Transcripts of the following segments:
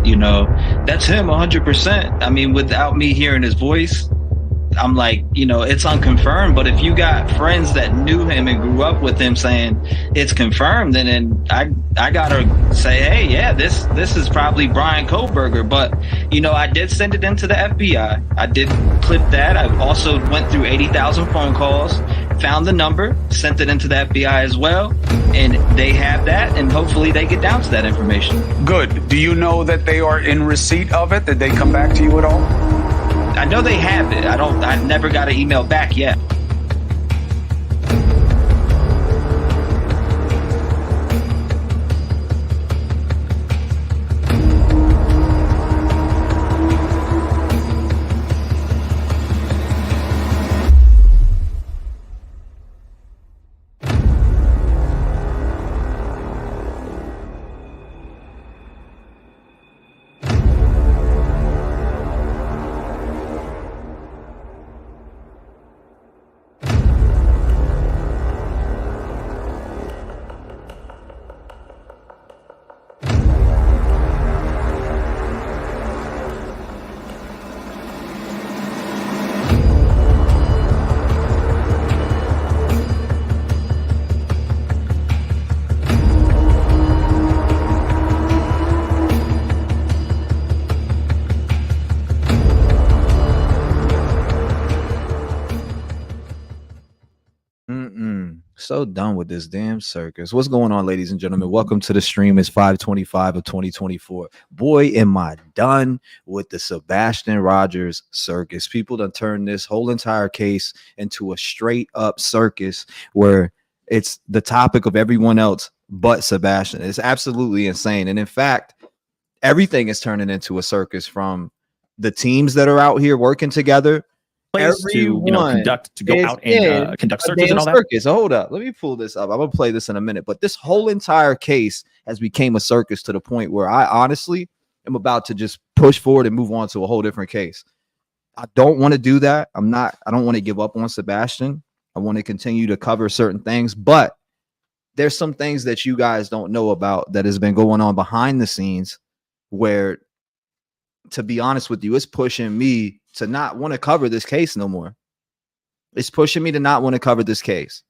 you know, that's him 100%. I mean, without me hearing his voice, I'm like, you know, it's unconfirmed. But if you got friends that knew him and grew up with him saying it's confirmed, then I gotta say, hey, yeah, this is probably Brian Koberger. But you know, I did send it into the FBI. I did clip that. I also went through 80,000 phone calls, found the number, sent it into the FBI as well, and they have that, and hopefully they get down to that information. Good. Do you know that they are in receipt of it? Did they come back to you at all? I know they have it. I never got an email back yet. So done with this damn circus. What's going on, ladies and gentlemen? Welcome to the stream. It's 5/25 of 2024. Boy, am I done with the Sebastian Rogers circus. People done turned this whole entire case into a straight up circus where it's the topic of everyone else but Sebastian. It's absolutely insane. And in fact, everything is turning into a circus, from the teams that are out here working together to go out and conduct circus and all that. Circus. Hold up, let me pull this up. I'm gonna play this in a minute. But this whole entire case has become a circus to the point where I honestly am about to just push forward and move on to a whole different case. I don't want to do that. I don't want to give up on Sebastian. I want to continue to cover certain things, but there's some things that you guys don't know about that has been going on behind the scenes where, to be honest with you, it's pushing me to not want to cover this case no more. It's pushing me to not want to cover this case.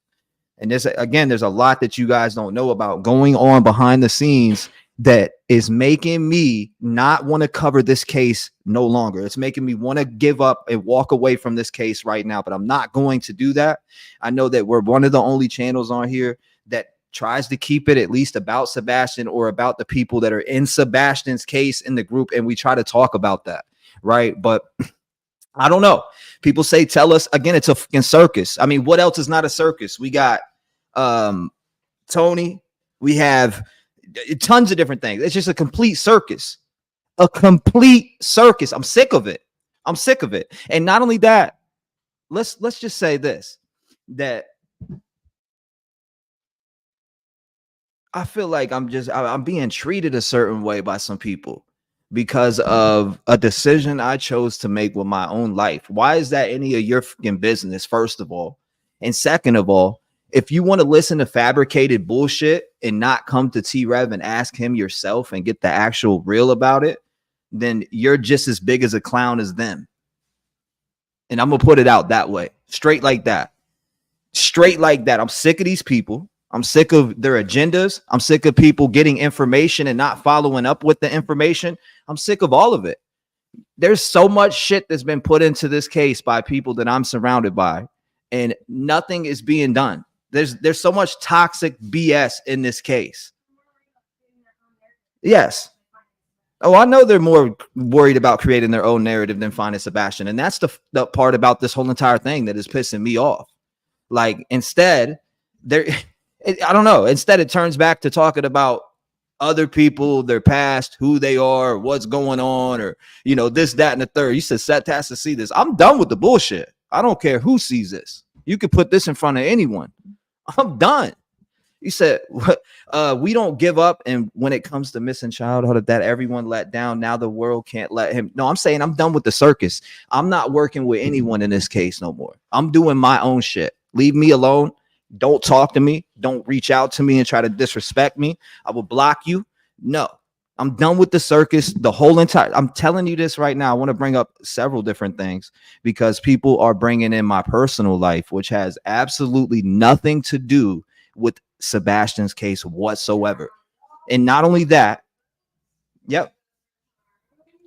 And there's a lot that you guys don't know about going on behind the scenes that is making me not want to cover this case no longer. It's making me want to give up and walk away from this case right now, but I'm not going to do that. I know that we're one of the only channels on here that tries to keep it at least about Sebastian or about the people that are in Sebastian's case in the group, and we try to talk about that, right? But I don't know. People say, tell us again, it's a fucking circus. I mean, what else is not a circus? We got Tony. We have tons of different things. It's just a complete circus. A complete circus. I'm sick of it. I'm sick of it. And not only that, let's just say this, that I feel like I'm being treated a certain way by some people because of a decision I chose to make with my own life. Why is that any of your fucking business, first of all? And second of all, if you want to listen to fabricated bullshit and not come to T-REV and ask him yourself and get the actual real about it, then you're just as big as a clown as them. And I'm going to put it out that way, straight like that. Straight like that. I'm sick of these people. I'm sick of their agendas. I'm sick of people getting information and not following up with the information. I'm sick of all of it. There's so much shit that's been put into this case by people that I'm surrounded by, and nothing is being done. There's so much toxic BS in this case. Yes. Oh, I know they're more worried about creating their own narrative than finding Sebastian. And that's the part about this whole entire thing that is pissing me off. Like, instead, I don't know. Instead, it turns back to talking about other people, their past, who they are, what's going on, or, you know, this, that, and the third. You said Seth has to see this. I'm done with the bullshit. I don't care who sees this. You could put this in front of anyone. I'm done. You said, we don't give up. And when it comes to missing childhood that everyone let down, now the world can't let him. No, I'm saying I'm done with the circus. I'm not working with anyone in this case no more. I'm doing my own shit. Leave me alone. Don't talk to me. Don't reach out to me and try to disrespect me. I will block you. No, I'm done with the circus. The whole entire, I'm telling you this right now. I want to bring up several different things because people are bringing in my personal life, which has absolutely nothing to do with Sebastian's case whatsoever. And not only that, yep,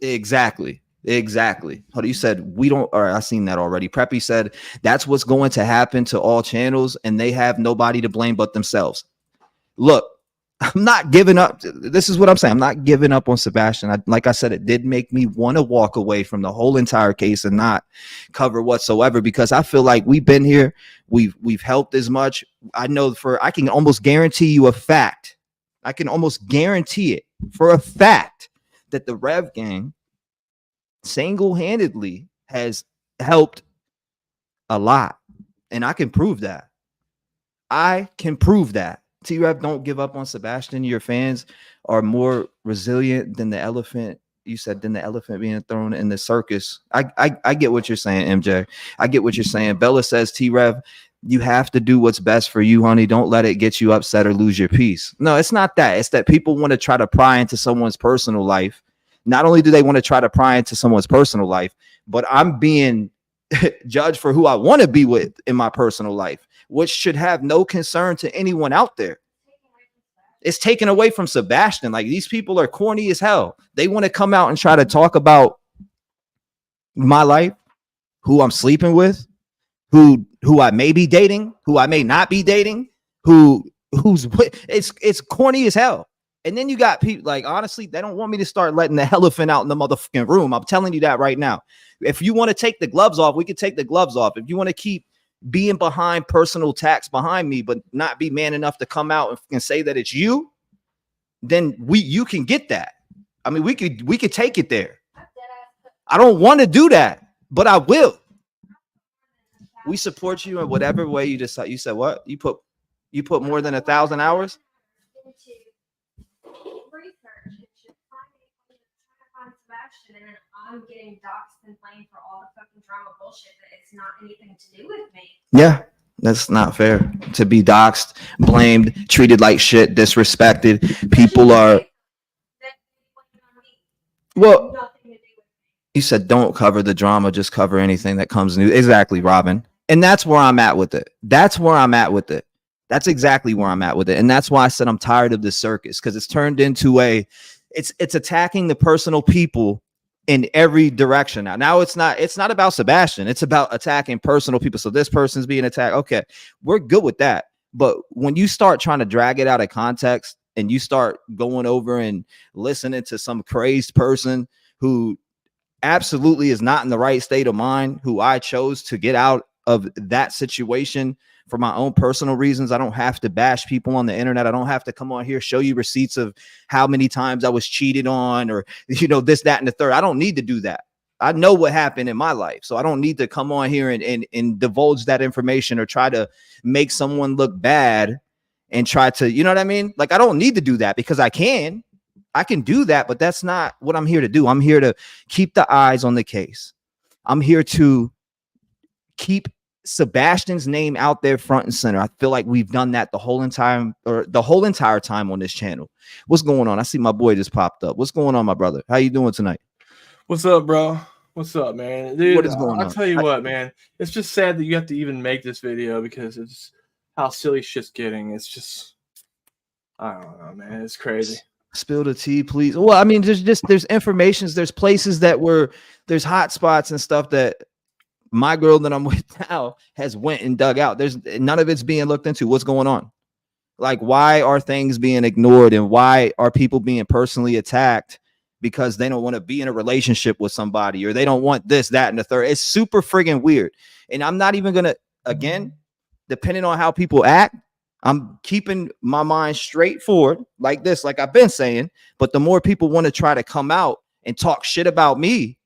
exactly. Hold on, you said we don't, or I seen that already. Preppy said that's what's going to happen to all channels, and they have nobody to blame but themselves. Look, I'm not giving up. This is what I'm saying. I'm not giving up on Sebastian. Like I said, it did make me want to walk away from the whole entire case and not cover whatsoever, because I feel like we've been here. We've helped as much. I know I can almost guarantee you a fact. I can almost guarantee it for a fact that the Rev gang single-handedly has helped a lot. And I can prove that. T-REV, don't give up on Sebastian. Your fans are more resilient than the elephant. You said than the elephant being thrown in the circus. I get what you're saying, MJ. I get what you're saying. Bella says, T-REV, you have to do what's best for you, honey. Don't let it get you upset or lose your peace. No, it's not that. It's that people want to try to pry into someone's personal life. Not only do they want to try to pry into someone's personal life, but I'm being judged for who I want to be with in my personal life, which should have no concern to anyone out there. It's taken away from Sebastian. Like, these people are corny as hell. They want to come out and try to talk about my life, who I'm sleeping with, who I may be dating, who I may not be dating, it's corny as hell. And then you got people, like, honestly, they don't want me to start letting the elephant out in the motherfucking room. I'm telling you that right now. If you want to take the gloves off, we can take the gloves off. If you want to keep being behind personal attacks behind me, but not be man enough to come out and say that it's you, then you can get that. I mean, we could take it there. I don't want to do that, but I will. We support you in whatever way you decide. You said what? You put more than 1,000 hours? And I'm getting doxxed and blamed for all the fucking drama bullshit that it's not anything to do with me. Yeah, that's not fair to be doxxed, blamed, treated like shit, disrespected. People are. Well, you said don't cover the drama, just cover anything that comes new. Exactly, Robin. And that's where I'm at with it. That's exactly where I'm at with it. And that's why I said I'm tired of this circus, because it's turned into it's attacking the personal people in every direction. Now it's not about Sebastian. It's about attacking personal people. So this person's being attacked. Okay, we're good with that. But when you start trying to drag it out of context and you start going over and listening to some crazed person who absolutely is not in the right state of mind, who I chose to get out of that situation for my own personal reasons. I don't have to bash people on the internet. I don't have to come on here, show you receipts of how many times I was cheated on, or, this, that, and the third. I don't need to do that. I know what happened in my life. So I don't need to come on here and divulge that information or try to make someone look bad and try to, you know what I mean? Like, I don't need to do that because I can do that, but that's not what I'm here to do. I'm here to keep the eyes on the case. I'm here to keep Sebastian's name out there front and center. I feel like we've done that the whole entire time on this channel. What's going on? I see my boy just popped up. What's going on, my brother? How you doing tonight? What's up, bro? What's up, man? Dude, what is going on? I'll tell you what, man. It's just sad that you have to even make this video because it's how silly shit's getting. It's just, I don't know, man. It's crazy. Spill the tea, please. Well, I mean, there's information. There's places there's hot spots and stuff that my girl that I'm with now has went and dug out. There's none of it's being looked into. What's going on? Like, why are things being ignored, and why are people being personally attacked because they don't want to be in a relationship with somebody, or they don't want this, that, and the third? It's super friggin' weird. And I'm not even gonna, again, depending on how people act, I'm keeping my mind straight forward like this, like I've been saying. But the more people want to try to come out and talk shit about me,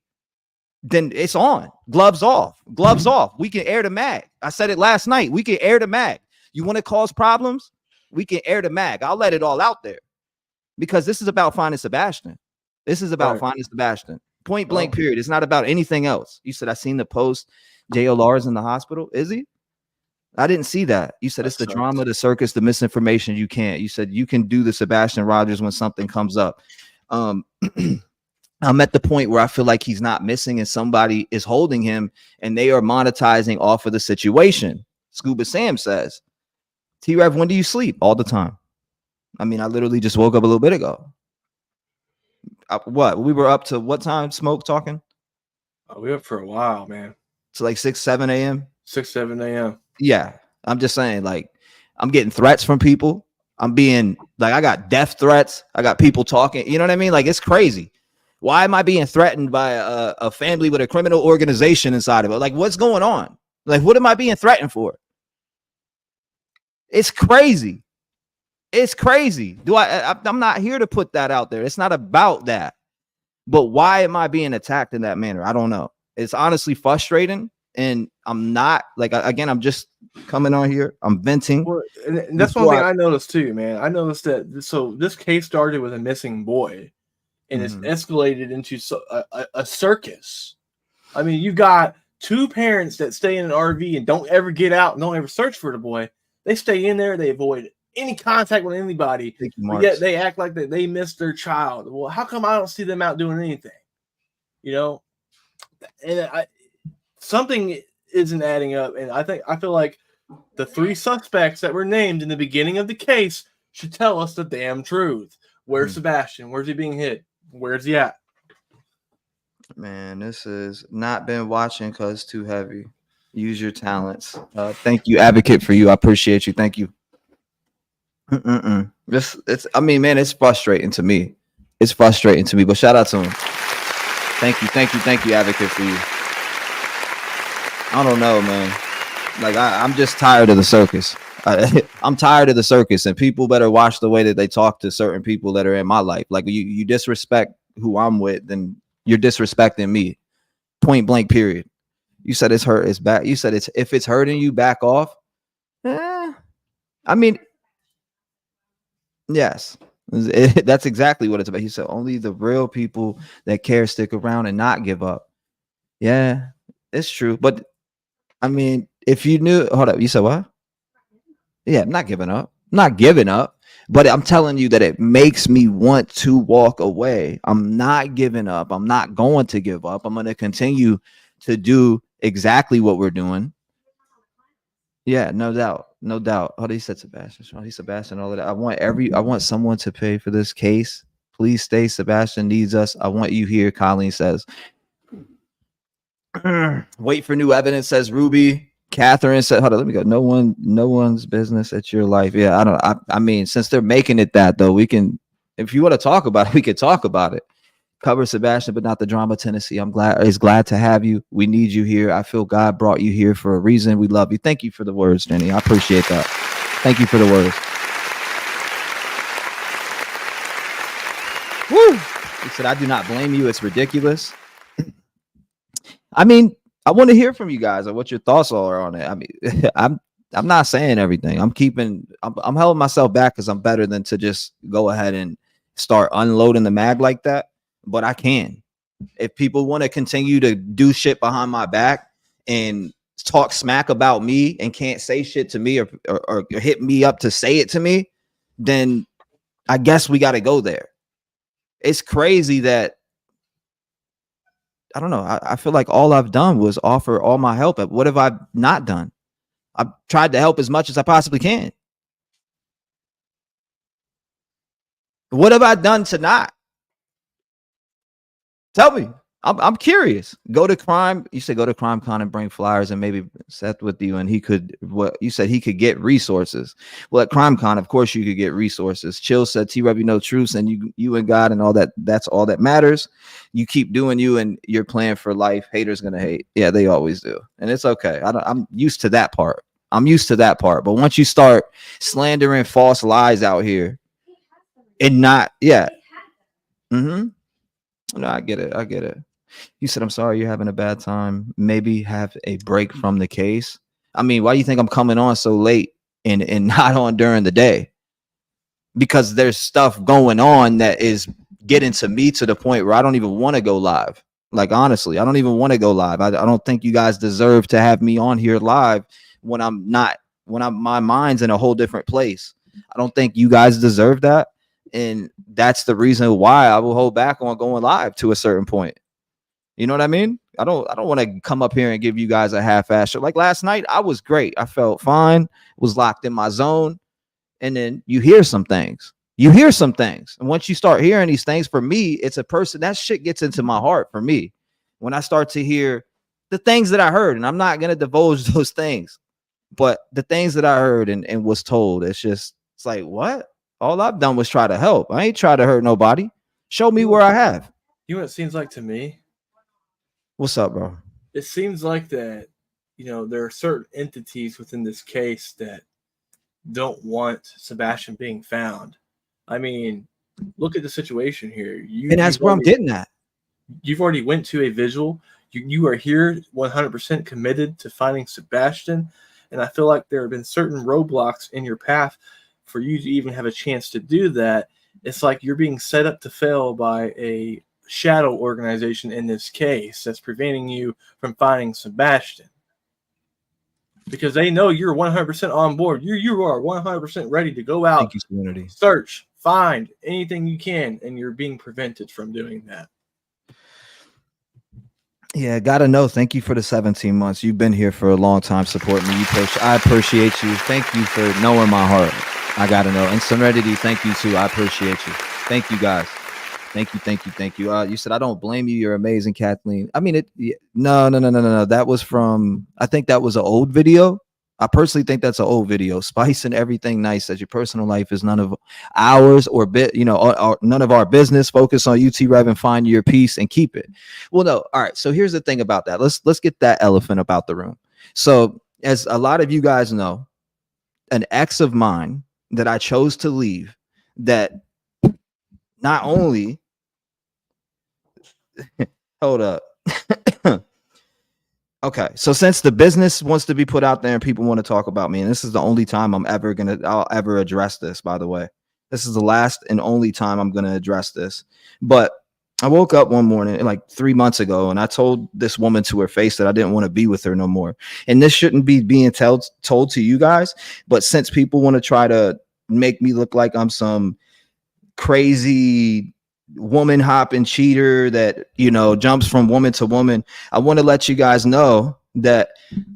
then it's on. Gloves off. We can air the mag. I said it last night. We can air the mag. You want to cause problems? We can air the mag. I'll let it all out there, because this is about finding Sebastian. Finding Sebastian. Point blank, period. It's not about anything else. You said, I seen the post. JLR's in the hospital. Is he? I didn't see that. You said it's the drama, the circus, the misinformation. You said you can do the Sebastian Rogers when something comes up. I'm at the point where I feel like he's not missing and somebody is holding him and they are monetizing off of the situation. Scuba Sam says, T-REV, when do you sleep? All the time. I mean, I literally just woke up a little bit ago. What? We were up to what time, Smoke, talking? We were up for a while, man. To like 6, 7 a.m.? 6, 7 a.m. Yeah. I'm just saying, like, I'm getting threats from people. I'm being, like, I got death threats. I got people talking. You know what I mean? Like, it's crazy. Why am I being threatened by a family with a criminal organization inside of it? Like, what's going on? Like, what am I being threatened for? It's crazy. It's crazy. I'm not here to put that out there. It's not about that. But why am I being attacked in that manner? I don't know. It's honestly frustrating. And I'm not, like, again, I'm just coming on here. I'm venting. Well, and that's one thing I noticed too, man. I noticed that. So this case started with a missing boy, and it's escalated into a circus. I mean, you got two parents that stay in an RV and don't ever get out, and don't ever search for the boy. They stay in there. They avoid any contact with anybody. Yet they act like that they missed their child. Well, how come I don't see them out doing anything? You know, and something isn't adding up. And I feel like the three suspects that were named in the beginning of the case should tell us the damn truth. Where's Sebastian? Where's he being hit? Where's he at? Man, this is not been watching because too heavy. Use your talents. Thank you, advocate for you. I appreciate you. Thank you. I mean, man, it's frustrating to me. It's frustrating to me, but shout out to him. Thank you, advocate for you. I don't know, man. Like, I'm just tired of the circus. I'm tired of the circus, and people better watch the way that they talk to certain people that are in my life. Like, you disrespect who I'm with, then you're disrespecting me. Point blank, period. You said it's hurt, it's bad. You said if it's hurting you, back off. I mean, yes, that's exactly what it's about. He said only the real people that care stick around and not give up. Yeah, it's true. But I mean, if you knew, hold up, you said what? Yeah, I'm not giving up. I'm not giving up. But I'm telling you that it makes me want to walk away. I'm not giving up. I'm not going to give up. I'm going to continue to do exactly what we're doing. Yeah, no doubt. No doubt. Oh, he said Sebastian. Oh, he's Sebastian, all of that. I want someone to pay for this case. Please stay. Sebastian needs us. I want you here, Colleen says. Wait for new evidence, says Ruby. Catherine said, hold on, let me go. No one's business. It's your life. Yeah, I mean, since they're making it that, though, we can, if you want to talk about it, we could talk about it. Cover Sebastian, but not the drama, Tennessee. I'm glad to have you. We need you here. I feel God brought you here for a reason. We love you. Thank you for the words, Jenny. I appreciate that. Thank you for the words. Woo! He said, I do not blame you. It's ridiculous. I mean, I want to hear from you guys on what your thoughts are on it. I mean, I'm not saying everything. I'm holding myself back because I'm better than to just go ahead and start unloading the mag like that. But I can. If people want to continue to do shit behind my back and talk smack about me and can't say shit to me or hit me up to say it to me, then I guess we got to go there. It's crazy that, I don't know. I feel like all I've done was offer all my help. What have I not done? I've tried to help as much as I possibly can. What have I done to not? Tell me. I'm curious. Go to crime. You said go to Crime Con and bring flyers and maybe Seth with you, and he could. What you said, he could get resources. Well, at Crime Con, of course, you could get resources. Chill said, T-REV, no truths, and you and God and all that. That's all that matters. You keep doing you, and your plan for life. Haters gonna hate. Yeah, they always do, and it's okay. I'm used to that part. But once you start slandering false lies out here, and not, yeah. No, I get it. You said, I'm sorry you're having a bad time. Maybe have a break from the case. I mean, why do you think I'm coming on so late and not on during the day? Because there's stuff going on that is getting to me to the point where I don't even want to go live. Like, honestly, I don't even want to go live. I don't think you guys deserve to have me on here live when my mind's in a whole different place. I don't think you guys deserve that. And that's the reason why I will hold back on going live to a certain point. You know what I mean? I don't want to come up here and give you guys a half-ass show. Like last night, I was great. I felt fine, was locked in my zone. And then you hear some things. And once you start hearing these things, for me, it's a person, that shit gets into my heart for me. When I start to hear the things that I heard, and I'm not going to divulge those things, but the things that I heard and was told, it's like, what? All I've done was try to help. I ain't try to hurt nobody. Show me where I have. You know what it seems like to me? What's up, bro? It seems like that, there are certain entities within this case that don't want Sebastian being found. I mean, look at the situation here. And that's where I'm getting at. You've already went to a vigil. You are here 100% committed to finding Sebastian. And I feel like there have been certain roadblocks in your path for you to even have a chance to do that. It's like you're being set up to fail by a shadow organization in this case that's preventing you from finding Sebastian. Because they know you're 100% on board. You are 100% ready to go out, search, find anything you can, and you're being prevented from doing that. Yeah, gotta know. Thank you for the 17 months. You've been here for a long time supporting me. I appreciate you. Thank you for knowing my heart. I gotta know. And Serenity, thank you too. I appreciate you. Thank you guys. Thank you. You said I don't blame you. You're amazing, Kathleen. I mean, no. That was from, I think that was an old video. I personally think that's an old video. Spice and everything nice. That your personal life is none of ours or none of our business. Focus on you, T-REV, and find your peace and keep it. Well, no. All right. So here's the thing about that. Let's get that elephant about the room. So as a lot of you guys know, an ex of mine that I chose to leave, that not only hold up. Okay, so since the business wants to be put out there and people want to talk about me, and this is the only time I'll ever address this, by the way. This is the last and only time I'm going to address this. But I woke up one morning like 3 months ago, and I told this woman to her face that I didn't want to be with her no more. And this shouldn't be being told to you guys, but since people want to try to make me look like I'm some crazy woman hopping cheater that jumps from woman to woman, I want to let you guys know that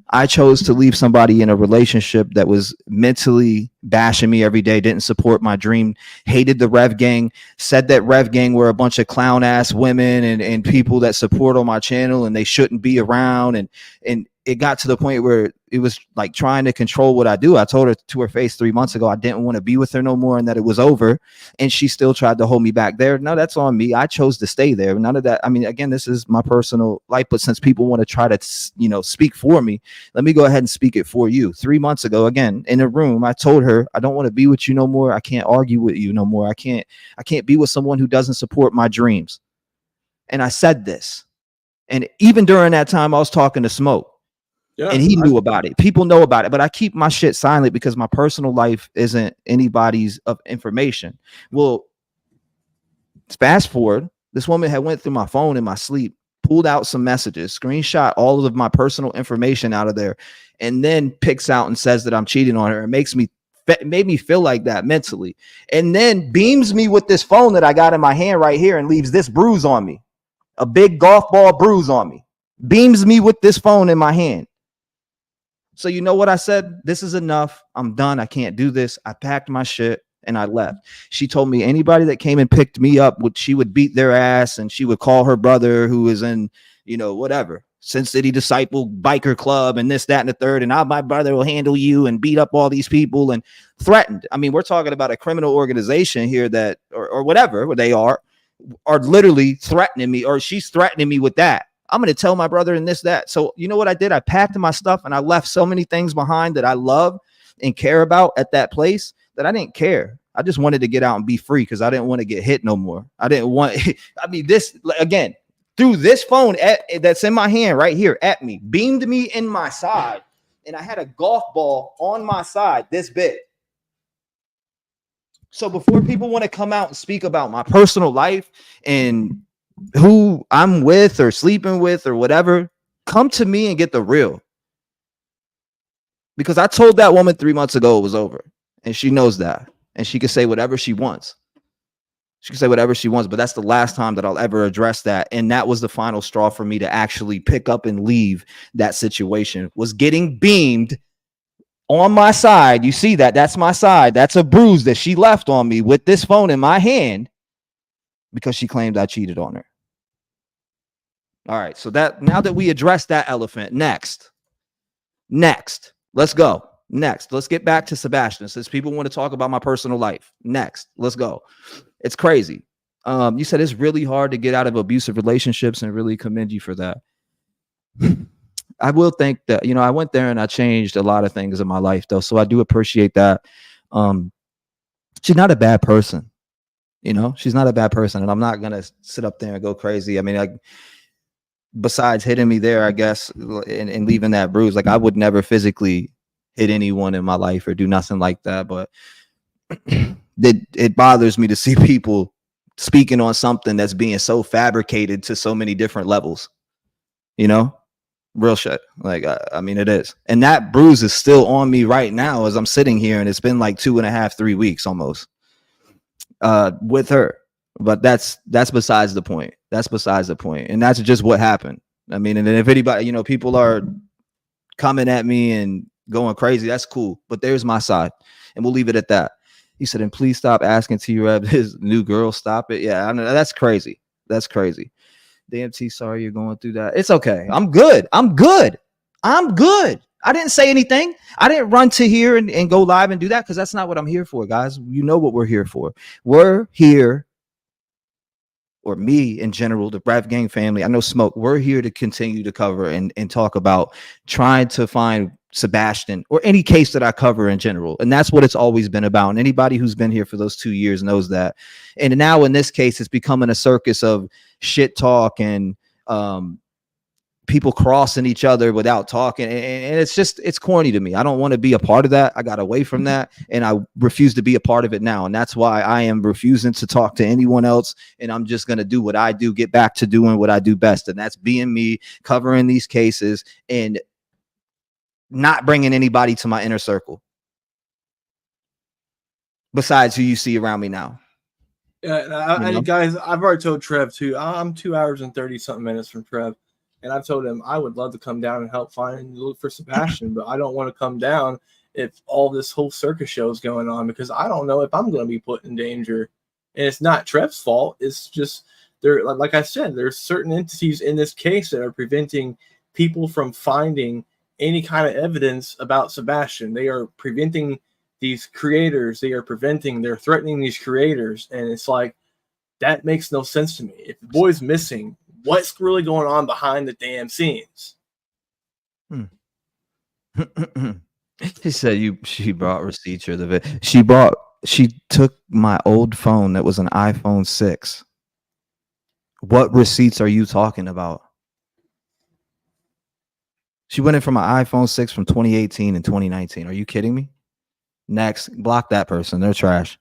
I chose to leave somebody in a relationship that was mentally bashing me every day, didn't support my dream, hated the Rev Gang, said that Rev Gang were a bunch of clown ass women and people that support on my channel and they shouldn't be around, and it got to the point where it was like trying to control what I do. I told her to her face 3 months ago I didn't want to be with her no more and that it was over, and she still tried to hold me back there. No, that's on me. I chose to stay there. None of that. I mean, again, this is my personal life, but since people want to try to speak for me, let me go ahead and speak it for you. 3 months ago, again, in a room, I told her I don't want to be with you no more. I can't argue with you no more. I can't be with someone who doesn't support my dreams. And I said this. And even during that time, I was talking to Smoke. Yeah, and he knew about it. People know about it, but I keep my shit silent because my personal life isn't anybody's of information. Well, fast forward, this woman had went through my phone in my sleep, pulled out some messages, screenshot all of my personal information out of there, and then picks out and says that I'm cheating on her. It made me feel like that mentally, and then beams me with this phone that I got in my hand right here and leaves this bruise on me, a big golf ball bruise on me. Beams me with this phone in my hand. So you know what I said? This is enough. I'm done. I can't do this. I packed my shit and I left. She told me anybody that came and picked me up, she would beat their ass, and she would call her brother who is in, whatever, Sin City Disciple Biker Club and this, that, and the third. And my brother will handle you and beat up all these people, and threatened. I mean, we're talking about a criminal organization here that, or whatever they are literally threatening me, or she's threatening me with that. I'm going to tell my brother and this, that. So you know what I did? I packed my stuff and I left so many things behind that I love and care about at that place that I didn't care. I just wanted to get out and be free because I didn't want to get hit no more. I didn't want, I mean, this, again, through this phone that's in my hand right here at me, beamed me in my side, and I had a golf ball on my side this big. So before people want to come out and speak about my personal life and who I'm with or sleeping with or whatever, come to me and get the real. Because I told that woman 3 months ago it was over, and she knows that, and she can say whatever she wants. She can say whatever she wants, but that's the last time that I'll ever address that. And that was the final straw for me to actually pick up and leave that situation. Was getting beamed on my side. You see that? That's my side. That's a bruise that she left on me with this phone in my hand because she claimed I cheated on her. All right. So that now that we addressed that elephant, next, let's go. Next, let's get back to Sebastian, since people want to talk about my personal life. Next, let's go. It's crazy. You said it's really hard to get out of abusive relationships, and really commend you for that. I will think that, I went there and I changed a lot of things in my life, though. So I do appreciate that. She's not a bad person. She's not a bad person. And I'm not going to sit up there and go crazy. I mean, besides hitting me there, I guess, and leaving that bruise, like I would never physically hit anyone in my life or do nothing like that. But it bothers me to see people speaking on something that's being so fabricated to so many different levels, real shit. Like, I mean, it is. And that bruise is still on me right now as I'm sitting here. And it's been like 2.5, 3 weeks almost with her. But that's besides the point. That's besides the point. And that's just what happened. I mean, and then if anybody, people are coming at me and going crazy, that's cool. But there's my side. And we'll leave it at that. He said, and please stop asking T-REV his new girl. Stop it. Yeah, I know that's crazy. That's crazy. DMT, sorry you're going through that. It's okay. I'm good. I didn't say anything. I didn't run to here and go live and do that because that's not what I'm here for, guys. You know what we're here for. We're here, or me in general, the Rev Gang family. I know Smoke. We're here to continue to cover and talk about trying to find Sebastian or any case that I cover in general. And that's what it's always been about. And anybody who's been here for those 2 years knows that. And now in this case, it's becoming a circus of shit talk and people crossing each other without talking. And it's corny to me. I don't want to be a part of that. I got away from that and I refuse to be a part of it now. And that's why I am refusing to talk to anyone else. And I'm just going to do what I do, get back to doing what I do best. And that's being me, covering these cases and not bringing anybody to my inner circle besides who you see around me now. Yeah, guys, I've already told Trev too. I'm 2 hours and 30 something minutes from Trev, and I've told him I would love to come down and help find and look for Sebastian, but I don't want to come down if all this whole circus show is going on because I don't know if I'm going to be put in danger. And it's not Trev's fault. It's just there. Like I said, there's certain entities in this case that are preventing people from finding any kind of evidence about Sebastian. They are preventing these creators. They're threatening these creators. And it's like, that makes no sense to me. If the boy's missing, what's really going on behind the damn scenes? She said she brought receipts or she took my old phone that was an iPhone 6. What receipts are you talking about? She went in from an iPhone 6 from 2018 and 2019. Are you kidding me? Next, block that person. They're trash.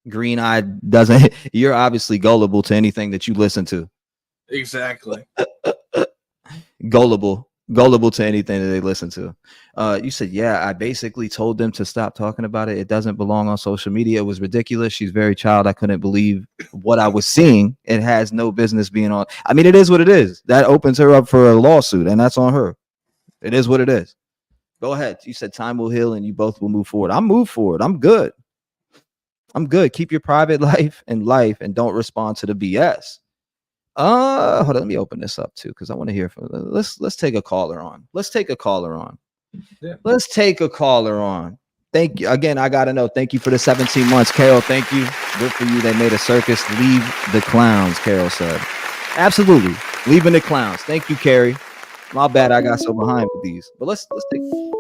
Green Eye doesn't. You're obviously gullible to anything that you listen to. Exactly. Gullible to anything that they listen to. You said, yeah, I basically told them to stop talking about it. It doesn't belong on social media. It was ridiculous. She's very child. I couldn't believe what I was seeing. It has no business being on. I mean, it is what it is. That opens her up for a lawsuit, and that's on her. It is what it is. Go ahead. You said time will heal and you both will move forward. I'll move forward. I'm good. Keep your private life and don't respond to the BS. Hold on, let me open this up too because I want to hear from. Let's take a caller on. Yeah. Let's take a caller on. Thank you again. I gotta know. Thank you for the 17 months, Carol. Thank you. Good for you. They made a circus. Leave the clowns, Carol said. Absolutely, leaving the clowns. Thank you, Carrie. My bad, I got so behind with these. But let's see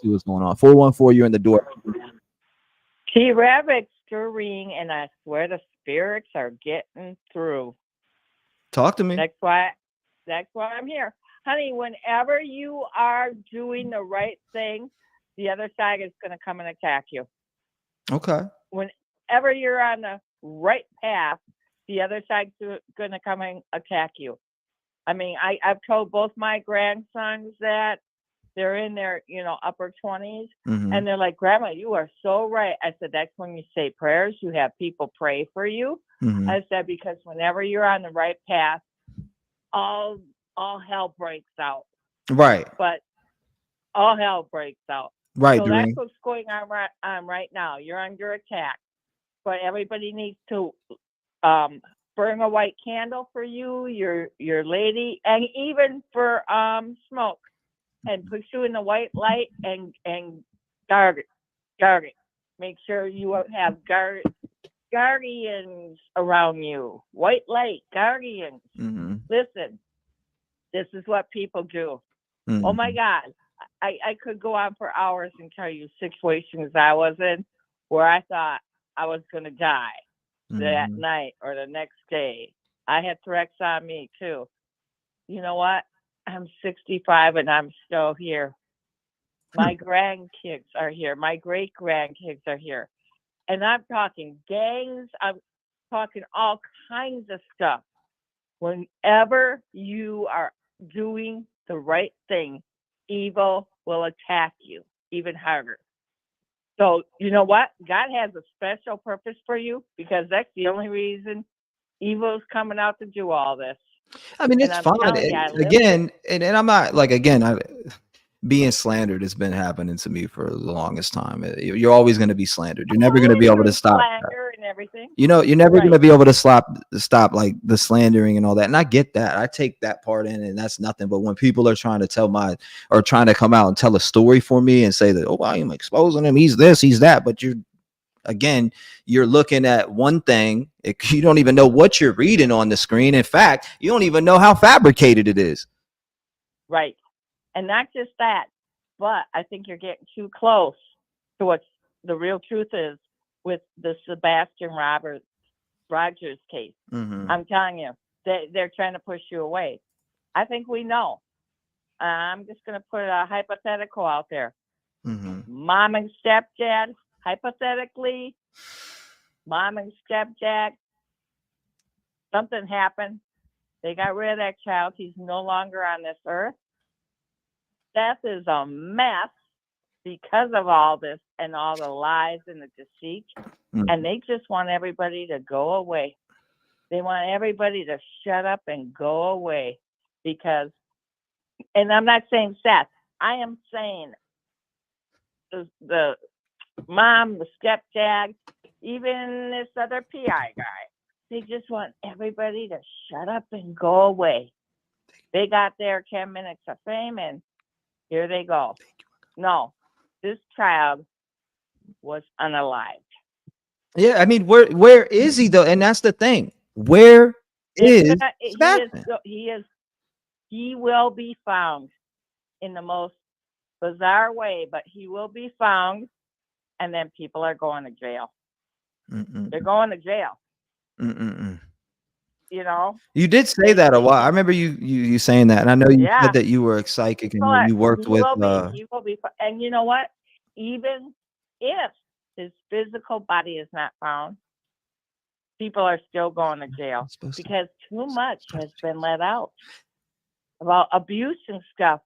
what's going on. 414, you're in the door. T-REV ring, and I swear the spirits are getting through. Talk to me. That's why I'm here. Honey, whenever you are doing the right thing, the other side is going to come and attack you. Okay. Whenever you're on the right path, the other side's going to come and attack you. I mean, I've told both my grandsons that, they're in their, upper 20s, Mhm. and they're like, Grandma, you are so right. I said, that's when you say prayers. You have people pray for you. Mhm. I said, because whenever you're on the right path, all hell breaks out. Right. But all hell breaks out. Right, So that's Doreen. what's going on right now. You're under attack. But everybody needs to burn a white candle for you, your lady, and even for smoke, and put you in the white light and guard it. Make sure you have guardians around you. White light guardians. Mhm. Listen, this is what people do. Mhm. Oh my God. I could go on for hours and tell you situations I was in where I thought I was going to die that Mhm. night or the next day. I had threats on me too. You know what? I'm 65 and I'm still here. My grandkids are here. My great grandkids are here. And I'm talking gangs. I'm talking all kinds of stuff. Whenever you are doing the right thing, evil will attack you even harder. So, you know what? God has a special purpose for you, because that's the only reason evil is coming out to do all this. I mean, And it's I'm fine. telling you, I lived Again, and I'm not like, again, being slandered has been happening to me for the longest time. You're always going to be slandered. You're never going to be able to stop that. slander and everything. You're never going to Right. be able to stop like the slandering and all that. And I get that. I take that part in, and that's nothing. But when people are trying to trying to come out and tell a story for me and say that, oh, I am exposing him, he's this, he's that, but you're looking at one thing. You don't even know what you're reading on the screen. In fact, you don't even know how fabricated it is. Right. And not just that, but I think you're getting too close to what the real truth is with the Sebastian Rogers case. Mhm. I'm telling you, they're trying to push you away. I think we know. I'm just going to put a hypothetical out there. Mhm. Mom and stepdad, hypothetically, mom and stepdad, something happened. They got rid of that child. He's no longer on this earth. Death is a mess because of all this and all the lies and the deceit. And they just want everybody to go away. They want everybody to shut up and go away, because, and I'm not saying Seth, I am saying the mom, the stepdad, even this other PI guy, they just want everybody to shut up and go away. They got their 10 minutes of fame and here they go. No, this child was unalived. Yeah, I mean, where is he though? And that's the thing. Where is Sebastian? He will be found in the most bizarre way, but he will be found, and then people are going to jail. Mm-mm. They're going to jail. Mm-mm. You know, you did say that a while. I remember you saying that, and I know you said that you were a psychic and you worked with. He will be, and you know what? Even if his physical body is not found, people are still going to jail because too much has been let out about abuse and stuff.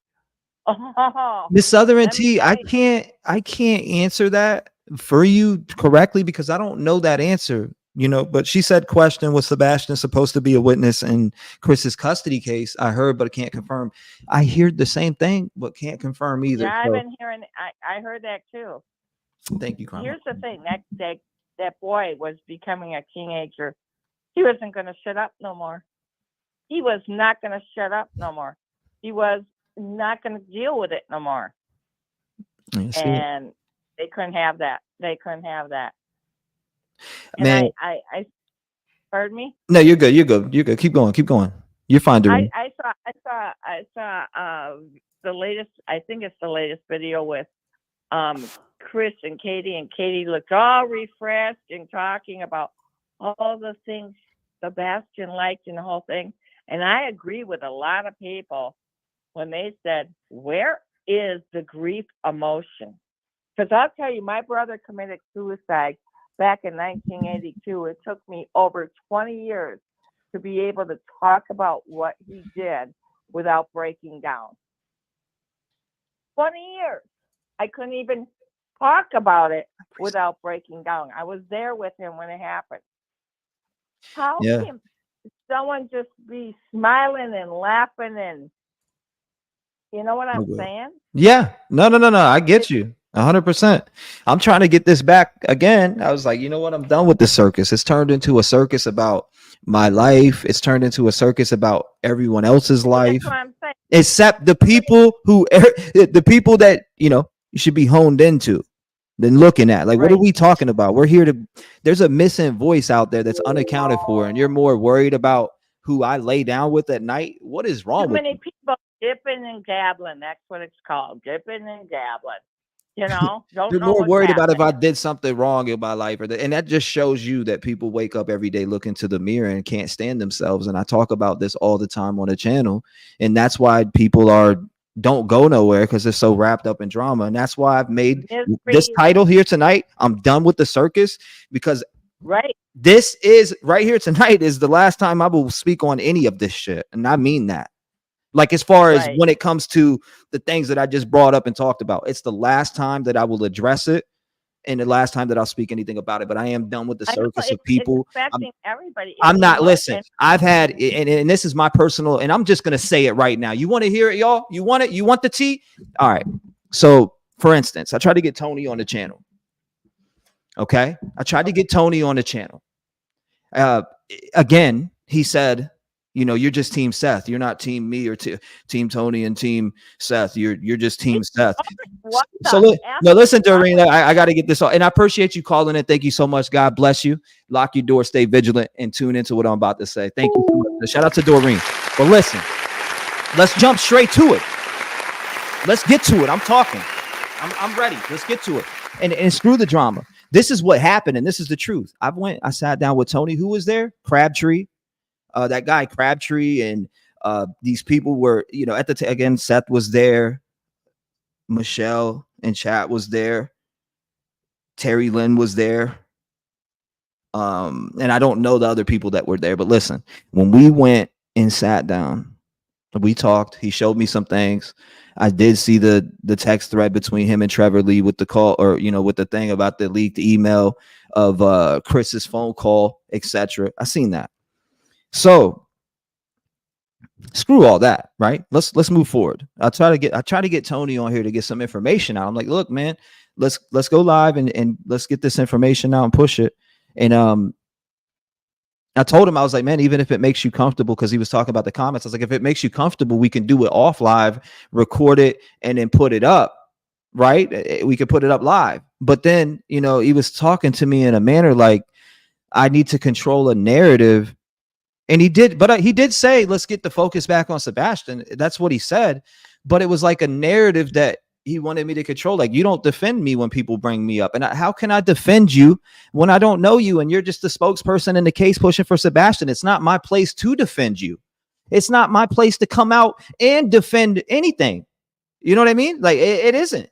Oh, Miss Southern let me T, tell I can't answer that for you correctly because I don't know that answer. But she said, question, was Sebastian supposed to be a witness in Chris's custody case? I heard, but I can't confirm. I hear the same thing, but can't confirm either. Yeah, I've been hearing. I heard that too. Thank you, Carmen. Here's the thing: that boy was becoming a teenager. He wasn't going to shut up no more. He was not going to shut up no more. He was not going to deal with it no more. And they couldn't have that. They couldn't have that. And man, I pardon me? No, you're good. You're good. You're good. Keep going. Keep going. You're fine, Doreen. I saw the latest. I think it's the latest video with Chris and Katie looked all refreshed and talking about all the things Sebastian liked and the whole thing. And I agree with a lot of people when they said, where is the grief emotion? Because I'll tell you, my brother committed suicide back in 1982. It took me over 20 years to be able to talk about what he did without breaking down. 20 years. I couldn't even talk about it without breaking down. I was there with him when it happened. How can someone just be smiling and laughing and, you know what I'm saying? Yeah. No. I get you 100%. I'm trying to get this back again. I was like, you know what? I'm done with the circus. It's turned into a circus about my life. It's turned into a circus about everyone else's life. That's what I'm saying. Except the people the people that, you know, you should be honed into. Then looking at, like, what are we talking about? We're here to, there's a missing voice out there that's unaccounted for, and you're more worried about who I lay down with at night. What is wrong with you? Too many people dipping and dabbling. That's what it's called, dipping and dabbling. You know, they're more worried about if I did something wrong in my life, and that just shows you that people wake up every day, look into the mirror, and can't stand themselves. And I talk about this all the time on the channel, and that's why people don't go nowhere, because they're so wrapped up in drama. And that's why I've made this title here tonight. I'm done with the circus, because this is right here tonight is the last time I will speak on any of this shit. And I mean that. Like, as far as when it comes to the things that I just brought up and talked about, it's the last time that I will address it, and the last time that I'll speak anything about it. But I am done with the circus of people. I'm not, listen, I've had, and this is my personal, and I'm just going to say it right now. You want to hear it, y'all? You want it? You want the tea? All right. So, for instance, I tried to get Tony on the channel. Okay. I tried to get Tony on the channel. Again, he said, you know, you're just Team Seth. You're not Team me or Team Tony and Team Seth. You're just Team Seth. So listen, Doreen, I got to get this off. And I appreciate you calling in. Thank you so much. God bless you. Lock your door, stay vigilant, and tune into what I'm about to say. Thank you so much. Shout out to Doreen. But listen, let's jump straight to it. Let's get to it. I'm talking. I'm ready. Let's get to it. And screw the drama. This is what happened, and this is the truth. I sat down with Tony. Who was there? Crabtree. That guy Crabtree, and these people were, you know, at again, Seth was there, Michelle and chat was there, Terry Lynn was there, and I don't know the other people that were there, but listen, when we went and sat down, we talked. He showed me some things. I did see the text thread between him and Trevor Lee with the call, or, you know, with the thing about the leaked email of Chris's phone call, etc. I seen that. So screw all that, right? Let's move forward. I try to get Tony on here to get some information out. I'm like, look, man, let's go live and let's get this information out and push it. And I told him, I was like, man, even if it makes you comfortable, because he was talking about the comments, I was like, if it makes you comfortable, we can do it off live, record it, and then put it up, right? We could put it up live. But then, you know, he was talking to me in a manner like I need to control a narrative. And he did, but he did say, let's get the focus back on Sebastian. That's what he said. But it was like a narrative that he wanted me to control. Like, you don't defend me when people bring me up. And how can I defend you when I don't know you and you're just the spokesperson in the case pushing for Sebastian? It's not my place to defend you. It's not my place to come out and defend anything. You know what I mean? Like, it isn't.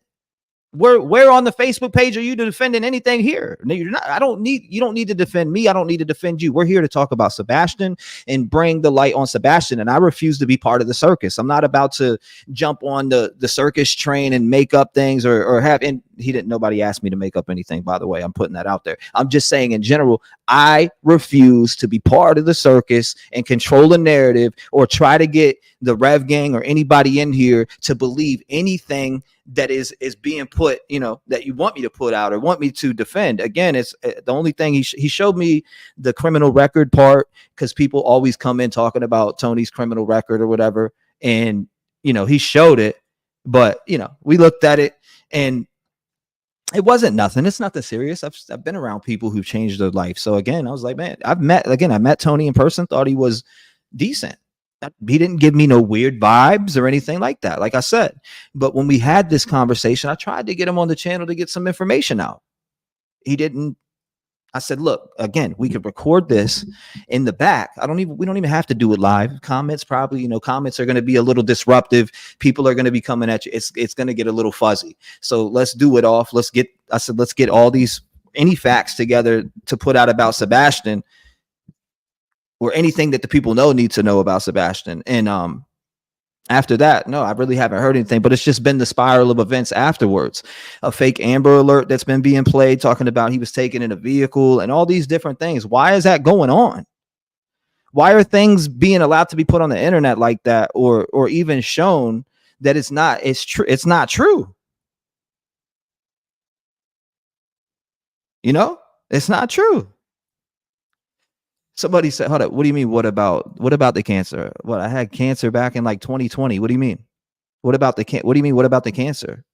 Where on the Facebook page are you defending anything here? No, you're not. You don't need to defend me. I don't need to defend you. We're here to talk about Sebastian and bring the light on Sebastian. And I refuse to be part of the circus. I'm not about to jump on the circus train and make up things or have, and nobody asked me to make up anything, by the way. I'm putting that out there. I'm just saying in general, I refuse to be part of the circus and control a narrative or try to get the Rev gang or anybody in here to believe anything that is being put, you know, that you want me to put out or want me to defend. Again, it's the only thing he showed me the criminal record part, because people always come in talking about Tony's criminal record or whatever. And, you know, he showed it, but, you know, we looked at it and it wasn't nothing. It's nothing serious. I've been around people who've changed their life. So again, I was like, man, I met Tony in person, thought he was decent. He didn't give me no weird vibes or anything like that, like I said. But when we had this conversation, I tried to get him on the channel to get some information out. He didn't. I said, look, again, we could record this in the back. We don't even have to do it live. Comments probably, you know, comments are going to be a little disruptive. People are going to be coming at you. It's going to get a little fuzzy. So let's do it off. Let's get all any facts together to put out about Sebastian, or anything that the people need to know about Sebastian. And After that, no, I really haven't heard anything, but it's just been the spiral of events afterwards. A fake Amber Alert that's been being played, talking about he was taken in a vehicle and all these different things. Why is that going on? Why are things being allowed to be put on the internet like that, or even shown that it's not true? You know, it's not true. Somebody said, hold up, what do you mean? What about the cancer? What, I had cancer back in like 2020. What do you mean? What do you mean? What about the cancer?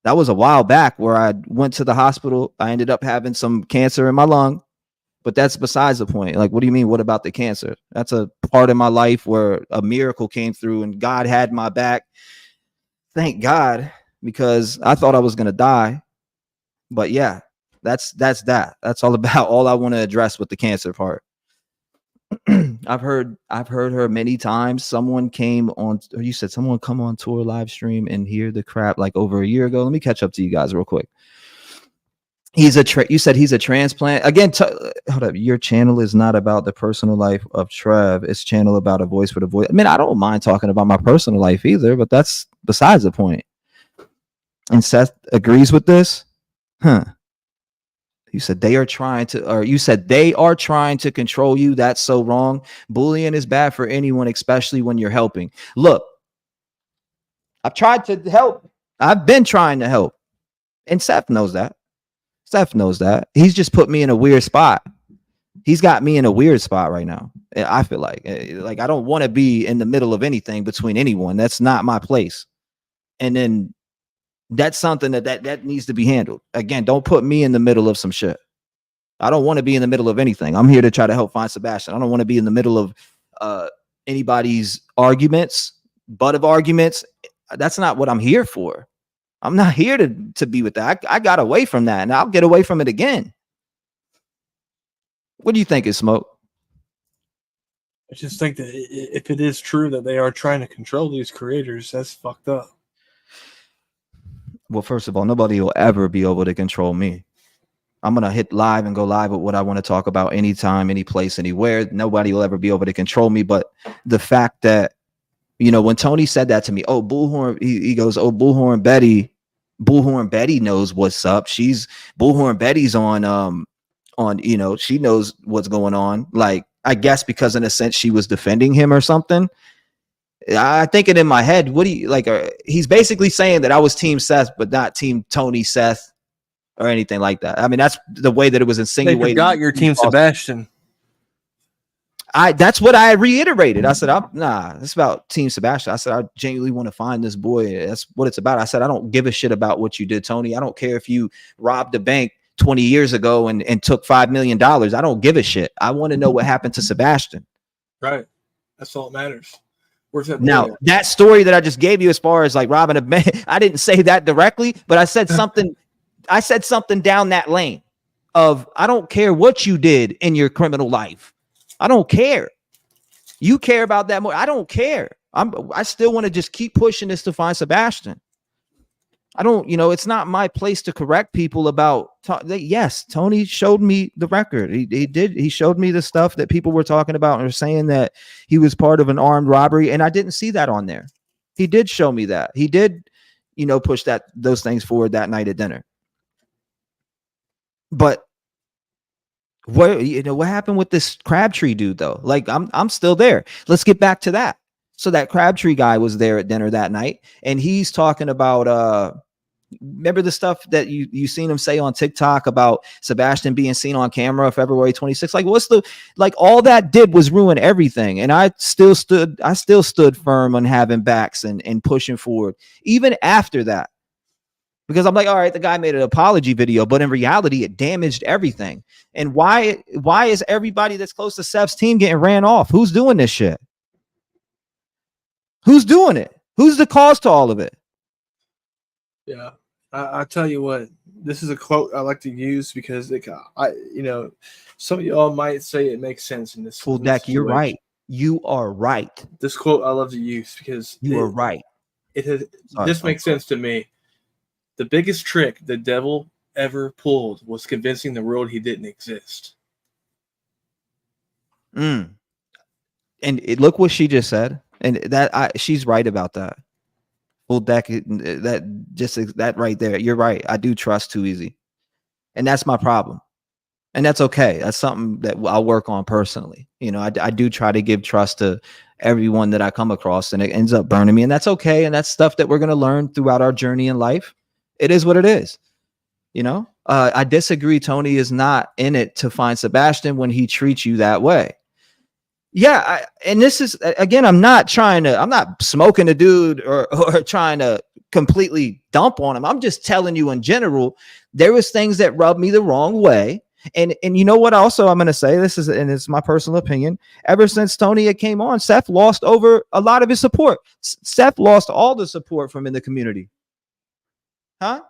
That was a while back where I went to the hospital. I ended up having some cancer in my lung, but that's besides the point. Like, what do you mean? What about the cancer? That's a part of my life where a miracle came through and God had my back. Thank God, because I thought I was going to die. But yeah, that's all about all I want to address with the cancer part. I've heard her many times. Someone came on, or you said someone come on tour live stream and hear the crap like over a year ago. Let me catch up to you guys real quick. You said he's a transplant. Again, hold up. Your channel is not about the personal life of Trev. It's channel about a voice for the voice. I mean, I don't mind talking about my personal life either, but that's besides the point. And Seth agrees with this. Huh. You said they are trying to control you. That's so wrong. Bullying is bad for anyone, especially when you're helping. Look, I've tried to help. I've been trying to help. And Seth knows that. He's just put me in a weird spot. He's got me in a weird spot right now. I feel like I don't want to be in the middle of anything between anyone. That's not my place. And then that's something that needs to be handled. Again, don't put me in the middle of some shit. I don't want to be in the middle of anything. I'm here to try to help find Sebastian. I don't want to be in the middle of anybody's arguments, arguments. That's not what I'm here for. I'm not here to be with that. I got away from that, and I'll get away from it again. What do you think is Smoke? I just think that if it is true that they are trying to control these creators, that's fucked up. Well, first of all, nobody will ever be able to control me. I'm going to hit live and go live with what I want to talk about anytime, any place, anywhere. Nobody will ever be able to control me. But the fact that, you know, when Tony said that to me, oh, Bullhorn, he goes, oh, Bullhorn Betty knows what's up. Bullhorn Betty's on, you know, she knows what's going on. Like, I guess because in a sense she was defending him or something. I think it in my head. What do you like? He's basically saying that I was Team Seth, but not Team Tony Seth or anything like that. I mean, that's the way that it was insinuated. They forgot your Team Sebastian. That's what I reiterated. I said, it's about Team Sebastian. I said, I genuinely want to find this boy. That's what it's about. I said, I don't give a shit about what you did, Tony. I don't care if you robbed a bank 20 years ago and took $5 million. I don't give a shit. I want to know what happened to Sebastian. Right. That's all that matters. Now, that story that I just gave you as far as like robbing a bank, I didn't say that directly, but I said something. I said something down that lane of, I don't care what you did in your criminal life. I don't care. You care about that more. I don't care. I still want to just keep pushing this to find Sebastian. I don't, you know, it's not my place to correct people about. Yes, Tony showed me the record. He did. He showed me the stuff that people were talking about and were saying that he was part of an armed robbery, and I didn't see that on there. He did show me that. He did, you know, push those things forward that night at dinner. But what happened with this Crabtree dude though? Like I'm still there. Let's get back to that. So that Crabtree guy was there at dinner that night, and he's talking about remember the stuff that you seen him say on TikTok about Sebastian being seen on camera February 26th? Like all that did was ruin everything. And I still stood firm on having backs and pushing forward even after that. Because I'm like, all right, the guy made an apology video, but in reality, it damaged everything. And why is everybody that's close to Seb's team getting ran off? Who's doing this shit? Who's doing it? Who's the cause to all of it? Yeah, I tell you what, this is a quote I like to use because some of y'all might say it makes sense in this. Full deck, you're right. You are right. This quote I love to use because you are right. This makes sense to me. The biggest trick the devil ever pulled was convincing the world he didn't exist. And look what she just said. And she's right about that. Full deck, that right there. You're right. I do trust too easy. And that's my problem. And that's okay. That's something that I'll work on personally. You know, I do try to give trust to everyone that I come across, and it ends up burning me. And that's okay. And that's stuff that we're going to learn throughout our journey in life. It is what it is. You know, I disagree. Tony is not in it to find Sebastian when he treats you that way. Yeah. And this is, again, I'm not smoking a dude or trying to completely dump on him. I'm just telling you in general, there was things that rubbed me the wrong way. And you know what? Also, I'm going to say this is, and it's my personal opinion. Ever since Tony came on, Seth lost over a lot of his support. Seth lost all the support from in the community. Huh?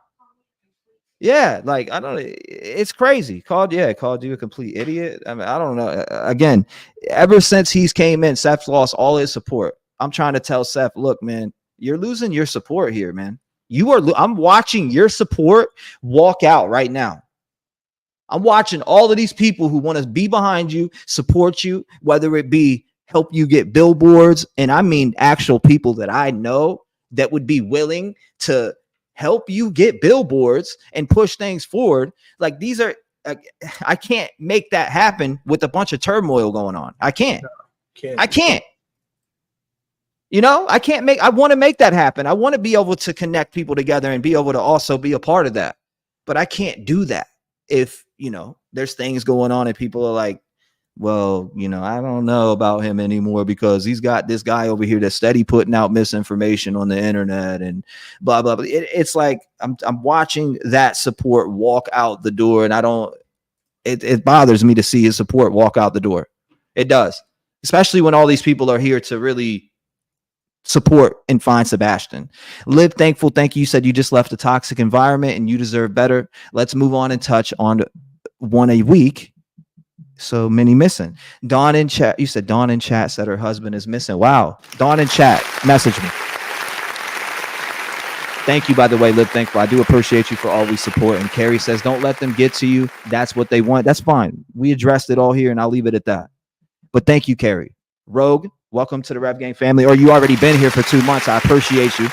Yeah, like I don't. It's crazy. Called you a complete idiot. I mean, I don't know. Again, ever since he's came in, Seth lost all his support. I'm trying to tell Seth, look, man, you're losing your support here, man. I'm watching your support walk out right now. I'm watching all of these people who want to be behind you, support you, whether it be help you get billboards. And I mean, actual people that I know that would be willing to help you get billboards and push things forward. Like these are, I can't make that happen with a bunch of turmoil going on. I can't. I can't. You know, I want to make that happen. I want to be able to connect people together and be able to also be a part of that. But I can't do that if, you know, there's things going on and people are like, well, you know, I don't know about him anymore because he's got this guy over here that's steady putting out misinformation on the internet and blah, blah, blah. It's like I'm watching that support walk out the door, and it bothers me to see his support walk out the door. It does, especially when all these people are here to really support and find Sebastian. Live Thankful, thank you. You said you just left a toxic environment and you deserve better. Let's move on and touch on one a week. So many missing. Dawn in chat. You said Dawn in chat said her husband is missing. Wow. Dawn in chat, message me. Thank you, by the way, Live Thankful. I do appreciate you for always supporting. Carrie says, don't let them get to you. That's what they want. That's fine. We addressed it all here, and I'll leave it at that. But thank you, Carrie. Rogue, welcome to the Rev Gang family. Or you already been here for 2 months. I appreciate you.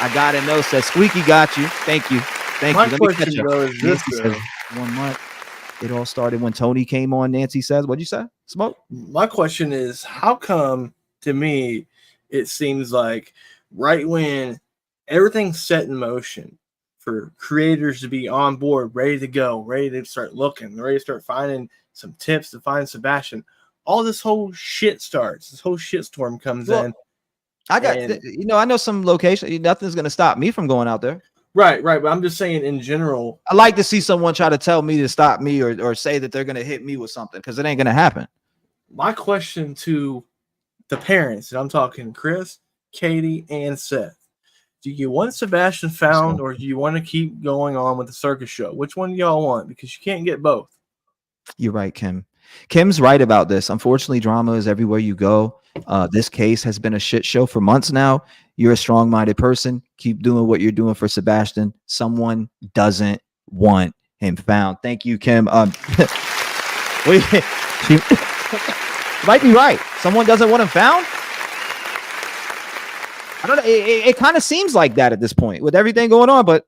I gotta know. Says Squeaky got you. Thank you. Thank you. Let me catch up. Nancy says 1 month. It all started when Tony came on. Nancy says, what'd you say? Smoke? My question is, how come to me it seems like right when everything's set in motion for creators to be on board, ready to go, ready to start looking, ready to start finding some tips to find Sebastian, all this whole shit starts. This whole shitstorm comes in. I know some location. Nothing's going to stop me from going out there. Right. But I'm just saying in general. I like to see someone try to tell me to stop me or say that they're going to hit me with something because it ain't going to happen. My question to the parents, and I'm talking Chris, Katie, and Seth. Do you want Sebastian found or do you want to keep going on with the circus show? Which one do y'all want? Because you can't get both. You're right, Kim. Kim's right about this. Unfortunately, drama is everywhere you go. This case has been a shit show for months now. You're a strong-minded person. Keep doing what you're doing for Sebastian. Someone doesn't want him found. Thank you, Kim. She might be right. Someone doesn't want him found. I don't know. It kind of seems like that at this point with everything going on. But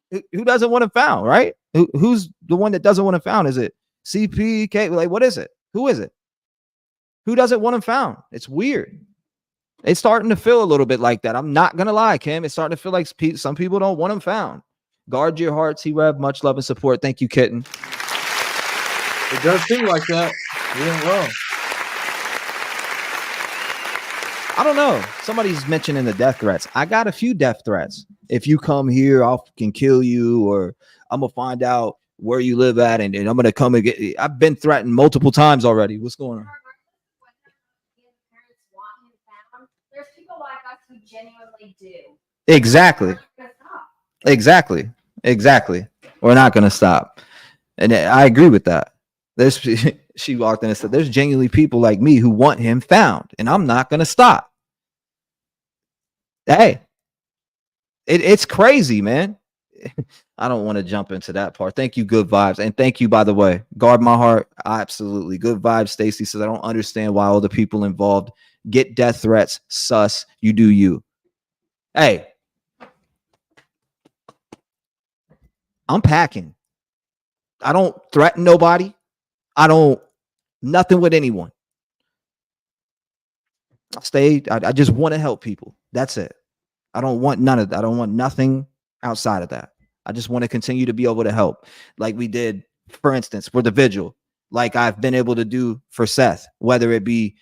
who doesn't want him found, right? Who's the one that doesn't want him found? Is it CPK? Like, what is it? Who is it? Who doesn't want him found? It's weird. It's starting to feel a little bit like that. I'm not gonna lie, Kim. It's starting to feel like some people don't want him found. Guard your heart, T-REV. Much love and support. Thank you, Kitten. It does seem like that. Yeah, well. I don't know. Somebody's mentioning the death threats. I got a few death threats. If you come here, I can kill you, or I'm gonna find out where you live at, and I'm gonna come and get you. I've been threatened multiple times already. What's going on? There's people like us who genuinely do. Exactly. We're not gonna stop. And I agree with that. She walked in and said, there's genuinely people like me who want him found, and I'm not gonna stop. Hey, it's crazy, man. I don't want to jump into that part. Thank you, Good Vibes. And thank you, by the way. Guard my heart. Absolutely. Good Vibes. Stacy says, I don't understand why all the people involved get death threats. Sus, you do you. Hey, I'm packing. I don't threaten nobody. I don't nothing with anyone. I just want to help people. That's it. I don't want none of that. I don't want nothing outside of that. I just want to continue to be able to help, like we did, for instance, for the vigil, like I've been able to do for Seth, whether it be,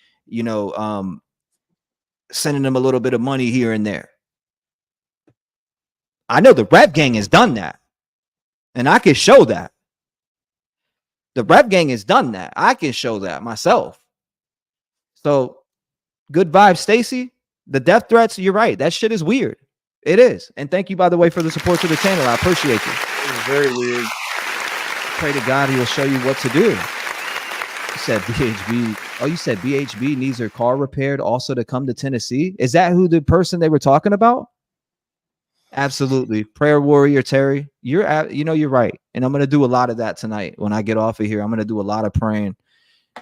sending them a little bit of money here and there. I know the Rev Gang has done that, and I can show that. The Rev Gang has done that. I can show that myself. So, good vibes, Stacy. The death threats, you're right. That shit is weird. It is. And thank you, by the way, for the support to the channel. I appreciate you. It's very weird. Pray to God he will show you what to do. You said BHB. Oh, you said BHB needs her car repaired also to come to Tennessee. Is that who the person they were talking about? Absolutely. Prayer warrior Terry. You're right. And I'm going to do a lot of that tonight. When I get off of here, I'm going to do a lot of praying.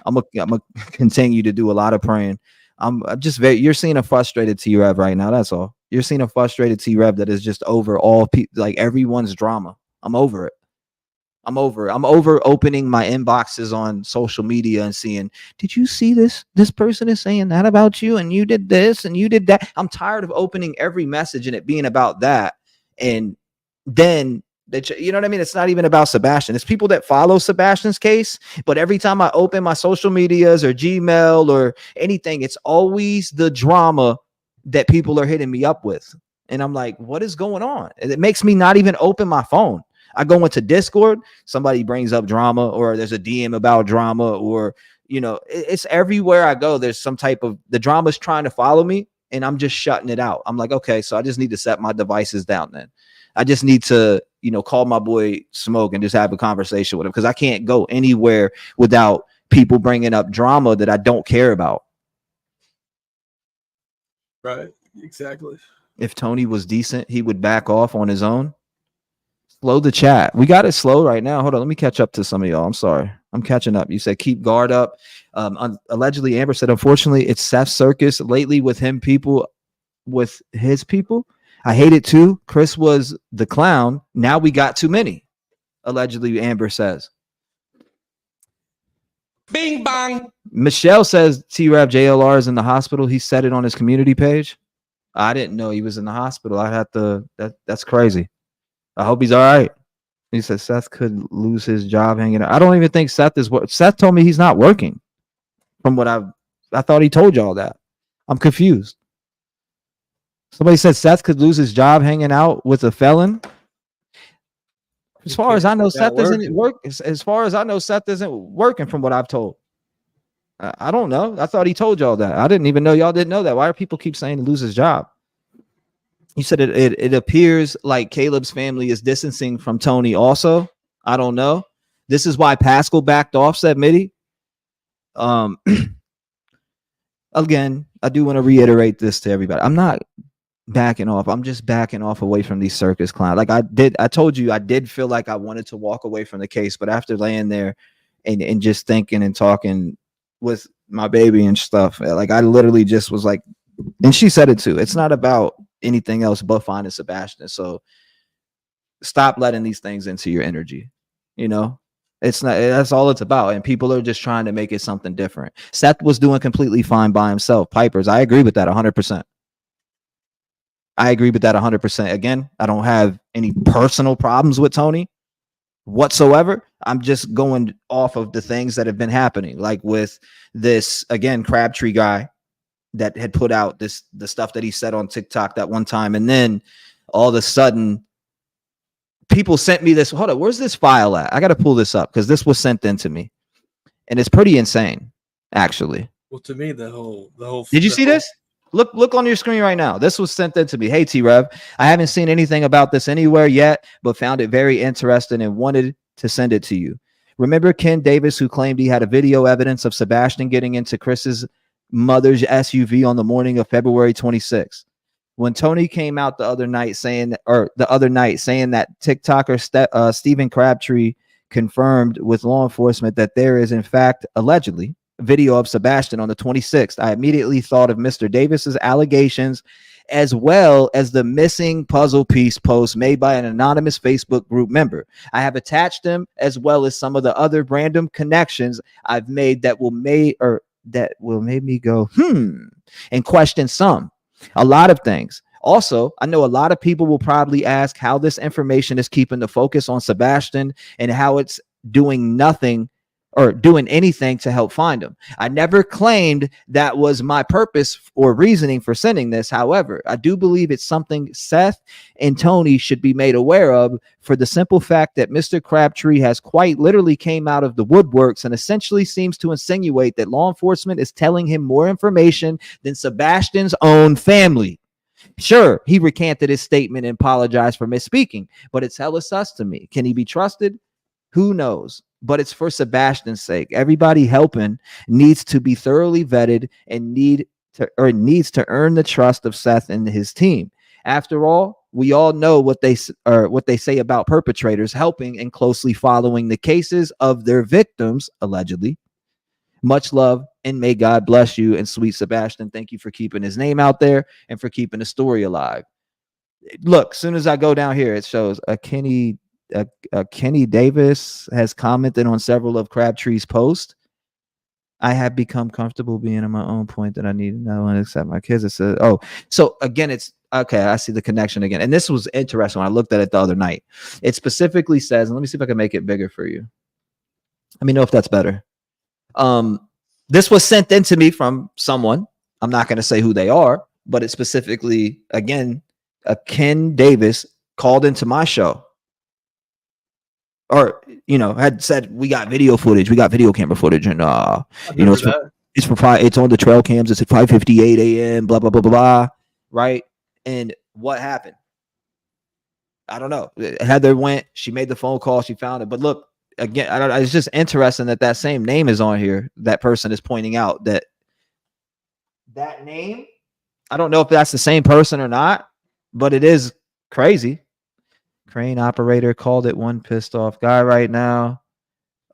I'm going to continue to do a lot of praying. I'm just you're seeing a frustrated T-REV right now. That's all. You're seeing a frustrated T-REV that is just over all like everyone's drama. I'm over it. I'm over opening my inboxes on social media and seeing, did you see this? This person is saying that about you, and you did this and you did that. I'm tired of opening every message and it being about that. And then you know what I mean? It's not even about Sebastian. It's people that follow Sebastian's case. But every time I open my social medias or Gmail or anything, it's always the drama that people are hitting me up with. And I'm like, what is going on? And it makes me not even open my phone. I go into Discord, somebody brings up drama, or there's a DM about drama, or, it's everywhere I go. There's some type of, the drama's trying to follow me, and I'm just shutting it out. I'm like, okay, so I just need to set my devices down then. I just need to, call my boy Smoke and just have a conversation with him, because I can't go anywhere without people bringing up drama that I don't care about. Right, exactly. If Tony was decent, he would back off on his own. Slow the chat. We got it slow right now. Hold on. Let me catch up to some of y'all. I'm sorry. I'm catching up. You said keep guard up. Allegedly, Amber said, unfortunately, it's Seth Circus lately with his people. I hate it too. Chris was the clown. Now we got too many. Allegedly, Amber says. Bing bang. Michelle says T-REV JLR is in the hospital. He said it on his community page. I didn't know he was in the hospital. That's crazy. I hope he's all right. He said Seth could lose his job hanging out. I don't even think Seth is what Seth told me he's not working. From what I thought he told y'all that. I'm confused. Somebody said Seth could lose his job hanging out with a felon. As far as I know, Seth isn't working. As far as I know, Seth isn't working from what I've told. I don't know. I thought he told y'all that. I didn't even know y'all didn't know that. Why do people keep saying to lose his job? You said it appears like Caleb's family is distancing from Tony also. I don't know. This is why Pascal backed off, said Mitty. Again, I do want to reiterate this to everybody. I'm not backing off. I'm just backing off away from these circus clowns. Like I told you, I did feel like I wanted to walk away from the case, but after laying there and just thinking and talking with my baby and stuff, like I literally just was like, and she said it too, it's not about anything else but finding Sebastian. So stop letting these things into your energy. It's not, that's all it's about. And people are just trying to make it something different. Seth was doing completely fine by himself. Pipers, I agree with that 100%. I agree with that 100%. Again, I don't have any personal problems with Tony whatsoever. I'm just going off of the things that have been happening, like with this, again, Crabtree guy that had put out the stuff that he said on TikTok that one time. And then all of a sudden people sent me this. Hold on. Where's this file at? I got to pull this up because this was sent in to me and it's pretty insane, actually. Well, to me, the whole, did you see this? Look on your screen right now. This was sent in to me. Hey, T-REV, I haven't seen anything about this anywhere yet, but found it very interesting and wanted to send it to you. Remember Ken Davis, who claimed he had a video evidence of Sebastian getting into Chris's mother's SUV on the morning of February 26th. When Tony came out the other night saying that TikToker Stephen Crabtree confirmed with law enforcement that there is, in fact, allegedly video of Sebastian on the 26th, I immediately thought of Mr. Davis's allegations, as well as the missing puzzle piece post made by an anonymous Facebook group member. I have attached them, as well as some of the other random connections I've made that will make me go and question a lot of things. Also, I know a lot of people will probably ask how this information is keeping the focus on Sebastian and how it's doing nothing or doing anything to help find him. I never claimed that was my purpose or reasoning for sending this. However, I do believe it's something Seth and Tony should be made aware of, for the simple fact that Mr. Crabtree has quite literally came out of the woodworks and essentially seems to insinuate that law enforcement is telling him more information than Sebastian's own family. Sure, he recanted his statement and apologized for misspeaking, but it's hella sus to me. Can he be trusted? Who knows? But it's for Sebastian's sake. Everybody helping needs to be thoroughly vetted and needs to earn the trust of Seth and his team. After all, we all know what they say about perpetrators helping and closely following the cases of their victims, allegedly. Much love, and may God bless you. And sweet Sebastian, thank you for keeping his name out there and for keeping the story alive. Look, as soon as I go down here, it shows Kenny Davis has commented on several of Crabtree's posts. I have become comfortable being in my own point that I need to know and accept my kids. It says, oh, so again, it's okay. I see the connection again. And this was interesting when I looked at it the other night. It specifically says, and let me see if I can make it bigger for you. Let me know if that's better. This was sent in to me from someone. I'm not going to say who they are, but it specifically, again, Ken Davis called into my show. Or, had said, we got video footage, we got video camera footage, and it's on the trail cams. It's at 5:58 a.m. Blah blah blah blah blah. Right? And what happened? I don't know. Heather went. She made the phone call. She found it. But look, again, it's just interesting that same name is on here. That person is pointing out that name. I don't know if that's the same person or not, but it is crazy. Crane operator called it one pissed off guy right now.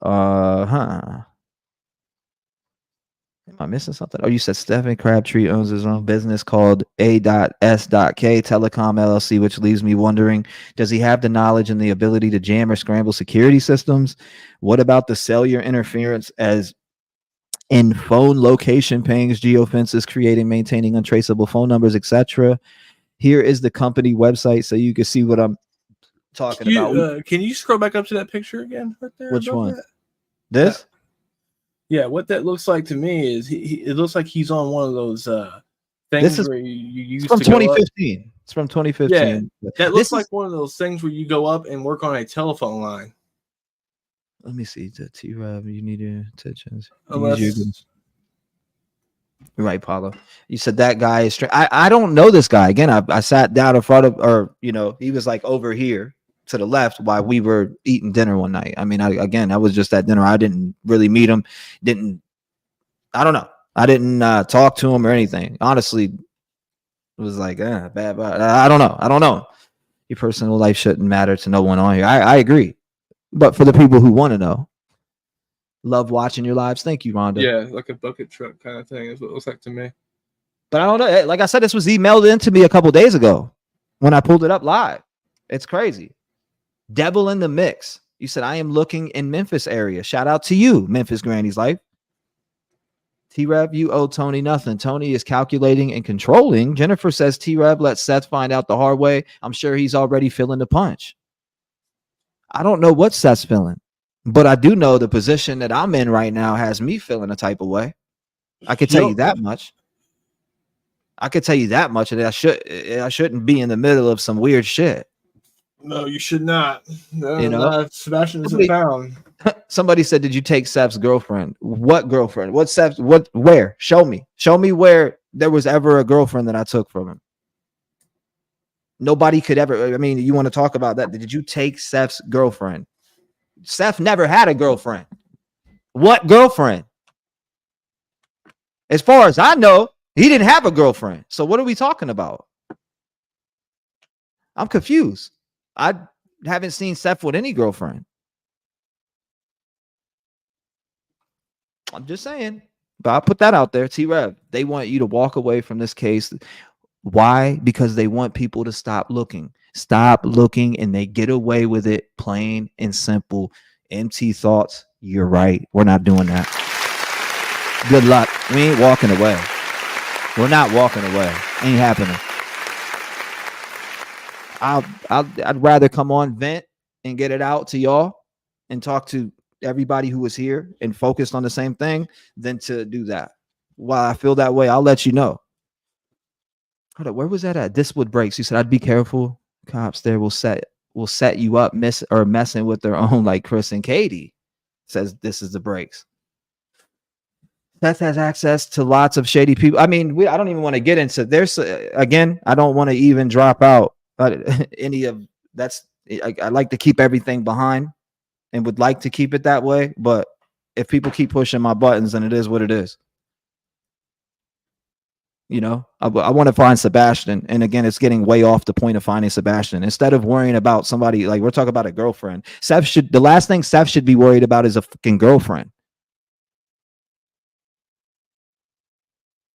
Am I missing something? Oh, you said Stephen Crabtree owns his own business called A.S.K Telecom LLC, which leaves me wondering, does he have the knowledge and the ability to jam or scramble security systems? What about the cellular interference as in phone location pings, geofences, creating, maintaining untraceable phone numbers, etc.? Here is the company website so you can see what I'm talking about. Can you scroll back up to that picture again? Right there. Which one? This? Yeah, what that looks like to me is it looks like he's on one of those things where you used from to 2015. It's from 2015. Yeah, that looks like one of those things where you go up and work on a telephone line. Let me see. The T-REV, you need your attention. Right, Paulo. You said that guy is straight. I don't know this guy. Again, I sat down in front of, he was like over here to the left while we were eating dinner one night. I mean, I was just at dinner. I didn't really meet him. I don't know. I didn't talk to him or anything. Honestly, it was like, bad. I don't know. Your personal life shouldn't matter to no one on here. I agree. But for the people who want to know, love watching your lives. Thank you, Rhonda. Yeah, like a bucket truck kind of thing is what it looks like to me. But I don't know. Like I said, this was emailed into me a couple days ago when I pulled it up live. It's crazy. Devil in the mix. You said, I am looking in Memphis area. Shout out to you, Memphis Granny's Life. T-REV, you owe Tony nothing. Tony is calculating and controlling. Jennifer says T-REV let Seth find out the hard way. I'm sure he's already feeling the punch. I don't know what Seth's feeling, but I do know the position that I'm in right now has me feeling a type of way. I can tell you that much. And I shouldn't be in the middle of some weird shit. No, you should not. No, Sebastian isn't found. Somebody said, did you take Seth's girlfriend? What girlfriend? What Seth? What? Where? Show me where there was ever a girlfriend that I took from him. Nobody could ever. I mean, you want to talk about that? Did you take Seth's girlfriend? Seth never had a girlfriend. What girlfriend? As far as I know, he didn't have a girlfriend. So what are we talking about? I'm confused. I haven't seen Seth with any girlfriend. I'm just saying. But I'll put that out there. T-REV, they want you to walk away from this case. Why? Because they want people to stop looking. Stop looking, and they get away with it, plain and simple. Empty thoughts. You're right. We're not doing that. Good luck. We ain't walking away. We're not walking away. Ain't happening. I'd rather come on, vent, and get it out to y'all and talk to everybody who was here and focused on the same thing than to do that. While I feel that way, I'll let you know. Hold up, where was that at? This would break. She said, I'd be careful. Cops there will set you up messing with their own, like Chris and Katie. Says this is the breaks. Seth has access to lots of shady people. I mean, I don't even want to get into there's again, I don't want to even drop out any of that's. I like to keep everything behind and would like to keep it that way. But if people keep pushing my buttons, then it is what it is. You know, I want to find Sebastian. And again, it's getting way off the point of finding Sebastian. Instead of worrying about somebody, like we're talking about a girlfriend. The last thing Seth should be worried about is a fucking girlfriend.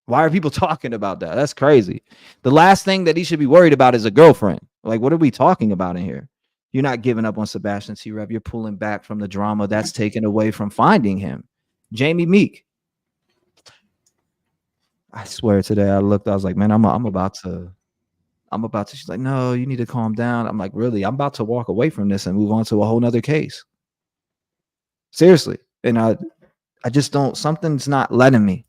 Why are people talking about that? That's crazy. The last thing that he should be worried about is a girlfriend. Like, what are we talking about in here? You're not giving up on Sebastian T-REV. You're pulling back from the drama that's taken away from finding him. Jamie Meek. I swear today I looked, I was like, man, I'm about to. She's like, no, you need to calm down. I'm like, really? I'm about to walk away from this and move on to a whole nother case. Seriously. And I just don't, something's not letting me.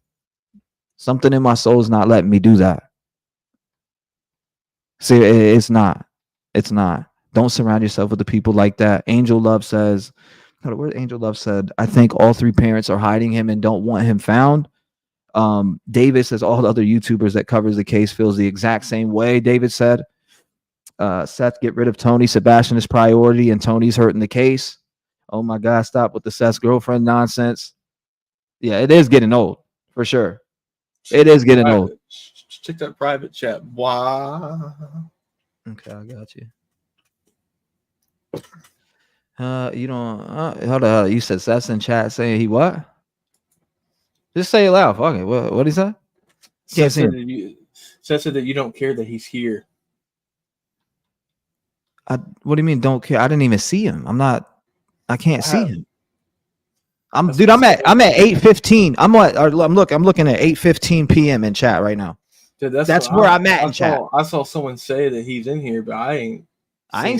Something in my soul is not letting me do that. See, it's not. It's not. Don't surround yourself with the people like that. Angel Love says, where Angel Love said, I think all three parents are hiding him and don't want him found. David says all the other YouTubers that covers the case feels the exact same way. David said, Seth, get rid of Tony. Sebastian is priority and Tony's hurting the case. Oh my God, stop with the Seth's girlfriend nonsense. Yeah, it is getting old for sure. It is getting old. Check that private chat. Wow. Okay, I got you. You don't. Hold on. You said Seth's in chat saying he what? Just say it loud. Okay. What is that? Seth said that you don't care that he's here. What do you mean don't care? I didn't even see him. I can't see him. I'm at 8:15. I'm looking at 8:15 p.m. in chat right now. Dude, that's where I'm at in chat. I saw someone say that he's in here, but I ain't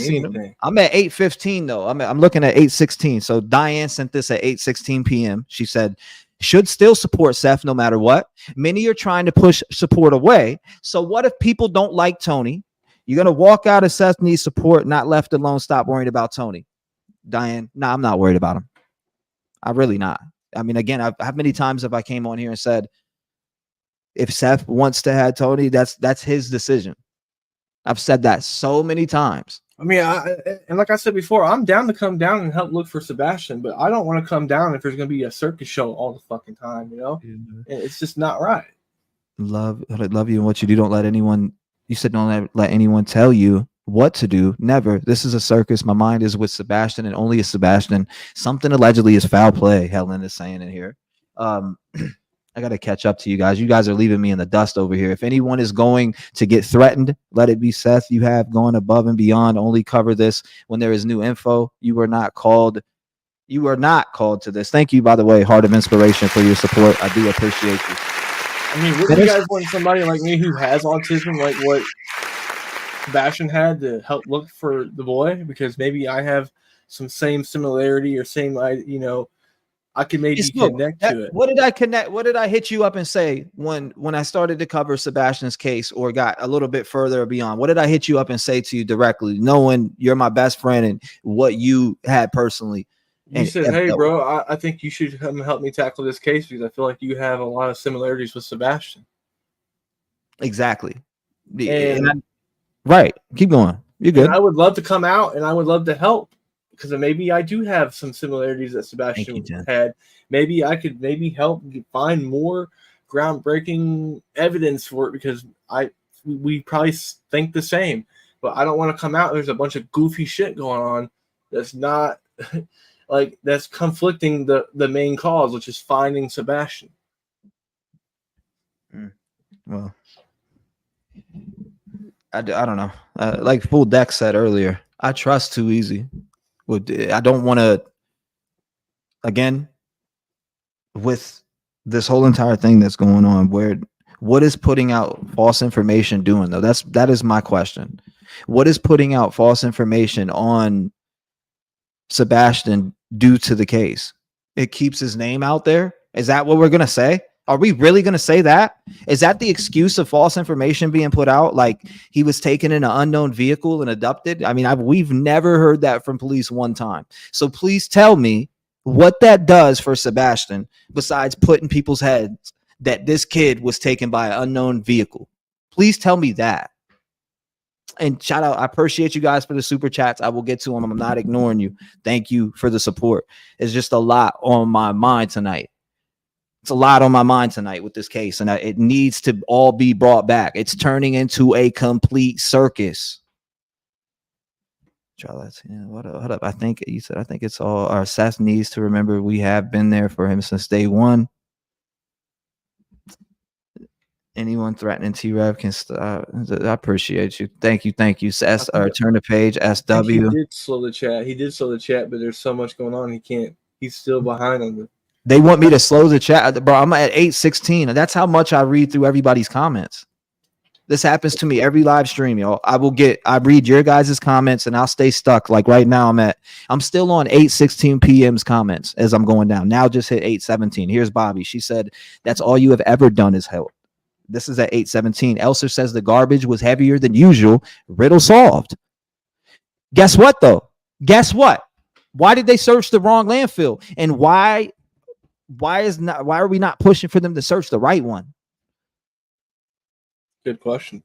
seen him. I'm at 8:15 though. I'm looking at 8:16. So Diane sent this at 8:16 p.m. She said, should still support Seth no matter what. Many are trying to push support away. So what if people don't like Tony? You're gonna walk out of Seth needs support, not left alone. Stop worrying about Tony. Diane, no, I'm not worried about him. I'm really not. I mean, again, how many times have I came on here and said, if Seth wants to have Tony, that's his decision. I've said that so many times. I mean, and like I said before, I'm down to come down and help look for Sebastian, but I don't want to come down if there's going to be a circus show all the fucking time, you know? Mm-hmm. It's just not right. Love you and what you do. Don't let anyone, you said don't let anyone tell you what to do. Never. This is a circus. My mind is with Sebastian and only is Sebastian. Something allegedly is foul play, Helen is saying in here. I got to catch up to you guys. You guys are leaving me in the dust over here. If anyone is going to get threatened, let it be Seth. You have gone above and beyond. Only cover this when there is new info. You are not called. You are not called to this. Thank you, by the way, Heart of Inspiration, for your support. I do appreciate you. I mean, would you guys want somebody like me who has autism, like what Sebastian had, to help look for the boy? Because maybe I have some similarity or same, I can maybe connect to it. What did I connect? What did I hit you up and say when I started to cover Sebastian's case or got a little bit further beyond? What did I hit you up and say to you directly, knowing you're my best friend and what you had personally? You said, hey, bro, I think you should come help me tackle this case because I feel like you have a lot of similarities with Sebastian. Exactly. Right. Keep going. You're good. And I would love to come out and I would love to help. Because maybe I do have some similarities that Sebastian had. Maybe I could help find more groundbreaking evidence for it because we probably think the same. But I don't want to come out. There's a bunch of goofy shit going on that's not that's conflicting the main cause, which is finding Sebastian. Well, I don't know. Like Full Deck said earlier, I trust too easy. I don't want to, again, with this whole entire thing that's going on, what is putting out false information doing though? That is my question. What is putting out false information on Sebastian due to the case? It keeps his name out there. Is that what we're going to say? Are we really going to say that? Is that the excuse of false information being put out? Like he was taken in an unknown vehicle and abducted? I mean, we've never heard that from police one time. So please tell me what that does for Sebastian besides putting people's heads that this kid was taken by an unknown vehicle. Please tell me that. And shout out, I appreciate you guys for the super chats. I will get to them. I'm not ignoring you. Thank you for the support. It's just a lot on my mind tonight. It's a lot on my mind tonight with this case, and it needs to all be brought back. It's turning into a complete circus. Charlotte, yeah, what up? I think you said, I think it's all our Seth needs to remember we have been there for him since day one. Anyone threatening T-REV can stop. I appreciate you. Thank you. S, turn the page. SW. He did slow the chat. But there's so much going on. He's still behind on the. They want me to slow the chat, bro. I'm at 8:16. That's how much I read through everybody's comments. This happens to me every live stream, y'all. I read your guys' comments and I'll stay stuck. Like right now, I'm still on 8:16 p.m.'s comments as I'm going down. Now just hit 8:17. Here's Bobby. She said, that's all you have ever done is help. This is at 8:17. Elser says the garbage was heavier than usual. Riddle solved. Guess what, though? Guess what? Why did they search the wrong landfill? And why are we not pushing for them to search the right one? Good question.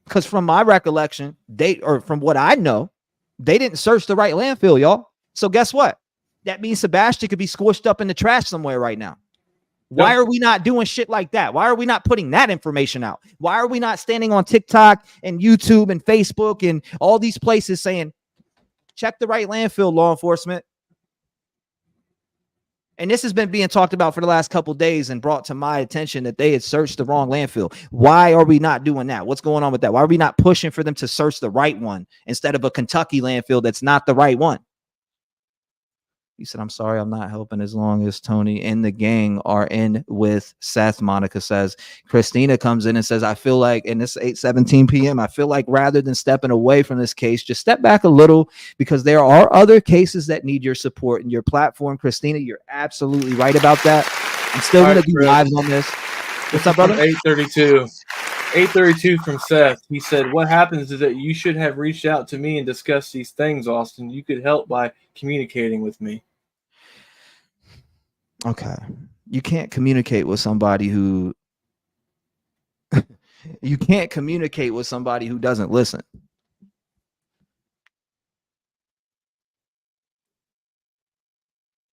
Because from my recollection, from what I know, they didn't search the right landfill, y'all. So guess what? That means Sebastian could be squished up in the trash somewhere right now. Why are we not doing shit like that? Why are we not putting that information out? Why are we not standing on TikTok and YouTube and Facebook and all these places saying, check the right landfill, law enforcement? And this has been being talked about for the last couple of days and brought to my attention that they had searched the wrong landfill. Why are we not doing that? What's going on with that? Why are we not pushing for them to search the right one instead of a Kentucky landfill that's not the right one? He said, I'm sorry, I'm not helping as long as Tony and the gang are in with Seth. Monica says. Christina comes in and says, I feel like, and this 8:17 p.m., I feel like rather than stepping away from this case, just step back a little because there are other cases that need your support and your platform. Christina, you're absolutely right about that. I'm still going to do lives on this. What's up, brother? 832 from Seth. He said, what happens is that you should have reached out to me and discussed these things, Austin. You could help by communicating with me. Okay. You can't communicate with somebody who doesn't listen.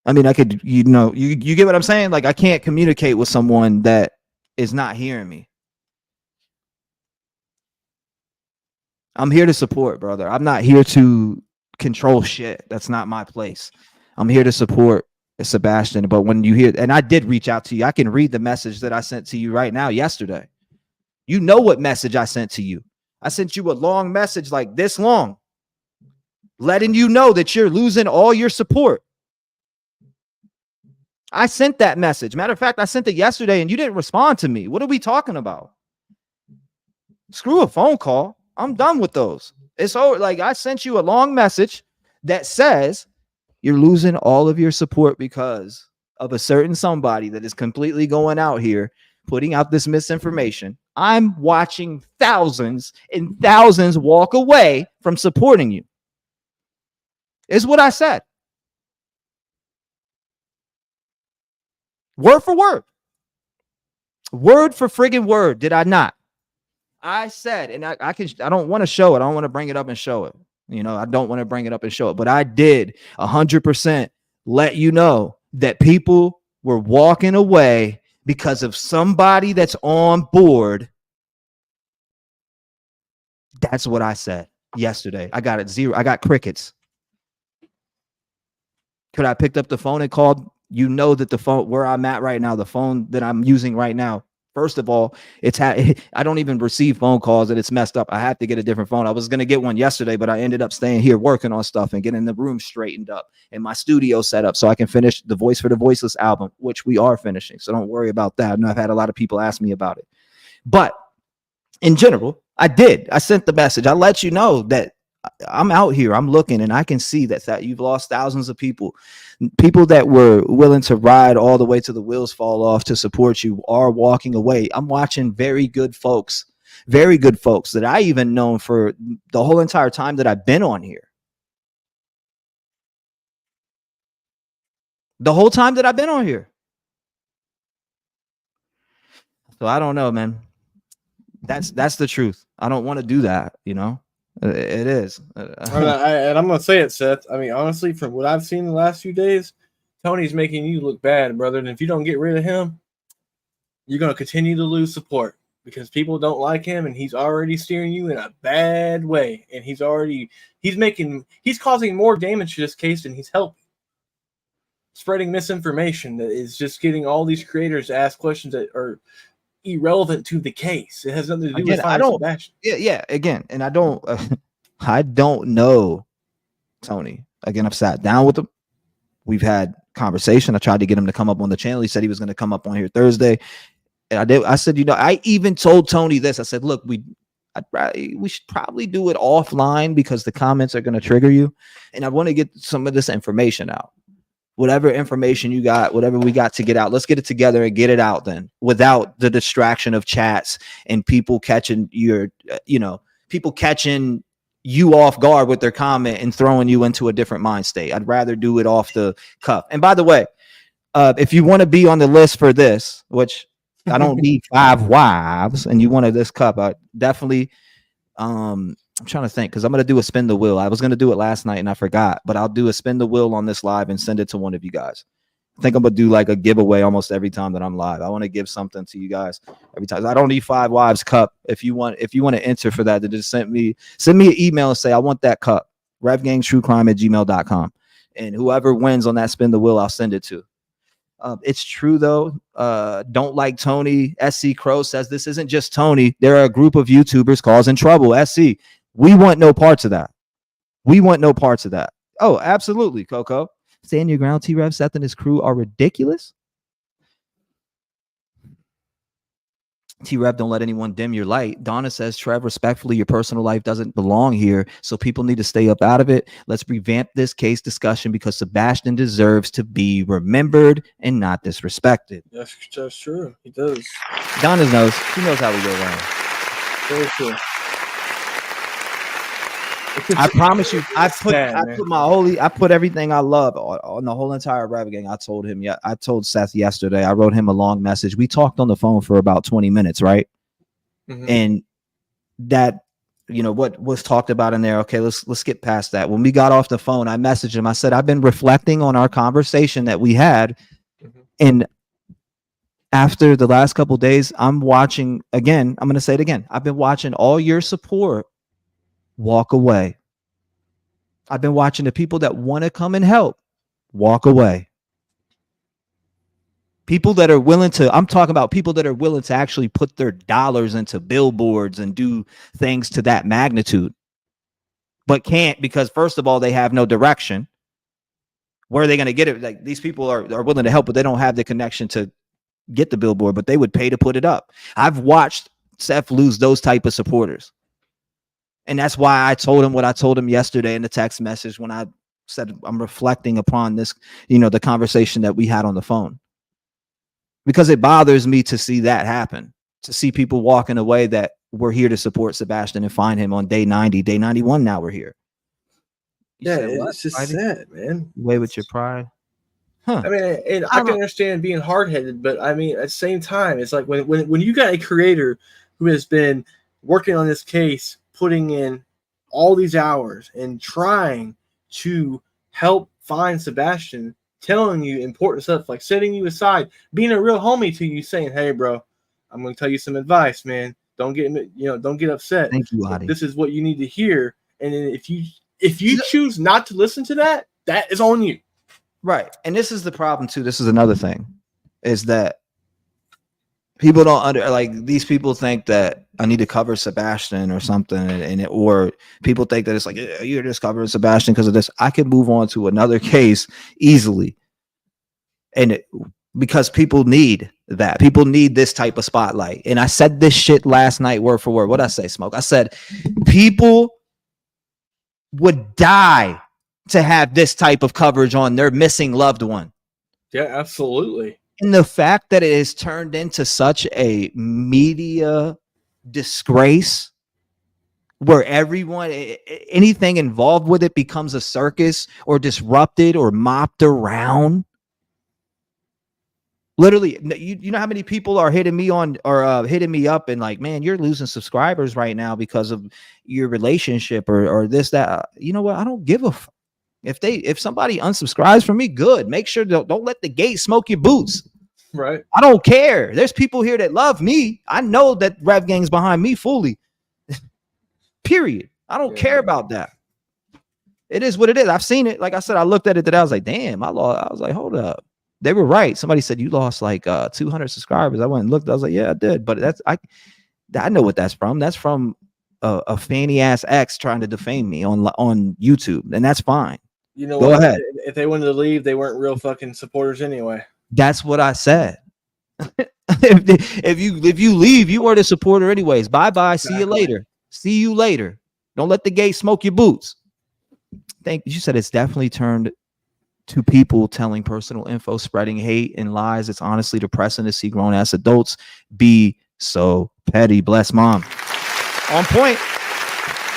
I mean, I could, you get what I'm saying? Like, I can't communicate with someone that is not hearing me. I'm here to support, brother. I'm not here to control shit. That's not my place. I'm here to support Sebastian. But when you hear, and I did reach out to you, I can read the message that I sent to you right now yesterday. You know what message I sent to you. I sent you a long message like this long, letting you know that you're losing all your support. I sent that message. Matter of fact, I sent it yesterday and you didn't respond to me. What are we talking about? Screw a phone call. I'm done with those. It's over. Like, I sent you a long message that says you're losing all of your support because of a certain somebody that is completely going out here putting out this misinformation. I'm watching thousands and thousands walk away from supporting you. Is what I said. Word for word. Word for friggin' word. Did I not? I said, and I don't want to show it. I don't want to bring it up and show it. I don't want to bring it up and show it, but I did 100% let you know that people were walking away because of somebody that's on board. That's what I said yesterday. I got crickets. Could I picked up the phone and called You know that the phone where I'm at right now, the phone that I'm using right now, first of all, I don't even receive phone calls and it's messed up. I have to get a different phone. I was going to get one yesterday, but I ended up staying here working on stuff and getting the room straightened up and my studio set up so I can finish the Voice for the Voiceless album, which we are finishing. So don't worry about that. I know I've had a lot of people ask me about it. But in general, I sent the message. I let you know that I'm out here. I'm looking and I can see that you've lost thousands of people that were willing to ride all the way to the wheels fall off to support you are walking away. I'm watching very good folks that I even known for the whole entire time that I've been on here. The whole time that I've been on here. So I don't know, man. That's the truth. I don't want to do that, you know. It is. And I'm going to say it, Seth. I mean, honestly, from what I've seen the last few days, Tony's making you look bad, brother. And if you don't get rid of him, you're going to continue to lose support because people don't like him and he's already steering you in a bad way. And he's causing more damage to this case than he's helping. Spreading misinformation that is just getting all these creators to ask questions that are irrelevant to the case. It has nothing to do with Sebastian. Yeah. Again, and I don't know Tony. Again, I've sat down with him. We've had conversation. I tried to get him to come up on the channel. He said he was going to come up on here Thursday, and I said, you know, I even told Tony this. I said, look, we should probably do it offline because the comments are going to trigger you, and I want to get some of this information out. Whatever information you got, whatever we got to get out, let's get it together and get it out then without the distraction of chats and people catching people catching you off guard with their comment and throwing you into a different mind state. I'd rather do it off the cuff. And by the way, if you want to be on the list for this, which I don't need 5 wives, and you wanted this cup, I definitely, I'm trying to think because I'm going to do a spin the wheel. I was going to do it last night and I forgot, but I'll do a spin the wheel on this live and send it to one of you guys. I think I'm going to do like a giveaway almost every time that I'm live. I want to give something to you guys every time. I don't need 5 wives cup. If you want to enter for that, then just send me an email and say, I want that cup, revgangtruecrime@gmail.com. And whoever wins on that spin the wheel, I'll send it to. It's true though. Don't like Tony. SC Crow says this isn't just Tony. There are a group of YouTubers causing trouble. SC, we want no parts of that. Oh, absolutely, Coco. Stand your ground. T-REV, Seth, and his crew are ridiculous. T-REV, don't let anyone dim your light. Donna says, Trev, respectfully, your personal life doesn't belong here, so people need to stay up out of it. Let's revamp this case discussion because Sebastian deserves to be remembered and not disrespected. That's true. He does. Donna knows. She knows how we go around. Very true. I promise you, I put everything I love on the whole entire Rev Gang. I told Seth yesterday. I wrote him a long message. We talked on the phone for about 20 minutes, right? Mm-hmm. And that, you know, what was talked about in there. Okay, let's get past that. When we got off the phone, I messaged him. I said, I've been reflecting on our conversation that we had, and after the last couple of days, I'm watching again. I'm going to say it again. I've been watching all your support walk away. I've been watching the people that want to come and help walk away. People that are willing to, I'm talking about people that are willing to actually put their dollars into billboards and do things to that magnitude, but can't because, first of all, they have no direction. Where are they going to get it? Like, these people are willing to help, but they don't have the connection to get the billboard, but they would pay to put it up. I've watched Seth lose those type of supporters. And that's why I told him what I told him yesterday in the text message when I said I'm reflecting upon this, you know, the conversation that we had on the phone. Because it bothers me to see that happen, to see people walking away that we're here to support Sebastian and find him on day 90, day 91. Now we're here. It's just sad, man. Away with your pride. Huh. I mean, and I can understand being hard-headed, but I mean, at the same time, it's like when you got a creator who has been working on this case, putting in all these hours and trying to help find Sebastian, telling you important stuff, like setting you aside, being a real homie to you, saying, "Hey, bro, I'm going to tell you some advice, man. Don't get upset. Thank you, Adi. This is what you need to hear." And then if you choose not to listen to that, that is on you. Right. And this is the problem too. This is another thing, is that people don't these people think that I need to cover Sebastian or something, or people think that it's like, yeah, you're just covering Sebastian because of this. I can move on to another case easily. And because people need that. People need this type of spotlight. And I said this shit last night, word for word. What'd I say, Smoke? I said people would die to have this type of coverage on their missing loved one. Yeah, absolutely. And the fact that it has turned into such a media disgrace where everyone, anything involved with it becomes a circus or disrupted or mopped around. Literally, you know how many people are hitting me on or hitting me up and like, man, you're losing subscribers right now because of your relationship or this, that. You know what? I don't give a fuck. If somebody unsubscribes from me, good. Make sure don't let the gate smoke your boots. Right. I don't care. There's people here that love me. I know that Rev Gang's behind me fully. Period. I don't care about that. It is what it is. I've seen it. Like I said, I looked at it today. I was like, damn, I was like, hold up. They were right. Somebody said you lost like 200 subscribers. I went and looked. I was like, yeah, I did. But I know what that's from. That's from a fanny ass ex trying to defame me on YouTube, and that's fine. You know, go ahead. If they wanted to leave, they weren't real fucking supporters anyway. That's what I said. if you leave, you weren't a supporter anyways. Bye bye. Exactly. See you later. See you later. Don't let the gate smoke your boots. You said it's definitely turned to people telling personal info, spreading hate and lies. It's honestly depressing to see grown ass adults be so petty. Bless mom. On point.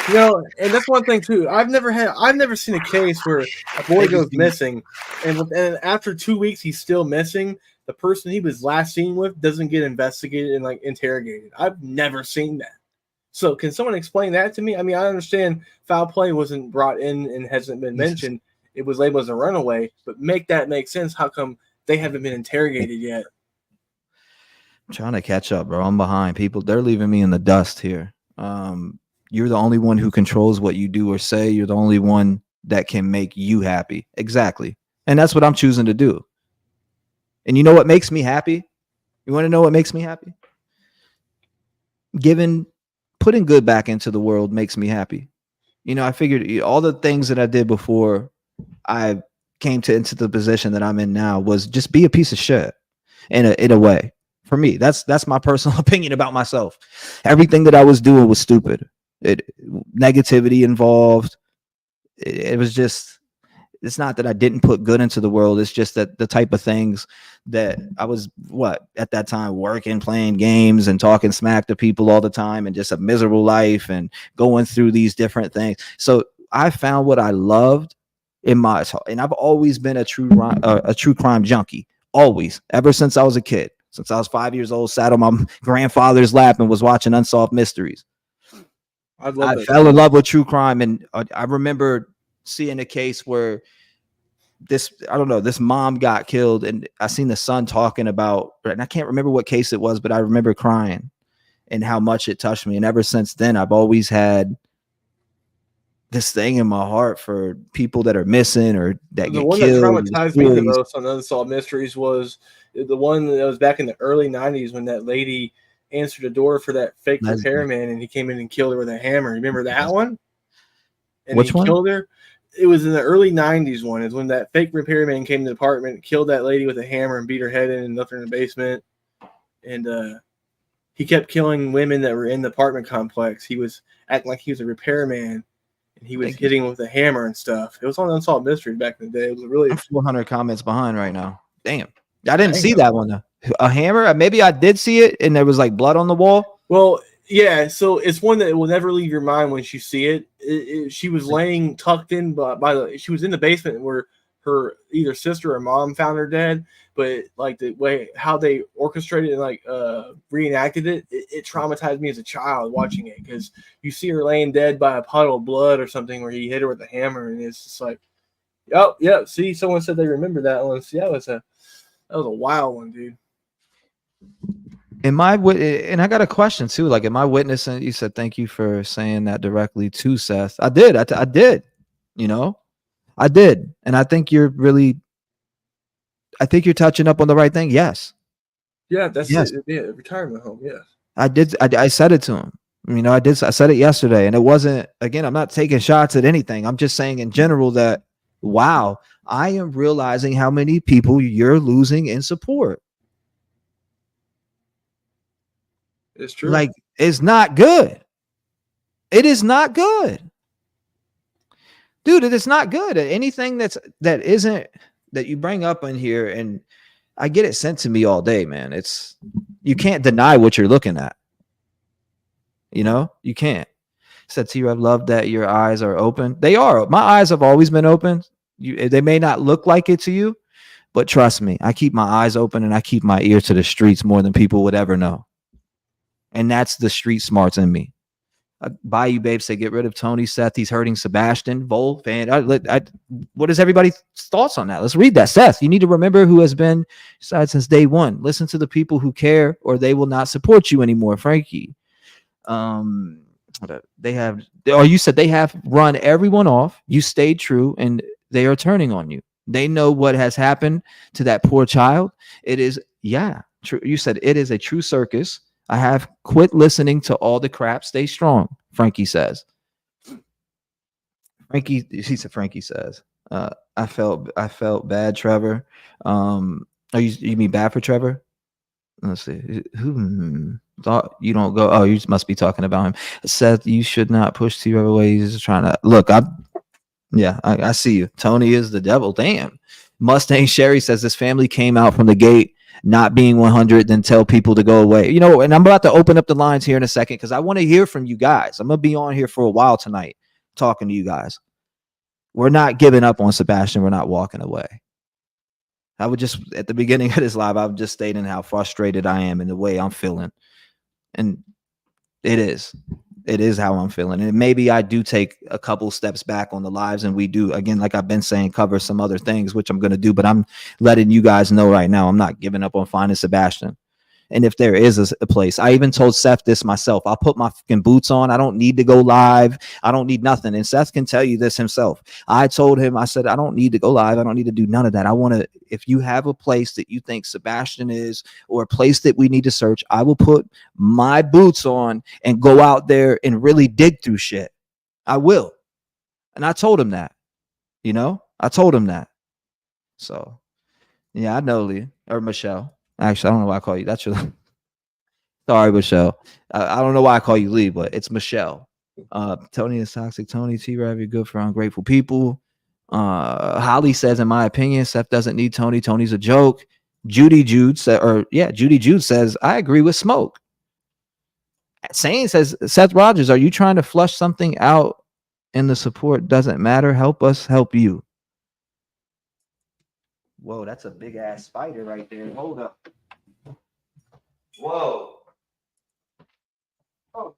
You know, and that's one thing too. I've never seen a case where a boy goes missing, and after 2 weeks he's still missing. The person he was last seen with doesn't get investigated and like interrogated. I've never seen that. So can someone explain that to me? I mean, I understand foul play wasn't brought in and hasn't been mentioned. It was labeled as a runaway, but make that make sense. How come they haven't been interrogated yet? I'm trying to catch up, bro. I'm behind. People, they're leaving me in the dust here. You're the only one who controls what you do or say. You're the only one that can make you happy. Exactly. And that's what I'm choosing to do. And you know what makes me happy? You want to know what makes me happy? Putting good back into the world makes me happy. You know, I figured all the things that I did before I came into the position that I'm in now was just be a piece of shit in a way. For me, that's my personal opinion about myself. Everything that I was doing was stupid. Negativity involved. It was just, it's not that I didn't put good into the world. It's just that the type of things that I was at that time working, playing games and talking smack to people all the time and just a miserable life and going through these different things. So I found what I loved and I've always been a true crime junkie. Always, ever since I was a kid. Since I was 5 years old, sat on my grandfather's lap and was watching Unsolved Mysteries. I fell in love with true crime. And I remember seeing a case where this mom got killed, and I seen the son talking about, and I can't remember what case it was, but I remember crying and how much it touched me. And ever since then, I've always had this thing in my heart for people that are missing or that get killed. The one that traumatized me the most on Unsolved Mysteries was the one that was back in the early 90s when that lady answered a door for that fake repairman and he came in and killed her with a hammer. Remember that one? And which one? Killed her. It was in the early 90s one. Is when that fake repairman came to the apartment, killed that lady with a hammer and beat her head in and left her in the basement. And he kept killing women that were in the apartment complex. He was acting like he was a repairman. And he was hitting with a hammer and stuff. It was on Unsolved Mysteries back in the day. It was really. I'm 400 comments behind right now. Damn. I didn't see that one though. A hammer? Maybe I did see it and there was like blood on the wall. Well, yeah. So it's one that will never leave your mind once you see it. She was laying tucked in she was in the basement where her either sister or mom found her dead. But like the way how they orchestrated and like reenacted it traumatized me as a child watching it, because you see her laying dead by a puddle of blood or something where he hit her with a hammer, and it's just like, oh yeah. See, someone said they remember that one. See, that was a wild one, dude. And I got a question too. Like, am I witnessing? You said thank you for saying that directly to Seth. I did. I did. You know, I did, and I think you're really I think you're touching up on the right thing. Yes. Yeah, that's Yes. it. Yeah, retirement home. Yes. I did. I said it to him. You know, I said it yesterday, and it wasn't, again, I'm not taking shots at anything. I'm just saying in general that, wow, I am realizing how many people you're losing in support. It's true. Like, it's not good. It is not good. Dude, it is not good. Anything that you bring up in here, and I get it sent to me all day, man. You can't deny what you're looking at. You know, you can't. Said T-REV, love that your eyes are open. They are. My eyes have always been open. They may not look like it to you, but trust me, I keep my eyes open and I keep my ear to the streets more than people would ever know. And that's the street smarts in me. Bayou Babe say, get rid of Tony. Seth, he's hurting Sebastian. Vol fan. What is everybody's thoughts on that? Let's read that. Seth, you need to remember who has been side since day one. Listen to the people who care, or they will not support you anymore. Frankie. You said they have run everyone off. You stayed true, and they are turning on you. They know what has happened to that poor child. It is, true. You said it is a true circus. I have quit listening to all the crap. Stay strong, Frankie says. Frankie says, I felt bad, Trevor. You mean bad for Trevor? Let's see. Who thought you don't go? Oh, you must be talking about him. Seth, you should not push T-REV away. He's just trying to look. I see you. Tony is the devil. Damn. Mustang Sherry says this family came out from the gate not being 100, then tell people to go away. You know, and I'm about to open up the lines here in a second because I want to hear from you guys. I'm going to be on here for a while tonight talking to you guys. We're not giving up on Sebastian. We're not walking away. I would just, at the beginning of this live, I've just stated how frustrated I am in the way I'm feeling. And it is how I'm feeling. And maybe I do take a couple steps back on the lives, and we do, again, like I've been saying, cover some other things, which I'm going to do, but I'm letting you guys know right now, I'm not giving up on finding Sebastian. And if there is a place, I even told Seth this myself. I'll put my fucking boots on. I don't need to go live. I don't need nothing. And Seth can tell you this himself. I told him, I said, I don't need to go live. I don't need to do none of that. I want to, if you have a place that you think Sebastian is, or a place that we need to search, I will put my boots on and go out there and really dig through shit. I will. And I told him that, I told him that. So yeah, I know Lee or Michelle. Actually, I don't know why I call you. That's your. Sorry, Michelle. I don't know why I call you Lee, but it's Michelle. Tony is toxic. Tony, T-REV, you're good for ungrateful people. Holly says, in my opinion, Seth doesn't need Tony. Tony's a joke. Judy Jude says, I agree with Smoke. Sane says, Seth Rogers, are you trying to flush something out in the support? Doesn't matter. Help us help you. Whoa, that's a big ass spider right there. Hold up. Whoa. Oh.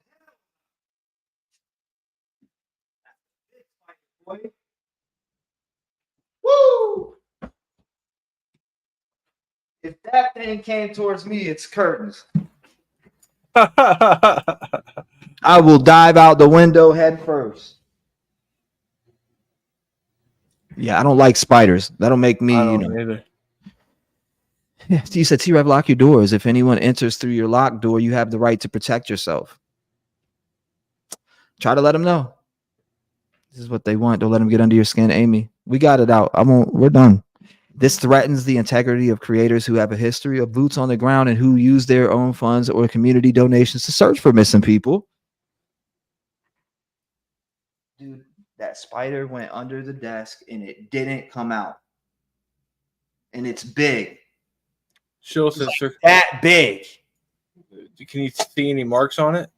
Woo! If that thing came towards me, it's curtains. I will dive out the window head first. Yeah, I don't like spiders. That'll make me, either. Yeah, you said T-REV, lock your doors. If anyone enters through your locked door, you have the right to protect yourself. Try to let them know. This is what they want. Don't let them get under your skin, Amy. We got it out. We're done. This threatens the integrity of creators who have a history of boots on the ground and who use their own funds or community donations to search for missing people. Dude, that spider went under the desk and it didn't come out. And it's big. Show us that big. Can you see any marks on it?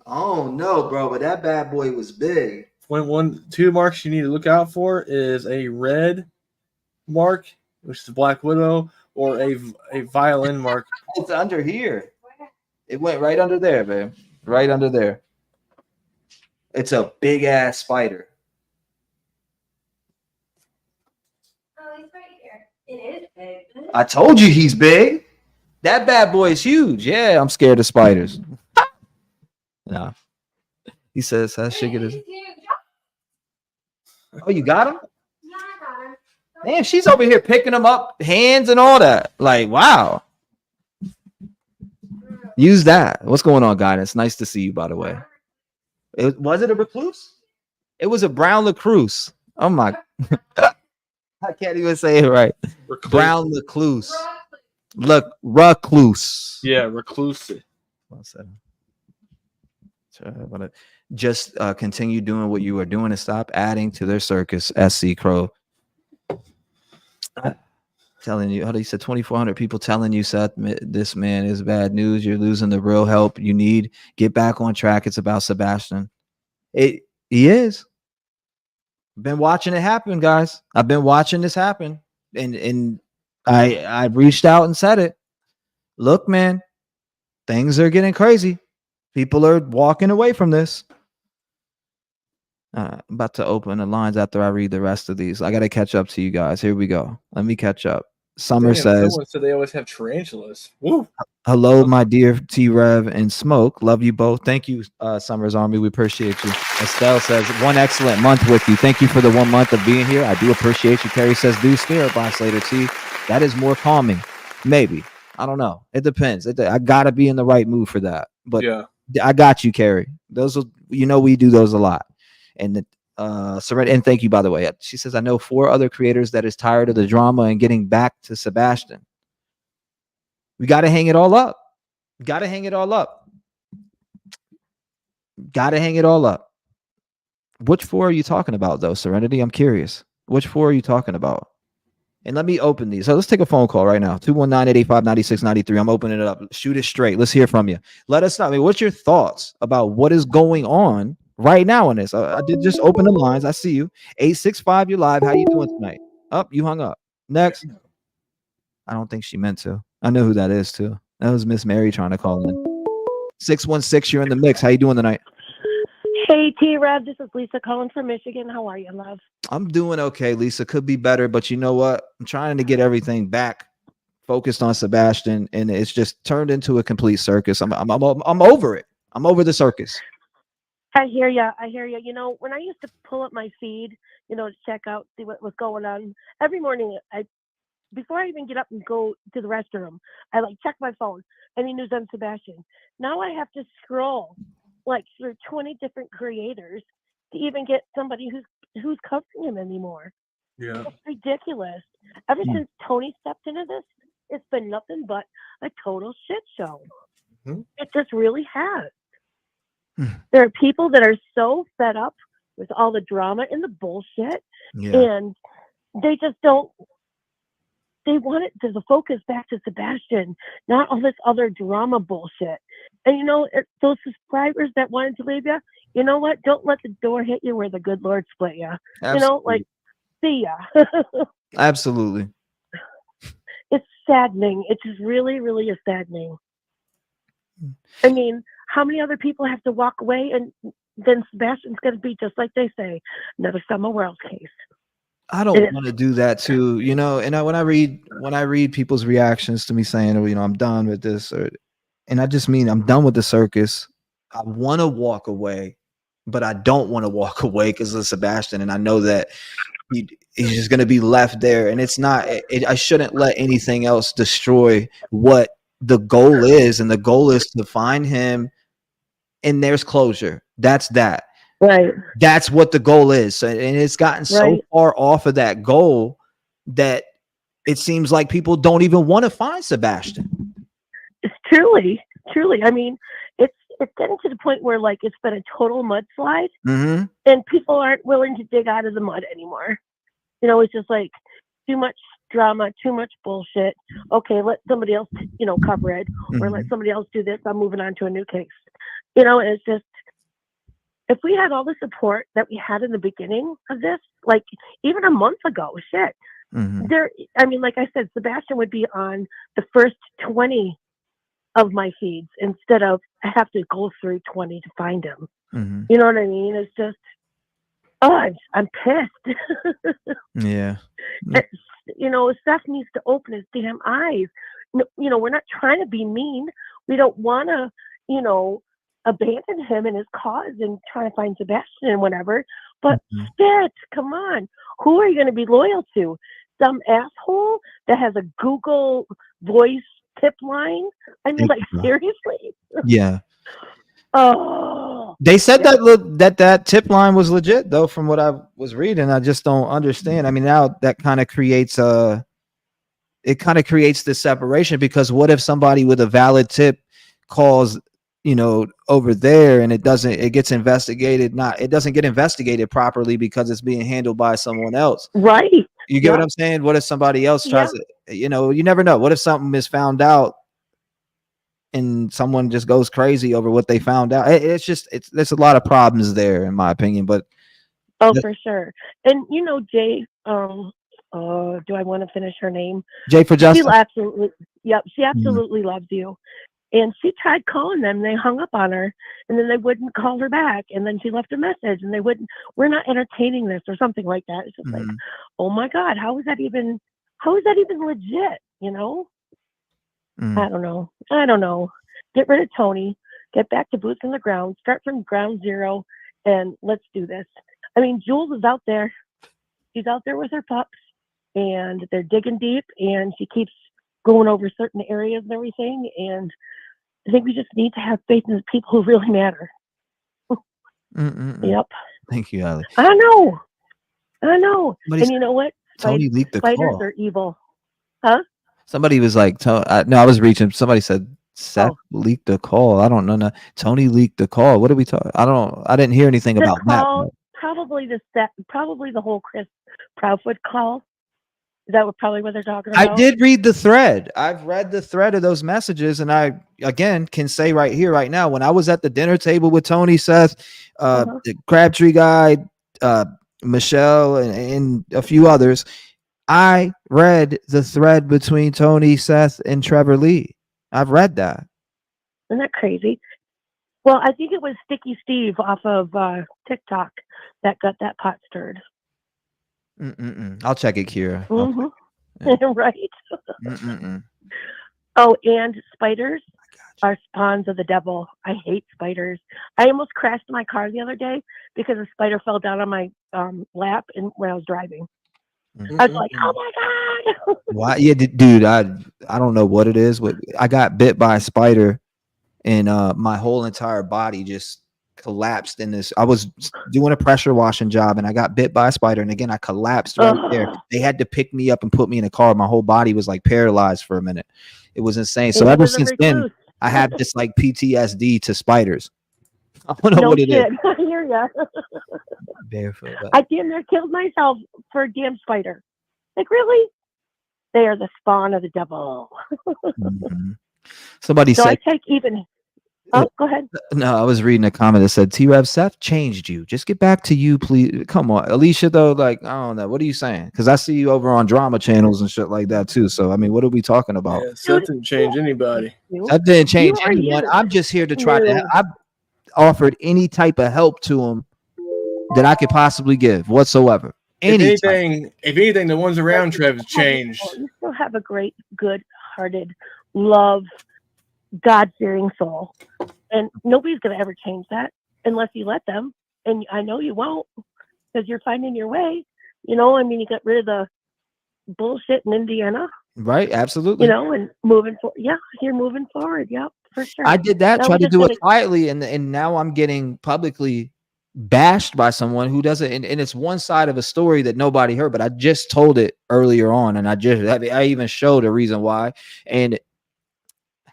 Oh no, bro, but that bad boy was big. Two marks you need to look out for is a red mark, which is a Black Widow, or a violin mark. It's under here. It went right under there, babe. Right under there. It's a big ass spider. Oh, he's right here. It is big. I told you he's big. That bad boy is huge. Yeah, I'm scared of spiders. No. He says, how shit it is. Oh, you got him? Yeah, I got him. Man, she's over here picking them up, hands and all that. Like, wow. Use that. What's going on, guidance? Nice to see you, by the way. Was it a recluse? It was a brown recluse. Oh my. I can't even say it right. Recluse. Brown recluse. Look, recluse. Yeah, recluse. Just continue doing what you are doing and stop adding to their circus. SC Crow. Telling you, he said 2,400 people telling you, Seth, this man is bad news. You're losing the real help you need. Get back on track. It's about Sebastian. He is. Been watching it happen, guys. I've been watching this happen, and I reached out and said it. Look, man, things are getting crazy. People are walking away from this. I'm about to open the lines after I read the rest of these. I got to catch up to you guys. Here we go. Let me catch up. Summer says, someone said they always have tarantulas. Woo. Hello, my dear T-REV and Smoke. Love you both. Thank you, Summer's Army. We appreciate you. Estelle says, 1 excellent month with you. Thank you for the 1 month of being here. I do appreciate you. Carrie says, do spirit by Slater T. That is more calming. Maybe. I don't know. It depends. I got to be in the right mood for that. But yeah. I got you, Carrie. Those are, we do those a lot. And Serenity, and thank you, by the way. She says, I know 4 other creators that is tired of the drama and getting back to Sebastian. We got to hang it all up. Got to hang it all up. Got to hang it all up. Which 4 are you talking about, though, Serenity? I'm curious. Which 4 are you talking about? And let me open these. So let's take a phone call right now. 219-885-9693. I'm opening it up. Shoot it straight. Let's hear from you. Let us know. I mean, what's your thoughts about what is going on right now on this? I did just open the lines. I see you. 865, you're live. How you doing tonight? You hung up. Next. I don't think she meant to. I know who that is, too. That was Miss Mary trying to call in. 616, you're in the mix. How you doing tonight? Hey, T-REV. This is Lisa calling from Michigan. How are you, love? I'm doing okay, Lisa. Could be better, but you know what? I'm trying to get everything back focused on Sebastian, and it's just turned into a complete circus. I'm over it. I'm over the circus. I hear you. When I used to pull up my feed, to check out, see what was going on, every morning, before I even get up and go to the restroom, I check my phone, any news on Sebastian. Now I have to scroll through 20 different creators to even get somebody who's covering him anymore. Yeah. It's ridiculous. Ever since Tony stepped into this, it's been nothing but a total shit show. Mm-hmm. It just really has. There are people that are so fed up with all the drama and the bullshit, and they just don't. They want it to the focus back to Sebastian, not all this other drama bullshit. And those subscribers that wanted to leave you, you know what? Don't let the door hit you where the good Lord split you. Absolutely. See ya. Absolutely. It's saddening. It's just really, really saddening. I mean, how many other people have to walk away, and then Sebastian's going to be just like they say, another Summer Wells case. I don't want to do that too, And when I read people's reactions to me saying, I'm done with this, and I just mean I'm done with the circus. I want to walk away, but I don't want to walk away because of Sebastian, and I know that he's just going to be left there. And it's not. I shouldn't let anything else destroy what the goal is, and the goal is to find him. And there's closure. That's that. Right. That's what the goal is. And it's gotten so far off of that goal that it seems like people don't even want to find Sebastian. It's truly. I mean, it's getting to the point where it's been a total mudslide, and people aren't willing to dig out of the mud anymore. It's just too much drama, too much bullshit. Okay, let somebody else, cover it, or let somebody else do this. I'm moving on to a new case. It's just, if we had all the support that we had in the beginning of this, even a month ago, like I said, Sebastian would be on the first 20 of my feeds instead of I have to go through 20 to find him. You know what I mean? It's just, I'm pissed. Yeah. Seth needs to open his damn eyes. We're not trying to be mean. We don't want to, abandon him in his cause and try to find Sebastian and whatever. But shit, come on. Who are you going to be loyal to? some asshole that has a Google voice tip line. I mean, like, seriously? Yeah. Oh. They said that tip line was legit though, from what I was reading. I just don't understand. I mean, now that kind of creates this separation, because what if somebody with a valid tip calls, over there, and it gets investigated, it doesn't get investigated properly because it's being handled by someone else. Right. You get what I'm saying? What if somebody else tries to, you never know. What if something is found out and someone just goes crazy over what they found out? There's a lot of problems there, in my opinion. But for sure. And Jay, do I want to finish her name? Jay for Justice. She absolutely loves you. And she tried calling them. They hung up on her, and then they wouldn't call her back. And then she left a message, and we're not entertaining this, or something like that. It's just like, oh my God, how is that even legit? I don't know. Get rid of Tony. Get back to boots on the ground. Start from ground zero, and let's do this. I mean, Jules is out there. She's out there with her pups, and they're digging deep, and she keeps going over certain areas and everything. And I think we just need to have faith in the people who really matter. Yep. Thank you, Ali. I know. And you know what? Tony leaked the spiders call. Are evil. Huh? Somebody was like, no, I was reaching. Somebody said Seth leaked the call. I don't know. No, Tony leaked the call. What are we talking? I didn't hear anything about that. Probably the whole Chris Proudfoot call. Is that probably what they're talking about? I did read the thread. I've read the thread of those messages, and I again can say right here, right now, when I was at the dinner table with Tony, Seth, the Crabtree guy, Michelle, and a few others, I read the thread between Tony, Seth, and Trevor Lee. I've read that. Isn't that crazy? Well, I think it was Sticky Steve off of TikTok that got that pot stirred. I'll check it, Kira. Right. Oh, and spiders are spawns of the devil. I hate spiders. I almost crashed my car the other day because a spider fell down on my lap when I was driving. I was like, oh my God. Why? Yeah, dude, I don't know what it is. I got bit by a spider, and my whole entire body just collapsed in this. I was doing a pressure washing job, and I got bit by a spider, and again I collapsed right there. They had to pick me up and put me in a car. My whole body was like paralyzed for a minute. It was insane. So ever since then, I have this like PTSD to spiders. I don't know what it is. I hear ya. Barefoot. I damn near killed myself for a damn spider. Like, really? They are the spawn of the devil. Somebody said. I take even. Oh, go ahead. No, I was reading a comment that said, T-REV, Seth changed you. Just get back to you, please. Come on. Alicia, though, like, I don't know. What are you saying? Because I see you over on drama channels and shit like that, too. So, I mean, what are we talking about? Yeah, Seth didn't change anybody. That didn't change anyone. I'm just here to try to. I've offered any type of help to him that I could possibly give whatsoever. If anything, the ones around Trev have changed. You still have a great, good-hearted, love, God-fearing soul. And nobody's going to ever change that unless you let them. And I know you won't, because you're finding your way. You got rid of the bullshit in Indiana. Right, absolutely. And moving forward. Yeah, you're moving forward. Yep, for sure. I did that, tried to do it quietly, and now I'm getting publicly bashed by someone who doesn't, and it's one side of a story that nobody heard, but I just told it earlier on, and I even showed a reason why, and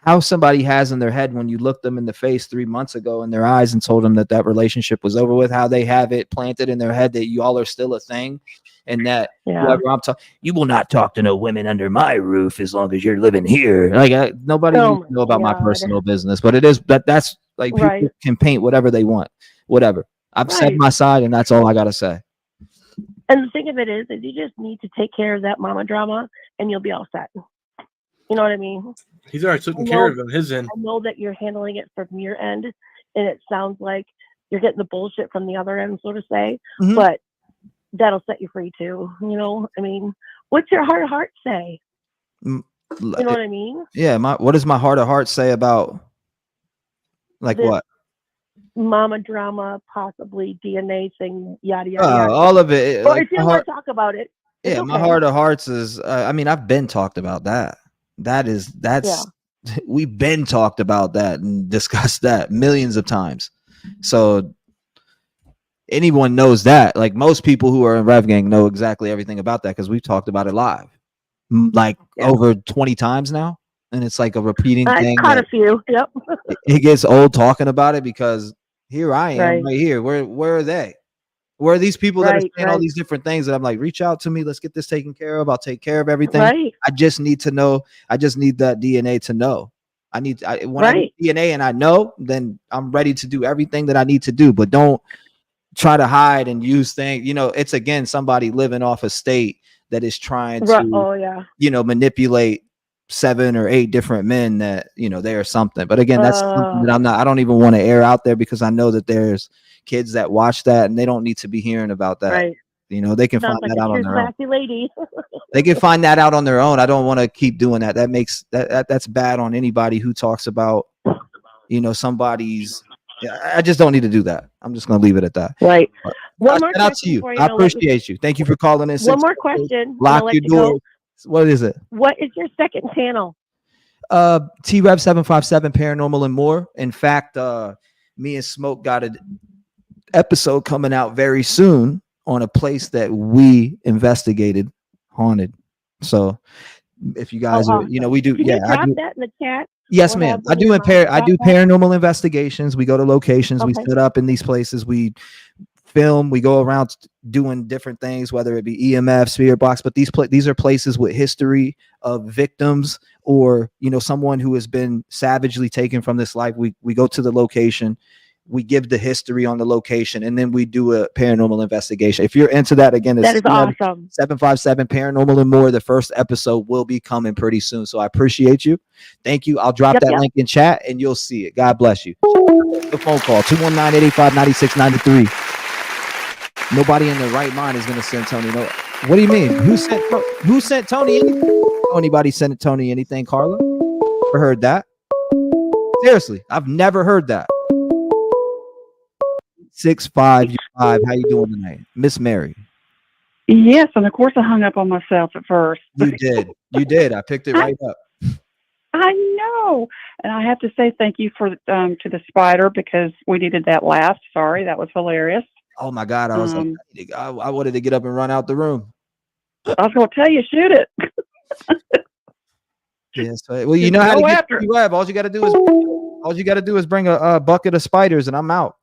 how somebody has in their head when you look them in the face 3 months ago in their eyes and told them that relationship was over with, how they have it planted in their head that you all are still a thing, and that whoever I'm talking, you will not talk to no women under my roof as long as you're living here. Like nobody needs to know about my personal business, but it is that's like people can paint whatever they want, whatever. I've said my side, and that's all I gotta say. And the thing of it is you just need to take care of that mama drama, and you'll be all set. You know what I mean? He's already taking care of his end. I know that you're handling it from your end, and it sounds like you're getting the bullshit from the other end, so to say. But that'll set you free too. I mean, what's your heart of heart say? You know what I mean? Yeah. What does my heart of heart say about like what? Mama drama, possibly DNA thing, yada yada. All of it. Or if you want to talk about it, Yeah, my heart of hearts is. I mean, I've been talked about that. That's we've been talked about that and discussed that millions of times. So anyone knows that. Like most people who are in Rev Gang know exactly everything about that because we've talked about it live, like over 20 times now, and it's like a repeating thing. Caught a few. Yep. It gets old talking about it because here I am right here. Where are they? Where are these people that are saying all these different things that I'm like, reach out to me. Let's get this taken care of. I'll take care of everything. Right. I just need to know. I just need that DNA to know. I get DNA and I know, then I'm ready to do everything that I need to do. But don't try to hide and use things. You know, it's again somebody living off a state that is trying to, manipulate 7 or 8 different men that, they are something. But again, that's something that I don't even want to air out there because I know that there's kids that watch that and they don't need to be hearing about that. Right. They can find that out on their own. Lady. They can find that out on their own. I don't want to keep doing that. That makes that's bad on anybody who talks about, somebody's. I just don't need to do that. I'm just going to leave it at that. Right. One more question to you. I appreciate you. Thank you for calling in. One more question. Lock your door. What is it? What is your second channel? T-REV 757 Paranormal and More. In fact, me and Smoke got an episode coming out very soon on a place that we investigated haunted. So if you guys are, we do. Can you drop that in the chat? Yes, ma'am. I do paranormal investigations. We go to locations. We set up in these places. We film. We go around doing different things, whether it be EMF, spirit box. But these are places with history of victims or someone who has been savagely taken from this life. We go to the location. We give the history on the location, and then we do a paranormal investigation. If you're into that, again, that is awesome. 757 Paranormal and More. The first episode will be coming pretty soon. So I appreciate you. Thank you. I'll drop that link in chat, and you'll see it. God bless you. The phone call, 219-885-9693. Nobody in their right mind is going to send Tony. No. What do you mean? Who sent Tony anything? Anybody sent Tony anything, Carla? Never heard that. Seriously, I've never heard that. 655. How you doing tonight, Miss Mary? Yes, and of course I hung up on myself at first. You did. I picked it right up. I know, and I have to say thank you for to the spider because we needed that last. Sorry, that was hilarious. Oh my God, I was like, I wanted to get up and run out the room. I was going to tell you, shoot it. Yes. Well, you know how to get to the web. All you got to do is bring a bucket of spiders, and I'm out.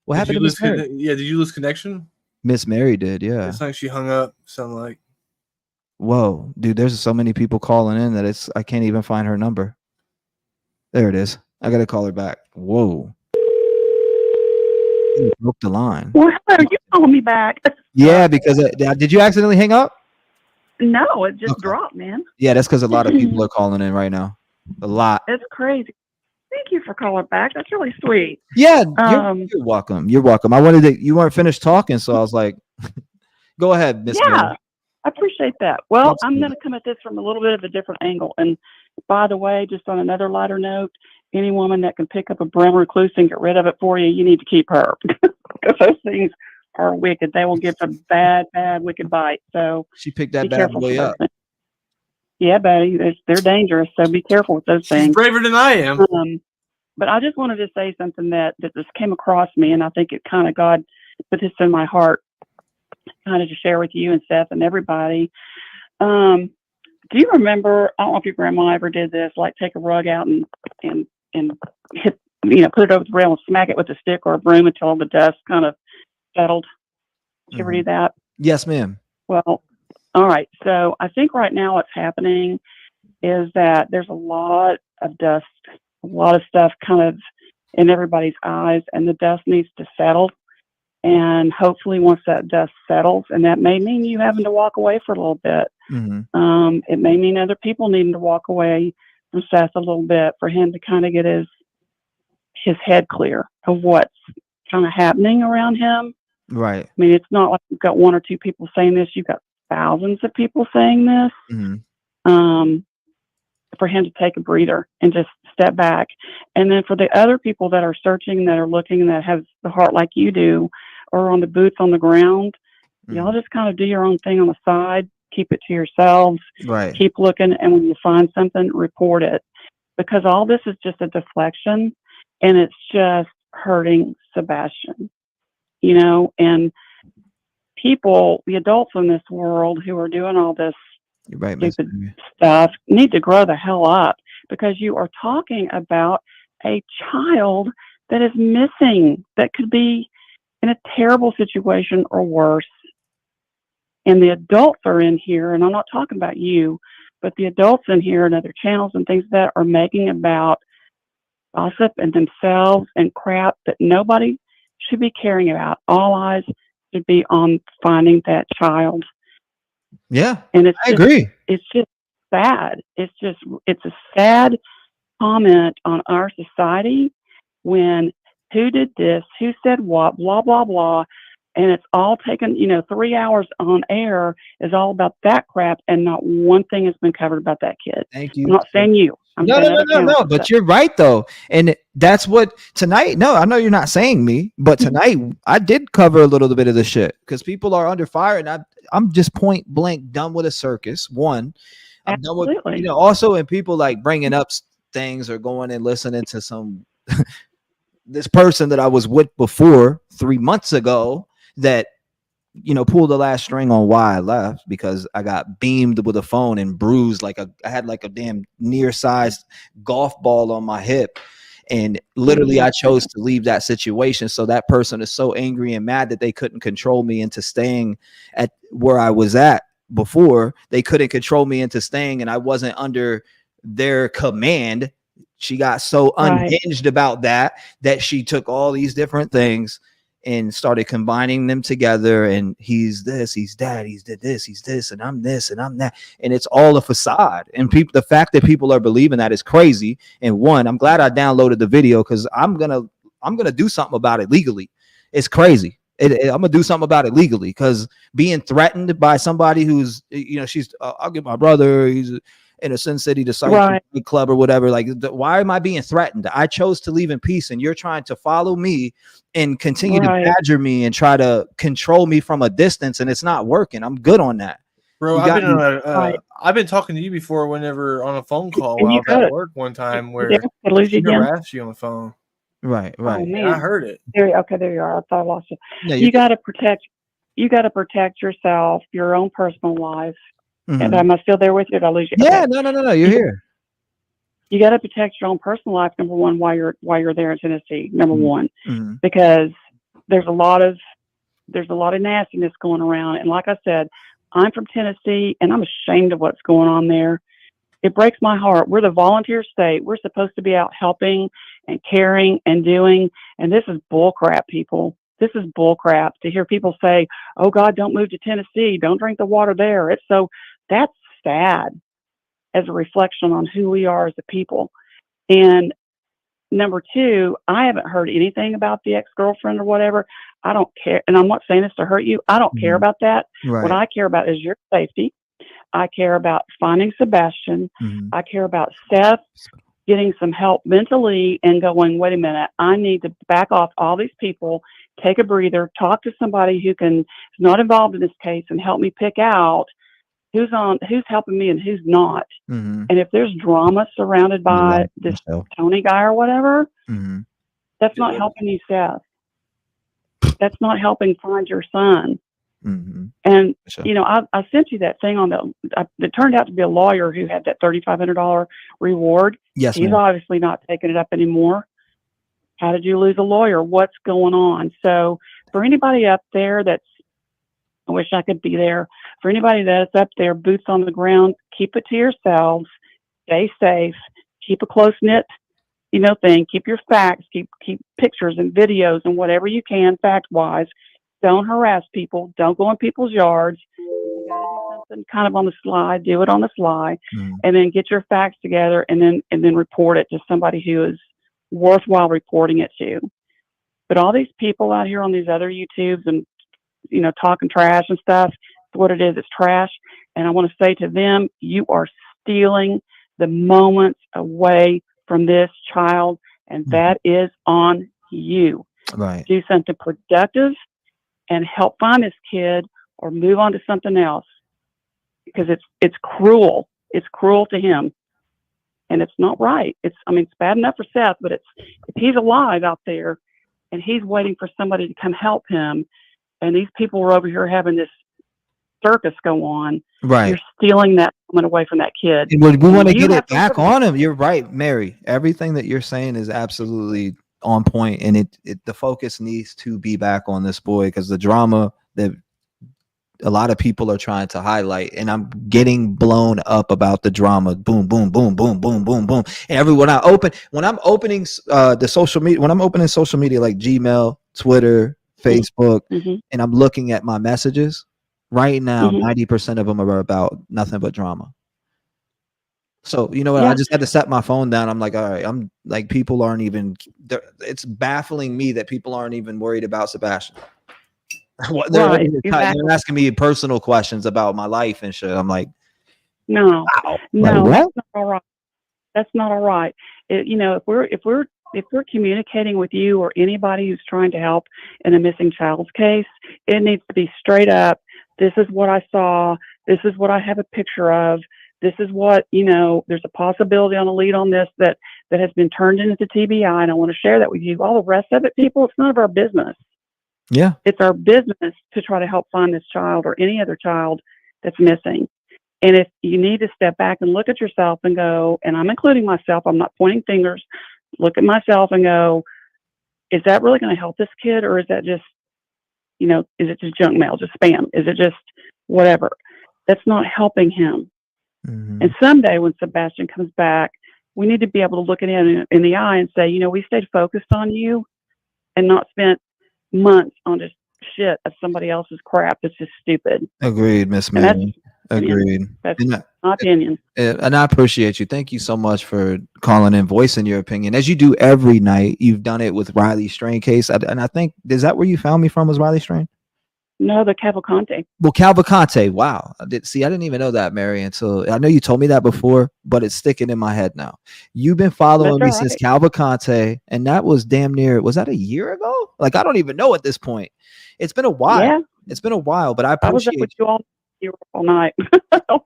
What happened to Miss Mary? Did you lose connection? Miss Mary did, yeah. It's like she hung up. Sound like. Whoa, dude! There's so many people calling in that I can't even find her number. There it is. I gotta call her back. Whoa. You broke the line. Well, how are you calling me back? Yeah, because did you accidentally hang up? No, it just dropped, man. Yeah, that's because a lot of people are calling in right now. A lot. It's crazy. Thank you for calling back. That's really sweet. Yeah, you're welcome. You're welcome. You weren't finished talking, so I was like, go ahead, Miss Mary. I appreciate that. Well, I'm going to come at this from a little bit of a different angle. And by the way, just on another lighter note, any woman that can pick up a brown recluse and get rid of it for you, you need to keep her because those things are wicked. They will give a bad, wicked bite. So she picked that bad boy up. Yeah, buddy, they're dangerous. So be careful with those things. She's braver than I am. But I just wanted to say something that just came across me, and I think it kind of God put this in my heart, kind of to share with you and Seth and everybody. Do you remember? I don't know if your grandma ever did this, like take a rug out and hit, put it over the rail and smack it with a stick or a broom until the dust kind of settled. Did you ever do that? Yes, ma'am. Well, all right. So I think right now what's happening is that there's a lot of dust, a lot of stuff kind of in everybody's eyes, and the dust needs to settle. And hopefully once that dust settles, and that may mean you having to walk away for a little bit. Mm-hmm. It may mean other people needing to walk away from Seth a little bit for him to kind of get his head clear of what's kind of happening around him. Right. I mean, it's not like you've got 1 or 2 people saying this. You've got thousands of people saying this. Mm-hmm. For him to take a breather and just step back. And then for the other people that are searching, that are looking, that have the heart like you do, are on the boots on the ground, y'all Mm. just kind of do your own thing on the side. Keep it to yourselves. Right. Keep looking, and when you find something, report it. Because all this is just a deflection, and it's just hurting Sebastian, you know, and people, the adults in this world who are doing all this You're right, Miss stupid Mary. stuff need to grow the hell up, because you are talking about a child that is missing, that could be in a terrible situation or worse. And the adults are in here, and I'm not talking about you, but the adults in here and other channels and things that are making about gossip and themselves and crap that nobody should be caring about. All eyes should be on finding that child. Yeah, and I agree. It's just sad. It's a sad comment on our society when who did this, who said what, blah blah blah, and it's all taken, 3 hours on air is all about that crap, and not one thing has been covered about that kid. Thank you. I'm not saying you. I'm No, saying no, no, other no, channels no. and But stuff. you're right though, and that's what tonight. No, I know you're not saying me, but tonight I did cover a little bit of the shit because people are under fire, and I'm just point blank done with a circus. One, I'm done with, Absolutely. also when people like bringing up things or going and listening to some this person that I was with before 3 months ago that pulled the last string on why I left, because I got beamed with a phone and bruised I had like a damn near-sized golf ball on my hip. And literally I chose to leave that situation. So that person is so angry and mad that they couldn't control me into staying at where I was at before. They couldn't control me into staying, and I wasn't under their command. She got so unhinged about that she took all these different things and started combining them together. And he's this, he's that, he's this, he's this, and I'm this, and I'm that. And it's all a facade. And the fact that people are believing that is crazy. And one, I'm glad I downloaded the video, because I'm gonna do something about it legally. It's crazy. I'm gonna do something about it legally, because being threatened by somebody who's, she's, I'll get my brother, he's in a Sin City Disciple Club or whatever. Like, why am I being threatened? I chose to leave in peace, and you're trying to follow me and continue to badger me and try to control me from a distance, and it's not working. I'm good on that, bro. I've been talking to you before, whenever on a phone call while I was at work one time, where she harassed you on the phone. Right. Oh, man. I heard it. There you are. I thought I lost you. No, you got to protect yourself, your own personal life. Mm-hmm. And am I still there with you? Did I lose you? Yeah, okay. No. You're here. You got to protect your own personal life. Number one, while you're there in Tennessee. Number one, mm-hmm. because there's a lot of nastiness going around. And like I said, I'm from Tennessee, and I'm ashamed of what's going on there. It breaks my heart. We're the volunteer state. We're supposed to be out helping and caring and doing. And this is bull crap, people. This is bull crap to hear people say, "Oh God, don't move to Tennessee. Don't drink the water there." That's sad as a reflection on who we are as a people. And number two, I haven't heard anything about the ex-girlfriend or whatever. I don't care. And I'm not saying this to hurt you. I don't care about that. Right. What I care about is your safety. I care about finding Sebastian. Mm-hmm. I care about Seth getting some help mentally and going, wait a minute, I need to back off all these people, take a breather, talk to somebody who is not involved in this case, and help me pick out who's helping me and who's not. Mm-hmm. And if there's drama surrounded by this Tony guy or whatever, mm-hmm. that's not helping you, Seth. That's not helping find your son. Mm-hmm. And, I sent you that thing it turned out to be a lawyer who had that $3,500 reward. Yes, he's obviously not taking it up anymore. How did you lose a lawyer? What's going on? So for anybody up there I wish I could be there. For anybody that's up there, boots on the ground, keep it to yourselves. Stay safe. Keep a close knit, thing. Keep your facts. Keep pictures and videos and whatever you can, fact wise. Don't harass people. Don't go in people's yards. You gotta do something kind of on the sly. Do it on the sly, and then get your facts together, and then report it to somebody who is worthwhile reporting it to. But all these people out here on these other YouTubes and talking trash and stuff, it's what it is. It's trash. And I want to say to them, you are stealing the moments away from this child, and that is on you. Right. Do something productive. and help find this kid or move on to something else, because it's cruel. It's cruel to him, and it's not right. It's bad enough for Seth, but if he's alive out there and he's waiting for somebody to come help him, and these people are over here having this circus go on, right? You're stealing that moment away from that kid. And we want to get it back on him. You're right, Mary. Everything that you're saying is absolutely on point, and the focus needs to be back on this boy, because the drama that a lot of people are trying to highlight, and I'm getting blown up about the drama. Boom, boom, boom, boom, boom, boom, boom. And when I'm opening the social media, when I'm opening social media like Gmail, Twitter, Facebook, and I'm looking at my messages right now, 90% of them are about nothing but drama. So, you know what? I just had to set my phone down. I'm like, all right, I'm like, people aren't even, it's baffling me that people aren't even worried about Sebastian. They're asking me personal questions about my life and shit. I'm like, no, wow. No, like, that's not all right. That's not all right. If we're communicating with you or anybody who's trying to help in a missing child's case, it needs to be straight up. This is what I saw. This is what I have a picture of. This is what, there's a possibility on a lead on this that has been turned into TBI, and I want to share that with you. All the rest of it, people, it's none of our business. Yeah. It's our business to try to help find this child or any other child that's missing. And if you need to step back and look at yourself and go, and I'm including myself, I'm not pointing fingers, look at myself and go, is that really going to help this kid? Or is that just, is it just junk mail, just spam? Is it just whatever? That's not helping him. And someday when Sebastian comes back, we need to be able to look at him in the eye and say, we stayed focused on you and not spent months on just shit of somebody else's crap. It's just stupid. Agreed, Miss Mary. Agreed. That's my opinion. And I appreciate you. Thank you so much for calling in, voicing your opinion, as you do every night. You've done it with Riley Strain case. And I think, is that where you found me from, was Riley Strain? No, the Cavalcante. Well, Cavalcante. Wow. I didn't even know that, Mary, until I know you told me that before, but it's sticking in my head now. You've been following me since Cavalcante, and that was damn near, was that a year ago? Like, I don't even know at this point. It's been a while. Yeah. It's been a while, but I appreciate was up with you all night.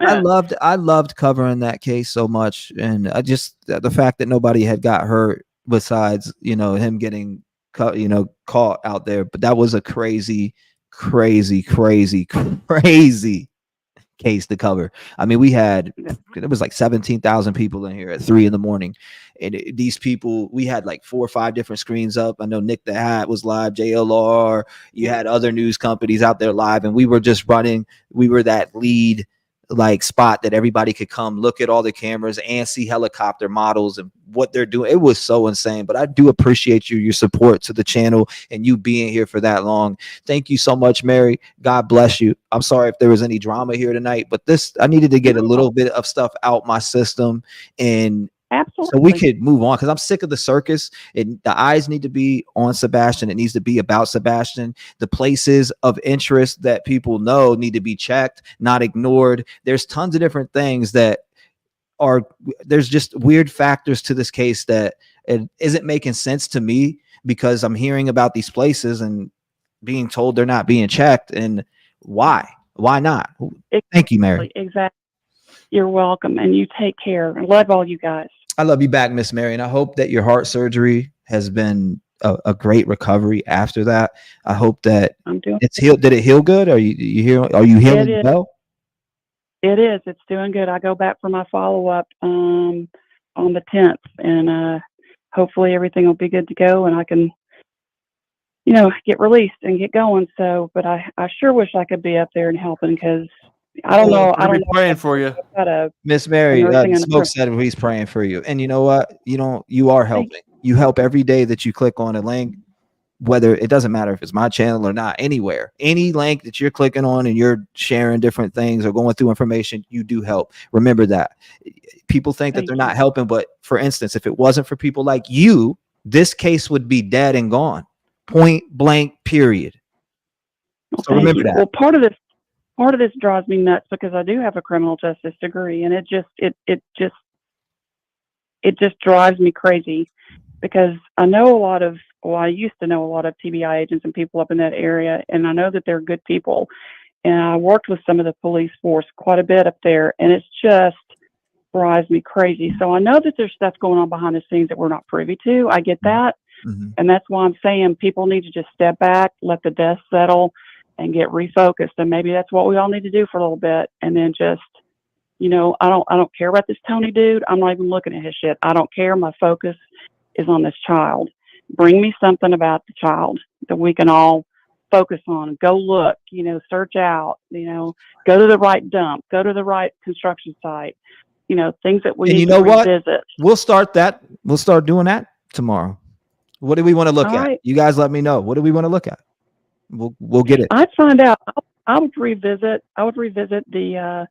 I loved covering that case so much, and I just, the fact that nobody had got hurt besides, him getting caught out there, but that was a crazy case to cover. I mean, it was like 17,000 people in here at 3 a.m. And these people, we had like 4 or 5 different screens up. I know Nick the Hat was live, JLR. You had other news companies out there live, and we were just running. We were that lead like spot that everybody could come look at all the cameras and see helicopter models and what they're doing. It was so insane, but I do appreciate your support to the channel and you being here for that long. Thank you so much, Mary. God bless you. I'm sorry if there was any drama here tonight, but I needed to get a little bit of stuff out my system, and absolutely, so we could move on, because I'm sick of the circus. And the eyes need to be on Sebastian. It needs to be about Sebastian. The places of interest that people know need to be checked, not ignored. There's tons of different things that there's just weird factors to this case that it isn't making sense to me, because I'm hearing about these places and being told they're not being checked. And why not? Thank you, Mary. Exactly. You're welcome. And you take care. I love all you guys. I love you back, Miss Mary, and I hope that your heart surgery has been a great recovery after that. I hope that it's healed. Did it heal good? Are you healing well? It is. It's doing good. I go back for my follow-up on the 10th, and hopefully everything will be good to go, and I can, get released and get going. So, but I sure wish I could be up there and helping, because I don't know. I'll be praying for you, Miss Mary. Smoke said he's praying for you, and you know what? You are helping. You help every day that you click on a link, whether it doesn't matter if it's my channel or not. Anywhere, any link that you're clicking on and you're sharing different things or going through information, you do help. Remember that. People think that they're not helping, but for instance, if it wasn't for people like you, this case would be dead and gone. Point blank. Period. So remember that. Well, part of this drives me nuts, because I do have a criminal justice degree, and it just drives me crazy because I know I used to know a lot of TBI agents and people up in that area, and I know that they're good people. And I worked with some of the police force quite a bit up there, and it's just drives me crazy. So I know that there's stuff going on behind the scenes that we're not privy to. I get that. Mm-hmm. And that's why I'm saying people need to just step back, let the dust settle, and get refocused. And maybe that's what we all need to do for a little bit. And then just, I don't care about this Tony dude. I'm not even looking at his shit. I don't care. My focus is on this child. Bring me something about the child that we can all focus on. Go look, search out, go to the right dump, go to the right construction site, things that we need to revisit. We'll start that. We'll start doing that tomorrow. What do we want to look at? Right. You guys let me know. What do we want to look at? We'll get it. I'd find out. I would revisit the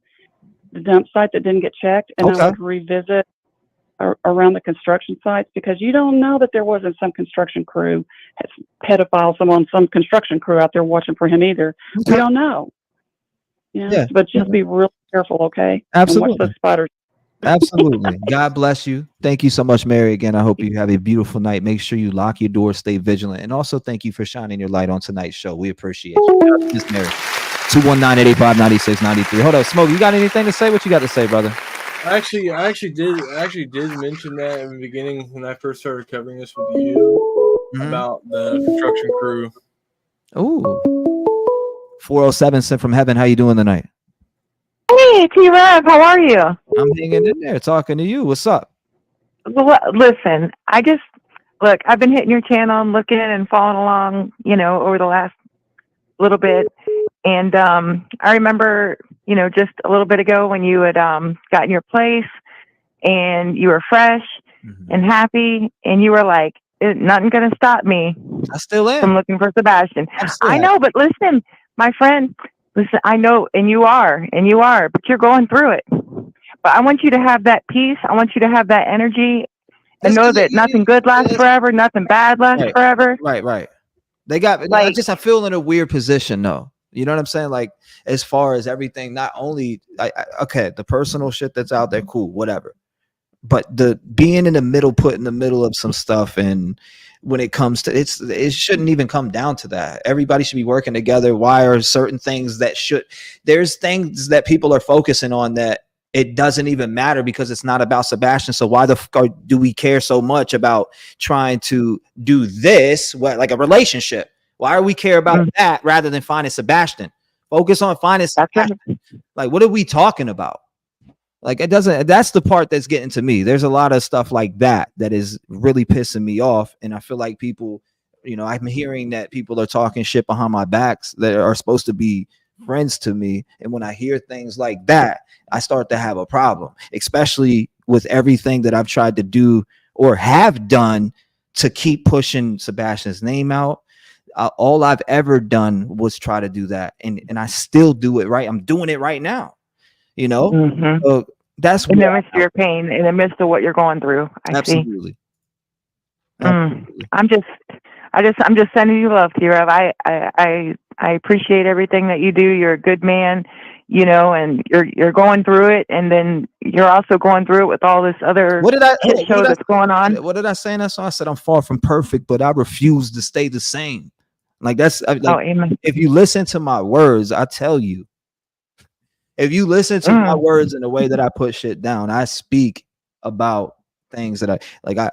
dump site that didn't get checked, and I would revisit around the construction sites, because you don't know that there wasn't some construction crew, some construction crew out there watching for him either. Okay. We don't know. But just be real careful, okay? Absolutely. And watch those spiders. Absolutely. God bless you. Thank you so much, Mary. Again, I hope you have a beautiful night. Make sure you lock your door, stay vigilant, and also thank you for shining your light on tonight's show. We appreciate you. Miss Mary. 219-885-9693. Hold up, Smoke. You got anything to say? What you got to say, brother? I actually did mention that in the beginning when I first started covering this with you about the construction crew. Ooh. 407 sent from heaven. How you doing tonight? Hey, T-REV, how are you? I'm hanging in there talking to you. What's up? Well, listen, I've been hitting your channel and looking and following along, over the last little bit. And I remember, just a little bit ago when you had gotten your place and you were fresh and happy, and you were like, nothing going to stop me. I still am. From looking for Sebastian. I know, but listen, my friend, I know, and you are, but you're going through it. But I want you to have that peace. I want you to have that energy and know that nothing good lasts forever, nothing bad lasts forever. Right. They got, I feel in a weird position, though. You know what I'm saying? Like, as far as everything, not only, the personal shit that's out there, cool, whatever. But the being in the middle, put in the middle of some stuff, and when it comes to it shouldn't even come down to that. Everybody should be working together. Why are certain things there's things that people are focusing on that it doesn't even matter because it's not about Sebastian. So why the fuck do we care so much about trying to do this? Like a relationship? Why do we care about that rather than finding Sebastian? Focus on finding Sebastian. Like, what are we talking about? Like, that's the part that's getting to me. There's a lot of stuff like that is really pissing me off. And I feel like people, I'm hearing that people are talking shit behind my backs that are supposed to be friends to me. And when I hear things like that, I start to have a problem, especially with everything that I've tried to do or have done to keep pushing Sebastian's name out. All I've ever done was try to do that. And I still do it right. I'm doing it right now. So that's in the midst of your pain, in the midst of what you're going through. Absolutely. I'm just sending you love, T-REV. I appreciate everything that you do. You're a good man, and you're going through it, and then you're also going through it with all this other show that's going on. What did I say in that song? I said I'm far from perfect, but I refuse to stay the same. Like that's amen. If you listen to my words, I tell you. If you listen to my words in the way that I put shit down, I speak about things that I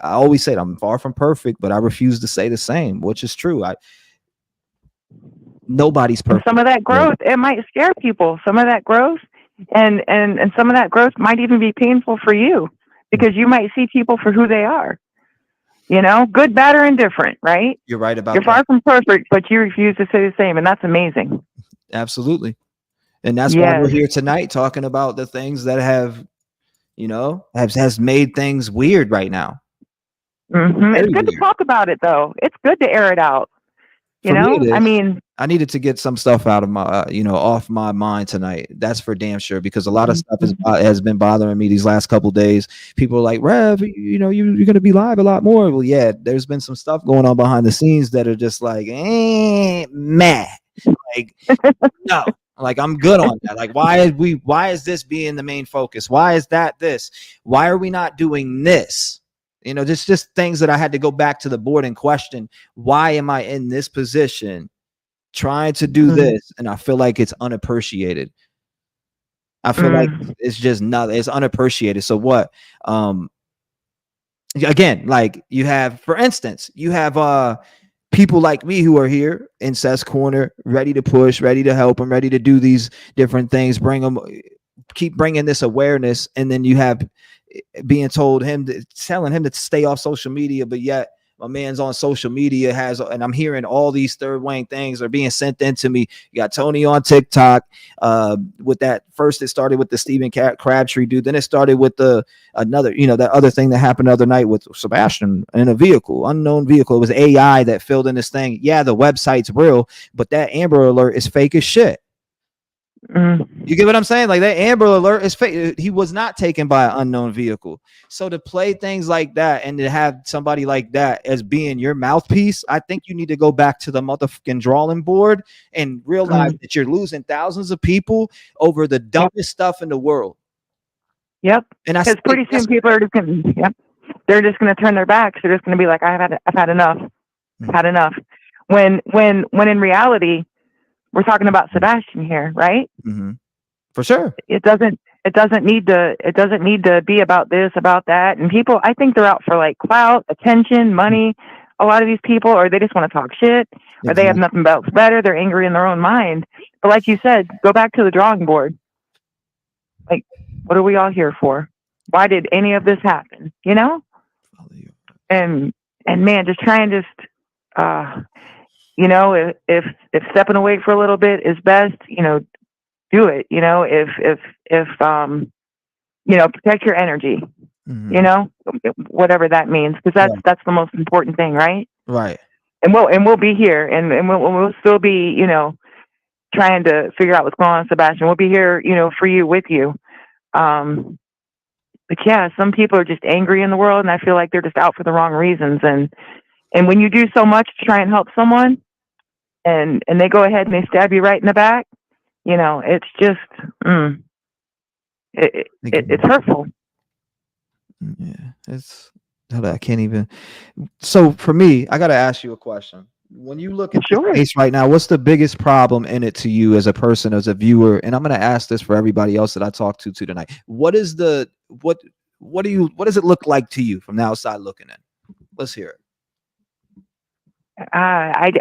always say I'm far from perfect, but I refuse to say the same, which is true. Nobody's perfect. Some of that growth, it might scare people. Some of that growth and some of that growth might even be painful for you because you might see people for who they are. Good, bad, or indifferent, right? You're right about You're far from perfect, but you refuse to say the same, and that's amazing. Absolutely. And that's why we're here tonight talking about the things that have made things weird right now. It's good to talk about it, though. It's good to air it out. I needed to get some stuff out of my, off my mind tonight. That's for damn sure, because a lot of stuff has been bothering me these last couple of days. People are like, Rev, you're going to be live a lot more. Well, yeah, there's been some stuff going on behind the scenes that are just like, mad. Like, no. Like, I'm good on that. Like, why is this being the main focus? Why is that this? Why are we not doing this? You know, just things that I had to go back to the board and question, why am I in this position trying to do this? And I feel like it's unappreciated. I feel like it's just not, it's unappreciated. So what? Again, like you have, for instance, you have people like me who are here in Seth's corner, ready to push, ready to help him, ready to do these different things, bring them, keep bringing this awareness. And then you have being told telling him to stay off social media, but yet my man's on social media and I'm hearing all these third wing things are being sent into me. You got Tony on TikTok with that. First it started with the Stephen Crabtree dude. Then it started with another, you know, that other thing that happened the other night with Sebastian in a vehicle, unknown vehicle. It was AI that filled in this thing. Yeah, the website's real, but that Amber Alert is fake as shit. You get what I'm saying? Like that Amber Alert is fake. He was not taken by an unknown vehicle. So to play things like that and to have somebody like that as being your mouthpiece, I think you need to go back to the motherfucking drawing board and realize that you're losing thousands of people over the dumbest stuff in the world. Yep. And because pretty soon people are just going to, they're just going to turn their backs. They're just going to be like, I've had enough. I've had enough. When in reality, we're talking about Sebastian here, right? For sure. It doesn't need to be about this, about that. And people, I think they're out for like clout, attention, money. A lot of these people, or they just want to talk shit, or they have nothing else better. They're angry in their own mind. But like you said, go back to the drawing board. Like, what are we all here for? Why did any of this happen? You know? And man, just try and you know, if stepping away for a little bit is best, you know, do it. You know, if you know, protect your energy. You know, whatever that means, because that's the most important thing, right? Right. And we'll be here, and we'll still be, you know, trying to figure out what's going on, Sebastian. We'll be here, you know, for you, with you. But yeah, some people are just angry in the world, and I feel like they're just out for the wrong reasons. And when you do so much to try and help someone, and they go ahead and they stab you right in the back, you know, it's just, it's hurtful. Yeah, I can't even. So for me, I got to ask you a question. When you look at the case right now, what's the biggest problem in it to you as a person, as a viewer? And I'm going to ask this for everybody else that I talked to tonight. What does it look like to you from the outside looking in? Let's hear it. I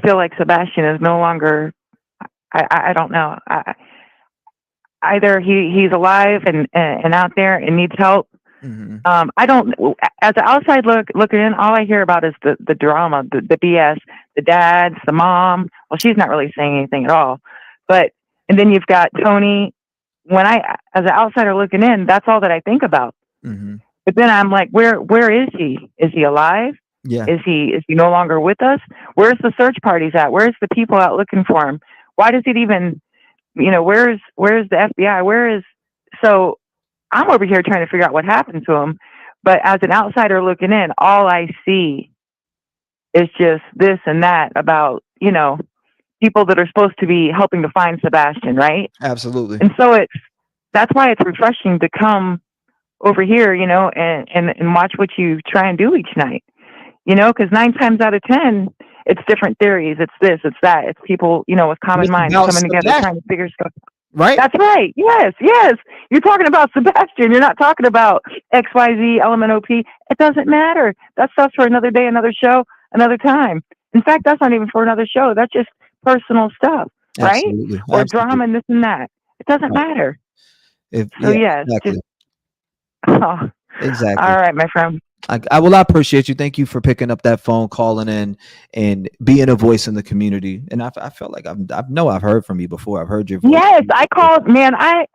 feel like Sebastian is no longer, I don't know. Either he's alive and out there and needs help. I don't, as an outside looking in, all I hear about is the drama, the BS, the dads, the mom. Well, she's not really saying anything at all, and then you've got Tony. As an outsider looking in, that's all that I think about. But then I'm like, where is he? Is he alive? Yeah. Is he no longer with us? Where's the search parties at? Where's the people out looking for him? Why does it even, you know, where's the FBI? So I'm over here trying to figure out what happened to him. But as an outsider looking in, all I see is just this and that about, you know, people that are supposed to be helping to find Sebastian, right? Absolutely. And so that's why it's refreshing to come over here, you know, and watch what you try and do each night. You know, because 9 times out of 10, it's different theories. It's this, it's that. It's people, you know, with common minds coming together, trying to figure stuff. Right. That's right. Yes. You're talking about Sebastian. You're not talking about XYZ, LMNOP. It doesn't matter. That stuff's for another day, another show, another time. In fact, that's not even for another show. That's just personal stuff, right? Absolutely. Or drama and this and that. It doesn't matter. Exactly. Exactly. All right, my friend. I appreciate you. Thank you for picking up that phone, calling in, and being a voice in the community. And I felt like I've heard from you before. I've heard your voice. Yes, I called. Man, I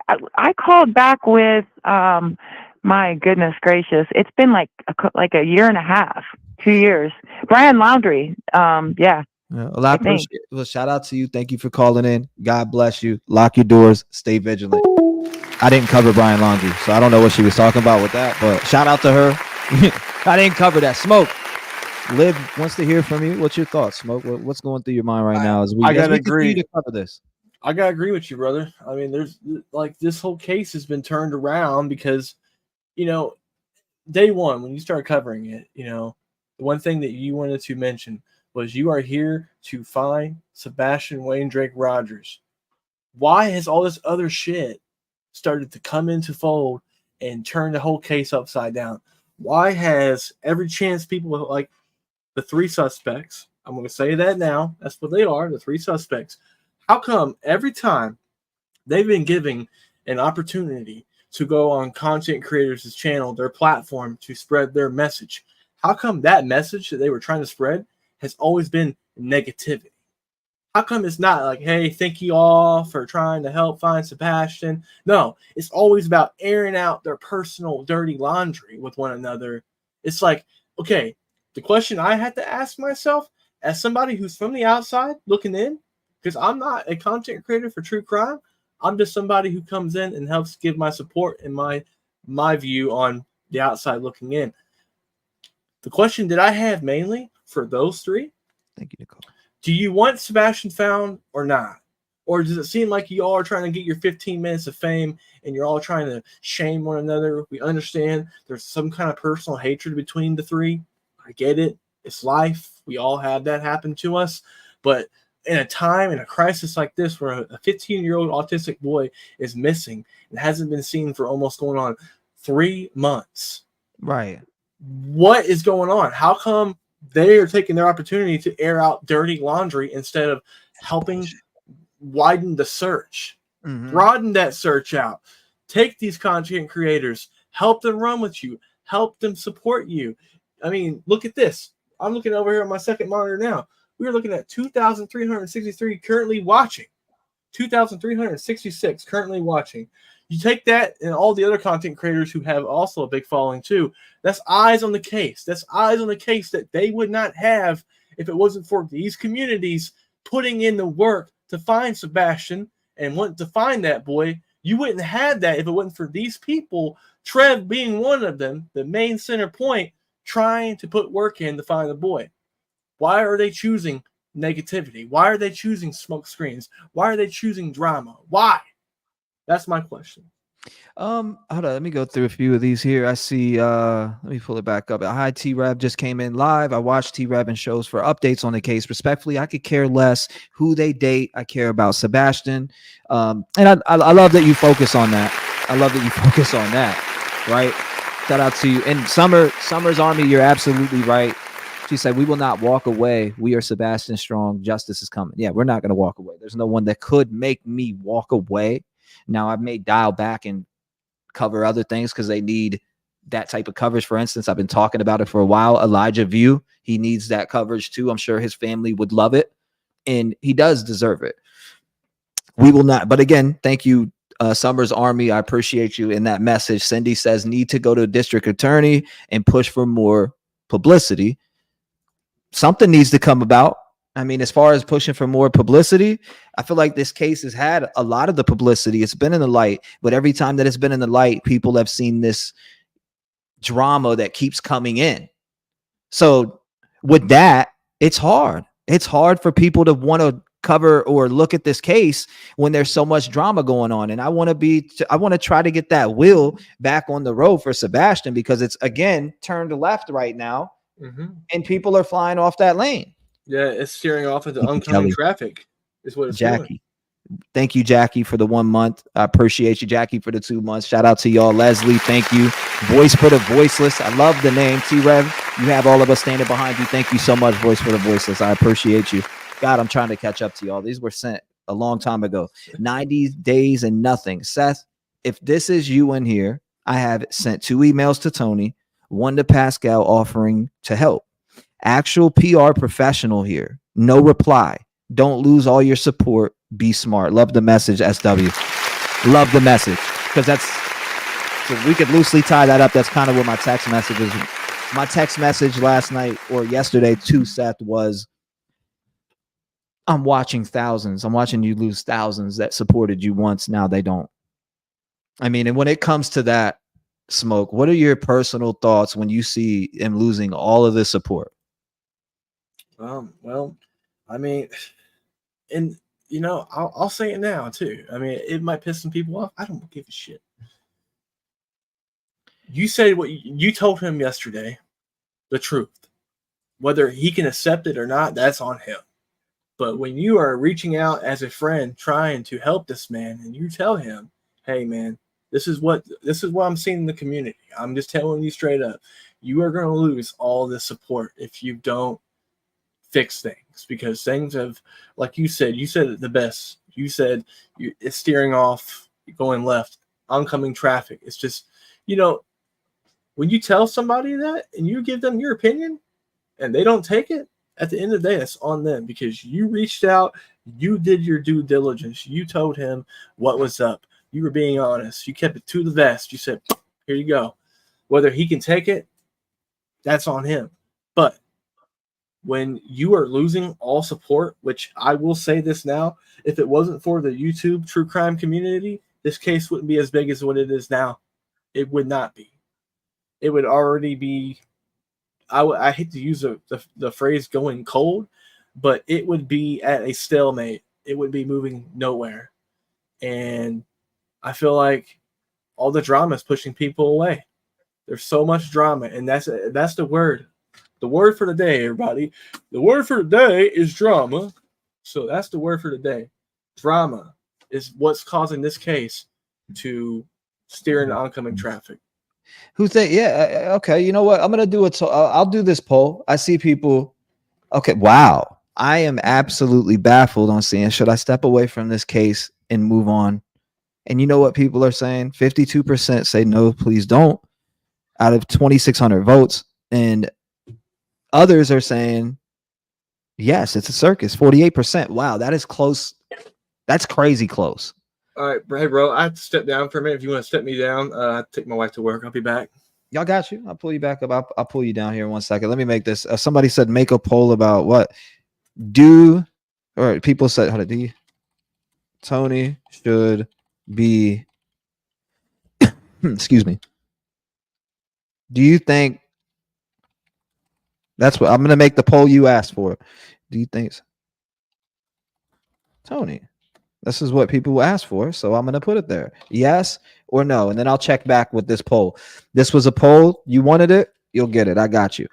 called back with. My goodness gracious, it's been like a year and a half, 2 years. Brian Laundrie. Yeah. Well, I appreciate it. Well, shout out to you. Thank you for calling in. God bless you. Lock your doors. Stay vigilant. I didn't cover Brian Laundrie, so I don't know what she was talking about with that. But shout out to her. I didn't cover that. Smoke. Liv wants to hear from you. What's your thoughts, Smoke? What's going through your mind right now as we continue to cover this? I gotta agree with you, brother. I mean, there's like this whole case has been turned around because, you know, day one, when you started covering it, you know, the one thing that you wanted to mention was you are here to find Sebastian Wayne Drake Rogers. Why has all this other shit started to come into fold and turn the whole case upside down? Why has every chance people like the three suspects, I'm going to say that now, that's what they are, the three suspects, how come every time they've been giving an opportunity to go on content creators' channel, their platform, to spread their message, how come that message that they were trying to spread has always been negativity? How come it's not like, hey, thank you all for trying to help find Sebastian? No, it's always about airing out their personal dirty laundry with one another. It's like, okay, the question I had to ask myself as somebody who's from the outside looking in, because I'm not a content creator for true crime, I'm just somebody who comes in and helps give my support and my view on the outside looking in. The question that I have mainly for those three, thank you, Nicole. Do you want Sebastian found or not? Or does it seem like you all are trying to get your 15 minutes of fame and you're all trying to shame one another? We understand there's some kind of personal hatred between the three. I get it. It's life. We all have that happen to us. But in a time, in a crisis like this, where a 15-year-old autistic boy is missing and hasn't been seen for almost going on 3 months. Right. What is going on? How come they are taking their opportunity to air out dirty laundry instead of helping widen the search, broaden that search out, take these content creators, help them run with you, help them support you? I mean, look at this. I'm looking over here on my second monitor now. We're looking at 2,363 currently watching, 2,366 currently watching. You take that and all the other content creators who have also a big following too. That's eyes on the case. That's eyes on the case that they would not have if it wasn't for these communities putting in the work to find Sebastian and want to find that boy. You wouldn't have that if it wasn't for these people, T-REV being one of them, the main center point, trying to put work in to find the boy. Why are they choosing negativity? Why are they choosing smoke screens? Why are they choosing drama? Why? That's my question. Hold on, let me go through a few of these here. I see, let me pull it back up. Hi, T-REV just came in live. I watch T-REV and shows for updates on the case. Respectfully, I could care less who they date. I care about Sebastian. And I love that you focus on that. I love that you focus on that, right? Shout out to you. And Summer's Army, you're absolutely right. She said, we will not walk away. We are Sebastian strong. Justice is coming. Yeah, we're not going to walk away. There's no one that could make me walk away. Now, I may dial back and cover other things because they need that type of coverage. For instance, I've been talking about it for a while. Elijah View, he needs that coverage too. I'm sure his family would love it, and he does deserve it. We will not. But again, thank you, Summers Army. I appreciate you in that message. Cindy says, need to go to a district attorney and push for more publicity. Something needs to come about. I mean, as far as pushing for more publicity, I feel like this case has had a lot of the publicity. It's been in the light, but every time that it's been in the light, people have seen this drama that keeps coming in. So with that, it's hard. It's hard for people to want to cover or look at this case when there's so much drama going on. And I want to try to get that wheel back on the road for Sebastian, because it's, again, turned left right now, and people are flying off that lane. Yeah, it's steering off into oncoming traffic is what it's Jackie. doing. Thank you, Jackie, for the 1 month. I appreciate you, Jackie, for the 2 months. Shout out to y'all. Leslie, thank you. Voice for the Voiceless. I love the name. T-REV, you have all of us standing behind you. Thank you so much, Voice for the Voiceless. I appreciate you. God, I'm trying to catch up to y'all. These were sent a long time ago. 90 days and nothing. Seth, if this is you in here, I have sent 2 emails to Tony, 1 to Pascal offering to help. Actual PR professional here. No reply. Don't lose all your support. Be smart. Love the message, SW. Love the message. Because that's, so we could loosely tie that up. That's kind of what my text message is. My text message last night or yesterday to Seth was, I'm watching thousands. I'm watching you lose thousands that supported you once. Now they don't. I mean, and when it comes to that, Smoke, what are your personal thoughts when you see him losing all of this support? Well, I mean, and you know, I'll say it now too. I mean, it might piss some people off. I don't give a shit. You said what you told him yesterday, the truth. Whether he can accept it or not, that's on him. But when you are reaching out as a friend trying to help this man and you tell him, hey man, this is what I'm seeing in the community. I'm just telling you straight up. You are going to lose all this support if you don't fix things, because things have, like you said it the best. You said it's steering off, going left, oncoming traffic. It's just, when you tell somebody that and you give them your opinion and they don't take it, at the end of the day, it's on them, because you reached out, you did your due diligence, you told him what was up, you were being honest, you kept it to the vest, you said, here you go. Whether he can take it, that's on him. But when you are losing all support, which I will say this now, if it wasn't for the YouTube true crime community, this case wouldn't be as big as what it is now. It would not be. It would already be, I hate to use the phrase going cold, but it would be at a stalemate. It would be moving nowhere. And I feel like all the drama is pushing people away. There's so much drama, and that's the word. The word for the day, everybody. The word for the day is drama. So that's the word for the day. Drama is what's causing this case to steer into oncoming traffic. Who think? Yeah, okay. You know what? I'm gonna do it. So I'll do this poll. I see people. Okay, wow. I am absolutely baffled on seeing. Should I step away from this case and move on? And you know what people are saying? 52% say no, please don't. Out of 2,600 votes, and others are saying yes, it's a circus. 48%. Wow, that is close. That's crazy close. All right, hey, bro, I have to step down for a minute. If you want to step me down, I'll take my wife to work. I'll be back. Y'all got you. I'll pull you back up. I'll pull you down here in 1 second. Let me make this. Somebody said make a poll about what? Or people said, how did Tony should be, excuse me. Do you think, that's what I'm going to make the poll you asked for. Do you think, Tony, this is what people asked for, so I'm going to put it there. Yes or no, and then I'll check back with this poll. This was a poll. You wanted it, you'll get it. I got you.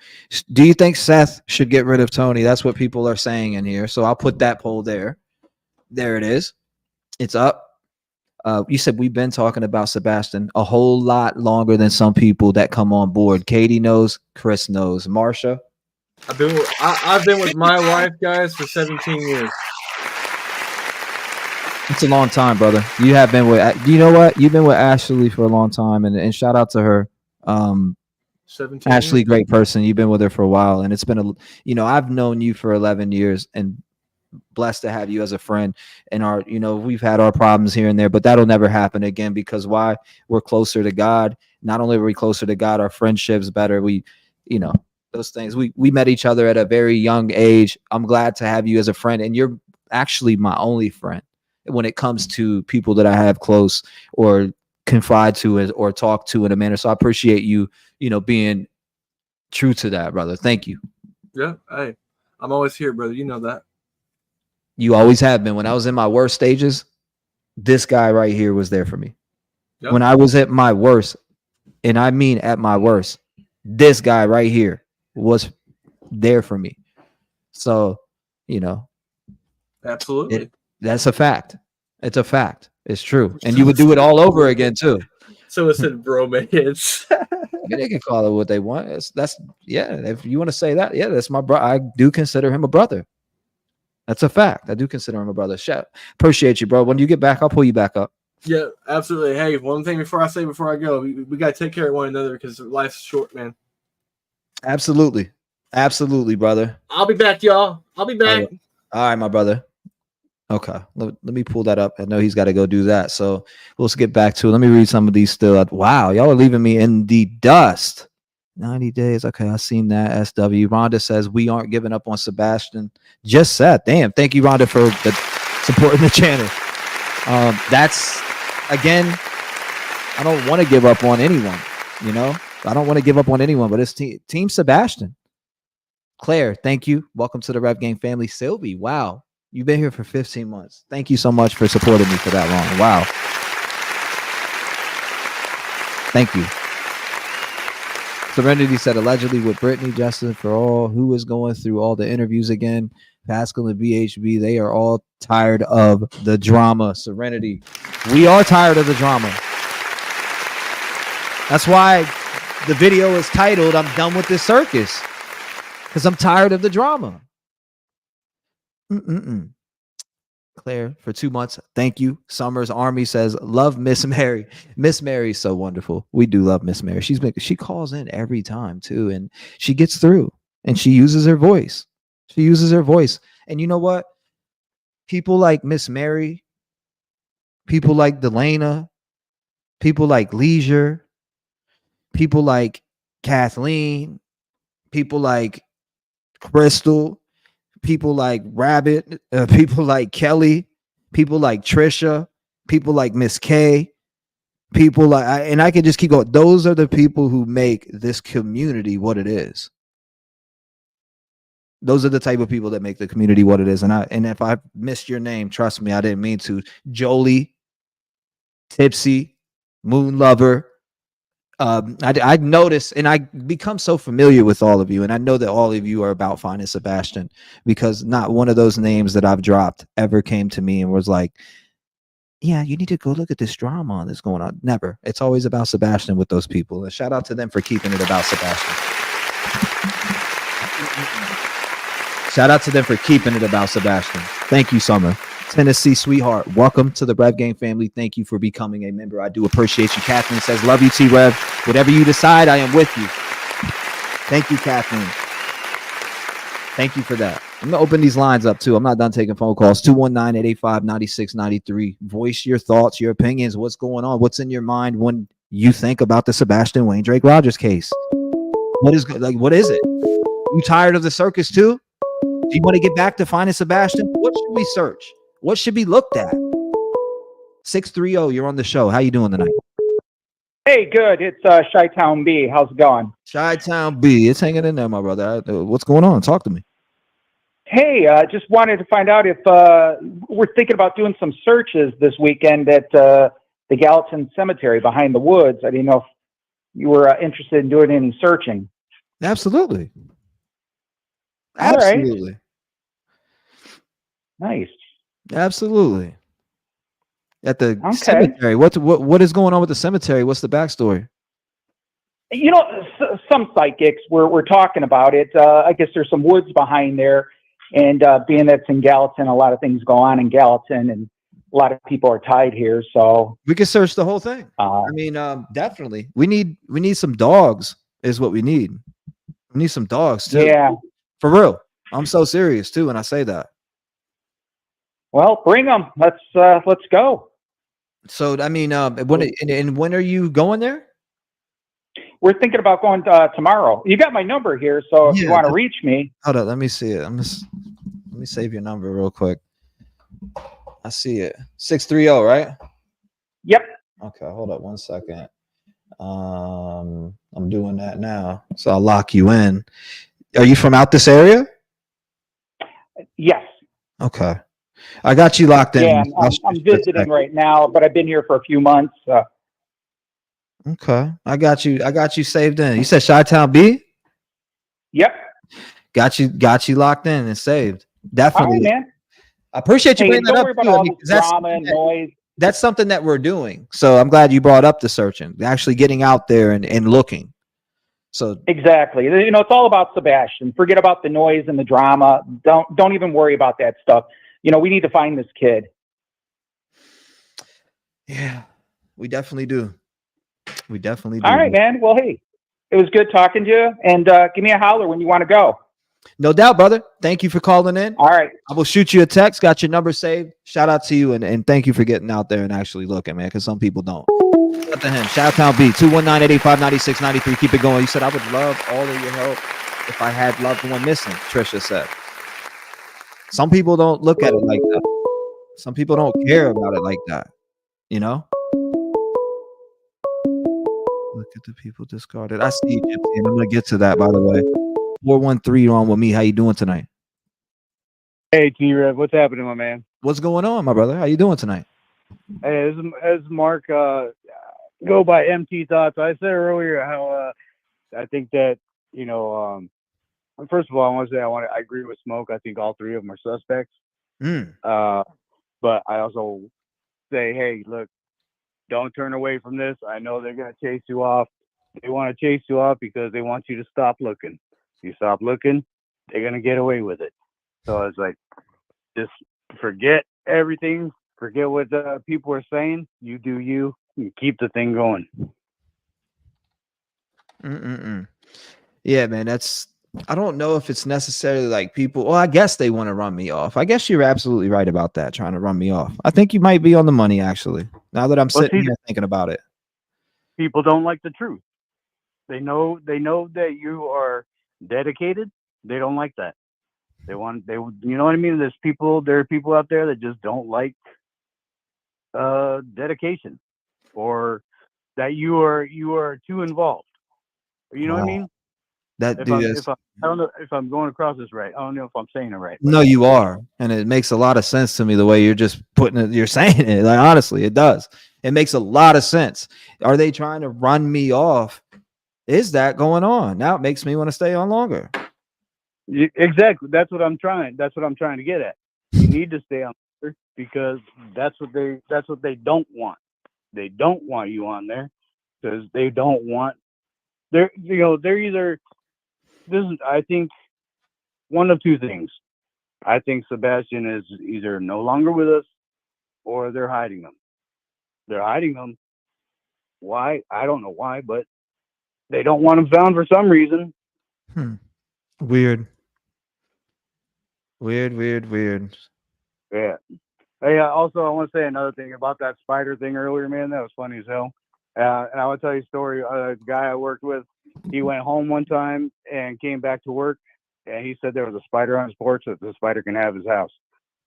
Do you think Seth should get rid of Tony? That's what people are saying in here, so I'll put that poll there. There it is. It's up. You said we've been talking about Sebastian a whole lot longer than some people that come on board. Katie knows, Chris knows. Marsha? I've been with my wife, guys, for 17 years. It's a long time, brother. You have been with, you know what? You've been with Ashley for a long time, and shout out to her. 17 Ashley, years. great person. You've been with her for a while, and it's been I've known you for 11 years, and blessed to have you as a friend. And we've had our problems here and there, but that'll never happen again, because why? We're closer to God. Not only are we closer to God, our friendship's better. Those things. We met each other at a very young age. I'm glad to have you as a friend, and you're actually my only friend when it comes to people that I have close or confide to or talk to in a manner. So I appreciate you, being true to that, brother. Thank you. Yeah. Hey, I'm always here, brother. You know that. You always have been. When I was in my worst stages, this guy right here was there for me. Yep. When I was at my worst, and I mean at my worst, this guy right here was there for me. So, absolutely. That's a fact. It's a fact. It's true. And you would do it all over again too. So it's a bromance. They can call it what they want. If you want to say that, that's my brother. I do consider him a brother. That's a fact. I do consider him a brother. Appreciate you, bro. When you get back, I'll pull you back up. Yeah, absolutely. Hey, one thing before I go, we got to take care of one another, because life's short, man. Absolutely. Absolutely, brother. I'll be back, y'all. I'll be back. All right, my brother. Okay. Let me pull that up. I know he's got to go do that. So let's get back to it. Let me read some of these still. Wow, y'all are leaving me in the dust. 90 days. Okay, I seen that. SW. Rhonda says we aren't giving up on Sebastian. Just said. Damn. Thank you, Rhonda, for supporting the channel. That's, again, I don't want to give up on anyone. I don't want to give up on anyone, but it's Team Sebastian. Claire, thank you. Welcome to the Rev Gang family. Sylvie, wow. You've been here for 15 months. Thank you so much for supporting me for that long. Wow. Thank you. Serenity said allegedly with Brittany, Justin, for all who is going through all the interviews again. Pascal and BHB, they are all tired of the drama. Serenity, we are tired of the drama. That's why the video is titled, I'm done with this circus. Because I'm tired of the drama. Claire, for 2 months. Thank you. Summers Army says, love Miss Mary. Miss Mary's so wonderful. We do love Miss Mary. She calls in every time too, and she gets through, and she uses her voice. She uses her voice. And you know what? People like Miss Mary, people like Delana, people like Leisure, people like Kathleen, people like Crystal, people like Rabbit, people like Kelly, people like Trisha, people like Miss K, people like, and I can just keep going. Those are the people who make this community what it is. Those are the type of people that make the community what it is. And if I missed your name, trust me, I didn't mean to. Jolie, Tipsy, Moon Lover. I noticed, and I become so familiar with all of you, and I know that all of you are about finding Sebastian, because not one of those names that I've dropped ever came to me and was like, yeah, you need to go look at this drama that's going on. Never. It's always about Sebastian with those people. And shout out to them for keeping it about Sebastian. Shout out to them for keeping it about Sebastian. Thank you, Summer. Tennessee sweetheart, welcome to the Rev Gang family. Thank you for becoming a member. I do appreciate you. Kathleen says, love you, T-Rev. Whatever you decide, I am with you. Thank you, Kathleen. Thank you for that. I'm going to open these lines up, too. I'm not done taking phone calls. 219-885-9693. Voice your thoughts, your opinions. What's going on? What's in your mind when you think about the Sebastian Wayne Drake Rogers case? What is it? You tired of the circus, too? Do you want to get back to finding Sebastian? What should we search? What should be looked at? 630, you're on the show. How you doing tonight? Hey, good. It's Chi-Town B. How's it going? Chi-Town B. It's hanging in there, my brother. What's going on? Talk to me. Hey, just wanted to find out if we're thinking about doing some searches this weekend at the Gallatin Cemetery behind the woods. I didn't know if you were interested in doing any searching. Absolutely. All Absolutely. Right. Nice. Absolutely. At the cemetery. What is going on with the cemetery? What's the backstory? You know, some psychics were talking about it. I guess there's some woods behind there, and being that it's in Gallatin, a lot of things go on in Gallatin, and a lot of people are tied here. So we can search the whole thing. Definitely. We need some dogs. Is what we need. We need some dogs too. Yeah. For real. I'm so serious too when I say that. Well, bring them. Let's go. So when are you going there? We're thinking about going tomorrow. You got my number here, so if you want to reach me. Hold on, let me see it. Let me save your number real quick. I see it. 630, right? Yep. Okay, hold up 1 second. I'm doing that now. So I'll lock you in. Are you from out this area? Yes. Okay. I got you locked in. Yeah, I'm visiting right now, but I've been here for a few months. Okay. I got you saved in. You said Chi-Town B? Yep. Got you locked in and saved. Definitely. All right, man. I appreciate you bringing that up. About all this drama and noise. That's something that we're doing. So I'm glad you brought up the searching, actually getting out there and looking. So exactly. You know, it's all about Sebastian. Forget about the noise and the drama. Don't even worry about that stuff. You know, we need to find this kid. Yeah, we definitely do. We definitely do. All right, man. Well, hey, it was good talking to you, and give me a holler when you want to go. No doubt, brother. Thank you for calling in. All right. I will shoot you a text. Got your number saved. Shout out to you, and thank you for getting out there and actually looking, man, because some people don't. Shout out to him. Shout out to B. 219-885-9693. Keep it going. You said, I would love all of your help if I had loved one missing, Trisha said. Some people don't look at it like that. Some people don't care about it like that. You know? Look at the people discarded. I see you, Gypsy, and I'm going to get to that, by the way. 413 on with me. How you doing tonight? Hey, T-REV. What's happening, my man? What's going on, my brother? How you doing tonight? Hey, as Mark go by MT Thoughts, I said earlier how I think that, you know, first of all, I want to say I agree with Smoke. I think all three of them are suspects. But I also say, hey, look, don't turn away from this. I know they're going to chase you off. They want to chase you off because they want you to stop looking. You stop looking, they're going to get away with it. So it's like, just forget everything. Forget what people are saying. You do you. And keep the thing going. Yeah, man, I don't know if it's necessarily like people. Well, I guess they want to run me off. I guess you're absolutely right about that, trying to run me off. I think you might be on the money, actually, now that I'm sitting here thinking about it. People don't like the truth. They know that you are dedicated. They don't like that. You know what I mean? There are people out there that just don't like dedication, or that you are too involved. You know what I mean? I don't know if I'm going across this right. I don't know if I'm saying it right. No, you are, and it makes a lot of sense to me the way you're just putting it. You're saying it. Like, honestly, it does. It makes a lot of sense. Are they trying to run me off? Is that going on? Now it makes me want to stay on longer. Exactly. That's what I'm trying to get at. You need to stay on there because that's what they don't want. They don't want you on there because they don't want. They're either. I think one of two things. I think Sebastian is either no longer with us, or they're hiding him. They're hiding him. Why? I don't know why, but they don't want him found for some reason. Weird. Yeah. Hey, also, I want to say another thing about that spider thing earlier, man. That was funny as hell. And I want to tell you a story. A guy I worked with, he went home one time and came back to work, and he said there was a spider on his porch that the spider can have his house.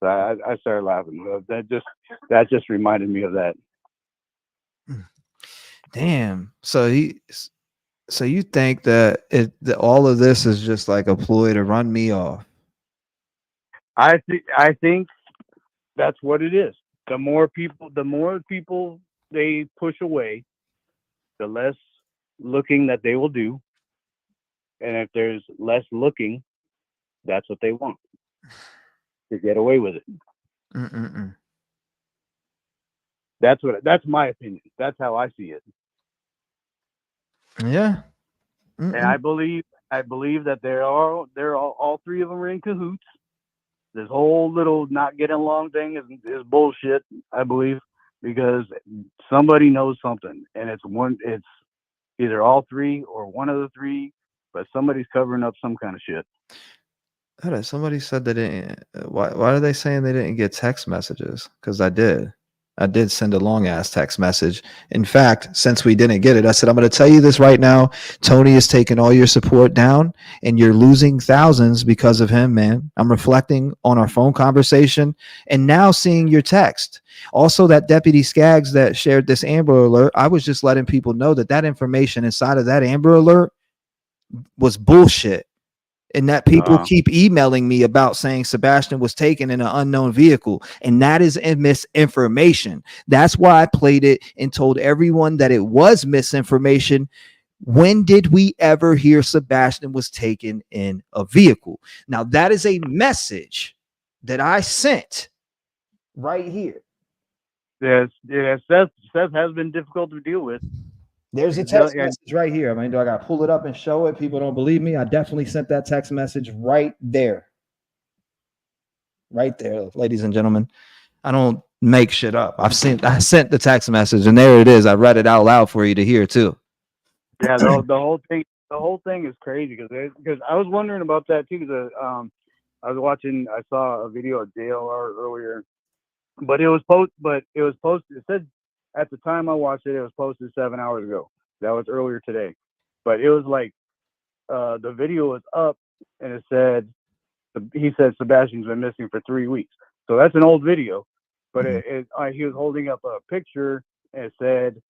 So I started laughing. That just reminded me of that. Damn. So you think that all of this is just like a ploy to run me off? I think that's what it is. The more people they push away, the less looking that they will do. And if there's less looking, that's what they want, to get away with it. That's my opinion. That's how I see it. Yeah. And I believe that all three of them are in cahoots. This whole little not getting along thing is bullshit, I believe, because somebody knows something, and it's either all three or one of the three, but somebody's covering up some kind of shit. Somebody said they didn't. Why are they saying they didn't get text messages? Because I did send a long ass text message. In fact, since we didn't get it, I said, I'm going to tell you this right now. Tony is taking all your support down, and you're losing thousands because of him, man. I'm reflecting on our phone conversation and now seeing your text. Also, that Deputy Skaggs that shared this Amber Alert, I was just letting people know that information inside of that Amber Alert was bullshit. And that people keep emailing me about saying Sebastian was taken in an unknown vehicle. And that is misinformation. That's why I played it and told everyone that it was misinformation. When did we ever hear Sebastian was taken in a vehicle? Now, that is a message that I sent right here. Yes, Seth has been difficult to deal with. There's a text message right here. I mean, do I got to pull it up and show it? People don't believe me. I definitely sent that text message right there. Right there, ladies and gentlemen. I don't make shit up. I sent the text message, and there it is. I read it out loud for you to hear too. Yeah, the whole thing is crazy because I was wondering about that too. Because I saw a video of JLR earlier, but it was posted. It said at the time I watched it, it was posted 7 hours ago. That was earlier today, but it was like the video was up, and it said he said Sebastian's been missing for 3 weeks. So that's an old video, but he was holding up a picture and it said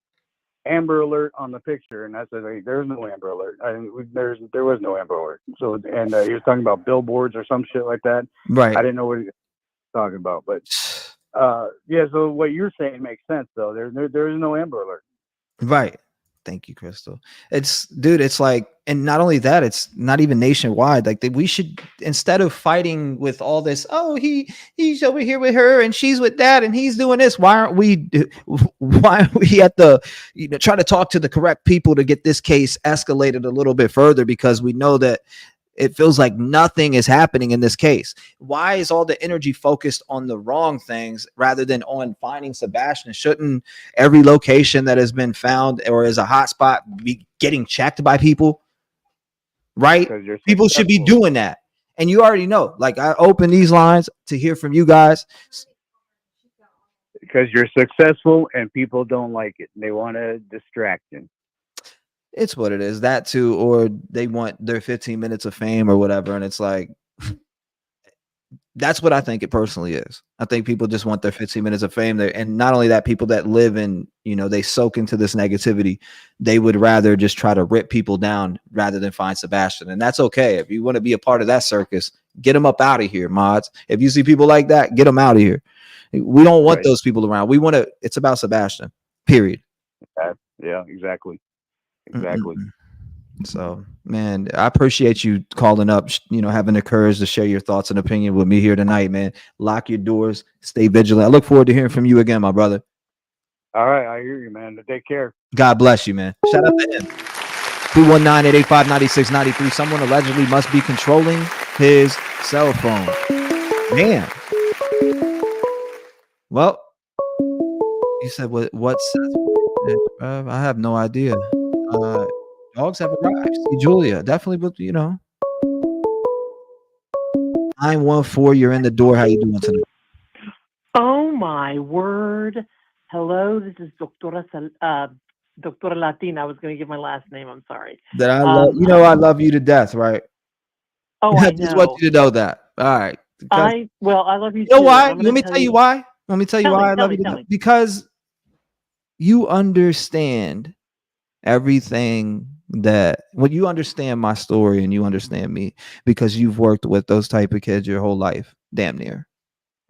Amber Alert on the picture, and I said, hey, there's no Amber Alert. There was no Amber Alert. So and he was talking about billboards or some shit like that. Right. I didn't know what he was talking about, but yeah. So what you're saying makes sense though. There is no Amber Alert. Right. Thank you, Crystal. It's like, and not only that, it's not even nationwide. Like we should, instead of fighting with all this, oh, he's over here with her and she's with that and he's doing this. Why aren't we at the, try to talk to the correct people to get this case escalated a little bit further, because we know that it feels like nothing is happening in this case. Why is all the energy focused on the wrong things rather than on finding Sebastian? Shouldn't every location that has been found or is a hotspot be getting checked by people? Right? People should be doing that. And you already know, like, I open these lines to hear from you guys. Because you're successful and people don't like it. They want a distraction. It's what it is, that too, or they want their 15 minutes of fame or whatever. And it's like, that's what I think it personally is. I think people just want their 15 minutes of fame there. And not only that, people that live in, they soak into this negativity. They would rather just try to rip people down rather than find Sebastian. And that's okay. If you want to be a part of that circus, get them up out of here, mods. If you see people like that, get them out of here. We don't want those people around. We want to, it's about Sebastian, period. Yeah, exactly. Exactly. So, man, I appreciate you calling up, having the courage to share your thoughts and opinion with me here tonight, man. Lock your doors, stay vigilant. I look forward to hearing from you again, my brother. All right, I hear you, man. Take care. God bless you, man. Shout out to him. 219-885-9693. Someone allegedly must be controlling his cell phone. Man. Well, you said what's I have no idea. Dogs have arrived. See, Julia, definitely, but 914, you're in the door. How you doing tonight? Oh my word! Hello, this is Doctora Latina. I was going to give my last name. I'm sorry. That I love. I love you to death, right? Oh, I I just know. want you to know that. All right. I love you. You know too. why? Let me tell you why. Let me tell you why I love you. Because you understand everything that when you understand my story and you understand me, because you've worked with those type of kids your whole life, damn near.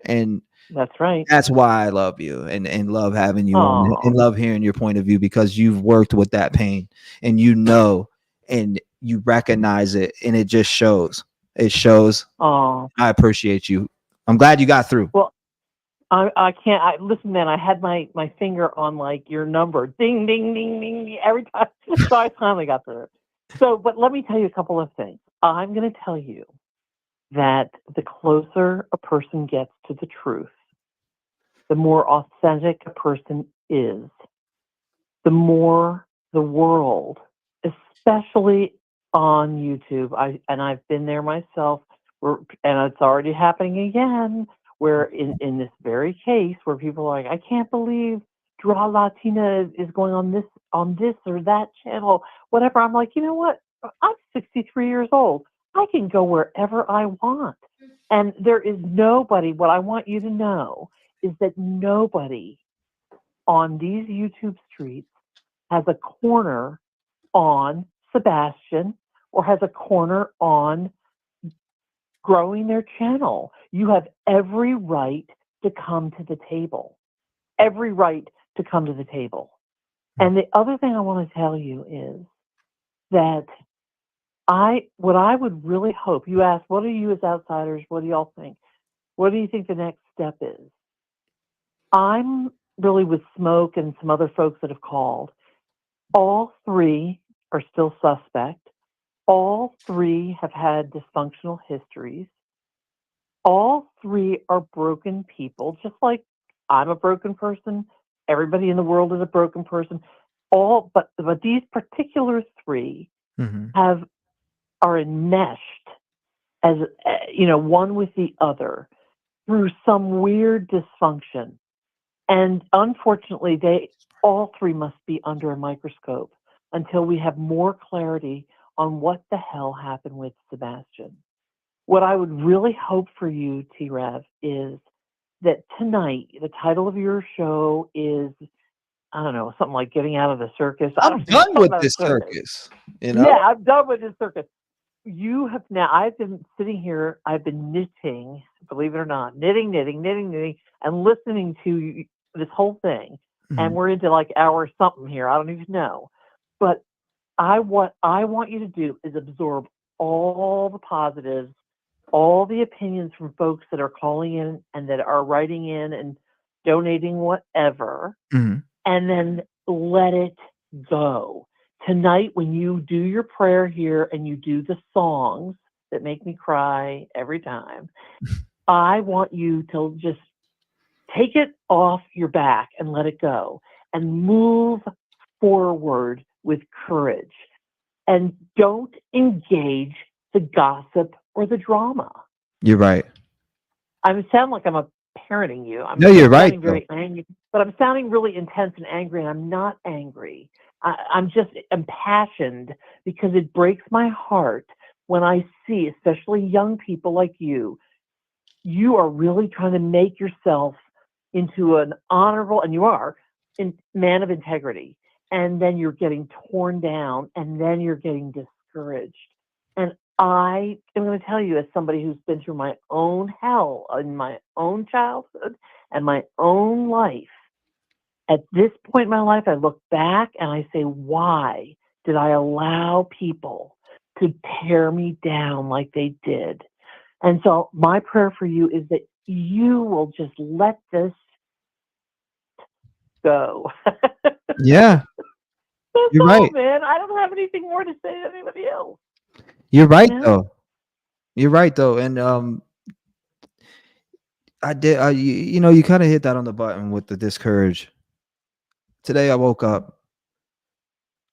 And that's right. That's why I love you and love having you on and love hearing your point of view, because you've worked with that pain and and you recognize it, and it just shows. It shows. Oh, I appreciate you. I'm glad you got through. Well, I can't. Listen, man. I had my finger on like your number, ding, ding, ding, ding, every time. So I finally got through it. So, but let me tell you a couple of things. I'm going to tell you that the closer a person gets to the truth, the more authentic a person is, the more the world, especially on YouTube, I've been there myself, and it's already happening again. Where in this very case, where people are like, I can't believe Draw Latina is going on this or that channel, whatever. I'm like, you know what? I'm 63 years old. I can go wherever I want. And there is nobody, what I want you to know is that nobody on these YouTube streets has a corner on Sebastian or has a corner on growing their channel. You have every right to come to the table. Every right to come to the table. And the other thing I want to tell you is that what I would really hope, you asked, what are you as outsiders, what do y'all think? What do you think the next step is? I'm really with Smoke and some other folks that have called. All three are still suspect. All three have had dysfunctional histories. All three are broken people, just like I'm a broken person. Everybody in the world is a broken person. But these particular three are enmeshed as one with the other through some weird dysfunction. And unfortunately, all three must be under a microscope until we have more clarity on what the hell happened with Sebastian. What I would really hope for you, T-REV, is that tonight, the title of your show is, I don't know, something like Getting Out of the Circus. I'm done with this circus. Yeah, I'm done with this circus. You have now, I've been sitting here, I've been knitting, believe it or not, knitting, and listening to this whole thing. And we're into like hour something here. I don't even know. But what I want you to do is absorb all the positives, all the opinions from folks that are calling in and that are writing in and donating whatever, Mm-hmm. and then let it go. Tonight, when you do your prayer here and you do the songs that make me cry every time, I want you to just take it off your back and let it go and move forward with courage. And don't engage the gossip or the drama. You're right. I sound like I'm parenting you. No, you're right, sounding very angry, but I'm sounding really intense and angry, and I'm not angry. I'm just impassioned because it breaks my heart when I see, especially young people like you are really trying to make yourself into an honorable, and you are, man of integrity. And then you're getting torn down, and then you're getting discouraged. And I am going to tell you, as somebody who's been through my own hell in my own childhood and my own life, at this point in my life, I look back and I say, why did I allow people to tear me down like they did? And so my prayer for you is that you will just let this go. Yeah. That's You're all, right. man. I don't have anything more to say to anybody else. You're right, though. You're right, though. And I did. You kind of hit that on the button with the discourage. Today I woke up.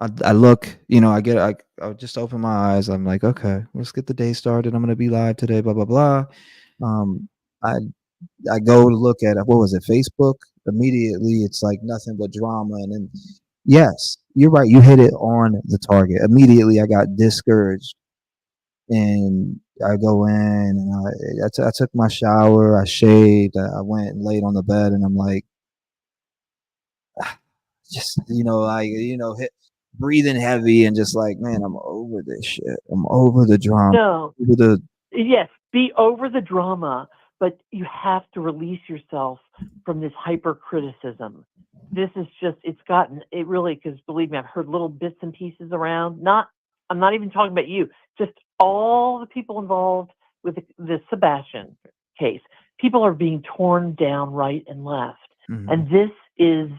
I look. I just open my eyes. I'm like, okay, let's get the day started. I'm gonna be live today. Blah blah blah. I go to look at what was it, Facebook. Immediately, it's like nothing but drama. And then, yes, you're right. You hit it on the target. Immediately, I got discouraged. And I go in and I took my shower, I shaved, I went and laid on the bed, and I'm like, just breathing heavy and just like, man, I'm over this shit. I'm over the drama. No. Yes, be over the drama, but you have to release yourself from this hypercriticism. This is just, it really, because believe me, I've heard little bits and pieces around. I'm not even talking about you, just all the people involved with the Sebastian case. People are being torn down right and left. Mm-hmm. And this is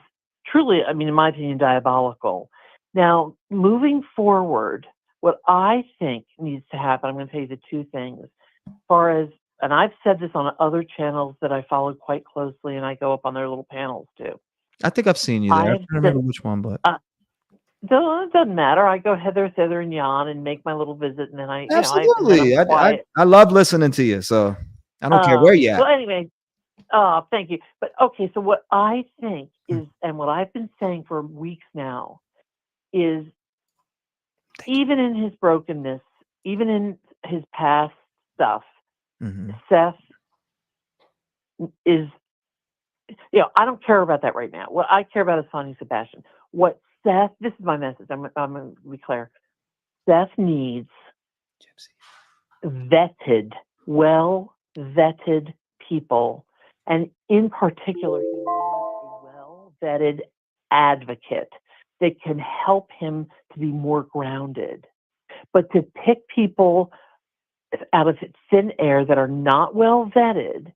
truly, in my opinion, diabolical. Now, moving forward, what I think needs to happen, I'm going to tell you the two things. As far as, and I've said this on other channels that I follow quite closely, and I go up on their little panels too. I think I've seen you there. I don't remember which one, but it doesn't matter. I go hither, thither, and yon, and make my little visit, and then absolutely. I love listening to you, so I don't care where you're at. Well, anyway, thank you. But okay, so what I think is, and what I've been saying for weeks now, is even in his brokenness, even in his past stuff, Seth is, I don't care about that right now. What I care about is finding Sebastian. What Seth, this is my message. I'm going to be clear. Seth needs well-vetted people, and in particular, he needs a well-vetted advocate that can help him to be more grounded. But to pick people out of thin air that are not well vetted,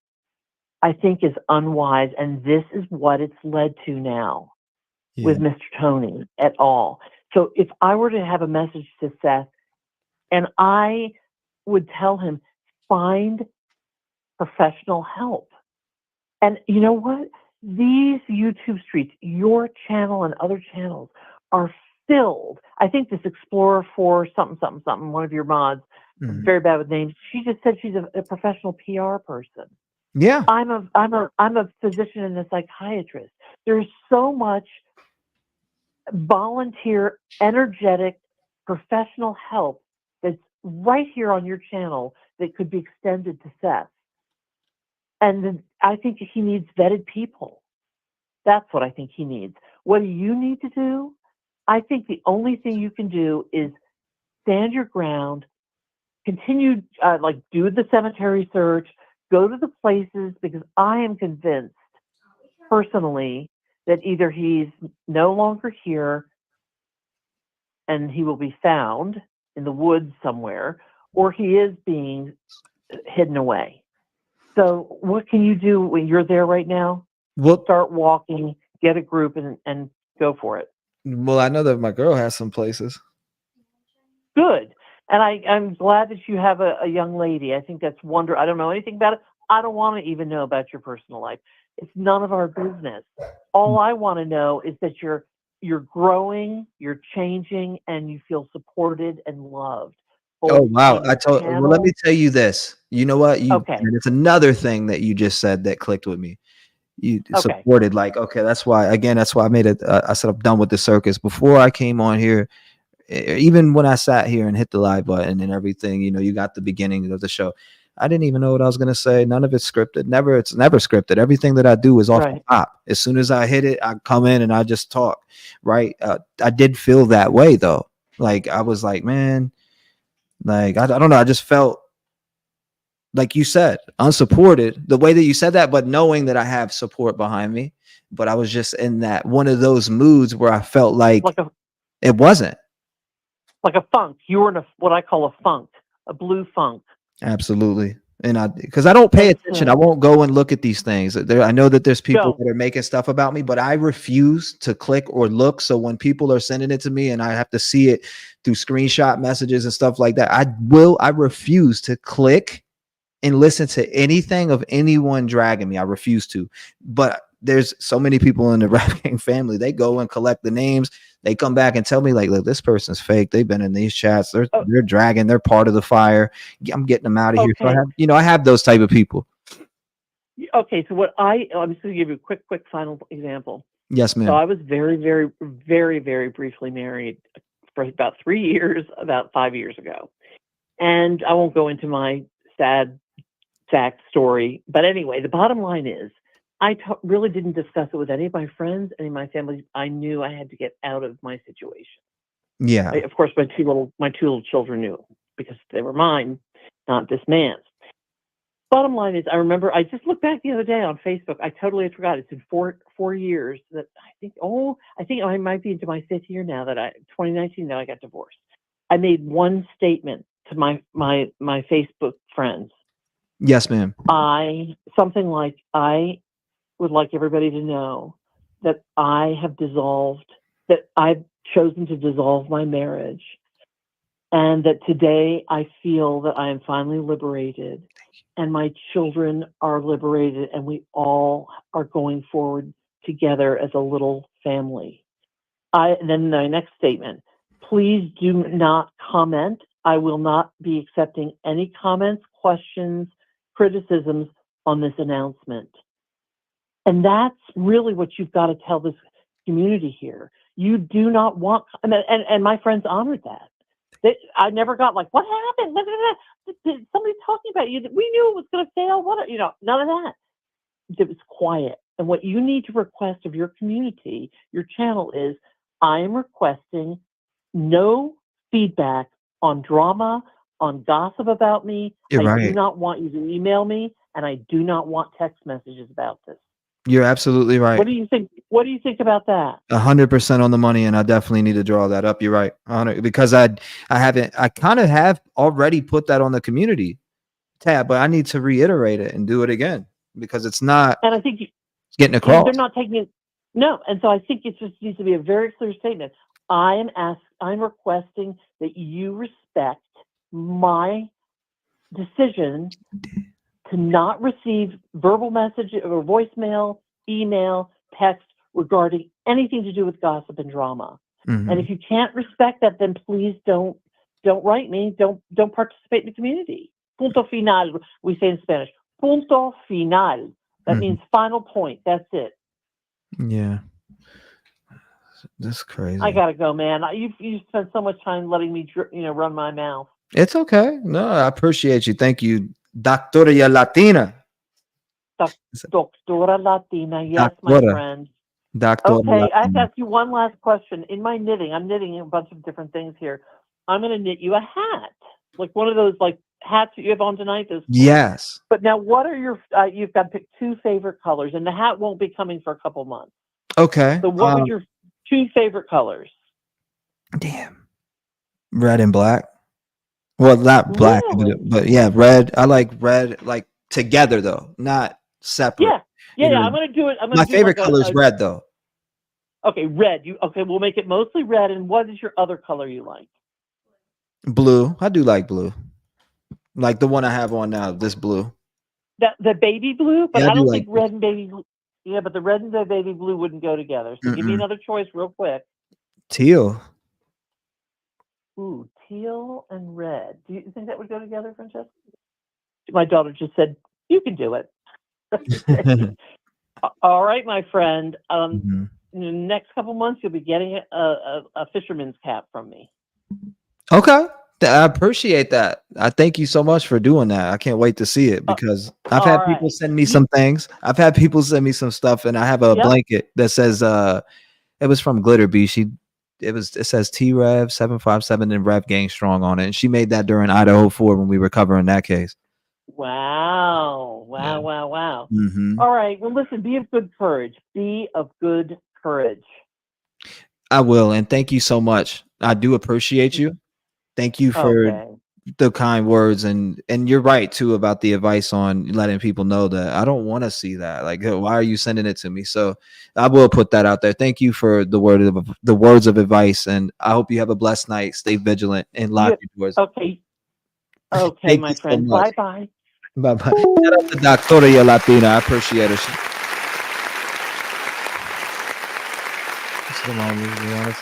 I think is unwise, and this is what it's led to now with Mr. Tony et al. So if I were to have a message to Seth, and I would tell him, find professional help. And you know what? These YouTube streets, your channel and other channels, are filled. I think this Explorer for something, one of your mods, very bad with names. She just said she's a professional PR person. Yeah. I'm a physician and a psychiatrist. There's so much volunteer, energetic, professional help that's right here on your channel that could be extended to Seth. And then I think he needs vetted people. That's what I think he needs. What do you need to do? I think the only thing you can do is stand your ground, continue, do the cemetery search, go to the places, because I am convinced personally that either he's no longer here and he will be found in the woods somewhere, or he is being hidden away. So what can you do when you're there right now? Well, start walking, get a group, and go for it. Well, I know that my girl has some places. Good. And I'm glad that you have a young lady. I think that's wonderful. I don't know anything about it. I don't want to even know about your personal life. It's none of our business. All I want to know is that you're growing, you're changing, and you feel supported and loved. Oh wow! Well, let me tell you this. You know what? Okay. And it's another thing that you just said that clicked with me. You supported, like, okay, that's why. Again, that's why I made it. I said I'm done with the circus. Before I came on here, even when I sat here and hit the live button and everything, you got the beginning of the show. I didn't even know what I was gonna say. None of it's scripted. It's never scripted. Everything that I do is off the top. As soon as I hit it, I come in and I just talk. Right? I did feel that way though. Like I was like, man, like I don't know. I just felt like you said, unsupported. The way that you said that, but knowing that I have support behind me. But I was just in that one of those moods where I felt like it wasn't. Like a funk. You were in what I call a funk, a blue funk. Absolutely. And because I don't pay attention, I won't go and look at these things. I know that there's people that are making stuff about me, but I refuse to click or look. So when people are sending it to me and I have to see it through screenshot messages and stuff like that, I refuse to click and listen to anything of anyone dragging me. I refuse to. But there's so many people in the Rap Gang family. They go and collect the names. They come back and tell me, like, look, this person's fake. They've been in these chats. They're dragging. They're part of the fire. I'm getting them out of here. So I have those type of people. Okay, so I'm just going to give you a quick final example. Yes, ma'am. So I was very, very, very, very briefly married for about 3 years, about 5 years ago. And I won't go into my sad story. But anyway, the bottom line is I really didn't discuss it with any of my friends, any of my family. I knew I had to get out of my situation. Yeah. Of course, my two little children knew because they were mine, not this man's. Bottom line is, I remember I just looked back the other day on Facebook. I totally had forgot. It's been four years that I think I might be into my 5th year now 2019 that I got divorced. I made one statement to my Facebook friends. Yes, ma'am. Something like, I would like everybody to know that I've chosen to dissolve my marriage, and that today I feel that I am finally liberated and my children are liberated, and we all are going forward together as a little family. Then my next statement, please do not comment. I will not be accepting any comments, questions, criticisms on this announcement. And that's really what you've got to tell this community here. You do not want, and my friends honored that. I never got like, what happened? Somebody's talking about you. We knew it was going to fail. None of that. It was quiet. And what you need to request of your community, your channel, is I am requesting no feedback on drama, on gossip about me. I do not want you to email me, and I do not want text messages about this. You're absolutely right. What do you think? What do you think about that? 100% on the money, and I definitely need to draw that up. You're right, because I kind of have already put that on the community tab, but I need to reiterate it and do it again because it's not. And I think getting across. They're not taking it. No, and so I think it just needs to be a very clear statement. I'm requesting that you respect my decision to not receive verbal message or voicemail, email, text regarding anything to do with gossip and drama. Mm-hmm. And if you can't respect that, then please don't write me. Don't participate in the community. Punto final, we say in Spanish. Punto final. That means final point. That's it. Yeah. That's crazy. I gotta go, man. You spent so much time letting me, run my mouth. It's okay. No, I appreciate you. Thank you, Doctora Latina. Doctora Latina, yes, my friend. Okay, I have to ask you one last question. In my knitting, I'm knitting a bunch of different things here. I'm going to knit you a hat, like one of those hats that you have on tonight. Yes. But now, what are your? You've got to pick 2 favorite colors, and the hat won't be coming for a couple months. Okay. So, what would your 2 favorite colors? Damn. Red and black. Well, not black, Really? but yeah, red. I like red, like together though, not separate. Yeah. You know, I'm gonna do it. my favorite color is red though. Okay, red. We'll make it mostly red. And what is your other color you like? Blue. I do like blue. Like the one I have on now, this blue. The baby blue, but Yeah, I I do don't like think red and baby blue. Yeah, but the red and the baby blue wouldn't go together. So give me another choice real quick. Teal. Ooh, teal and red. Do you think that would go together, Francesca? My daughter just said, you can do it. All right, my friend. In the next couple months, you'll be getting a fisherman's cap from me. Okay. I appreciate that. I thank you so much for doing that. I can't wait to see it because I've had people send me some things. I've had people send me some stuff, and I have a blanket that says it was from Glitterbee. It says T-REV 757 and Rev Gang Strong on it. And she made that during Idaho 4 when we were covering that case. Wow. All right. Well, listen, be of good courage. Be of good courage. I will. And thank you so much. I do appreciate you. Thank you for the kind words. And you're right, too, about the advice on letting people know that I don't want to see that. Like, why are you sending it to me? So I will put that out there. Thank you for the words of advice. And I hope you have a blessed night. Stay vigilant and lock your doors. Okay, my friend. So bye. Bye-bye. Shout out to Doctoria Latina. I appreciate her.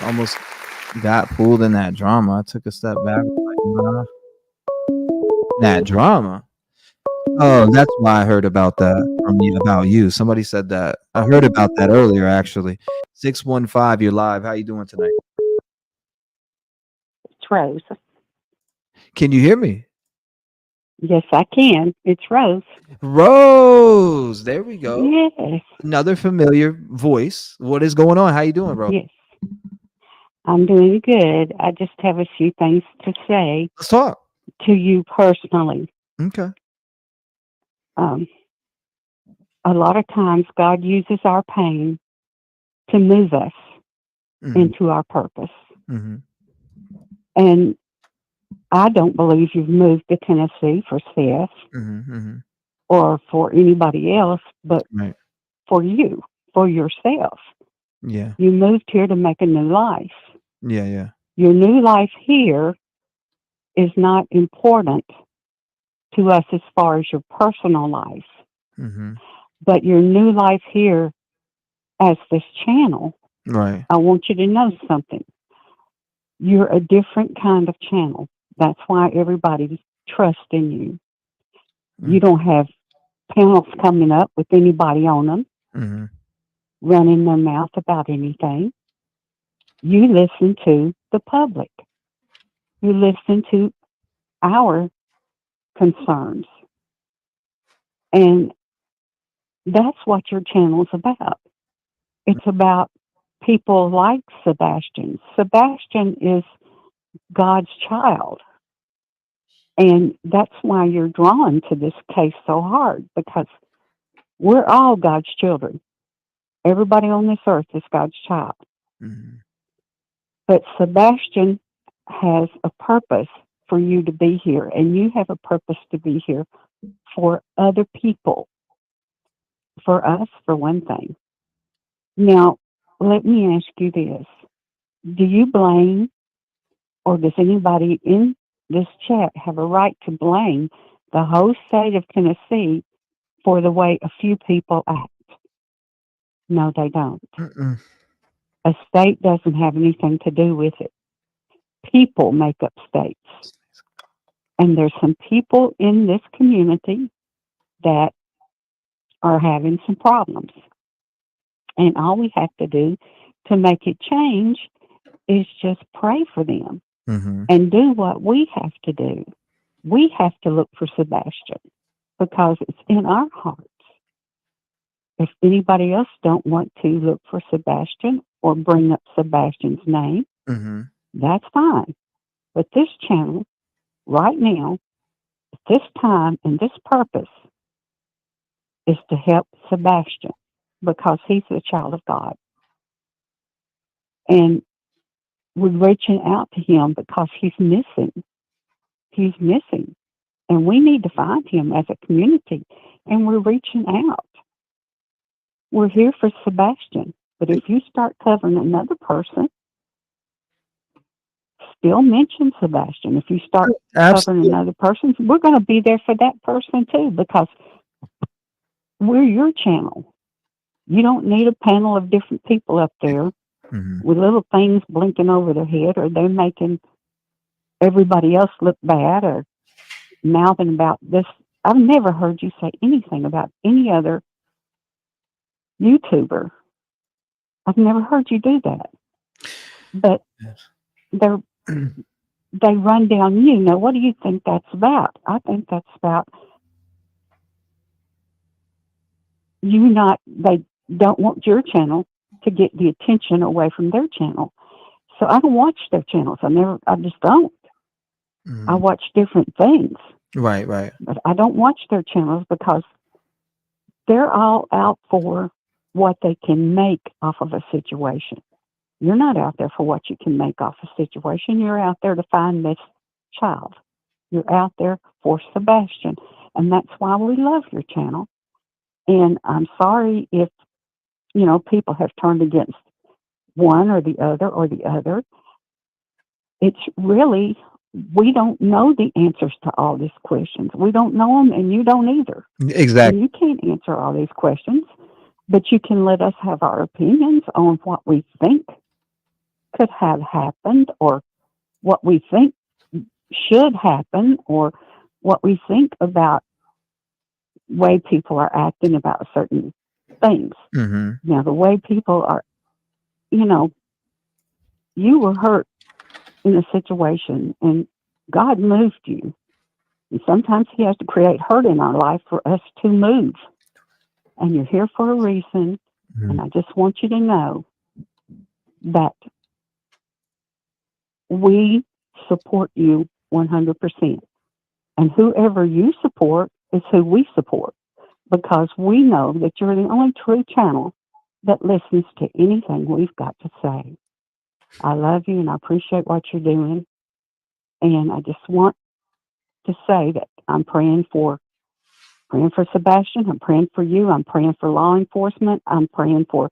Almost got pulled in that drama. I took a step back. That drama. Oh, that's why I heard about that from you, about you. Somebody said that. I heard about that earlier, actually. 615, you're live. How you doing tonight? It's Rose. Can you hear me? Yes, I can. It's Rose. Rose. There we go. Yes. Another familiar voice. What is going on? How you doing, Rose? Yes. I'm doing good. I just have a few things to say. Let's talk. To you personally. Okay. A lot of times God uses our pain to move us into our purpose. And I don't believe you've moved to Tennessee for Seth or for anybody else, but for you, for yourself. Yeah. You moved here to make a new life. Yeah. Your new life here is not important to us as far as your personal life. But your new life here as this channel, right? I want you to know something. You're a different kind of channel. That's why everybody trusts in you. You don't have panels coming up with anybody on them, running their mouth about anything. You listen to the public. You listen to our concerns. And that's what your channel's about. It's about people like Sebastian. Sebastian is God's child. And that's why you're drawn to this case so hard, because we're all God's children. Everybody on this earth is God's child. But Sebastian has a purpose for you to be here, and you have a purpose to be here for other people. For us, for one thing. Now, let me ask you this. Do you blame, or does anybody in this chat have a right to blame the whole state of Tennessee for the way a few people act? No, they don't. A state doesn't have anything to do with it. People make up states. And there's some people in this community that are having some problems. And all we have to do to make it change is just pray for them and do what we have to do. We have to look for Sebastian because it's in our hearts. If anybody else don't want to look for Sebastian or bring up Sebastian's name, that's fine. But this channel, right now, at this time and this purpose, is to help Sebastian because he's a child of God. And we're reaching out to him because he's missing. He's missing. And we need to find him as a community. And we're reaching out. We're here for Sebastian. But if you start covering another person, still mention Sebastian. If you start covering another person, we're going to be there for that person too, because we're your channel. You don't need a panel of different people up there with little things blinking over their head, or they're making everybody else look bad or mouthing about this. I've never heard you say anything about any other YouTuber. I've never heard you do that. But they run down you. Now, what do you think that's about? I think that's about they don't want your channel to get the attention away from their channel. So I don't watch their channels. I just don't. I watch different things. Right. But I don't watch their channels because they're all out for what they can make off of a situation. You're not out there for what you can make off a situation. You're out there to find this child. You're out there for Sebastian. And that's why we love your channel. And I'm sorry if, people have turned against one or the other. It's really, we don't know the answers to all these questions. We don't know them, and you don't either. Exactly. And you can't answer all these questions, but you can let us have our opinions on what we think could have happened, or what we think should happen, or what we think about way people are acting about certain things. Now, the way people are, you were hurt in a situation and God moved you. And sometimes he has to create hurt in our life for us to move. And you're here for a reason. And I just want you to know that we support you 100%. And whoever you support is who we support, because we know that you're the only true channel that listens to anything we've got to say. I love you and I appreciate what you're doing. And I just want to say that I'm praying for Sebastian. I'm praying for you. I'm praying for law enforcement. I'm praying for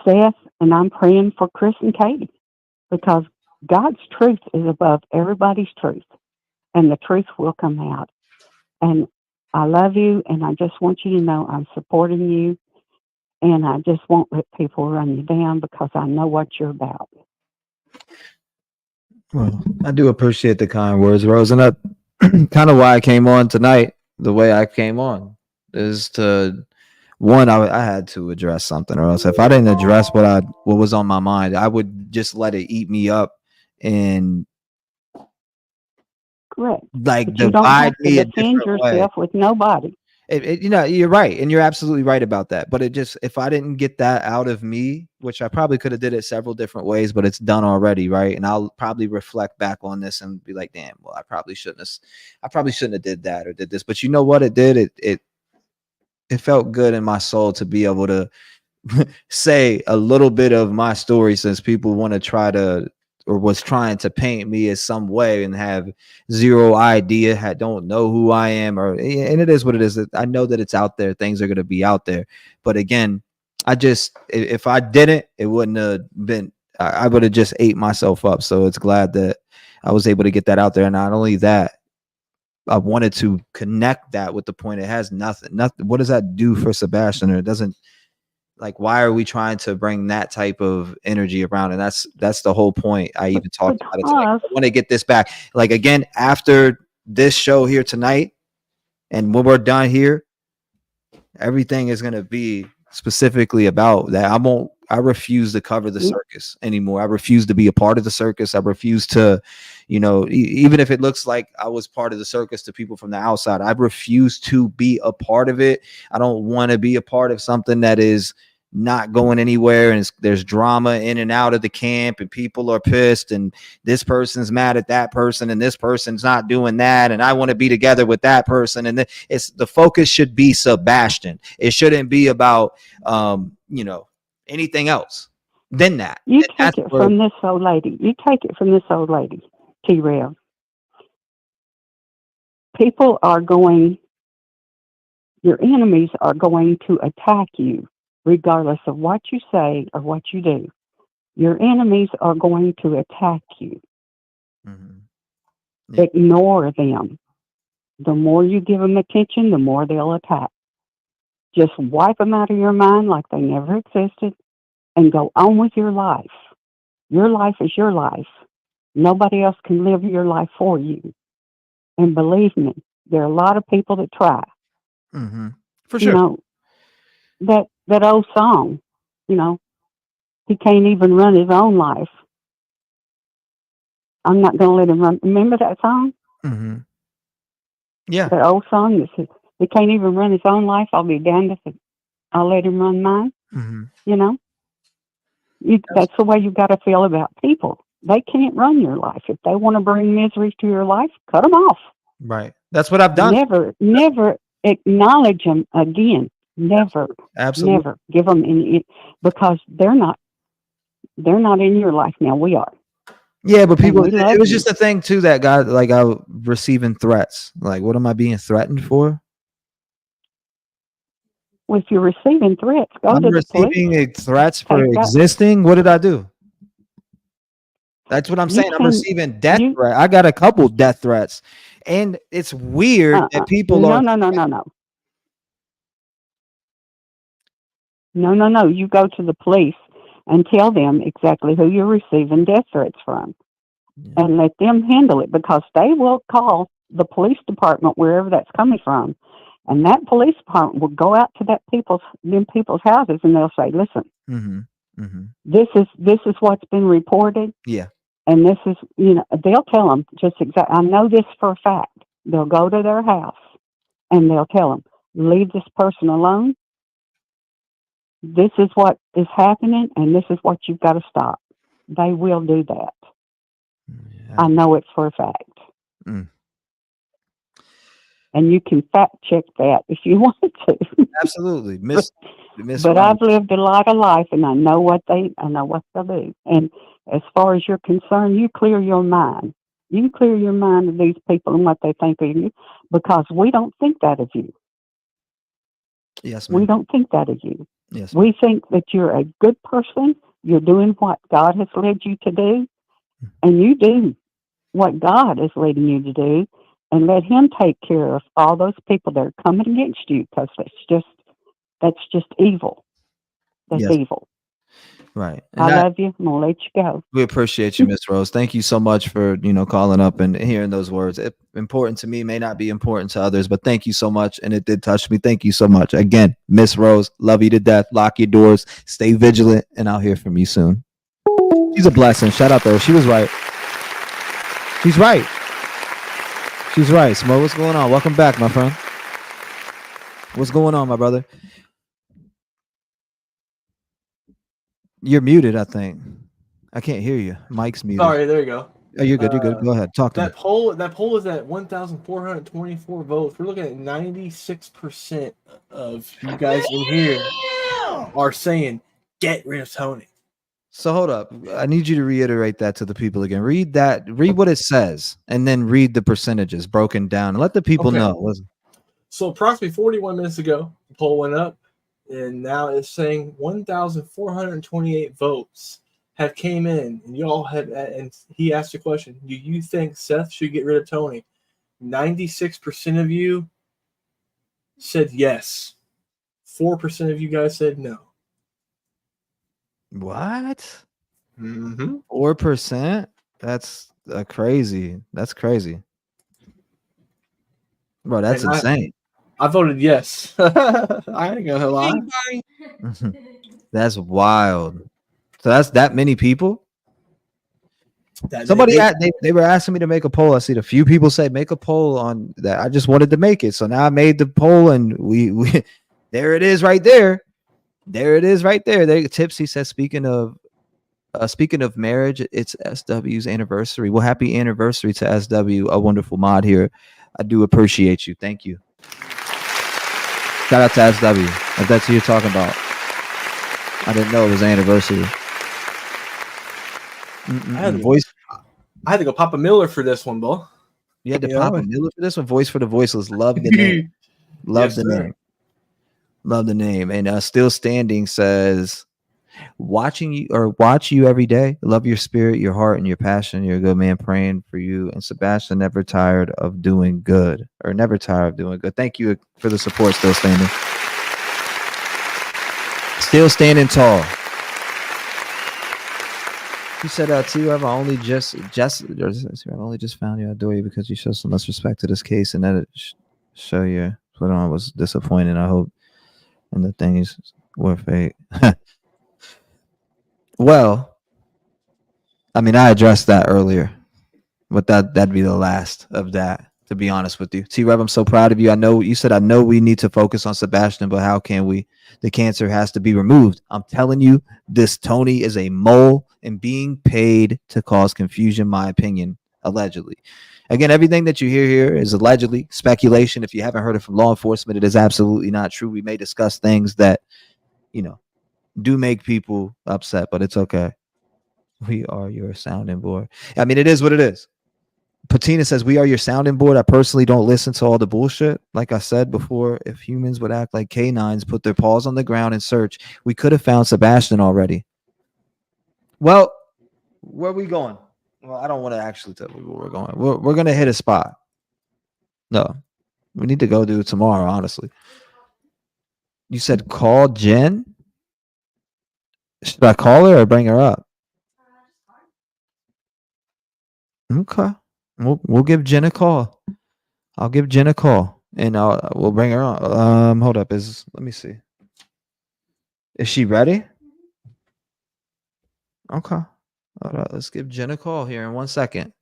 Seth, and I'm praying for Chris and Katie, because God's truth is above everybody's truth, and the truth will come out. And I love you, and I just want you to know I'm supporting you, and I just won't let people run you down, because I know what you're about. Well, I do appreciate the kind words, Rose, and that kind of why I came on tonight. The way I came on is to, one, I had to address something, or else if I didn't address what was on my mind, I would just let it eat me up and correct, like but you don't have divide to me a defend different way. yourself with nobody. You're right, and you're absolutely right about that. But it just, if I didn't get that out of me, which I probably could have did it several different ways, but it's done already, right? And I'll probably reflect back on this and be like, damn, well, I probably shouldn't have did that or did this. But you know what it did? It felt good in my soul to be able to say a little bit of my story, since people want to try to, or was trying to paint me as some way and have zero idea, don't know who I am, and it is what it is. I know that it's out there. Things are going to be out there. But again, if I didn't, it wouldn't have been, I would have just ate myself up. So it's glad that I was able to get that out there. And not only that, I wanted to connect that with the point. It has nothing. What does that do for Sebastian? Or it doesn't. Like, why are we trying to bring that type of energy around? And that's the whole point. I even talked about it tonight. I want to get this back. Like, again, after this show here tonight, and when we're done here, everything is going to be specifically about that. I refuse to cover the circus anymore. I refuse to be a part of the circus. I refuse to, even if it looks like I was part of the circus to people from the outside, I refuse to be a part of it. I don't want to be a part of something that is not going anywhere, and there's drama in and out of the camp, and people are pissed, and this person's mad at that person, and this person's not doing that, and I want to be together with that person. And the focus should be Sebastian. It shouldn't be about anything else. than that. You And take that's it where- from this old lady. You take it from this old lady, T-REV. People are going, your enemies are going to attack you regardless of what you say or what you do. Your enemies are going to attack you. Ignore them. The more you give them attention, the more they'll attack. Just wipe them out of your mind like they never existed and go on with your life. Your life is your life. Nobody else can live your life for you. And believe me, there are a lot of people that try. For You sure. know, that old song, you know, he can't even run his own life. I'm not going to let him run. Remember that song? Yeah. That old song that says, he can't even run his own life. I'll be damned if I'll let him run mine. You know? That's the way you've got to feel about people. They can't run your life. If they want to bring misery to your life, cut them off. Right. That's what I've done. Never acknowledge them again. Never. Absolutely. Never give them any, because they're not in your life now. We are. Yeah, but people, we love it was you. just a thing too that got like I was receiving threats. Like, what am I being threatened for? Well, if you're receiving threats, go I'm to the police. receiving threats for Take that. existing. What did I do? That's what I'm You saying. I'm can- receiving death threat. I got a couple death threats, and it's weird that people are. No. You go to the police and tell them exactly who you're receiving death threats from, and let them handle it, because they will call the police department wherever that's coming from, and that police department will go out to them people's houses, and they'll say, "Listen, this is what's been reported." Yeah. And this is, they'll tell them just exactly. I know this for a fact. They'll go to their house and they'll tell them, leave this person alone. This is what is happening, and this is what you've got to stop. They will do that. I know it for a fact. And you can fact check that if you want to. Absolutely. But I've lived a lot of life, and I know what they'll do. And as far as you're concerned, you clear your mind. You clear your mind of these people and what they think of you, because we don't think that of you. Yes, ma'am. We don't think that of you. Yes, we think that you're a good person. You're doing what God has led you to do, and you do what God is leading you to do, and let Him take care of all those people that are coming against you, because that's just evil. That's evil. Right. I love you. I'm gonna let you go. We appreciate you, Miss Rose. Thank you so much for calling up and hearing those words. Important to me, may not be important to others, but thank you so much, and it did touch me. Thank you so much again, Miss Rose. Love you to death. Lock your doors. Stay vigilant, and I'll hear from you soon. She's a blessing. Shout out to her. She was right. She's right. She's right. Smo, what's going on? Welcome back, my friend. What's going on, my brother? You're muted, I think. I can't hear you. Mike's muted. Sorry, there you go. Oh, you're good. You're good. Go ahead. Talk to me. That poll is at 1,424 votes. We're looking at 96% of you guys in here are saying get rid of Tony. So hold up. I need you to reiterate that to the people again. Read what it says, and then read the percentages broken down, and let the people know. So approximately 41 minutes ago, the poll went up, and now it's saying 1,428 votes have came in, and y'all have. And he asked the question: do you think Seth should get rid of Tony? 96% of you said yes. 4% of you guys said no. What? 4%? That's crazy. That's crazy, bro. That's insane. I voted yes. I ain't gonna lie. That's wild. So that's that many people. Somebody they were asking me to make a poll. I see a few people say make a poll on that. I just wanted to make it, so now I made the poll, and we there it is right there. There it is right there. Tipsy says, speaking of marriage, it's SW's anniversary. Well, happy anniversary to SW, a wonderful mod here. I do appreciate you. Thank you. Shout out to SW, if that's who you're talking about. I didn't know it was anniversary. I had to go Papa Miller for this one, Bo. You had to Papa Miller for this one. Voice for the voiceless. Love the name. Love the name. Love the name. And Still Standing says, watch you every day. Love your spirit, your heart, and your passion. You're a good man, praying for you. And Sebastian, never tired of doing good. Thank you for the support. Still Standing. Still standing tall. You said, T-REV, I only just found you. I adore you because you show so much respect to this case, and that it show you put on was disappointing. I hope, and the things were fake. Well, I mean, I addressed that earlier, but that'd be the last of that. To be honest with you, T-REV, I'm so proud of you. I know you said, I know we need to focus on Sebastian, but how can we? The cancer has to be removed. I'm telling you, this Tony is a mole and being paid to cause confusion, my opinion, allegedly. Again, everything that you hear here is allegedly speculation. If you haven't heard it from law enforcement, it is absolutely not true. We may discuss things that, do make people upset, but it's okay. We are your sounding board. I mean, it is what it is. Patina says, we are your sounding board. I personally don't listen to all the bullshit. Like I said before, if humans would act like canines, put their paws on the ground and search, we could have found Sebastian already. Well, where are we going? Well, I don't want to actually tell you where we're going. We're going to hit a spot. No, we need to go do it tomorrow, honestly. You said call Jen? Should I call her or bring her up? Okay. We'll give Jen a call. I'll give Jen a call and we'll bring her on. Hold up. Let me see. Is she ready? Okay. All right, let's give Jen a call here in 1 second.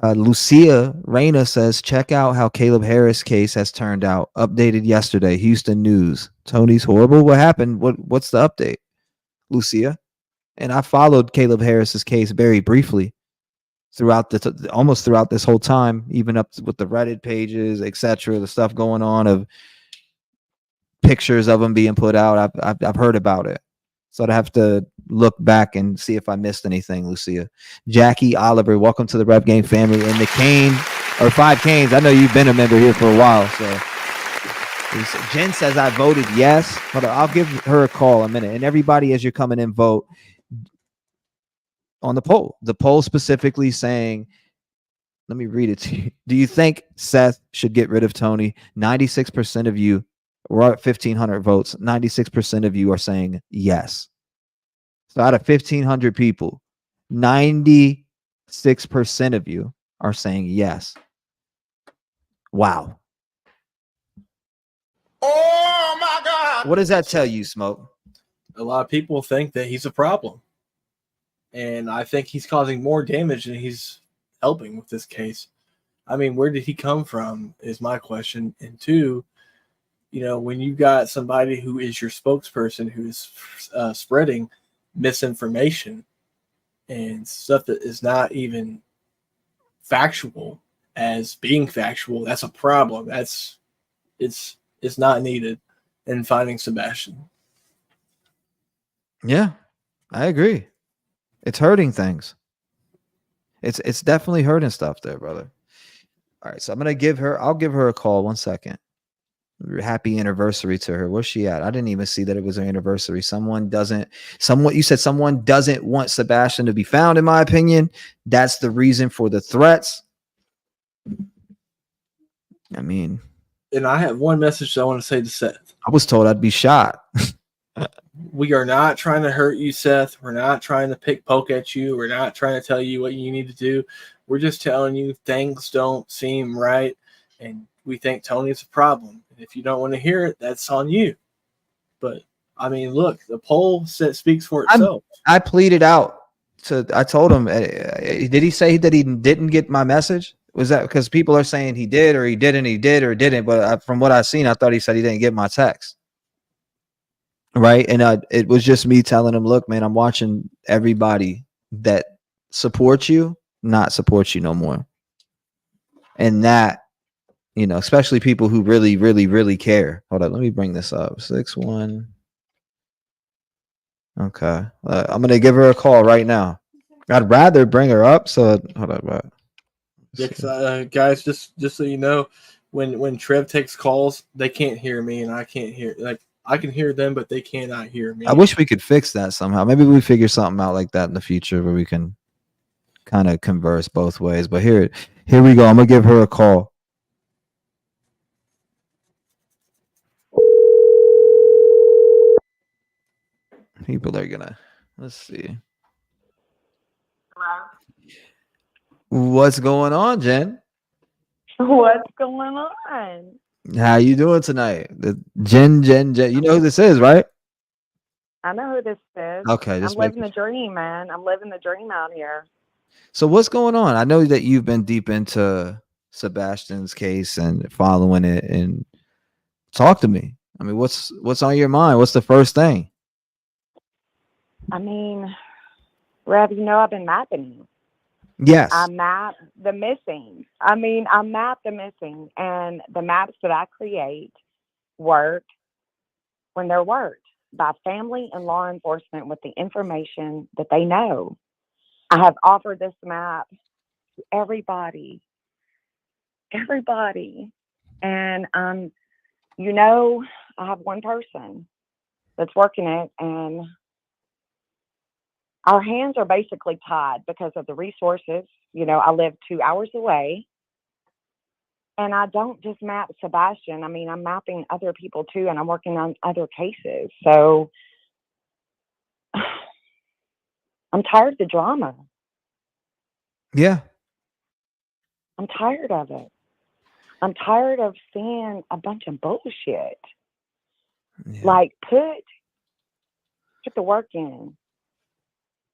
Lucia Reyna says, check out how Caleb Harris case has turned out. Updated yesterday. Houston News. Tony's horrible. What happened? What's the update? Lucia. And I followed Caleb Harris's case very briefly throughout almost throughout this whole time, even up with the Reddit pages, etc., the stuff going on of pictures of him being put out. I've heard about it. So I'd have to look back and see if I missed anything, Lucia. Jackie Oliver, welcome to the Rev Game family. And the Kane, or 5 Canes, I know you've been a member here for a while. So Jen says, I voted yes. Hold on, I'll give her a call in a minute. And everybody, as you're coming in, vote on the poll. The poll specifically saying, let me read it to you. Do you think Seth should get rid of Tony? 96% of you, we're at 1,500 votes. 96% of you are saying yes. So out of 1,500 people, 96% of you are saying yes. Wow. Oh my God. What does that tell you, Smoke? A lot of people think that he's a problem. And I think he's causing more damage than he's helping with this case. I mean, where did he come from is my question. And 2, when you got somebody who is your spokesperson who's spreading misinformation and stuff that is not even factual as being factual, that's a problem. It's not needed in finding Sebastian. Yeah, I agree. It's hurting things. It's definitely hurting stuff there, brother. All right, so I'll give her a call. 1 second. Happy anniversary to her. Where's she at? I didn't even see that it was her anniversary. You said someone doesn't want Sebastian to be found, in my opinion. That's the reason for the threats. I mean, and I have one message that I want to say to Seth. I was told I'd be shot. We are not trying to hurt you, Seth. We're not trying to poke at you. We're not trying to tell you what you need to do. We're just telling you things don't seem right, and we think Tony's a problem. And if you don't want to hear it, that's on you. But I mean, look, the poll speaks for itself. I pleaded out I told him, did he say that he didn't get my message? Was that because people are saying he did or he didn't, he did or didn't? But from what I've seen, I thought he said he didn't get my text. Right. And it was just me telling him, look, man, I'm watching everybody that supports you not support you no more. And that, especially people who really, really, really care. Hold on. Let me bring this up. 6-1. Okay. I'm going to give her a call right now. I'd rather bring her up. So hold on, Yeah, guys, just so you know, when Trev takes calls, they can't hear me, and I can't hear. Like I can hear them, but they cannot hear me. I wish we could fix that somehow. Maybe we figure something out like that in the future where we can kind of converse both ways. But here we go. I'm gonna give her a call. People are gonna. Let's see. What's going on, Jen? What's going on? How you doing tonight? The Jen. You know who this is, right? I know who this is. Okay, I'm just living making the dream, man. I'm living the dream out here. So what's going on? I know that you've been deep into Sebastian's case and following it, and talk to me. I mean, what's on your mind? What's the first thing? I mean, Rev, you know I've been mapping you. Yes. I map the missing. I map the missing, and the maps that I create work when they're worked by family and law enforcement with the information that they know. I have offered this map to everybody, and you know, I have one person that's working it, and our hands are basically tied because of the resources. You know, I live 2 hours away, and I don't just map Sebastian. I mean, I'm mapping other people too, and I'm working on other cases. So I'm tired of the drama. Yeah. I'm tired of it. I'm tired of seeing a bunch of bullshit. Yeah. Like, put the work in.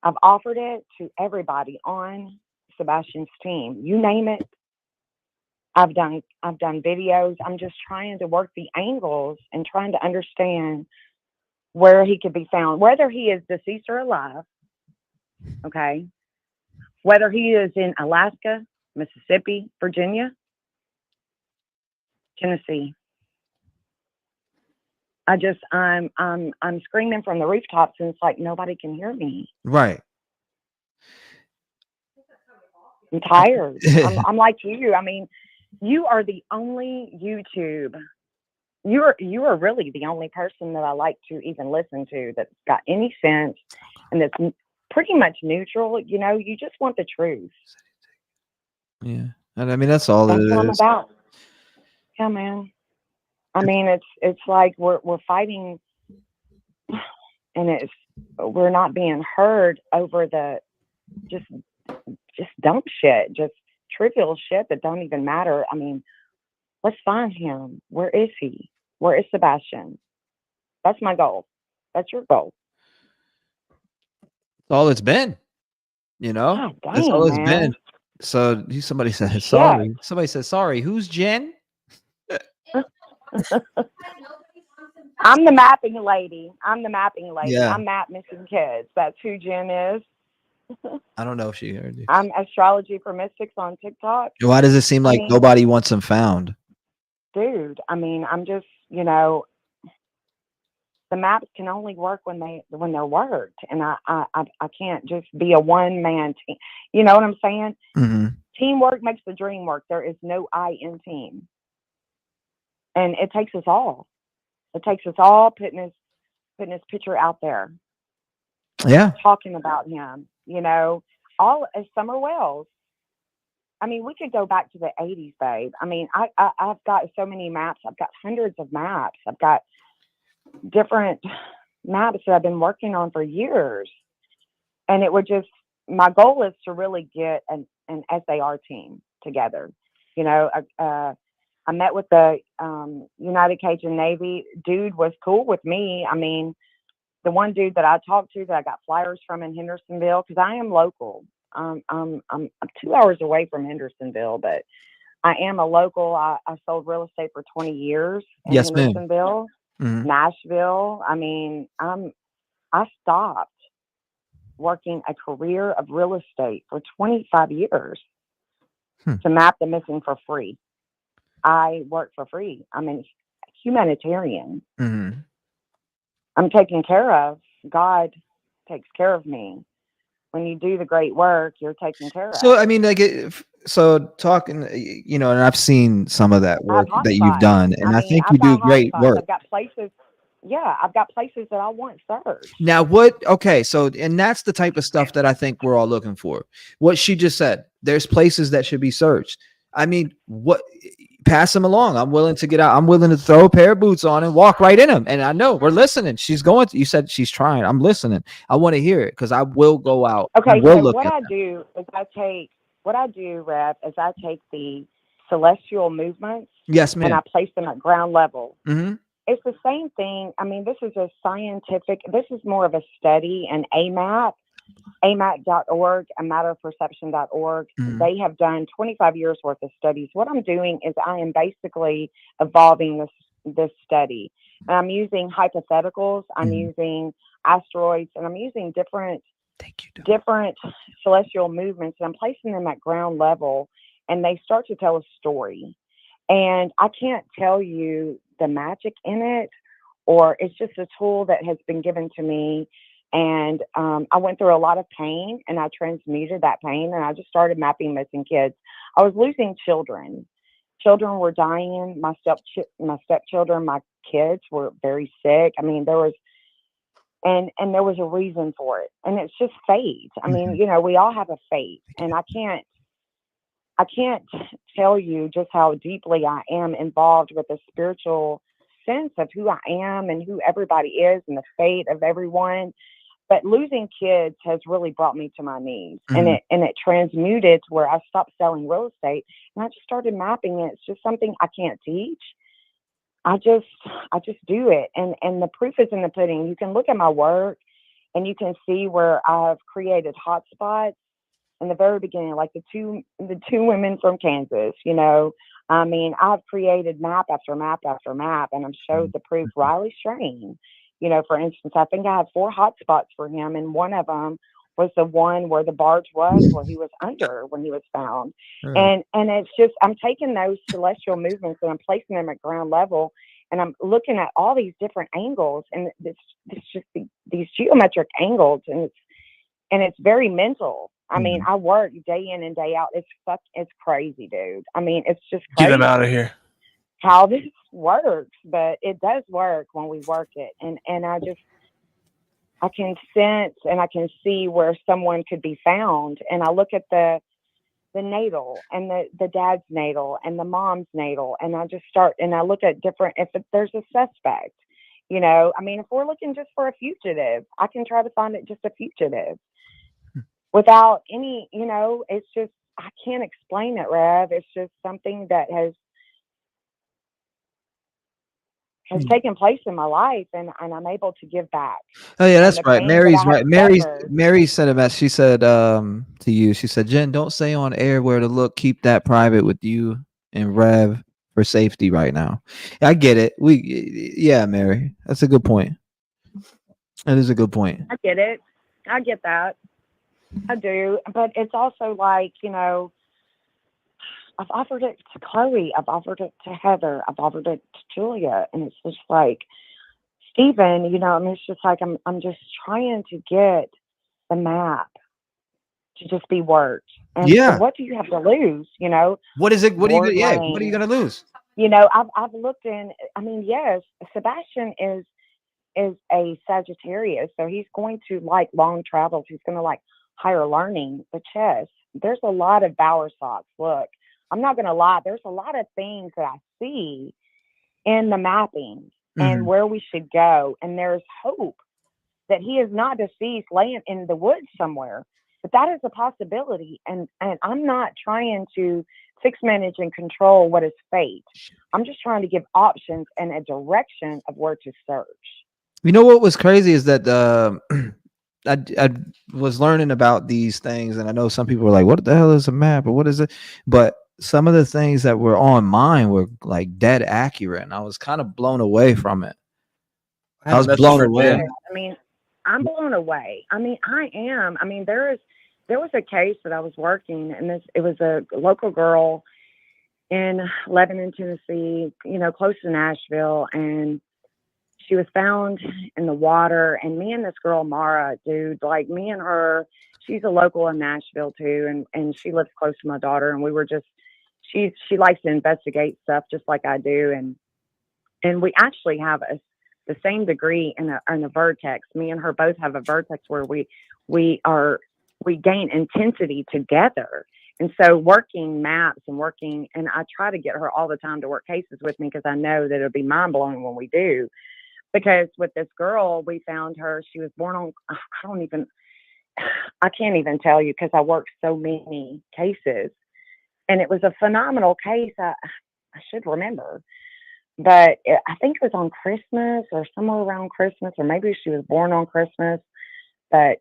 I've offered it to everybody on Sebastian's team. You name it. I've done videos. I'm just trying to work the angles and trying to understand where he could be found, whether he is deceased or alive. Okay. Whether he is in Alaska, Mississippi, Virginia, Tennessee. I'm screaming from the rooftops, and it's like nobody can hear me. Right. I'm tired. I'm like you. I mean, you are the only YouTube. You are really the only person that I like to even listen to that's got any sense and that's pretty much neutral. You know, you just want the truth. Yeah. And I mean, that's all That's it what I'm is. about. Yeah, man. I mean, it's like we're fighting, and we're not being heard over the just dumb shit, just trivial shit that don't even matter. I mean, let's find him. Where is he? Where is Sebastian? That's my goal. That's your goal. That's all it's been. You know? God That's all dang, it's man. been. So somebody said Shit. sorry. Somebody said sorry. Who's Jen? I'm the mapping lady. Yeah. I'm Map Missing Kids. That's who Jen is. I don't know if she heard you. I'm Astrology for Mystics on TikTok. Why does it seem like mean, nobody wants them found? Dude, I mean, I'm just, you know, the maps can only work when they're worked, and I can't just be a one man team. You know what I'm saying? Mm-hmm. Teamwork makes the dream work. There is no I in team, and it takes us all. It takes us all putting his picture out there. Yeah. Talking about him, you know, all as Summer Wells. I mean, we could go back to the 80s, babe. I mean, I've got so many maps. I've got hundreds of maps. I've got different maps that I've been working on for years. And it would just, my goal is to really get an SAR team together. You know, I met with the United Cajun Navy. Dude was cool with me. I mean, the one dude that I talked to that I got flyers from in Hendersonville, because I am local. I'm 2 hours away from Hendersonville, but I am a local. I sold real estate for 20 years in Yes, ma'am. Hendersonville, Mm-hmm. Nashville. I mean, I stopped working a career of real estate for 25 years to map the missing for free. I work for free. I'm a humanitarian. Mm-hmm. I'm taken care of. God takes care of me. when you do the great work, you're taken care of. So, I mean, like, so talking, you know, and I've seen some of that work that you've done, and I think you do great work. I've got places. Yeah, I've got places that I want searched. Now, okay, so, and that's the type of stuff that I think we're all looking for. What she just said, there's places that should be searched. I mean, pass them along. I'm willing to get out. I'm willing to throw a pair of boots on and walk right in them. And I know we're listening. She's going to, you said she's trying. I'm listening. I want to hear it because I will go out. Okay, so what I do, Rev, is I take the celestial movements. Yes, ma'am. And I place them at ground level. Mm-hmm. It's the same thing. I mean, this is a scientific, this is more of a study, and AMAT.org, a matterperception.org. Mm-hmm. They have done 25 years worth of studies. What I'm doing is I am basically evolving this study. And I'm using hypotheticals, I'm using asteroids, and I'm using different celestial movements, and I'm placing them at ground level, and they start to tell a story. And I can't tell you the magic in it, or it's just a tool that has been given to me. And I went through a lot of pain, and I transmuted that pain, and I just started mapping missing kids. I was losing children. Children were dying. My stepchildren, my kids were very sick. I mean, there was a reason for it, and it's just fate. I mean, you know, we all have a fate, and I can't tell you just how deeply I am involved with the spiritual sense of who I am and who everybody is and the fate of everyone. But losing kids has really brought me to my knees, and it transmuted to where I stopped selling real estate, and I just started mapping it. It's just something I can't teach. I just do it, and the proof is in the pudding. You can look at my work, and you can see where I've created hotspots in the very beginning, like the two women from Kansas. You know, I mean, I've created map after map after map, and I've showed the proof. Riley Strain, you know, for instance, I think I had 4 hotspots for him, and one of them was the one where the barge was, where he was under when he was found. And it's just, I'm taking those celestial movements and I'm placing them at ground level, and I'm looking at all these different angles, and it's just these geometric angles, and it's very mental. I mean, I work day in and day out. It's crazy, dude. I mean, it's just crazy. Get him out of here. How this works, but it does work when we work it. And I can sense and I can see where someone could be found. And I look at the natal and the dad's natal and the mom's natal. And I just start, and I look at different, if there's a suspect, you know, I mean, if we're looking just for a fugitive, I can try to find it just a fugitive without any, you know, it's just, I can't explain it, Rev. It's just something that has taken place in my life, and I'm able to give back. Oh yeah, that's right. Mary's right. Mary said about, she said to you, she said, Jen, don't say on air where to look. Keep that private with you and Rev for safety right now. I get it. Yeah, Mary, that's a good point. That is a good point. I get it. I get that. I do. But it's also like, you know, I've offered it to Chloe. I've offered it to Heather. I've offered it to Julia. And it's just like, Stephen, you know, I mean, it's just like, I'm just trying to get the map to just be worked. And so what do you have to lose? You know, what is it? What are you going to lose? You know, I've looked in, I mean, yes, Sebastian is a Sagittarius. So he's going to like long travels. He's going to like higher learning, the chess. There's a lot of Bower socks. Look, I'm not going to lie. There's a lot of things that I see in the mapping and where we should go. And there's hope that he is not deceased laying in the woods somewhere. But that is a possibility. And I'm not trying to fix, manage, and control what is fate. I'm just trying to give options and a direction of where to search. You know what was crazy is that I was learning about these things, and I know some people were like, what the hell is a map or what is it? But some of the things that were on mine were like dead accurate, and I was kind of blown away from it. I was blown away. I mean, I'm blown away. I mean, I am. I mean, there was a case that I was working, and it was a local girl in Lebanon, Tennessee, you know, close to Nashville, and she was found in the water. And me and this girl, Mara, dude, like me and her, she's a local in Nashville too, and she lives close to my daughter, and we were just she likes to investigate stuff just like I do, and we actually have the same degree in a vertex. Me and her both have a vertex where we gain intensity together. And so working maps and I try to get her all the time to work cases with me because I know that it'll be mind blowing when we do. Because with this girl, we found her, she was born on, I can't even tell you because I worked so many cases. And it was a phenomenal case. I should remember. But I think it was on Christmas or somewhere around Christmas, or maybe she was born on Christmas. But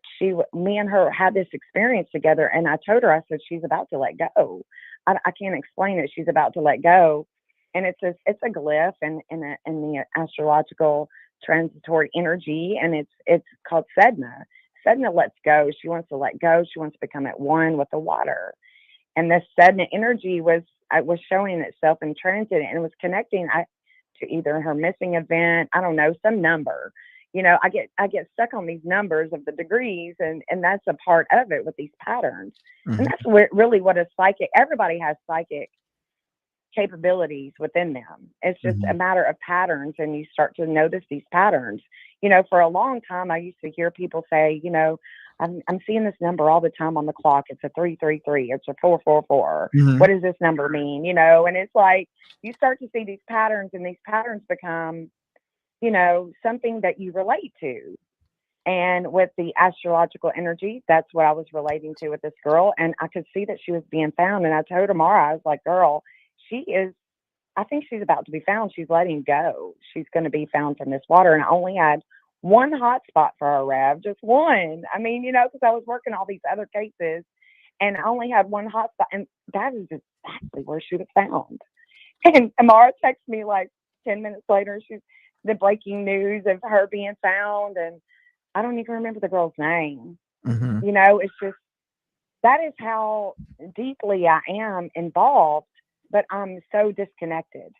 me and her had this experience together, and I told her, I said, she's about to let go. I can't explain it. She's about to let go, and it's a glyph in the astrological transitory energy, and it's called Sedna. Sedna lets go. She wants to let go. She wants to become at one with the water, and this Sedna energy was showing itself in transit, and it was connecting to either her missing event. I don't know, some number. You know, I get stuck on these numbers of the degrees, and that's a part of it with these patterns. Mm-hmm. And that's really what a psychic, everybody has psychic capabilities within them. It's just a matter of patterns, and you start to notice these patterns. You know, for a long time, I used to hear people say, you know, I'm seeing this number all the time on the clock. It's a 333. It's a 444. Mm-hmm. What does this number mean? You know, and it's like you start to see these patterns, and these patterns become, you know, something that you relate to. And with the astrological energy, that's what I was relating to with this girl. And I could see that she was being found. And I told her, Mara, I was like, girl, I think she's about to be found. She's letting go. She's going to be found from this water. And I only had one hot spot for her, Rev, just one. I mean, you know, because I was working all these other cases, and I only had one hot spot. And that is exactly where she was found. And Mara texted me like 10 minutes later. The breaking news of her being found, and I don't even remember the girl's name. Mm-hmm. You know, it's just, that is how deeply I am involved, but I'm so disconnected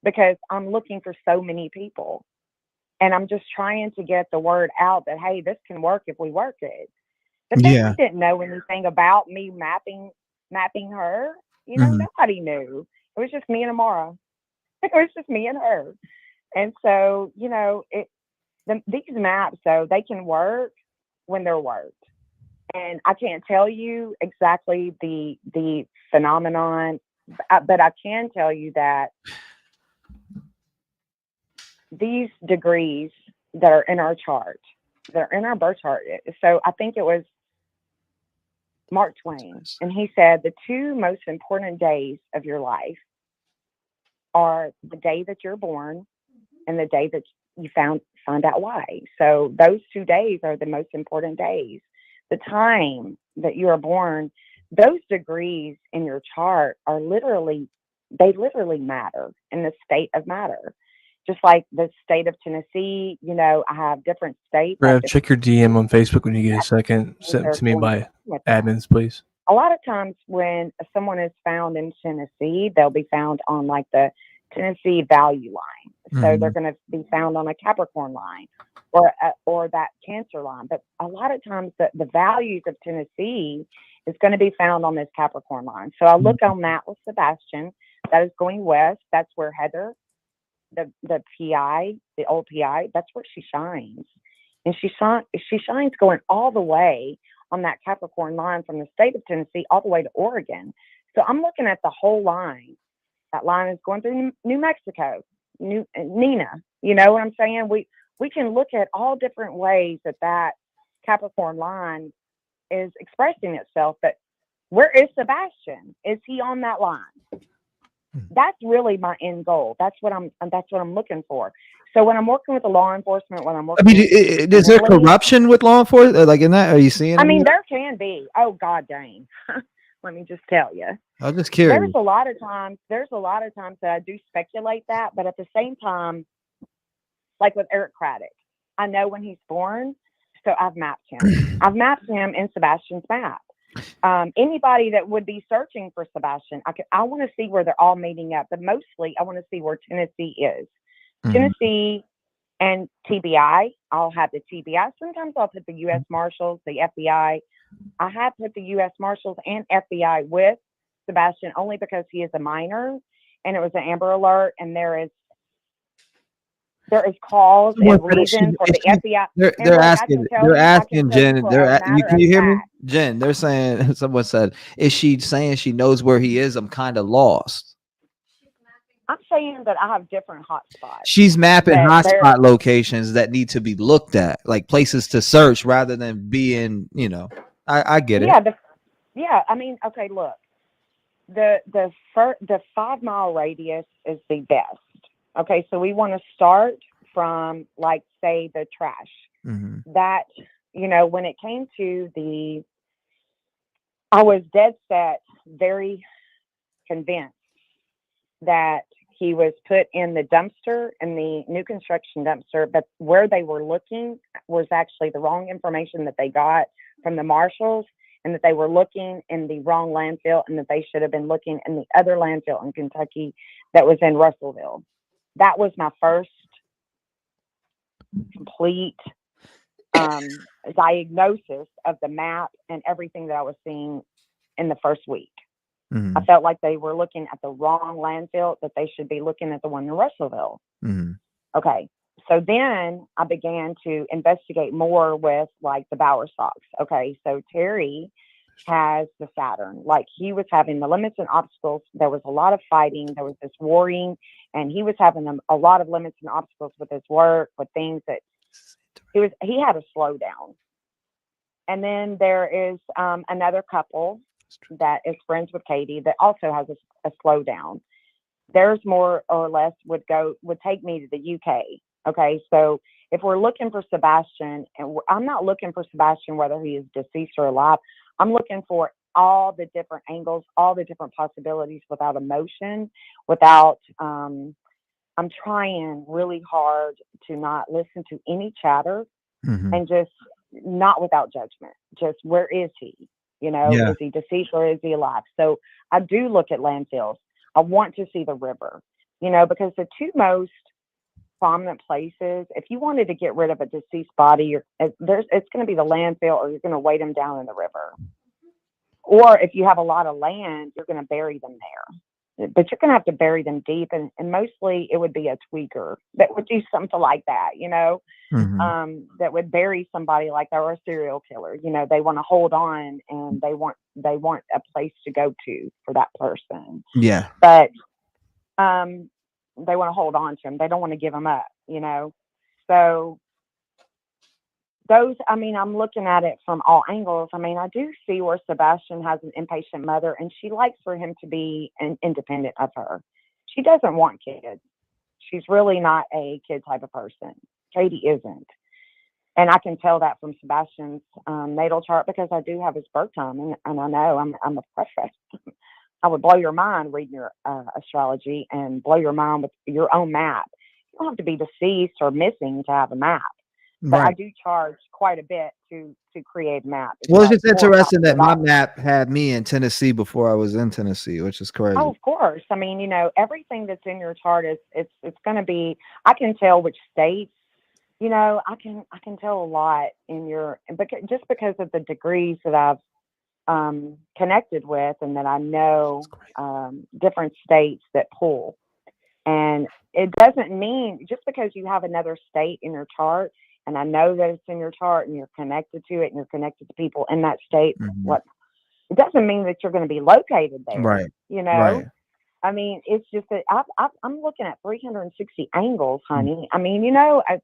because I'm looking for so many people, and I'm just trying to get the word out that, hey, this can work if we work it. But they didn't know anything about me mapping her. You know, nobody knew. It was just me and Amara. It was just me and her. And so, you know, these maps, though, they can work when they're worked. And I can't tell you exactly the phenomenon, but I can tell you that these degrees that are in our chart, that are in our birth chart. So I think it was Mark Twain, and he said the two most important days of your life are the day that you're born and the day that you find out why. So those 2 days are the most important days. The time that you are born, those degrees in your chart are literally matter in the state of matter. Just like the state of Tennessee, you know, I have different states. Rev, check your DM on Facebook when you get a second. Send it to me by admins, please. A lot of times when someone is found in Tennessee, they'll be found on like the Tennessee value line. So they're going to be found on a Capricorn line or that Cancer line. But a lot of times the values of Tennessee is going to be found on this Capricorn line. So I look on that with Sebastian. That is going west. That's where Heather, the PI, the old PI, that's where she shines. And she shines going all the way on that Capricorn line from the state of Tennessee all the way to Oregon. So I'm looking at the whole line. That line is going through New Mexico, Nina. You know what I'm saying? We can look at all different ways that Capricorn line is expressing itself. But where is Sebastian? Is he on that line? That's really my end goal. That's what I'm looking for. So when I'm working with the law enforcement, is there corruption with law enforcement? Like in that, are you seeing? I mean, there can be. Oh, God dang. Let me just tell you. I'm just curious. There's a lot of times that I do speculate that, but at the same time, like with Eric Craddock, I know when he's born, so I've mapped him. I've mapped him in Sebastian's map. Anybody that would be searching for Sebastian, I want to see where they're all meeting up, but mostly I want to see where Tennessee is. Tennessee and TBI. I'll have the TBI. Sometimes I'll put the U.S. Marshals, the FBI, I have put the U.S. Marshals and FBI with Sebastian only because he is a minor, and it was an Amber Alert, and there is cause and reason for the FBI. They're asking Jen. Can you hear me, Jen? They're saying someone said, "Is she saying she knows where he is? I'm kind of lost." I'm saying that I have different hotspots. She's mapping hotspot locations that need to be looked at, like places to search rather than being, I get it. Yeah. I mean, okay, look, the 5 mile radius is the best. Okay, so we want to start from, like, say, the trash. That, when it came to I was dead set, very convinced that he was put in the dumpster, in the new construction dumpster, but where they were looking was actually the wrong information that they got from the marshals, and that they were looking in the wrong landfill, and that they should have been looking in the other landfill in Kentucky that was in Russellville. That was my first complete diagnosis of the map and everything that I was seeing in the first week. I felt like they were looking at the wrong landfill, that they should be looking at the one in Russellville. Okay. So then I began to investigate more with, like, the Bower Sox. Okay. So Terry has the Saturn. Like, he was having the limits and obstacles. There was a lot of fighting. There was this warring, and he was having a lot of limits and obstacles with his work, with things that he had a slowdown. And then there is another couple that is friends with Katie that also has a slowdown. Theirs more or less would take me to the UK. Okay, so if we're looking for Sebastian, and I'm not looking for Sebastian whether he is deceased or alive, I'm looking for all the different angles, all the different possibilities without emotion, without, I'm trying really hard to not listen to any chatter, and just not without judgment. Just, where is he? Is he deceased or is he alive? So I do look at landfills. I want to see the river, because the two most prominent places, if you wanted to get rid of a deceased body, it's going to be the landfill, or you're going to weight them down in the river. Or if you have a lot of land, you're going to bury them there. But you're going to have to bury them deep, and mostly it would be a tweaker that would do something like that, that would bury somebody like that, or a serial killer. They want to hold on, and they want a place to go to for that person. Yeah. But they want to hold on to them. They don't want to give them up, So those, I'm looking at it from all angles. I do see where Sebastian has an impatient mother, and she likes for him to be independent of her. She doesn't want kids. She's really not a kid type of person. Katie isn't. And I can tell that from Sebastian's natal chart, because I do have his birth time, and I know I'm a professor. I would blow your mind reading your astrology, and blow your mind with your own map. You don't have to be deceased or missing to have a map. But I do charge quite a bit to create a map. Well, it's just interesting that my map had me in Tennessee before I was in Tennessee, which is crazy. Oh, of course. Everything that's in your chart it's going to be. I can tell which states. I can tell a lot in your, just because of the degrees that I've connected with, and that I know different states that pull. And it doesn't mean just because you have another state in your chart, and I know that it's in your chart, and you're connected to it, and you're connected to people in that state, it doesn't mean that you're going to be located there. Right. Right. It's just that I'm looking at 360 angles, honey. At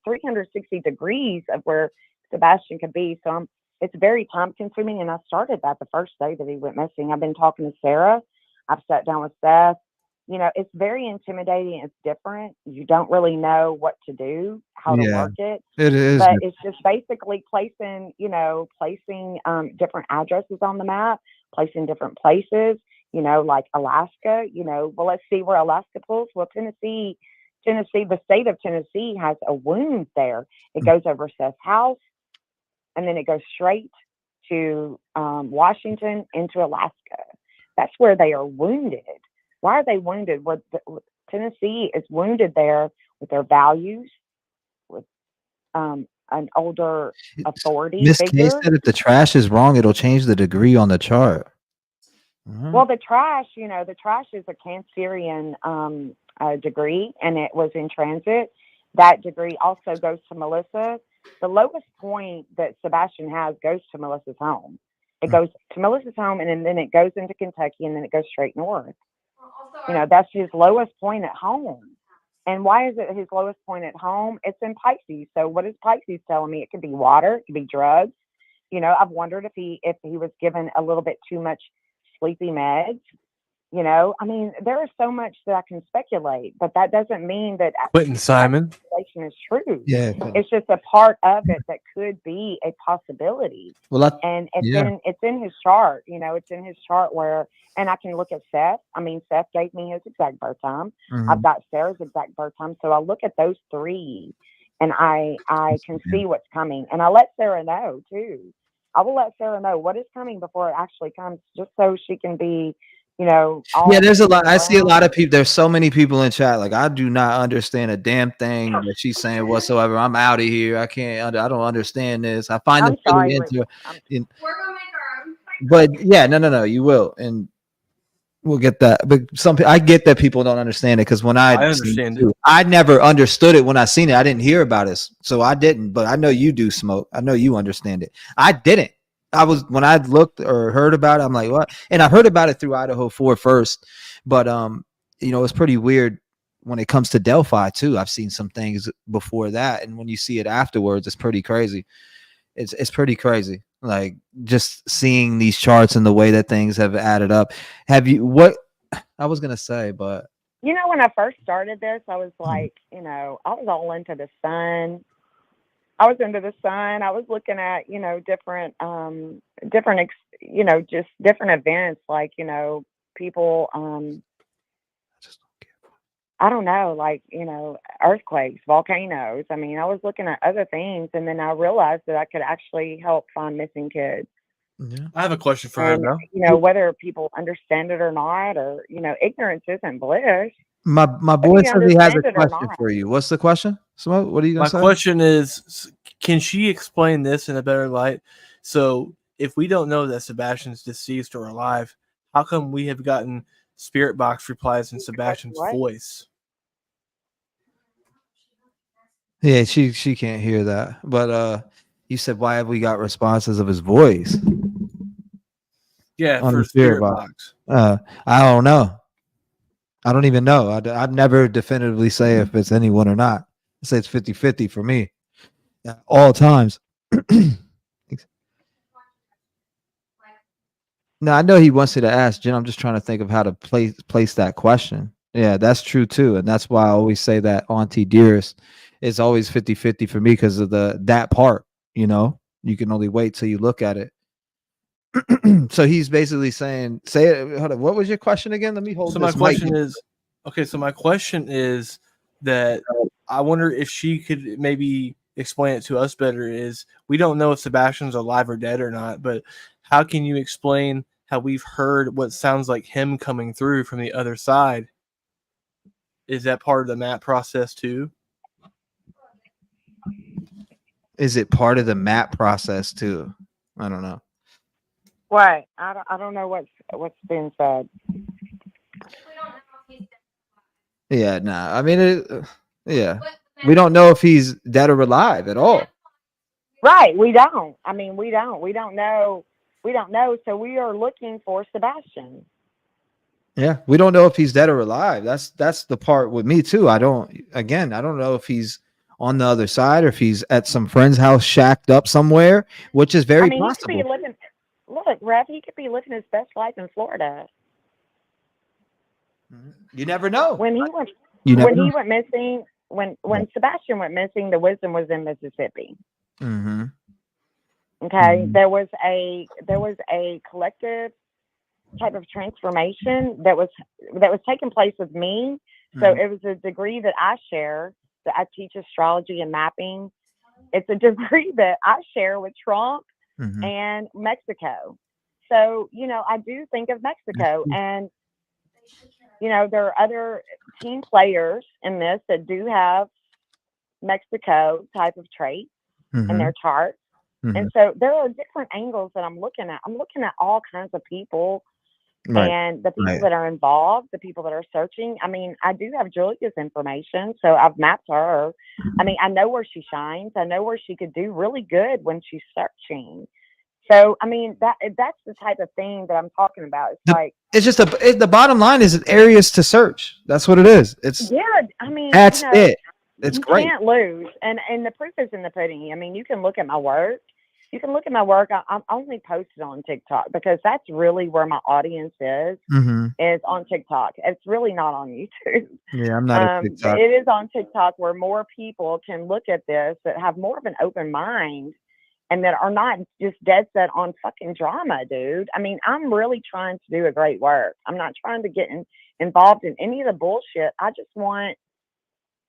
360 degrees of where Sebastian could be. So it's very time consuming. And I started that the first day that he went missing. I've been talking to Sarah. I've sat down with Seth. It's very intimidating. It's different. You don't really know what to do, how to work it. It is. But it's just basically placing different addresses on the map, placing different places, like Alaska, well, let's see where Alaska pulls. Well, Tennessee, the state of Tennessee has a wound there. It goes over Seth's house, and then it goes straight to Washington into Alaska. That's where they are wounded. Why are they wounded? Tennessee is wounded there with their values, with an older authority Miss K figure. said if the trash is wrong, it'll change the degree on the chart. Well, the trash, the trash is a Cancerian degree, and it was in transit. That degree also goes to Melissa. The lowest point that Sebastian has goes to Melissa's home. It goes to Melissa's home, and then it goes into Kentucky, and then it goes straight north. That's his lowest point at home. And why is it his lowest point at home? It's in Pisces. So what is Pisces telling me? It could be water, it could be drugs. I've wondered if he was given a little bit too much sleepy meds. I mean, there is so much that I can speculate, but that doesn't mean that Quentin Simon speculation is true. Yeah, it's just a part of it that could be a possibility. Well, and it's in his chart. It's in his chart and I can look at Seth. I mean, Seth gave me his exact birth time. Mhm. I've got Sarah's exact birth time, so I look at those three, and I can see what's coming, and I let Sarah know too. I will let Sarah know what is coming before it actually comes, just so she can be, there's a lot. I see a lot of people. There's so many people in chat. Like, I do not understand a damn thing that she's saying whatsoever. I'm out of here. I can't. I don't understand this. I find it really into. We're gonna make our own. But yeah, no. You will, and we'll get that. But I get that people don't understand it because when I understand it. I never understood it when I seen it. I didn't hear about it, so I didn't. But I know you do, Smoke. I know you understand it. I didn't. When I looked or heard about it, I'm like, what? And I heard about it through Idaho 4 first, but it's pretty weird when it comes to Delphi too. I've seen some things before that, and when you see it afterwards, it's pretty crazy. It's pretty crazy. Like, just seeing these charts and the way that things have added up. What I was gonna say, but when I first started this, I was like, I was all into the sun. I was into the sun. I was looking at, different just different events, like, people, I don't know, like, earthquakes, volcanoes. I mean, I was looking at other things, and then I realized that I could actually help find missing kids. Yeah. I have a question for her, And, though. whether people understand it or not, or, ignorance isn't bliss. my boy says he has a understand it or question not. for you. What's the question? Smoke, what are you gonna My say? question is, can she explain this in a better light? So, if we don't know that Sebastian's deceased or alive, how come we have gotten spirit box replies in Sebastian's voice? Yeah, she can't hear that. But you said, why have we got responses of his voice? Yeah, on for the spirit box. I don't know. I don't even know. I'd never definitively say if it's anyone or not. I say it's 50-50 for me at all times. No, I know he wants you to ask, Jen. I'm just trying to think of how to place that question. Yeah, that's true too. And that's why I always say that Auntie Dearest is always 50-50 for me because of that part, you can only wait till you look at it. So he's basically saying, say it. Hold on, what was your question again? Let me hold So this my question mic. is, so my question is that I wonder if she could maybe explain it to us better. Is we don't know if Sebastian's alive or dead or not, but how can you explain how we've heard what sounds like him coming through from the other side? Is that part of the map process too? Is it part of the map process too? I don't know. What? I don't know what's being said. Yeah, nah. I mean, yeah. We don't know if he's dead or alive at all. Right, we don't. I mean, we don't know. We don't know. So we are looking for Sebastian. Yeah, we don't know if he's dead or alive. That's the part with me too. I don't know if he's on the other side or if he's at some friend's house shacked up somewhere, which is very possible. He could be living. Look, Rev, he could be living his best life in Florida. You never know. When he went missing, when Sebastian went missing, the wisdom was in Mississippi. Mm-hmm. Okay, Mm-hmm. there was a collective type of transformation that was taking place with me. So Mm-hmm. it was a degree that I share, that I teach astrology and mapping. It's a degree that I share with Trump Mm-hmm. and Mexico. So, I do think of Mexico, and, there are other team players in this that do have Mexico type of traits. and their charts. And so there are different angles that I'm looking at. I'm looking at all kinds of people and the people that are involved, the people that are searching. I mean, I do have Julia's information, so I've mapped her. I mean, I know where she shines. I know where she could do really good when she's searching. So, I mean, that's the type of thing that I'm talking about. It's just the bottom line is areas to search. That's what it is. I mean, that's it. It's great. You can't lose. And the proof is in the pudding. I mean, you can look at my work. I'm only posted on TikTok because that's really where my audience is on TikTok. It's really not on YouTube. Yeah, I'm not a TikTok. It is on TikTok where more people can look at this that have more of an open mind and that are not just dead set on fucking drama, dude. I mean, I'm really trying to do a great work. I'm not trying to get involved in any of the bullshit. I just want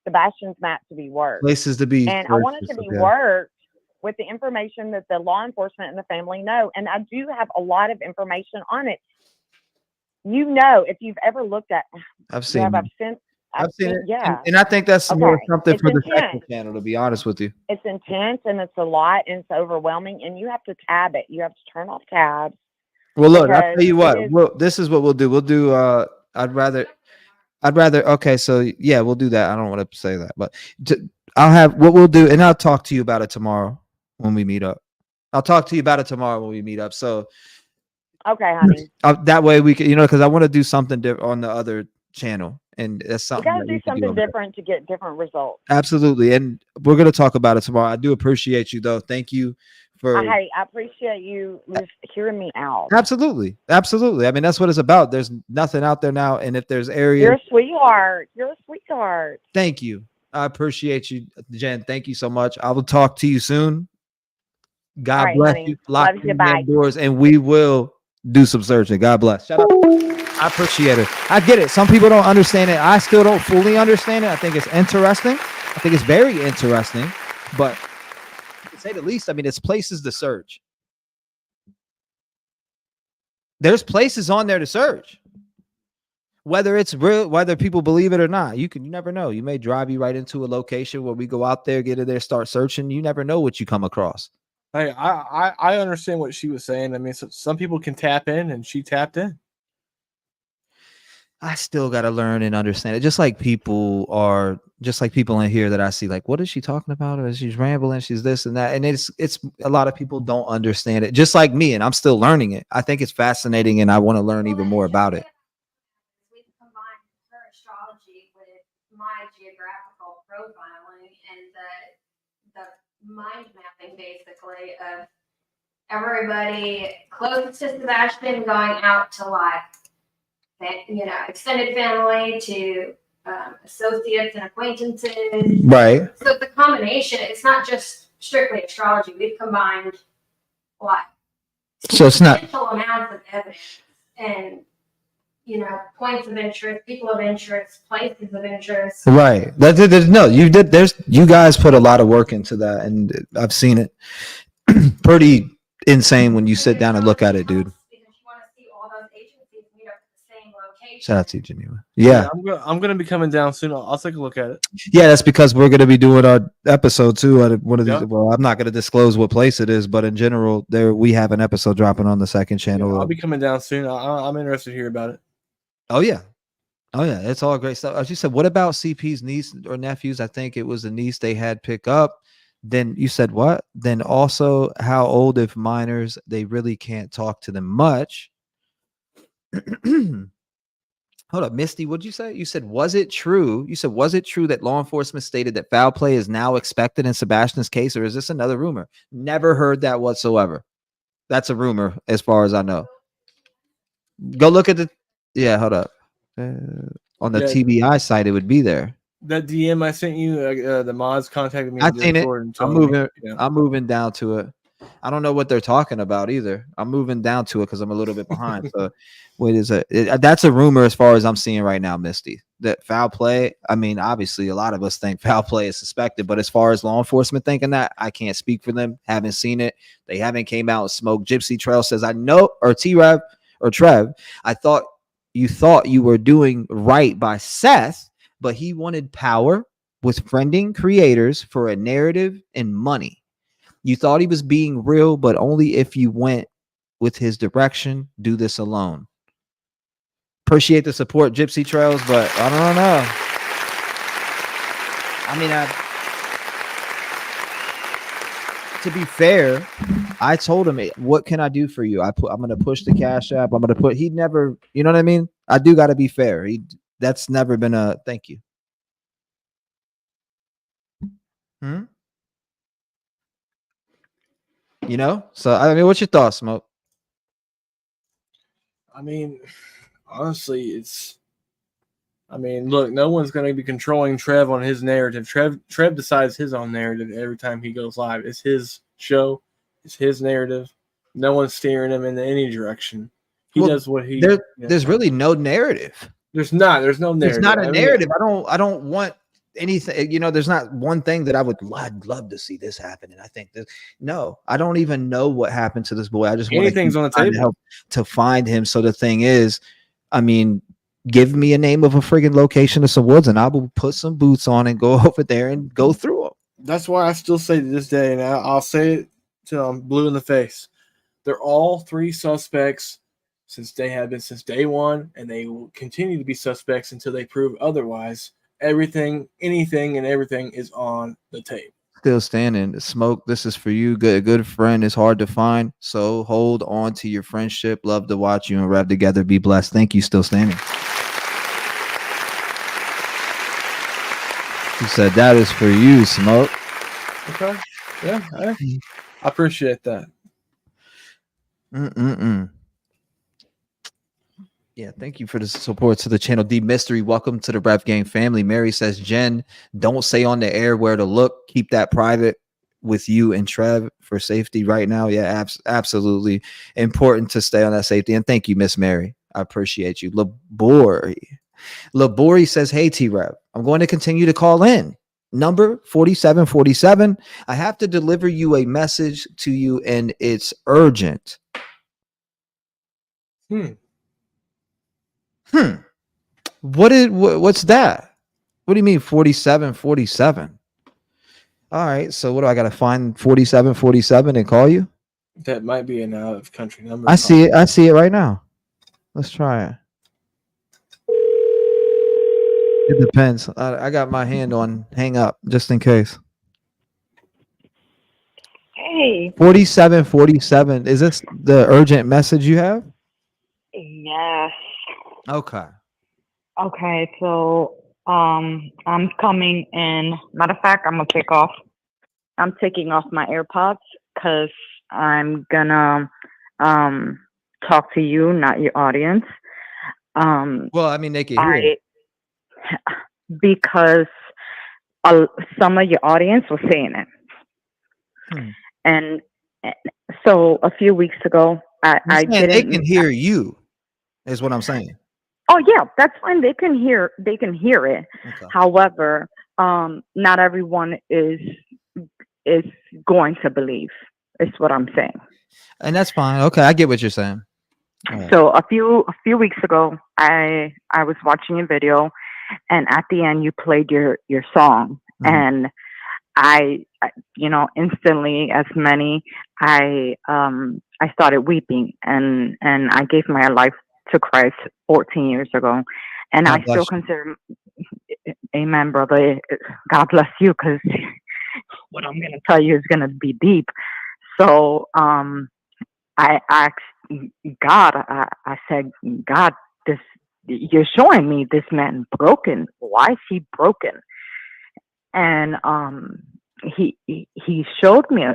Sebastian's map to be worked. Places to be. And I want it to be worked with the information that the law enforcement and the family know. And I do have a lot of information on it. You know, if you've ever looked at, I've seen it. Yeah. And I think that's more something for the second channel, to be honest with you. It's intense and it's a lot and it's overwhelming and you have to tab it. You have to turn off tabs. Well, look, I'll tell you what, this is what we'll do. We'll do, I'd rather, okay. So yeah, we'll do that. I don't want to say that, but I'll have what we'll do. And I'll talk to you about it tomorrow when we meet up. So, okay, honey. That way we can, because I want to do something different on the other channel, and that's something. You gotta do something different to get different results. Absolutely, and we're gonna talk about it tomorrow. I do appreciate you, though. Thank you for. Hey, I appreciate you just hearing me out. Absolutely. I mean, that's what it's about. There's nothing out there now, and if there's areas, you're a sweetheart. Thank you. I appreciate you, Jen. Thank you so much. I will talk to you soon. God bless you. Lock the doors, and we will do some searching. God bless. Shout out. I appreciate it. I get it. Some people don't understand it. I still don't fully understand it. I think it's interesting. I think it's very interesting. But to say the least, I mean, it's places to search. There's places on there to search. Whether it's real, whether people believe it or not, you never know. You may drive you right into a location where we go out there, get in there, start searching. You never know what you come across. Hey, I understand what she was saying. I mean, some people can tap in, and she tapped in. I still got to learn and understand it. Just like people in here that I see, like, what is she talking about? Or she's rambling, she's this and that. And it's a lot of people don't understand it, just like me. And I'm still learning it. I think it's fascinating and I want to learn even more about it. We combine her astrology with my geographical profiling and the mind mapping basically of everybody close to Sebastian going out to like, extended family to associates and acquaintances. Right. So the combination, it's not just strictly astrology. We've combined what? So it's not Amounts of evidence and points of interest, people of interest, places of interest. Right. You guys put a lot of work into that, and I've seen it. Pretty insane when you sit down and look at it, dude. Shout out to you, Geneva. Yeah. I'm gonna be coming down soon. I'll take a look at it. Yeah, that's because we're gonna be doing our episode too at one of these. Well, I'm not gonna disclose what place it is, but in general, we have an episode dropping on the second channel. I'll be coming down soon. I'm interested to hear about it. Oh yeah, it's all great stuff. As you said, what about CP's niece or nephews? I think it was a niece they had pick up. Then you said what? Then also, how old if minors? They really can't talk to them much. Hold up, Misty, what'd you say? You said, was it true? You said, was it true that law enforcement stated that foul play is now expected in Sebastian's case, or is this another rumor? Never heard that whatsoever. That's a rumor as far as I know. Go look at hold up. On the TBI site, it would be there. That DM I sent you, the mods contacted me. I seen it. I'm moving down to it. I don't know what they're talking about either. I'm moving down to it because I'm a little bit behind. So, what is it? That's a rumor as far as I'm seeing right now, Misty. That foul play. I mean, obviously, a lot of us think foul play is suspected, but as far as law enforcement thinking that, I can't speak for them. Haven't seen it. They haven't came out and smoked. Gypsy Trail says, I know, or T-REV or Trev. I thought you were doing right by Seth, but he wanted power with friending creators for a narrative and money. You thought he was being real, but only if you went with his direction. Do this alone. Appreciate the support, Gypsy Trails, but I don't know. I mean, to be fair, I told him, what can I do for you? I'm going to push the Cash App. I'm going to put, he never, you know what I mean? I do got to be fair. That's never been a, thank you. You know? So, I mean, what's your thoughts, Smoke? I mean, honestly, look, no one's going to be controlling Trev on his narrative. Trev decides his own narrative every time he goes live. It's his show. It's his narrative. No one's steering him in any direction. He does what he. There's really no narrative. There's no narrative. It's not a narrative. I don't want anything. You know, there's not one thing that I'd love to see this happen. And I think that I don't even know what happened to this boy. I just want anything's on the table to help to find him. So the thing is, I mean, give me a name of a friggin' location of some woods, and I will put some boots on and go over there and go through them. That's why I still say to this day, and I'll say it till I'm blue in the face. They're all three suspects since they have been since day one, and they will continue to be suspects until they prove otherwise. Everything, anything, and everything is on the tape. Still standing. Smoke, this is for you. A good friend is hard to find, so hold on to your friendship. Love to watch you and rap together. Be blessed. Thank you. Still standing. He said that is for you, Smoke. Okay. Yeah, I appreciate that. Yeah, thank you for the support to the channel. D Mystery, welcome to the Rap Game family. Mary says, Jen, don't say on the air where to look. Keep that private with you and Trev for safety right now. Yeah, absolutely important to stay on that safety. And thank you, Miss Mary. I appreciate you. Labori says, hey, T-REV, I'm going to continue to call in. Number 4747. I have to deliver you a message to you, and it's urgent. What's that? What do you mean 4747? All right, so what do I gotta find 4747 and call you? That might be an out of country number. I see it right now. Let's try it. It depends. I got my hand on hang up just in case. Hey. 4747. Is this the urgent message you have? Yes. Okay. Okay, so I'm coming in. Matter of fact, I'm taking off my AirPods because I'm gonna talk to you, not your audience. Well, I mean, they can hear because some of your audience was saying it. And so a few weeks ago, I didn't. They can hear you, is what I'm saying. Oh yeah, that's fine. They can hear it. Okay. However, not everyone is going to believe. Is what I'm saying. And that's fine. Okay, I get what you're saying. Right. So a few weeks ago, I was watching a video, and at the end you played your song, and I instantly, as many, I started weeping, and I gave my life to Christ 14 years ago, and I still consider, amen, brother, God bless you, because what I'm going to tell you is going to be deep. So I asked God, I said, God, you're showing me this man broken. Why is he broken? And he showed me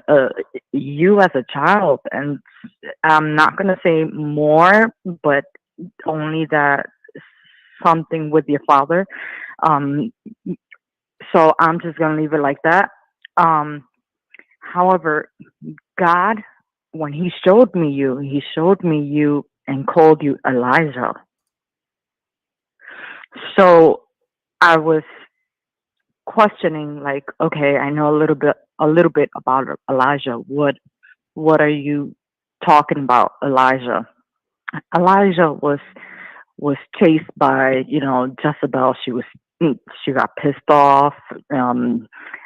you as a child, and I'm not going to say more, but only that something with your father. So I'm just going to leave it like that. However, God, when he showed me you and called you Elijah. So I was questioning, like, okay, I know a little bit about Elijah. What are you talking about, Elijah? Elijah was chased by, Jezebel. She was she got pissed off.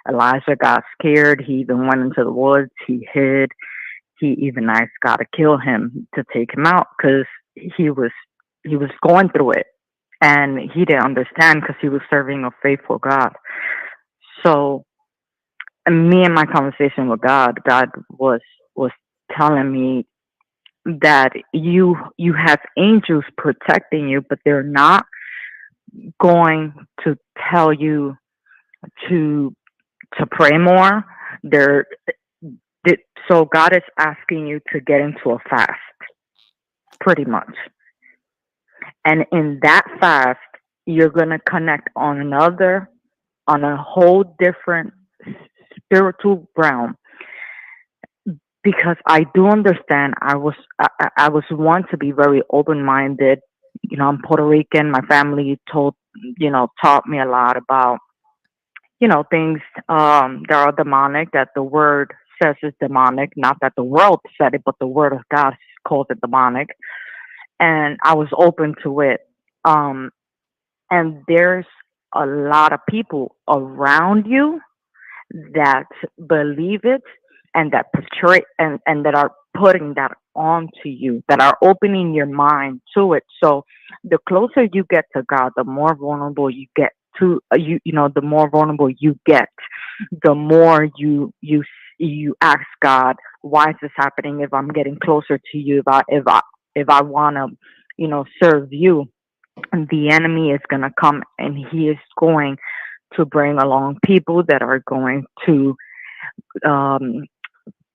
Elijah got scared. He even went into the woods. He hid. He even asked God to kill him to take him out because he was going through it, and he didn't understand because he was serving a faithful God. So, me and my conversation with God was telling me that you have angels protecting you, but they're not going to tell you to pray more. So God is asking you to get into a fast, pretty much. And in that fast, you're gonna connect on a whole different spiritual realm. Because I do understand, I was one to be very open minded. I'm Puerto Rican. My family taught me a lot about things that are demonic, that the word says is demonic. Not that the world said it, but the word of God calls it demonic. And I was open to it. And there's a lot of people around you that believe it and that portray and that are putting that onto you, that are opening your mind to it. So the closer you get to God, the more vulnerable you get to the more vulnerable you get, the more you ask God, why is this happening? If I'm getting closer to you, if I want to serve you, the enemy is going to come and he is going to bring along people that are going to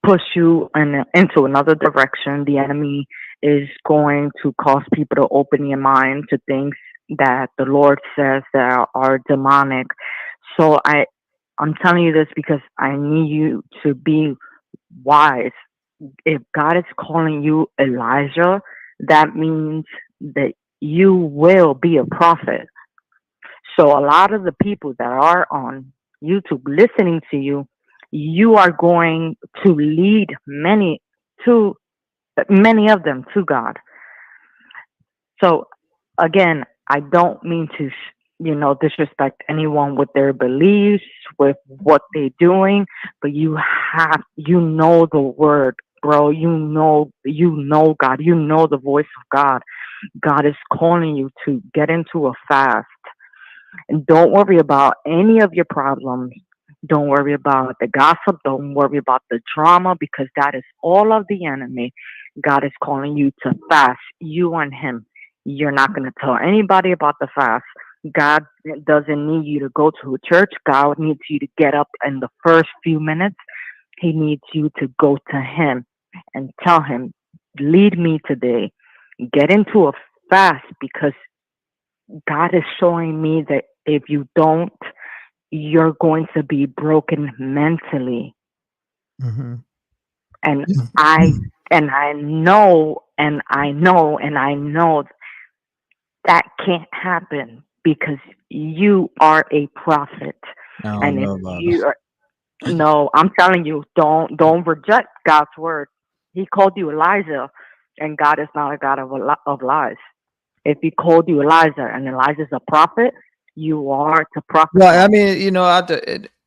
push you into another direction. The enemy is going to cause people to open your mind to things that the Lord says that are demonic. So I'm telling you this because I need you to be wise. If God is calling you Elijah, that means that you will be a prophet. So a lot of the people that are on YouTube listening to you, you are going to lead many of them to God. So again, I don't mean to disrespect anyone with their beliefs, with what they're doing, but you know the word, bro. You know God. You know the voice of God. God is calling you to get into a fast. And don't worry about any of your problems. Don't worry about the gossip. Don't worry about the drama, because that is all of the enemy. God is calling you to fast, you and him. You're not going to tell anybody about the fast. God doesn't need you to go to a church. God needs you to get up in the first few minutes. He needs you to go to him and tell him, lead me today. Get into a fast, because God is showing me that if you don't, you're going to be broken mentally. Mm-hmm. And I know that can't happen, because you are a prophet. I don't And know if about you are, no, I'm telling you, don't reject God's word. He called you Elijah, and God is not a God of lies. If he called you Elijah, and Elijah's a prophet, you are to prophesy. Well, I mean,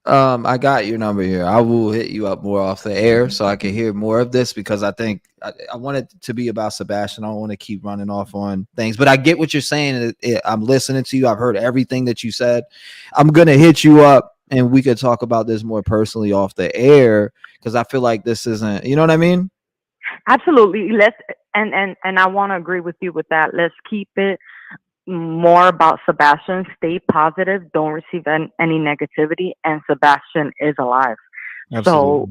I got your number here. I will hit you up more off the air so I can hear more of this, because I think I want it to be about Sebastian. I don't want to keep running off on things, but I get what you're saying. I'm listening to you. I've heard everything that you said. I'm going to hit you up and we could talk about this more personally off the air, because I feel like this isn't, you know what I mean? Absolutely. And I want to agree with you with that. Let's keep it more about Sebastian. Stay positive. Don't receive any negativity. And Sebastian is alive. Absolutely. So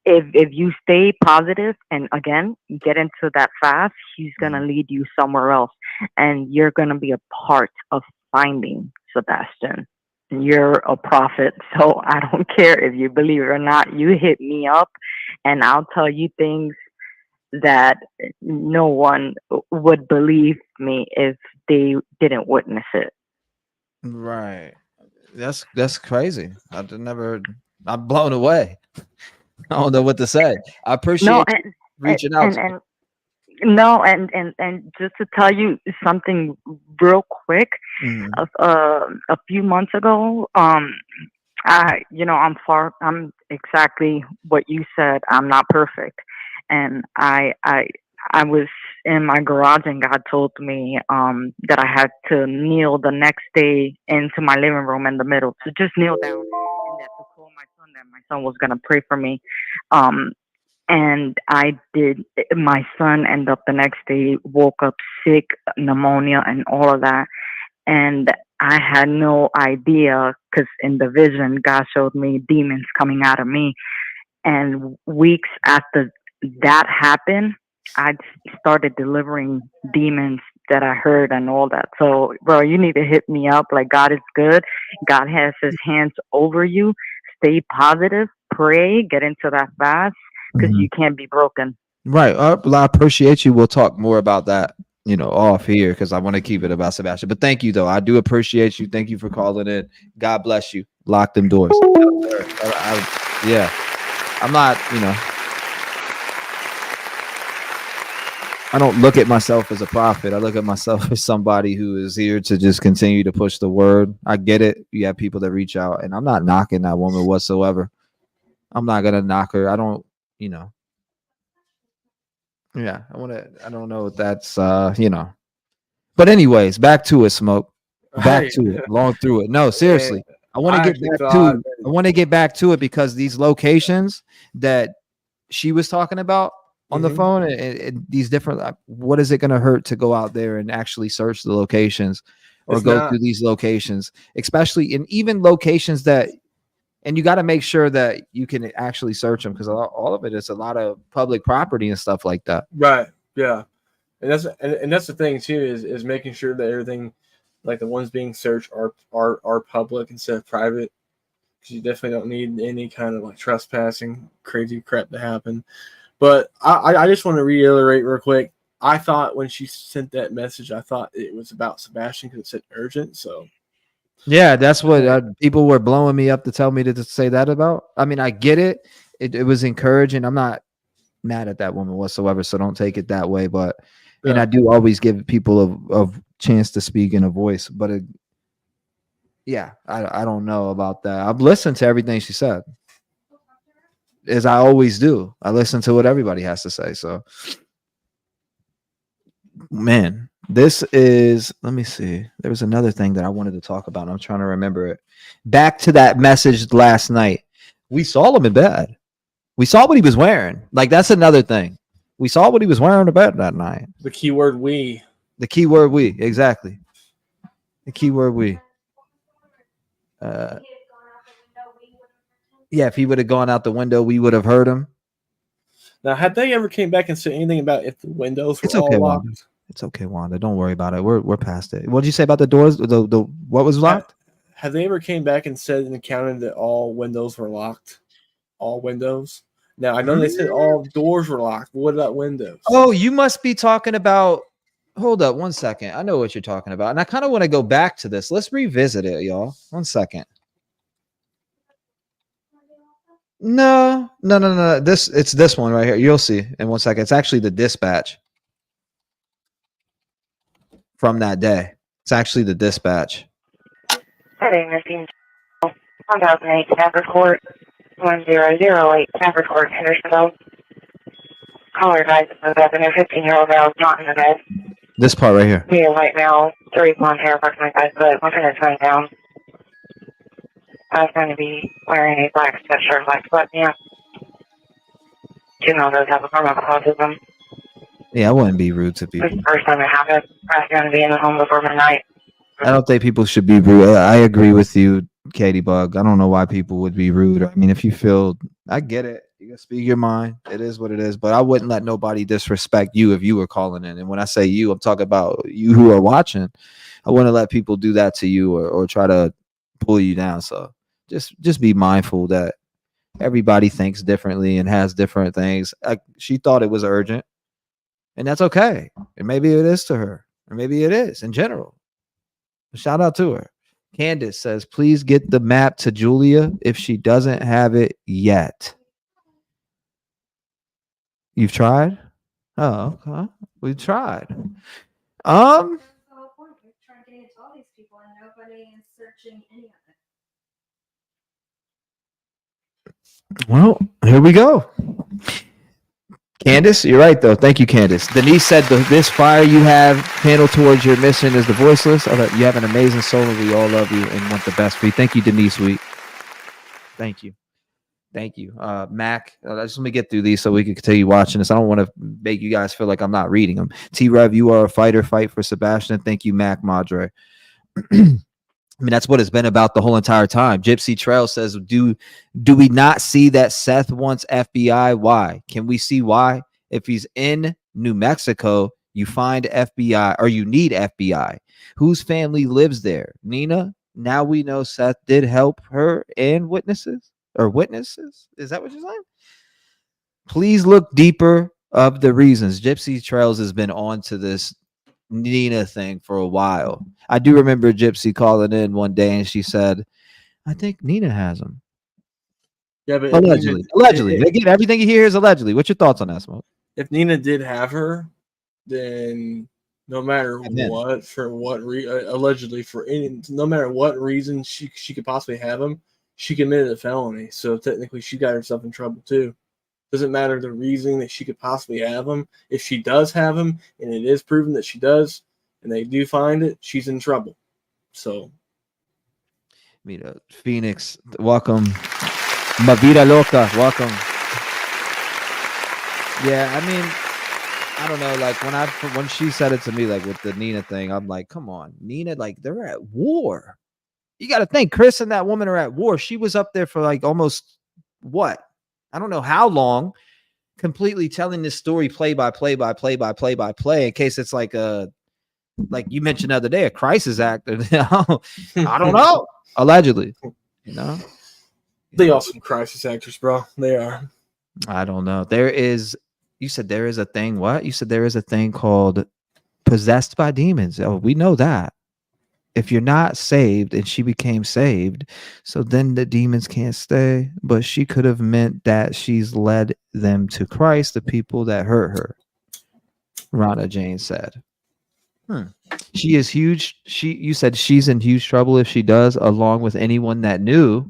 if you stay positive and again get into that fast, he's gonna lead you somewhere else, and you're gonna be a part of finding Sebastian. You're a prophet, so I don't care if you believe it or not. You hit me up, and I'll tell you things that no one would believe me if they didn't witness it. Right. That's crazy. I'm blown away. I don't know what to say. I appreciate you reaching out to me. No, and just to tell you something real quick, a few months ago, I'm exactly what you said. I'm not perfect, and I was in my garage, and God told me that I had to kneel the next day into my living room in the middle, to just kneel down, and that to call my son, that my son was gonna pray for me. And I did. My son ended up the next day, woke up sick, pneumonia, and all of that. And I had no idea, because in the vision, God showed me demons coming out of me. And weeks after that happened, I started delivering demons that I heard and all that. So, bro, you need to hit me up. Like, God is good. God has his hands over you. Stay positive. Pray. Get into that fast, because you can't be broken. Right. Well, I appreciate you. We'll talk more about that, off here, because I want to keep it about Sebastian. But thank you, though. I do appreciate you. Thank you for calling in. God bless you. Lock them doors. Yeah. I'm not, I don't look at myself as a prophet. I look at myself as somebody who is here to just continue to push the word. I get it. You have people that reach out, and I'm not knocking that woman whatsoever. I'm not going to knock her. I don't, yeah, I don't know if that's, but anyways, back to it, Smoke. Back to it, long through it. No, seriously. I want to get back to it because these locations that she was talking about on the phone, and these different, what is it going to hurt to go out there and actually search the locations or go through these locations, especially in even locations that, and you got to make sure that you can actually search them, because all of it is a lot of public property and stuff like that. Right. Yeah. And that's the thing too, is making sure that everything, like the ones being searched, are public instead of private, because you definitely don't need any kind of like trespassing, crazy crap to happen. But I just want to reiterate real quick. I thought when she sent that message, I thought it was about Sebastian because it said urgent. So yeah, that's what people were blowing me up to tell me to say that about. I mean, I get it. It was encouraging. I'm not mad at that woman whatsoever, so don't take it that way. But and I do always give people a chance to speak in a voice. But I don't know about that. I've listened to everything she said, as I always do. I listen to what everybody has to say. So, man, this is, let me see. There was another thing that I wanted to talk about. I'm trying to remember it. Back to that message last night. We saw him in bed. We saw what he was wearing. Like, that's another thing. We saw what he was wearing in bed that night. The keyword we. The keyword we. Exactly. The keyword we. Yeah, if he would have gone out the window, we would have heard him. Now, had they ever came back and said anything about if the windows were all locked? Wanda. It's okay, Wanda. Don't worry about it. We're past it. What did you say about the doors? The what was locked? Have they ever came back and said and counted that all windows were locked? All windows? Now, I know they said all doors were locked, but what about windows? Oh, you must be talking about, hold up 1 second. I know what you're talking about. And I kind of want to go back to this. Let's revisit it, y'all. 1 second. No. It's this one right here. You'll see in 1 second. It's actually the dispatch from that day. It's actually the dispatch. Hey, Missing 1008 Stafford Court, 1008 Stafford Court, Hendersonville. Caller advised that the 15-year-old male is not in the bed. This part right here. He is white male, 3 blonde hair, approximately 5 foot, looking at his phone down. I was going to be wearing a black sweatshirt, black sweatpants. Two those have a form of autism. Yeah, I wouldn't be rude to people. This is the first time it happened. I was going to be in the home before midnight. I don't think people should be rude. I agree with you, Katie Bug. I don't know why people would be rude. I mean, if you feel, I get it. You can speak your mind. It is what it is. But I wouldn't let nobody disrespect you if you were calling in. And when I say you, I'm talking about you who are watching. I wouldn't let people do that to you or try to pull you down. So just be mindful that everybody thinks differently and has different things. She thought it was urgent, and that's okay. And maybe it is to her, or maybe it is in general. Shout out to her. Candace says, please get the map to Julia if she doesn't have it yet. You've tried? Oh, okay. We tried. Trying getting into all these people and nobody is searching any of it. Well, here we go. Candace, you're right though. Thank you, Candace. Denise said this fire you have handled towards your mission is the voiceless. You have an amazing soul, and we all love you and want the best for you. Thank you, Denise. Sweet. Thank you. Thank you. Mac, just let me get through these so we can continue watching this. I don't want to make you guys feel like I'm not reading them. T-REV, you are a fighter. Fight for Sebastian. Thank you, Mac Madre. I mean, that's what it's been about the whole entire time. Gypsy Trail says, do we not see that Seth wants FBI? Why? Can we see why? If he's in New Mexico, you find FBI, or you need FBI. Whose family lives there? Nina? Now we know Seth did help her and witnesses. Is that what you're saying? Please look deeper of the reasons. Gypsy Trails has been on to this Nina thing for a while. I do remember Gypsy calling in one day and she said, I think Nina has him. Yeah, but allegedly. Again, everything you hear is allegedly. What's your thoughts on that, Smoke? If Nina did have her, then no matter what, for what allegedly for any, no matter what reason she could possibly have him, she committed a felony. So technically, she got herself in trouble too. Doesn't matter the reason that she could possibly have him. If she does have him, and it is proven that she does, and they do find it, she's in trouble. So, Phoenix, welcome. Mavida Loca, welcome. Yeah, I mean, I don't know. Like when she said it to me, like with the Nina thing, I'm like, come on, Nina, like they're at war. You got to think, Chris and that woman are at war. She was up there for like almost what? I don't know how long, completely telling this story play by play in case it's like you mentioned the other day, a crisis act. I don't know. Allegedly, they are some crisis actors, bro. They are. I don't know. You said there is a thing. What? You said there is a thing called possessed by demons. Oh, we know that. If you're not saved and she became saved, so then the demons can't stay. But she could have meant that she's led them to Christ, the people that hurt her. Rana Jane said. She is huge. You said she's in huge trouble if she does, along with anyone that knew.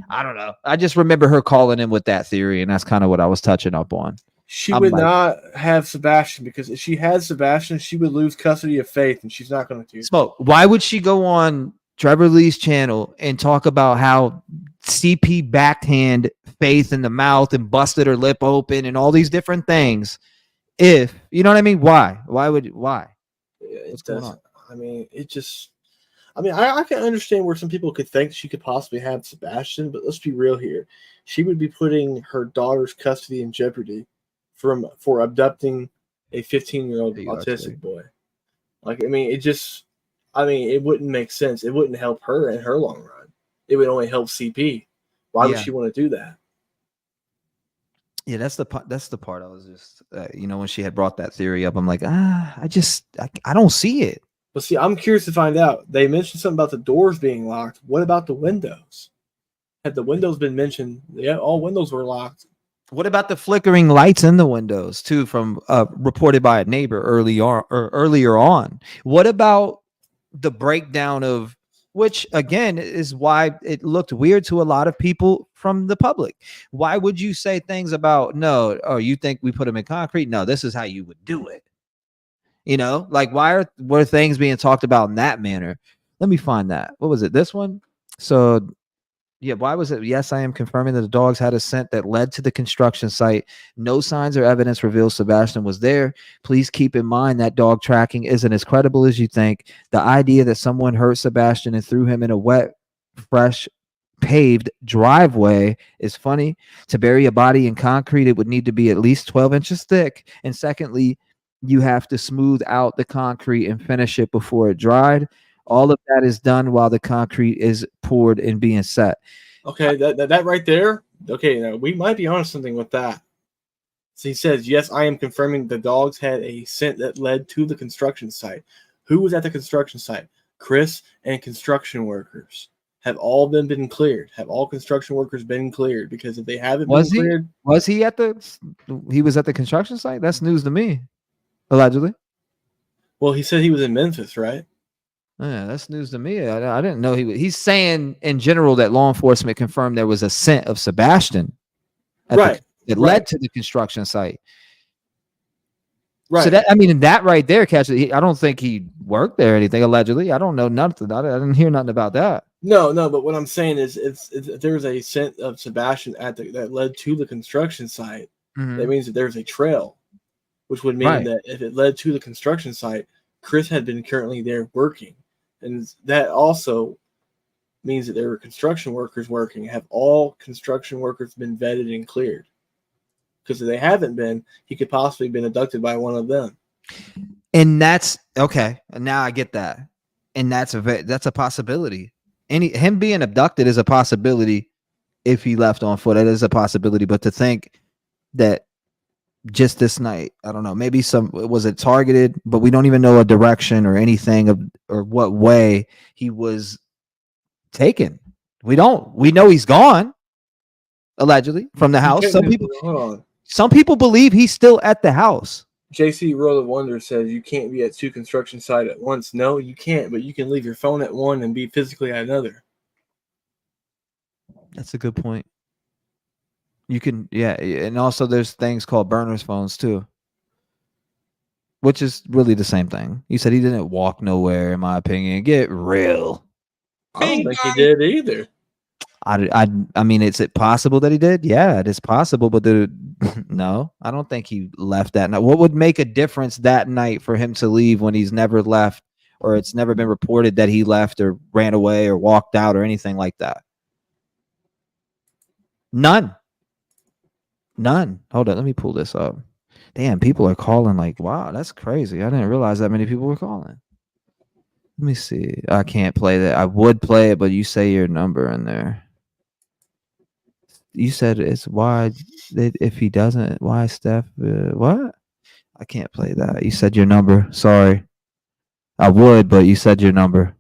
I don't know. I just remember her calling in with that theory, and that's kind of what I was touching up on. She would not have Sebastian, because if she had Sebastian, she would lose custody of Faith, and she's not going to do that. Smoke. Why would she go on Trevor Lee's channel and talk about how CP backhand Faith in the mouth and busted her lip open and all these different things? If you know what I mean, why? Why? What's going on? I mean, I can understand where some people could think she could possibly have Sebastian, but let's be real here. She would be putting her daughter's custody in jeopardy for abducting a 15-year-old autistic boy. Like, I mean, it wouldn't make sense. It wouldn't help her in her long run. It would only help CP. Why would she want to do that? Yeah, that's the part I was just, when she had brought that theory up, I'm like, I don't see it. But see, I'm curious to find out. They mentioned something about the doors being locked. What about the windows? Had the windows been mentioned? Yeah, all windows were locked. What about the flickering lights in the windows too, from reported by a neighbor earlier on? What about the breakdown of, which again is why it looked weird to a lot of people from the public? Why would you say things about, you think we put them in concrete? No, this is how you would do it. Like were things being talked about in that manner? Let me find that. What was it? This one? So yeah, why was it? Yes, I am confirming that the dogs had a scent that led to the construction site. No signs or evidence reveals Sebastian was there. Please keep in mind that dog tracking isn't as credible as you think. The idea that someone hurt Sebastian and threw him in a wet, fresh, paved driveway is funny. To bury a body in concrete, it would need to be at least 12 inches thick. And secondly, you have to smooth out the concrete and finish it before it dried. All of that is done while the concrete is poured and being set. Okay, that right there. Okay, now we might be on something with that. So he says, yes, I am confirming the dogs had a scent that led to the construction site. Who was at the construction site? Chris and construction workers. have all been cleared? Have all construction workers been cleared? Because if they haven't Was been he? cleared, Was he at the? He was at the construction site. That's news to me. Allegedly. well, he said he was in Memphis, right? Yeah, that's news to me. I didn't know he was. He's saying in general that law enforcement confirmed there was a scent of Sebastian, that led to the construction site. Right. So that, I mean, that right there, catch it. I don't think he worked there or anything. Allegedly, I don't know nothing. I didn't hear nothing about that. No, but what I'm saying is, it's if there's a scent of Sebastian that led to the construction site, that means that there's a trail, which would mean that if it led to the construction site, Chris had been currently there working, and that also means that there were construction workers working. Have all construction workers been vetted and cleared? Because if they haven't been, he could possibly have been abducted by one of them. And that's okay. Now I get that, and that's a possibility. Him being abducted is a possibility. If he left on foot, it is a possibility. But to think that just this night, I don't know, maybe was it targeted, but we don't even know a direction or anything or what way he was taken. We know he's gone, allegedly, from the house. Some people believe he's still at the house. JC Roll of Wonder says you can't be at 2 construction sites at once. No, you can't, but you can leave your phone at one and be physically at another. That's a good point. You can, yeah, and also there's things called burners phones too, which is really the same thing. You said he didn't walk nowhere, in my opinion. Get real. I don't think he did either. I mean, is it possible that he did? Yeah, it is possible, but no, I don't think he left that night. What would make a difference that night for him to leave when he's never left, or it's never been reported that he left or ran away or walked out or anything like that? None. Hold on, let me pull this up. Damn, people are calling like, wow, that's crazy. I didn't realize that many people were calling. Let me see. I can't play that. I would play it, but you say your number in there. You said it's why if he doesn't, why Steph? What? I can't play that. You said your number. Sorry. I would, but you said your number.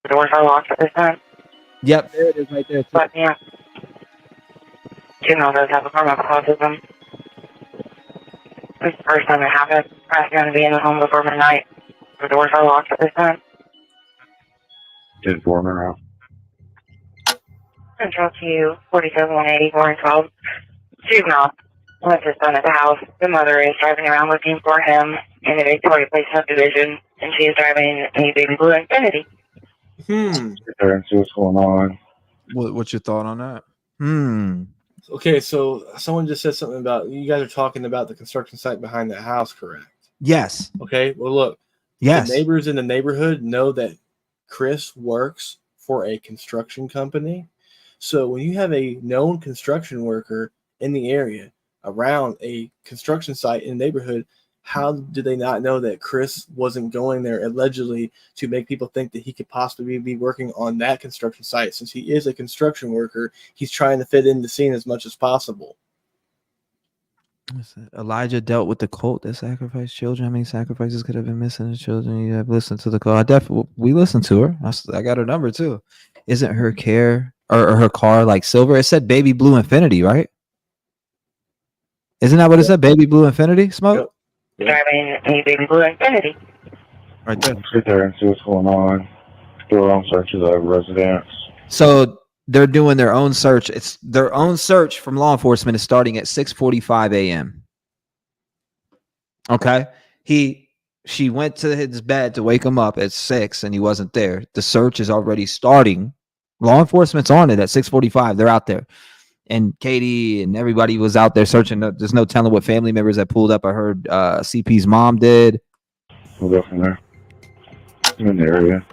The doors are locked at this time. Yep, there it is right there. But yeah. Juvenile does have a pharmacologism. This is the first time it happened. I'm going to be in the home before midnight. The doors are locked at this time. Informant out. Central to 47-180, 412. Juvenile left his son at the house. The mother is driving around looking for him in the Victoria Place subdivision, and she is driving a baby blue Infinity. See what's going on. What's your thought on that? Okay, so someone just said something about you guys are talking about the construction site behind the house, correct? Yes. Okay, well, look. Yes. The neighbors in the neighborhood know that Chris works for a construction company. So when you have a known construction worker in the area around a construction site in the neighborhood, how do they not know that Chris wasn't going there allegedly to make people think that he could possibly be working on that construction site? Since he is a construction worker, he's trying to fit in the scene as much as possible. Elijah dealt with the cult that sacrificed children. How many sacrifices could have been missing in children? You have listened to the call. We listened to her. I got her number too. Isn't her care or her car like silver? It said baby blue Infinity, right? Isn't that what it said? Baby blue Infinity? Smoke? Driving a baby blue Infinity. Right there. Sit there and see what's going on. Do our own search of the residence. So they're doing their own search. It's their own search from law enforcement is starting at 6:45 a.m. Okay. She went to his bed to wake him up at 6 and he wasn't there. The search is already starting. Law enforcement's on it at 6:45. They're out there. And Katie and everybody was out there searching. There's no telling what family members that pulled up. I heard CP's mom did. We'll go from there. I'm in the area.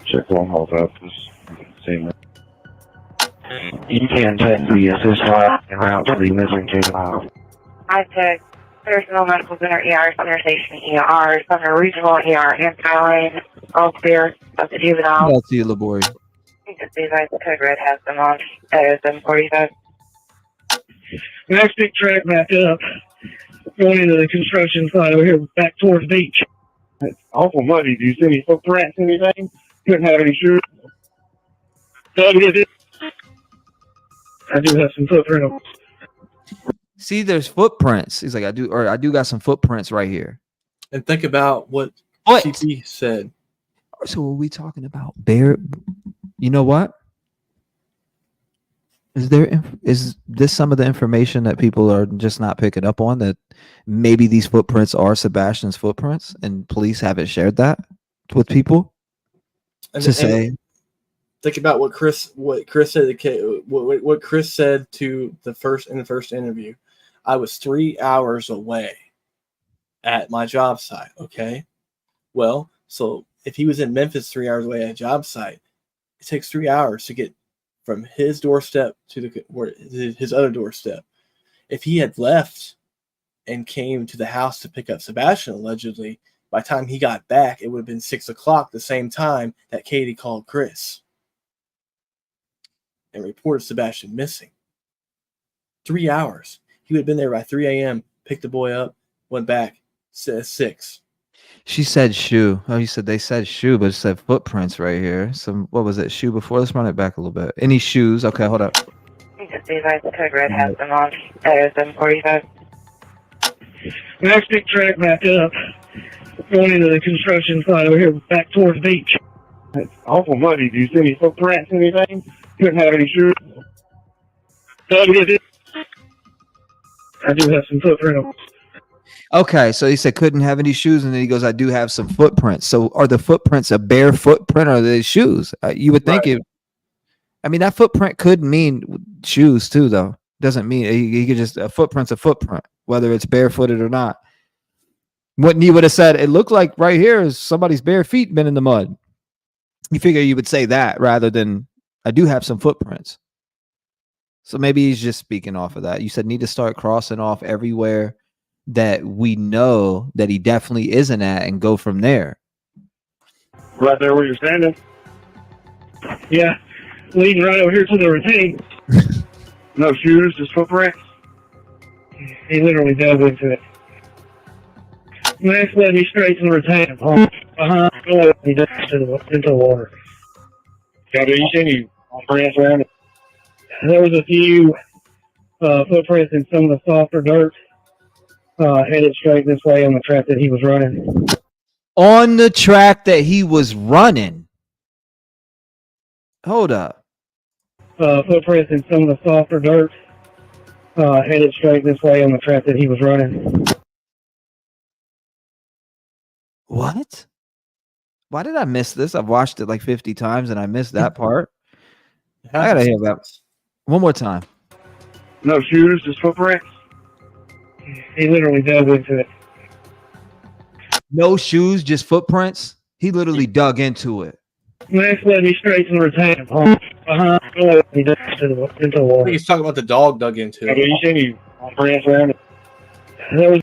Check one hold up. Same. You can take the assist line and route to the missing juvenile. I took personal medical center ER, center station ER, center regional ER, and Skyline, all clear of the juvenile. I'll see you, Labori. You can see that the code red has been launched at 7:45. Next big track back up, going into the construction site over here, back towards the beach. It's awful muddy. Do you see any footprints, anything? Couldn't have any shoes. Doug, is it? I do have some footprints. See, there's footprints. He's like, I do got some footprints right here. And think about what CP said. So what are we talking about? Bear, you know what? Is this some of the information that people are just not picking up on, that maybe these footprints are Sebastian's footprints and police haven't shared that with people? Think about what Chris said. What Chris said to the first interview. I was 3 hours away at my job site. Okay, well, so if he was in Memphis 3 hours away at a job site, it takes 3 hours to get from his doorstep to his other doorstep. If he had left and came to the house to pick up Sebastian, allegedly, by the time he got back, it would have been 6 o'clock, the same time that Katie called Chris and reported Sebastian missing. 3 hours. He would have been there by 3 a.m., picked the boy up, went back, said 6. She said shoe. Oh, you said they said shoe, but it said footprints right here. Some, what was it? Shoe before? Let's run it back a little bit. Any shoes? Okay, hold up. Just be advised, the code red has them on. That is 745. Next big track back up. Going into the construction site over here back towards the beach. It's awful muddy. Do you see any footprints, anything? Couldn't have any shoes. Doug, is it? I do have some footprints. Okay, so he said couldn't have any shoes, and then he goes, I do have some footprints. So are the footprints a bare footprint, or are they shoes? You would think it. I mean, that footprint could mean shoes too, though. Doesn't mean he could just, a footprint's a footprint, whether it's barefooted or not. What he would have said, it looked like right here is somebody's bare feet been in the mud. You figure you would say that rather than, I do have some footprints. So maybe he's just speaking off of that. You said need to start crossing off everywhere that we know that he definitely isn't at and go from there. Right there where you're standing? Yeah. Leading right over here to the retaining. No shoes, just footprints. He literally dove into it. Next led me straight to the retaining pond. He dove into the water. Got you see any footprints around it? There was a few footprints in some of the softer dirt. Headed straight this way on the track that he was running. On the track that he was running? Hold up. Footprints in some of the softer dirt. Headed straight this way on the track that he was running. What? Why did I miss this? I've watched it like 50 times and I missed that part. I gotta hear that one more time. No shoes, just footprints. He literally dove into it. No shoes, just footprints? He literally dug into it. Next led me straight to the retaining pond. He dove into the water. I think he's talking about the dog dug into it. You see any footprints around it? There was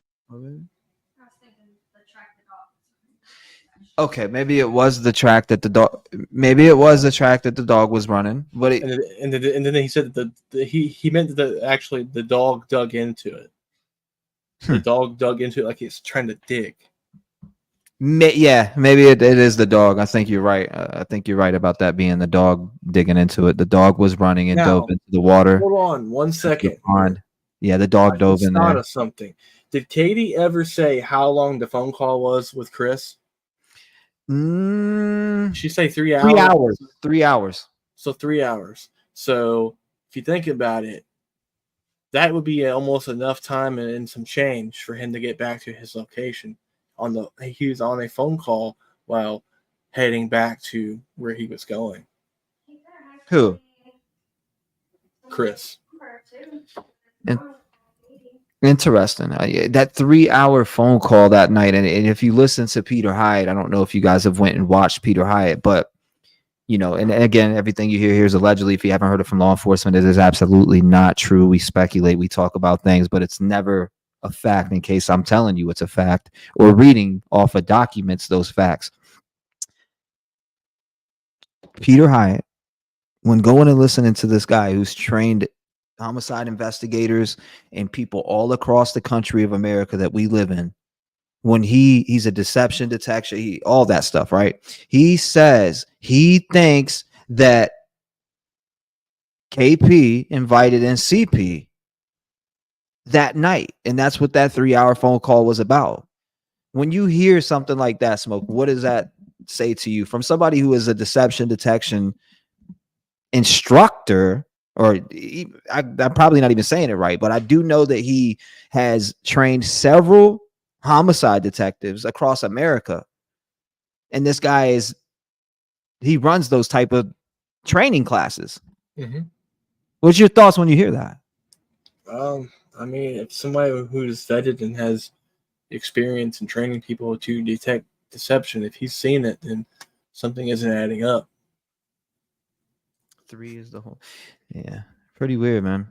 Okay, maybe it was the track that the dog. Maybe it was the track that the dog was running, but and then he said that he meant that actually the dog dug into it. The dog dug into it like he's trying to dig. Yeah, maybe it is the dog. I think you're right. I think you're right about that being the dog digging into it. The dog was running and dove into the water. Hold on 1 second. Yeah, the dog dove in there. Of something. Did Katie ever say how long the phone call was with Chris? She say 3 hours. 3 hours. 3 hours. So 3 hours. So if you think about it, that would be almost enough time and some change for him to get back to his location. He was on a phone call while heading back to where he was going. Who? Chris. Interesting. That 3 hour phone call that night, and if you listen to Peter Hyatt, I don't know if you guys have went and watched Peter Hyatt, but you know, and again, everything you hear here is allegedly. If you haven't heard it from law enforcement, it is absolutely not true. We speculate, we talk about things, but it's never a fact. In case I'm telling you it's a fact or reading off of documents those facts. Peter Hyatt, when going and listening to this guy who's trained homicide investigators and people all across the country of America that we live in, when he's a deception detection, all that stuff, right? He says he thinks that KP invited in CP that night, and that's what that 3-hour phone call was about. When you hear something like that, Smoke, what does that say to you from somebody who is a deception detection instructor? Or I'm probably not even saying it right, but I do know that he has trained several homicide detectives across America. And this guy he runs those type of training classes. Mm-hmm. What's your thoughts when you hear that? I mean, if somebody who's vetted and has experience in training people to detect deception, if he's seen it, then something isn't adding up. 3 is the whole. Yeah, pretty weird, man.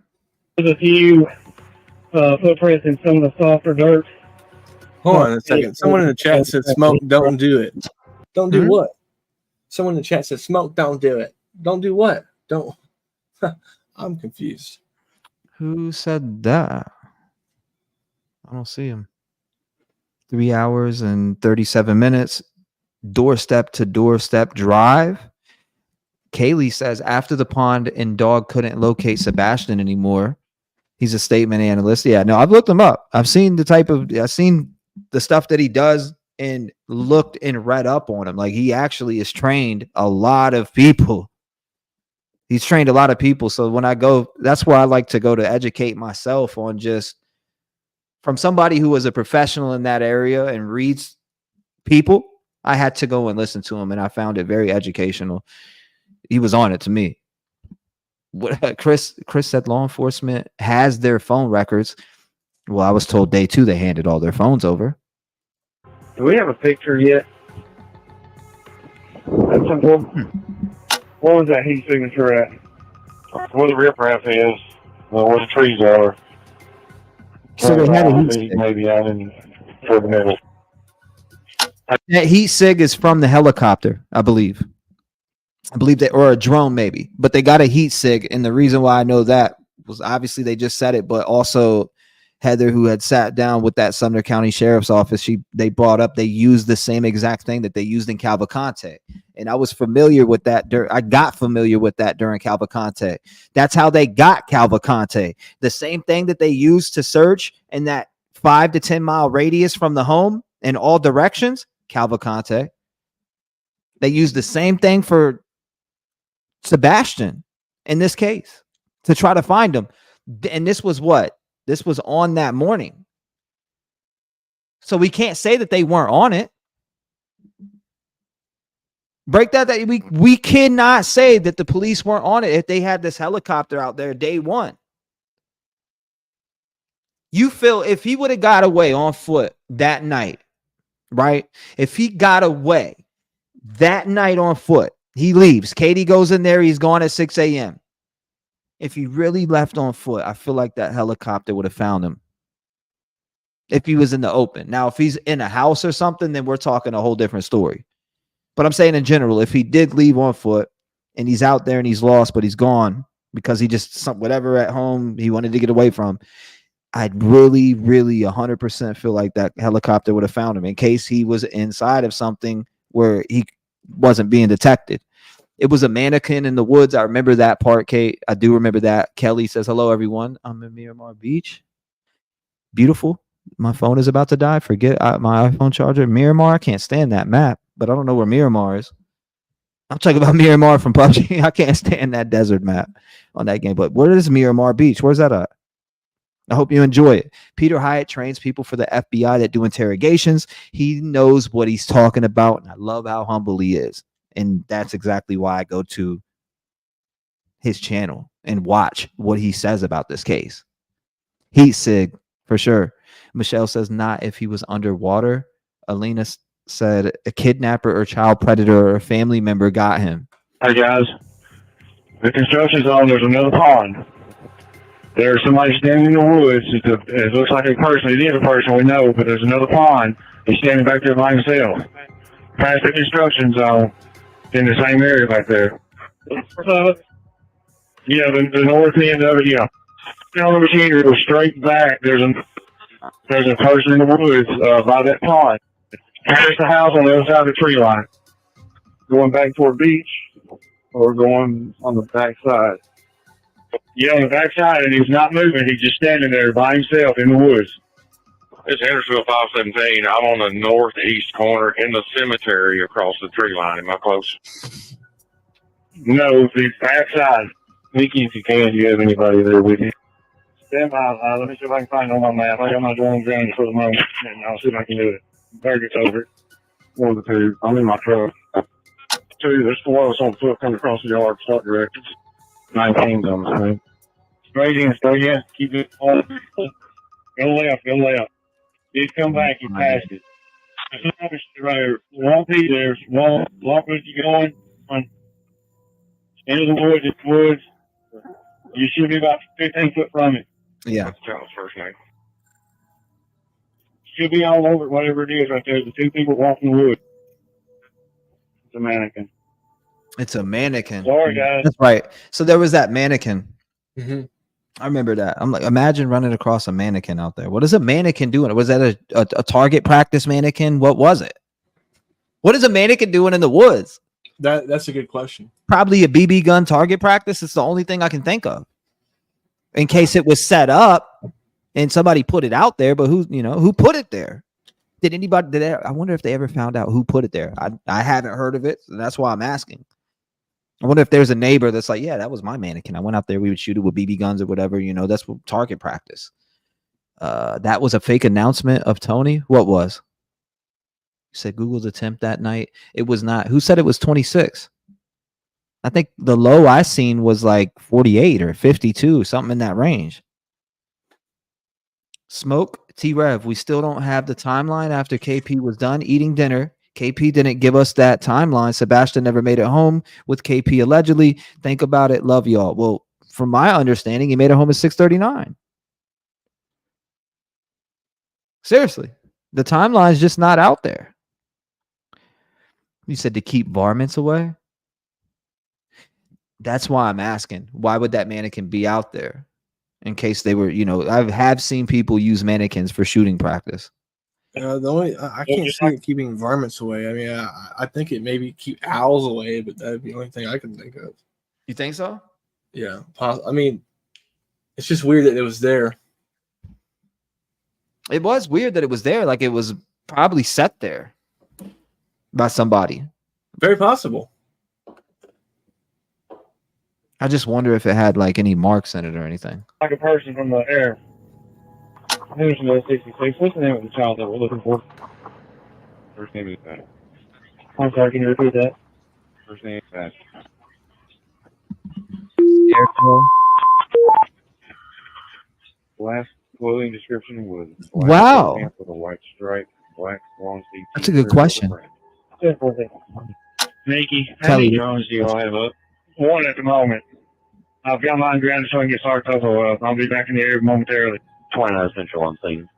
There's a few footprints in some of the softer dirt. Hold on a second. Someone in the chat said, "Smoke, don't do it." Don't do what? Someone in the chat said, "Smoke, don't do it." Don't do what? Don't. I'm confused. Who said that? I don't see him. 3 hours and 37 minutes. Doorstep to doorstep drive. Kaylee says after the pond and dog couldn't locate Sebastian anymore. He's a statement analyst. Yeah, no, I've looked him up. I've seen the stuff that he does and looked and read up on him. Like, he actually has trained a lot of people. He's trained a lot of people. So when I go, that's where I like to go to educate myself on, just from somebody who was a professional in that area and reads people. I had to go and listen to him, and I found it very educational. He was on it to me. What Chris said, law enforcement has their phone records. Well, I was told day 2 they handed all their phones over. Do we have a picture yet? That's simple. What was that heat signature at? Where the riprap is, where the trees are. So they had a heat sig. Maybe out in the middle. That heat sig is from the helicopter, I believe. That, or a drone maybe, but they got a heat sig. And the reason why I know that was obviously they just said it, but also Heather, who had sat down with that Sumner County Sheriff's Office, they brought up, they used the same exact thing that they used in Cavalcante. And I was familiar with that. I got familiar with that during Cavalcante. That's how they got Cavalcante. The same thing that they used to search in that 5 to 10 mile radius from the home in all directions, Cavalcante. They used the same thing for Sebastian in this case to try to find him. And this was what? This was on that morning. So we can't say that they weren't on it. Break that we cannot say that the police weren't on it if they had this helicopter out there day 1. You feel if he would have got away on foot that night, right? If he got away that night on foot, he leaves. Katie goes in there. He's gone at 6 a.m. If he really left on foot, I feel like that helicopter would have found him. If he was in the open. Now, if he's in a house or something, then we're talking a whole different story. But I'm saying in general, if he did leave on foot and he's out there and he's lost, but he's gone because he just whatever at home he wanted to get away from, I'd really, really 100% feel like that helicopter would have found him in case he was inside of something where he wasn't being detected. It was a mannequin in the woods. I remember that part, Kate. I do remember that. Kelly says, hello, everyone. I'm in Miramar Beach. Beautiful. My phone is about to die. Forget my iPhone charger. Miramar, I can't stand that map, but I don't know where Miramar is. I'm talking about Miramar from PUBG. I can't stand that desert map on that game. But where is Miramar Beach? Where's that at? I hope you enjoy it. Peter Hyatt trains people for the FBI that do interrogations. He knows what he's talking about, and I love how humble he is. And that's exactly why I go to his channel and watch what he says about this case. Heat sig, for sure. Michelle says, not if he was underwater. Alina said, a kidnapper or child predator or a family member got him. Hey, guys. The construction zone, there's another pond. There's somebody standing in the woods. It looks like a person. It is a person we know, but there's another pond. He's standing back there by himself. Past the construction zone in the same area back there. Yeah, the north end of it, yeah. Down over here, go straight back. There's There's a person in the woods by that pond. There's the house on the other side of the tree line. Going back toward the beach or going on the back side. Yeah, on the back side, and he's not moving. He's just standing there by himself in the woods. It's Hendersonville 517. I'm on the northeast corner in the cemetery across the tree line. Am I close? No, the back side. Nikki, if you can, do you have anybody there with you? Stand by. Let me see if I can find it on my map. I got my drone grounded for the moment, and I'll see if I can do it. Target's over. One of the two. I'm in my truck. Two, there's four of us on foot coming across the yard, start directions. 19's on the screen. Straight in, straight in. Keep it on. Go left, go left. He's come back, he passed it. Right, won't be there. Won't as you going on into the woods, it's woods. You should be about 15 foot from it. Yeah. What's Charles' first name? Should be all over it, whatever it is right there. The two people walking the woods. It's a mannequin. It's a mannequin. Sorry, guys. That's right. So there was that mannequin. Mm-hmm. I remember that. I'm like, imagine running across a mannequin out there. What is a mannequin doing? Was that a target practice mannequin? What was it? What is a mannequin doing in the woods? That's a good question. Probably a BB gun target practice. It's the only thing I can think of. In case it was set up and somebody put it out there, but who put it there? Did anybody? I wonder if they ever found out who put it there. I haven't heard of it, so that's why I'm asking. I wonder if there's a neighbor that's like, yeah, that was my mannequin. I went out there, we would shoot it with BB guns or whatever. That's what target practice. That was a fake announcement of Tony. What was? You said Google's attempt that night. It was not. Who said it was 26? I think the low I seen was like 48 or 52, something in that range. Smoke, T-REV, we still don't have the timeline after KP was done eating dinner. KP didn't give us that timeline. Sebastian never made it home with KP allegedly. Think about it. Love y'all. Well, from my understanding, he made it home at 6:39. Seriously, the timeline's just not out there. You said to keep varmints away. That's why I'm asking. Why would that mannequin be out there? In case they were, I have seen people use mannequins for shooting practice. The only I can't see it keeping varmints away. I mean, I think it maybe keep owls away, but that'd be the only thing I can think of. You think so? Yeah. I mean, it's just weird that it was there. It was weird that it was there. Like it was probably set there by somebody. Very possible. I just wonder if it had like any marks in it or anything. Like a person from the air. Here's another 66. What's the name of the child that we're looking for? First name is Pat. I'm sorry, can you repeat that? First name is Pat. Last clothing description was wow. Pants with a white stripe, black long sleeve. That's a good question. Nikki, how Kelly. many drones do you all have up? One at the moment. I've got mine grounded so I can get Sartoso up. I'll be back in the air momentarily. 29 Central on scene.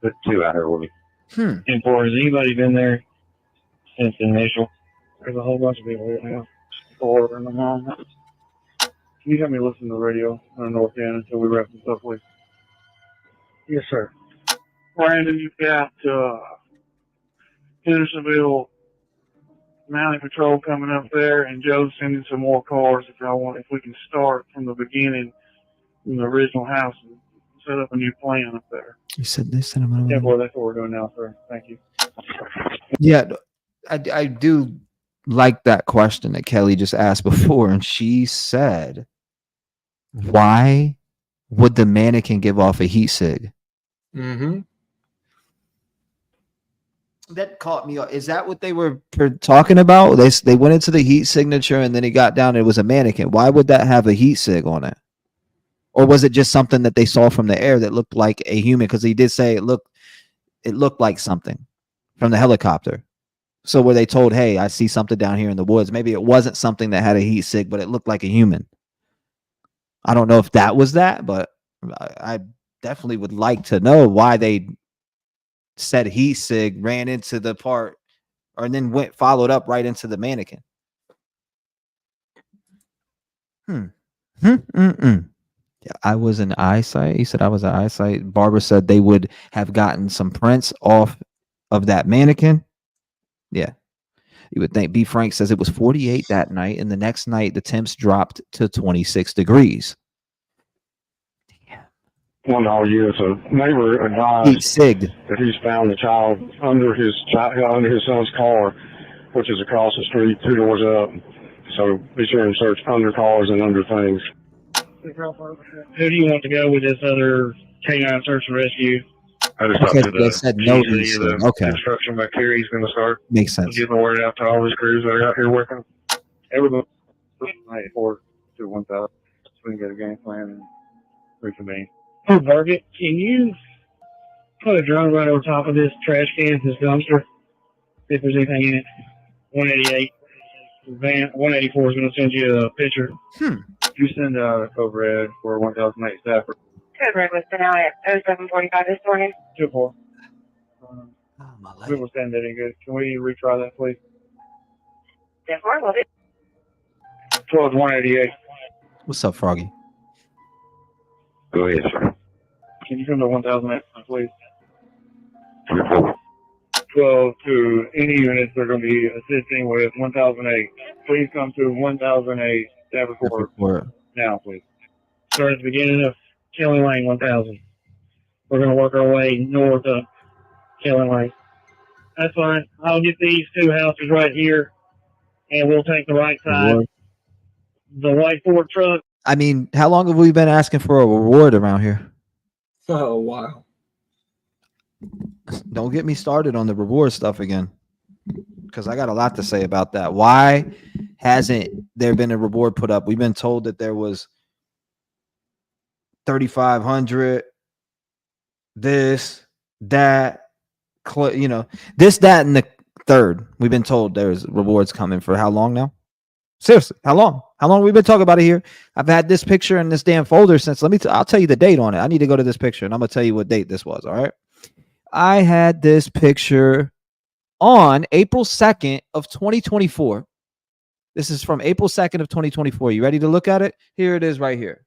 Put two out here with me. 10-4, has anybody been there since the initial? There's a whole bunch of people right now. 4 in the mom. Can you help me listen to the radio on the north end until we wrap this up, please? Yes, sir. Brandon, you've got Hendersonville Mounted Patrol coming up there, and Joe's sending some more cars if we can start from the beginning from the original house and set up a new plan up there. You said they sent him. Yeah, boy, that's what we're doing now, sir. Thank you. Yeah, I do like that question that Kelly just asked before, and she said, "Why would the mannequin give off a heat sig?" Mm-hmm. That caught me off. Is that what they were talking about? They went into the heat signature, and then he got down. And it was a mannequin. Why would that have a heat sig on it? Or was it just something that they saw from the air that looked like a human? Because he did say it looked like something from the helicopter. So were they told, hey, I see something down here in the woods? Maybe it wasn't something that had a heat sig, but it looked like a human. I don't know if that was that, but I definitely would like to know why they said heat sig, ran into the part, or then followed up right into the mannequin. I was an eyesight. He said I was an eyesight. Barbara said they would have gotten some prints off of that mannequin. Yeah. You would think. B. Frank says it was 48 that night, and the next night the temps dropped to 26 degrees. One all year, so neighbor advised that he's found the child under his son's car, which is across the street, 2 doors up. So be sure and search under cars and under things. Who do you want to go with this other canine search and rescue? I just talked to They said no. the Okay. construction back here. He's going to start Makes sense. getting the word out to all his crews that are out here working. Everybody, 94 to 1,000. So we can get a game plan and reconvene. Oh, Target, can you put a drone right over top of this trash can, this dumpster, if there's anything in it? 188. Van 184 is going to send you a picture. You send a code red for 1,008 Stafford. Code red was sent out at 07:45 this morning. 2-4. We will send that in good. Can we retry that, please? 10-4, will do. 12-188. What's up, Froggy? Go ahead, sir. Can you come to 1,008, please? 12 to any units that are going to be assisting with 1,008. Please come to 1,008 Stafford Court now, please. Start at the beginning of Kelly Lane 1000. We're going to work our way north of Kelly Lane. That's fine. I'll get these 2 houses right here, and we'll take the right side. The white Ford truck. I mean, how long have we been asking for a reward around here? Oh, wow. Don't get me started on the reward stuff again, because I got a lot to say about that. Why hasn't there been a reward put up? We've been told that there was 3,500, this, that, this, that, and the third. We've been told there's rewards coming for how long now? Seriously, how long? How long have we been talking about it here? I've had this picture in this damn folder since, I'll tell you the date on it. I need to go to this picture, and I'm going to tell you what date this was, all right? I had this picture on April 2nd of 2024. This is from April 2nd of 2024. You ready to look at it? Here it is right here.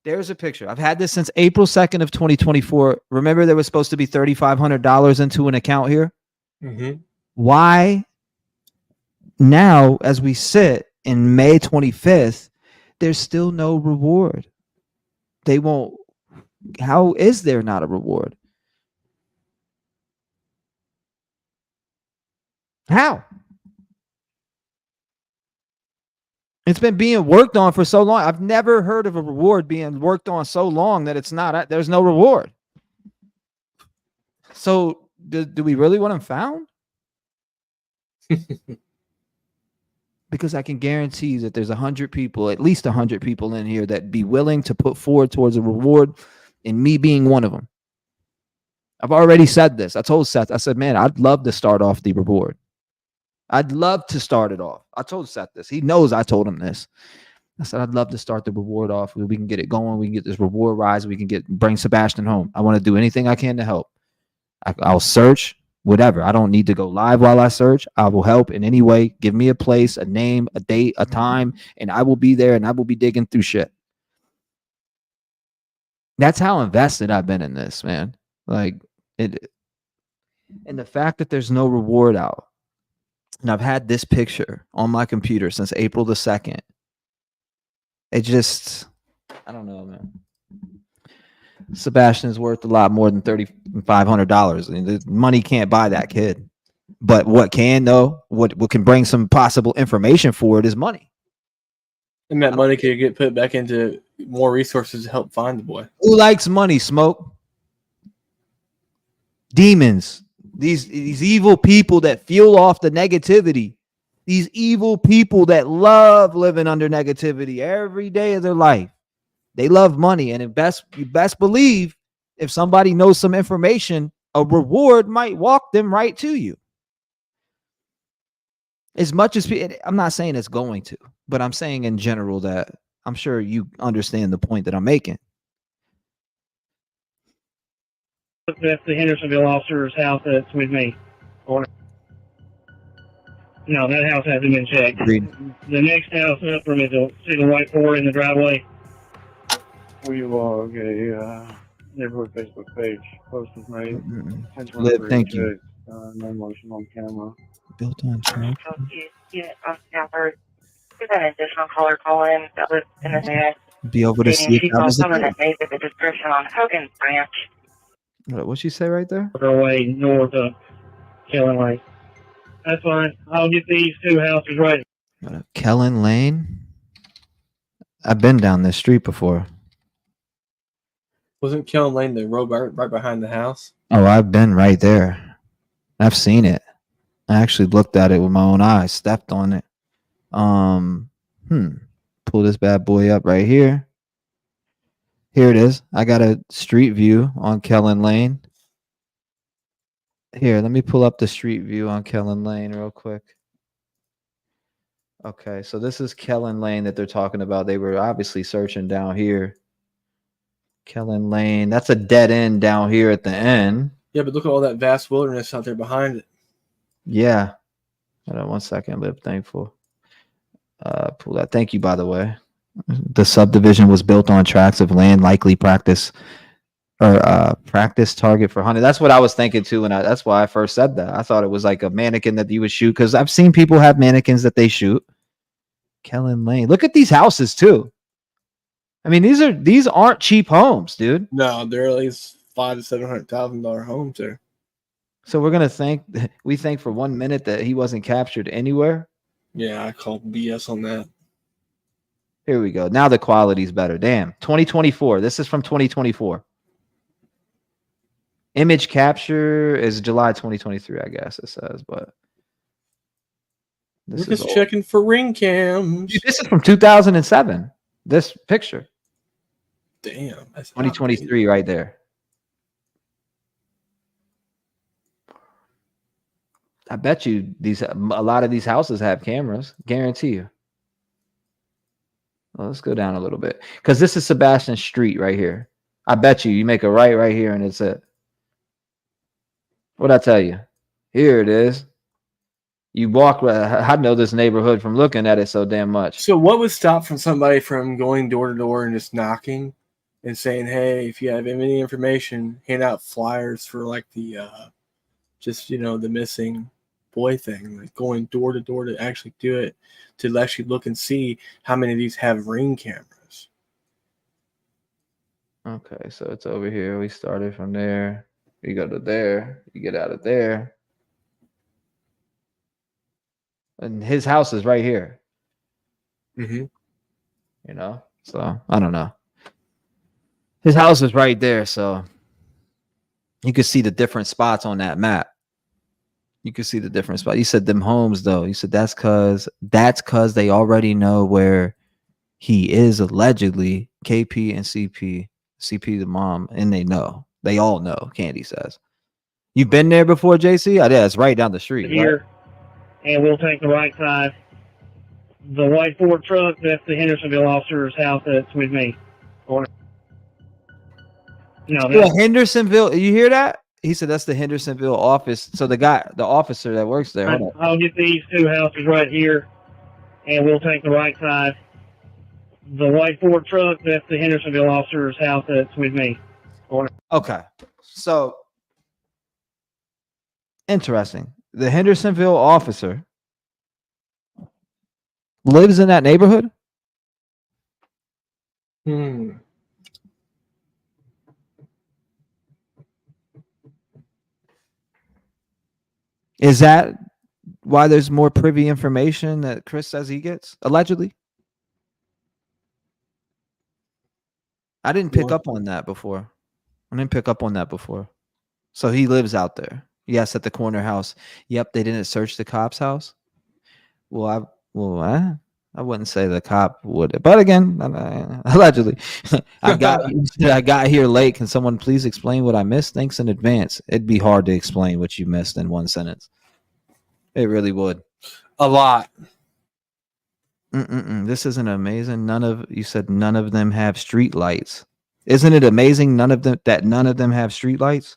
There's a picture. I've had this since April 2nd of 2024. Remember, there was supposed to be $3,500 into an account here? Mm-hmm. Why now, as we sit in May 25th, there's still no reward? They won't. How is there not a reward? How? It's been being worked on for so long. I've never heard of a reward being worked on so long that it's not. There's no reward. So do we really want them found? Because I can guarantee that there's 100 people, at least 100 people in here that be willing to put forward towards a reward, and me being one of them. I've already said this. I told Seth, I said, man, I'd love to start off the reward. I'd love to start it off. I told Seth this. He knows I told him this. I said, I'd love to start the reward off. We can get it going. We can get this reward rise. We can bring Sebastian home. I want to do anything I can to help. I'll search, whatever. I don't need to go live while I search. I will help in any way. Give me a place, a name, a date, a time, and I will be there, and I will be digging through shit. That's how invested I've been in this, man. Like it, and the fact that there's no reward out. And I've had this picture on my computer since April the 2nd. It just, I don't know, man. Sebastian is worth a lot more than $3,500. I mean, the money can't buy that kid. But what can, though, what can bring some possible information for it is money. And that money could get put back into more resources to help find the boy. Who likes money, Smoke? Demons. These evil people that fuel off the negativity. These evil people that love living under negativity every day of their life. They love money. And you best believe if somebody knows some information, a reward might walk them right to you. As much as I'm not saying it's going to, but I'm saying in general that I'm sure you understand the point that I'm making. That's the Hendersonville officer's house that's with me. No, that house hasn't been checked. Agreed. The next house up from is see the white Ford in the driveway. We log a neighborhood Facebook page. Post was made. Liv, thank you. No motion on camera. Built on track. Yeah, number. We've had an additional caller call in that was in the net. Be over to see if She that called was the someone case. that made the description on Hogan Branch. What'd she say right there? Way north of Kellen Lane. That's fine. I'll get these two houses right. Kellen Lane? I've been down this street before. Wasn't Kellen Lane the road right behind the house? Oh, I've been right there. I've seen it. I actually looked at it with my own eyes, stepped on it. Pull this bad boy up right here. Here it is. I got a street view on Kellen Lane. Here, let me pull up the street view on Kellen Lane real quick. Okay, so this is Kellen Lane that they're talking about. They were obviously searching down here. Kellen Lane. That's a dead end down here at the end. Yeah, but look at all that vast wilderness out there behind it. Yeah. Hold on 1 second, Liv. Thankful. Pull that. Thank you, by the way. The subdivision was built on tracts of land likely practice target for hunting. That's what I was thinking too, and that's why I first said that. I thought it was like a mannequin that you would shoot, because I've seen people have mannequins that they shoot. Kellen Lane. Look at these houses too. I mean, these aren't cheap homes, dude. No, they're at least $500,000 to $700,000 homes there. So we're gonna think for 1 minute that he wasn't captured anywhere. Yeah, I call BS on that. Here we go. Now the quality's better. Damn. 2024. This is from 2024. Image capture is July 2023, I guess it says, but We're just checking for ring cams. Dude, this is from 2007. This picture. Damn. That's 2023 right there. I bet you a lot of these houses have cameras. Guarantee you. Well, let's go down a little bit, because this is Sebastian Street right here. I bet you make a right here and it's it. What'd I tell you? Here it is. You walk. I know this neighborhood from looking at it so damn much. So what would stop somebody from going door to door and just knocking and saying, hey, if you have any information, hand out flyers for like the the missing boy thing, like going door to door to actually do it, to actually look and see how many of these have ring cameras. Okay, so it's over here. We started from there. You go to there. You get out of there. And his house is right here. Mm-hmm. You know? So, I don't know. His house is right there, so you can see the different spots on that map. You can see the different spots. You said them homes, though. You said that's cause they already know where he is allegedly. KP and CP the mom, and they know. They all know, Candy says. You've been there before, JC? Yeah, it's right down the street. Here, right? And we'll take the right side. The white Ford truck, that's the Hendersonville officer's house that's with me. Hendersonville, you hear that? He said that's the Hendersonville office. So the officer that works there. I'll get these two houses right here, and we'll take the right side. The white Ford truck, that's the Hendersonville officer's house that's with me. Okay. So, interesting. The Hendersonville officer lives in that neighborhood? Is that why there's more privy information that Chris says he gets, allegedly? I didn't pick up on that before. So he lives out there. Yes, at the corner house. Yep, they didn't search the cop's house. I wouldn't say the cop would, but again, allegedly. I got here late. Can someone please explain what I missed? Thanks in advance. It'd be hard to explain what you missed in one sentence. It really would. A lot. This isn't amazing. You said none of them have street lights. Isn't it amazing none of them have street lights?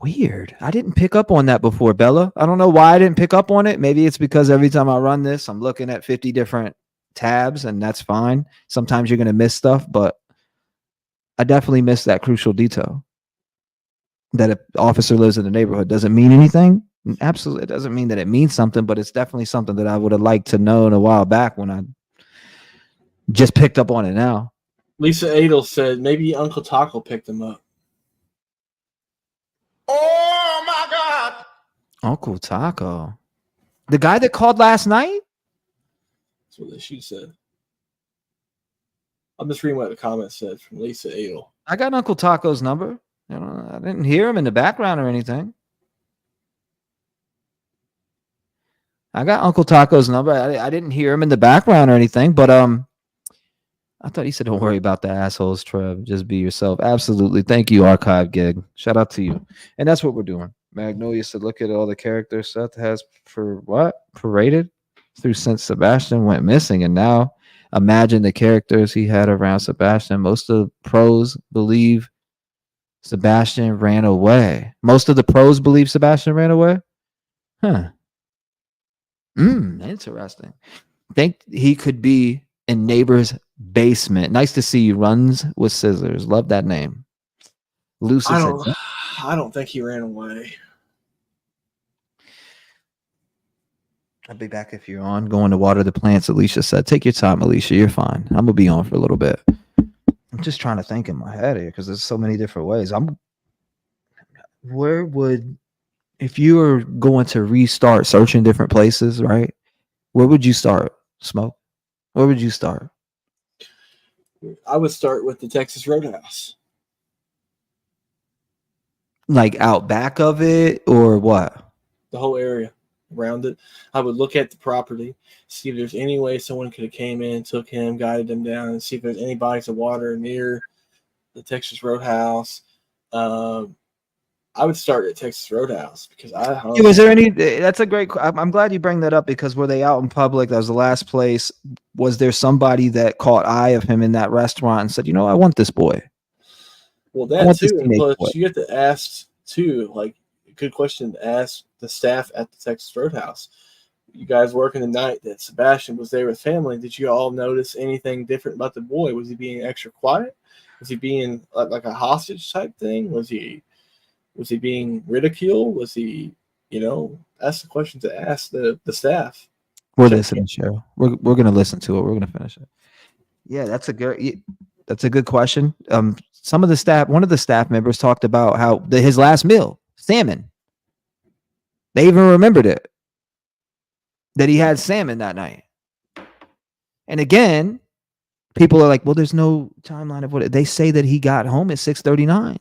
Weird. I didn't pick up on that before, Bella. I don't know why I didn't pick up on it. Maybe it's because every time I run this, I'm looking at 50 different tabs, and that's fine. Sometimes you're going to miss stuff, but I definitely missed that crucial detail. That an officer lives in the neighborhood doesn't mean anything. Absolutely. It doesn't mean that it means something, but it's definitely something that I would have liked to know a while back when I just picked up on it now. Lisa Adel said maybe Uncle Taco picked him up. Oh my God! Uncle Taco. The guy that called last night? That's what she said. I'm just reading what the comment said from Lisa Adel. I got Uncle Taco's number. You know, I didn't hear him in the background or anything. I got Uncle Taco's number. I didn't hear him in the background or anything, but I thought he said, don't worry about the assholes, Trev. Just be yourself. Absolutely. Thank you, Archive Gig. Shout out to you. And that's what we're doing. Magnolia said, look at all the characters Seth has paraded through since Sebastian went missing. And now imagine the characters he had around Sebastian. Most of the pros believe Sebastian ran away. Most of the pros believe Sebastian ran away? Huh. Interesting. Think he could be in neighbor's basement. Nice to see you. Runs with scissors. Love that name. Lucy said, I don't think he ran away. I'll be back if you're on. Going to water the plants, Alicia said. Take your time, Alicia. You're fine. I'm gonna be on for a little bit. I'm just trying to think in my head here because there's so many different ways. If you were going to restart searching different places, right? Where would you start, Smoke? Where would you start? I would start with the Texas Roadhouse. Like out back of it or what? The whole area around it. I would look at the property, see if there's any way someone could have came in, took him, guided him down, and see if there's any bodies of water near the Texas Roadhouse. I would start at Texas Roadhouse because was there any? That's a great. I'm glad you bring that up because were they out in public? That was the last place. Was there somebody that caught eye of him in that restaurant and said, "You know, I want this boy"? Well, that too, and plus you have to ask too. Like, a good question to ask the staff at the Texas Roadhouse. You guys working the night that Sebastian was there with family. Did you all notice anything different about the boy? Was he being extra quiet? Was he being like a hostage type thing? Was he being ridiculed? Was he, that's the question to ask the staff. We're listening, Cheryl. We're going to listen to it. We're going to finish it. Yeah, that's a good question. Some of the staff, one of the staff members talked about how his last meal, salmon. They even remembered it, that he had salmon that night. And again, people are like, well, there's no timeline of what they say that he got home at 6:39.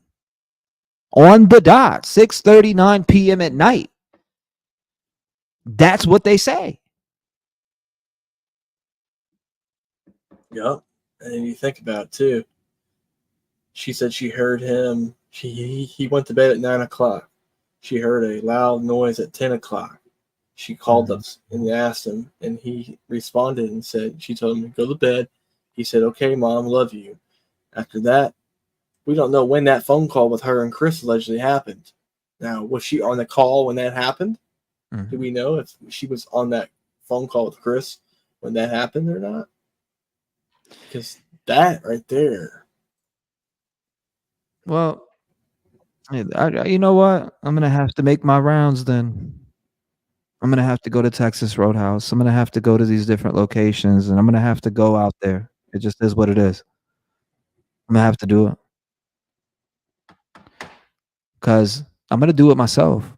On the dot, 6:39 p.m. at night. That's what they say. Yep. And you think about it too. She said she heard him. He went to bed at 9 o'clock. She heard a loud noise at 10 o'clock. She called us and asked him, and he responded and said, she told him to go to bed. He said, okay, Mom, love you. After that, we don't know when that phone call with her and Chris allegedly happened. Now, was she on the call when that happened? Mm-hmm. Do we know if she was on that phone call with Chris when that happened or not? Because that right there. Well, you know what? I'm going to have to make my rounds then. I'm going to have to go to Texas Roadhouse. I'm going to have to go to these different locations, and I'm going to have to go out there. It just is what it is. I'm going to have to do it. Because I'm going to do it myself.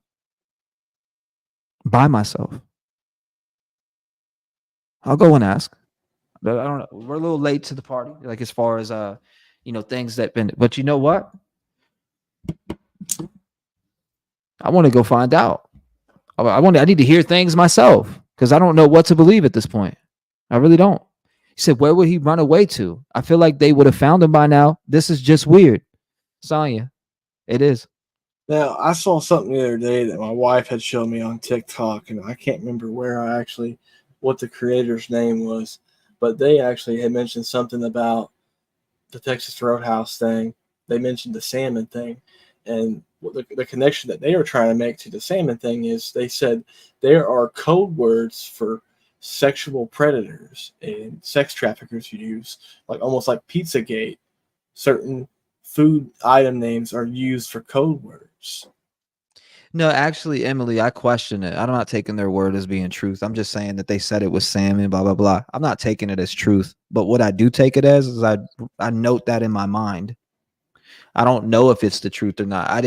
By myself. I'll go and ask. But I don't know. We're a little late to the party. Like as far as, things that been. But you know what? I want to go find out. I need to hear things myself because I don't know what to believe at this point. I really don't. He said, where would he run away to? I feel like they would have found him by now. This is just weird. Sonya, it is. Now, I saw something the other day that my wife had shown me on TikTok, and I can't remember what the creator's name was, but they actually had mentioned something about the Texas Roadhouse thing. They mentioned the salmon thing, And the connection that they were trying to make to the salmon thing is they said there are code words for sexual predators and sex traffickers who use, like almost like Pizzagate. Certain food item names are used for code words. No, actually, Emily, I question it. I'm not taking their word as being truth. I'm just saying that they said it was salmon, blah, blah, blah. I'm not taking it as truth. But what I do take it as is I note that in my mind. I don't know if it's the truth or not.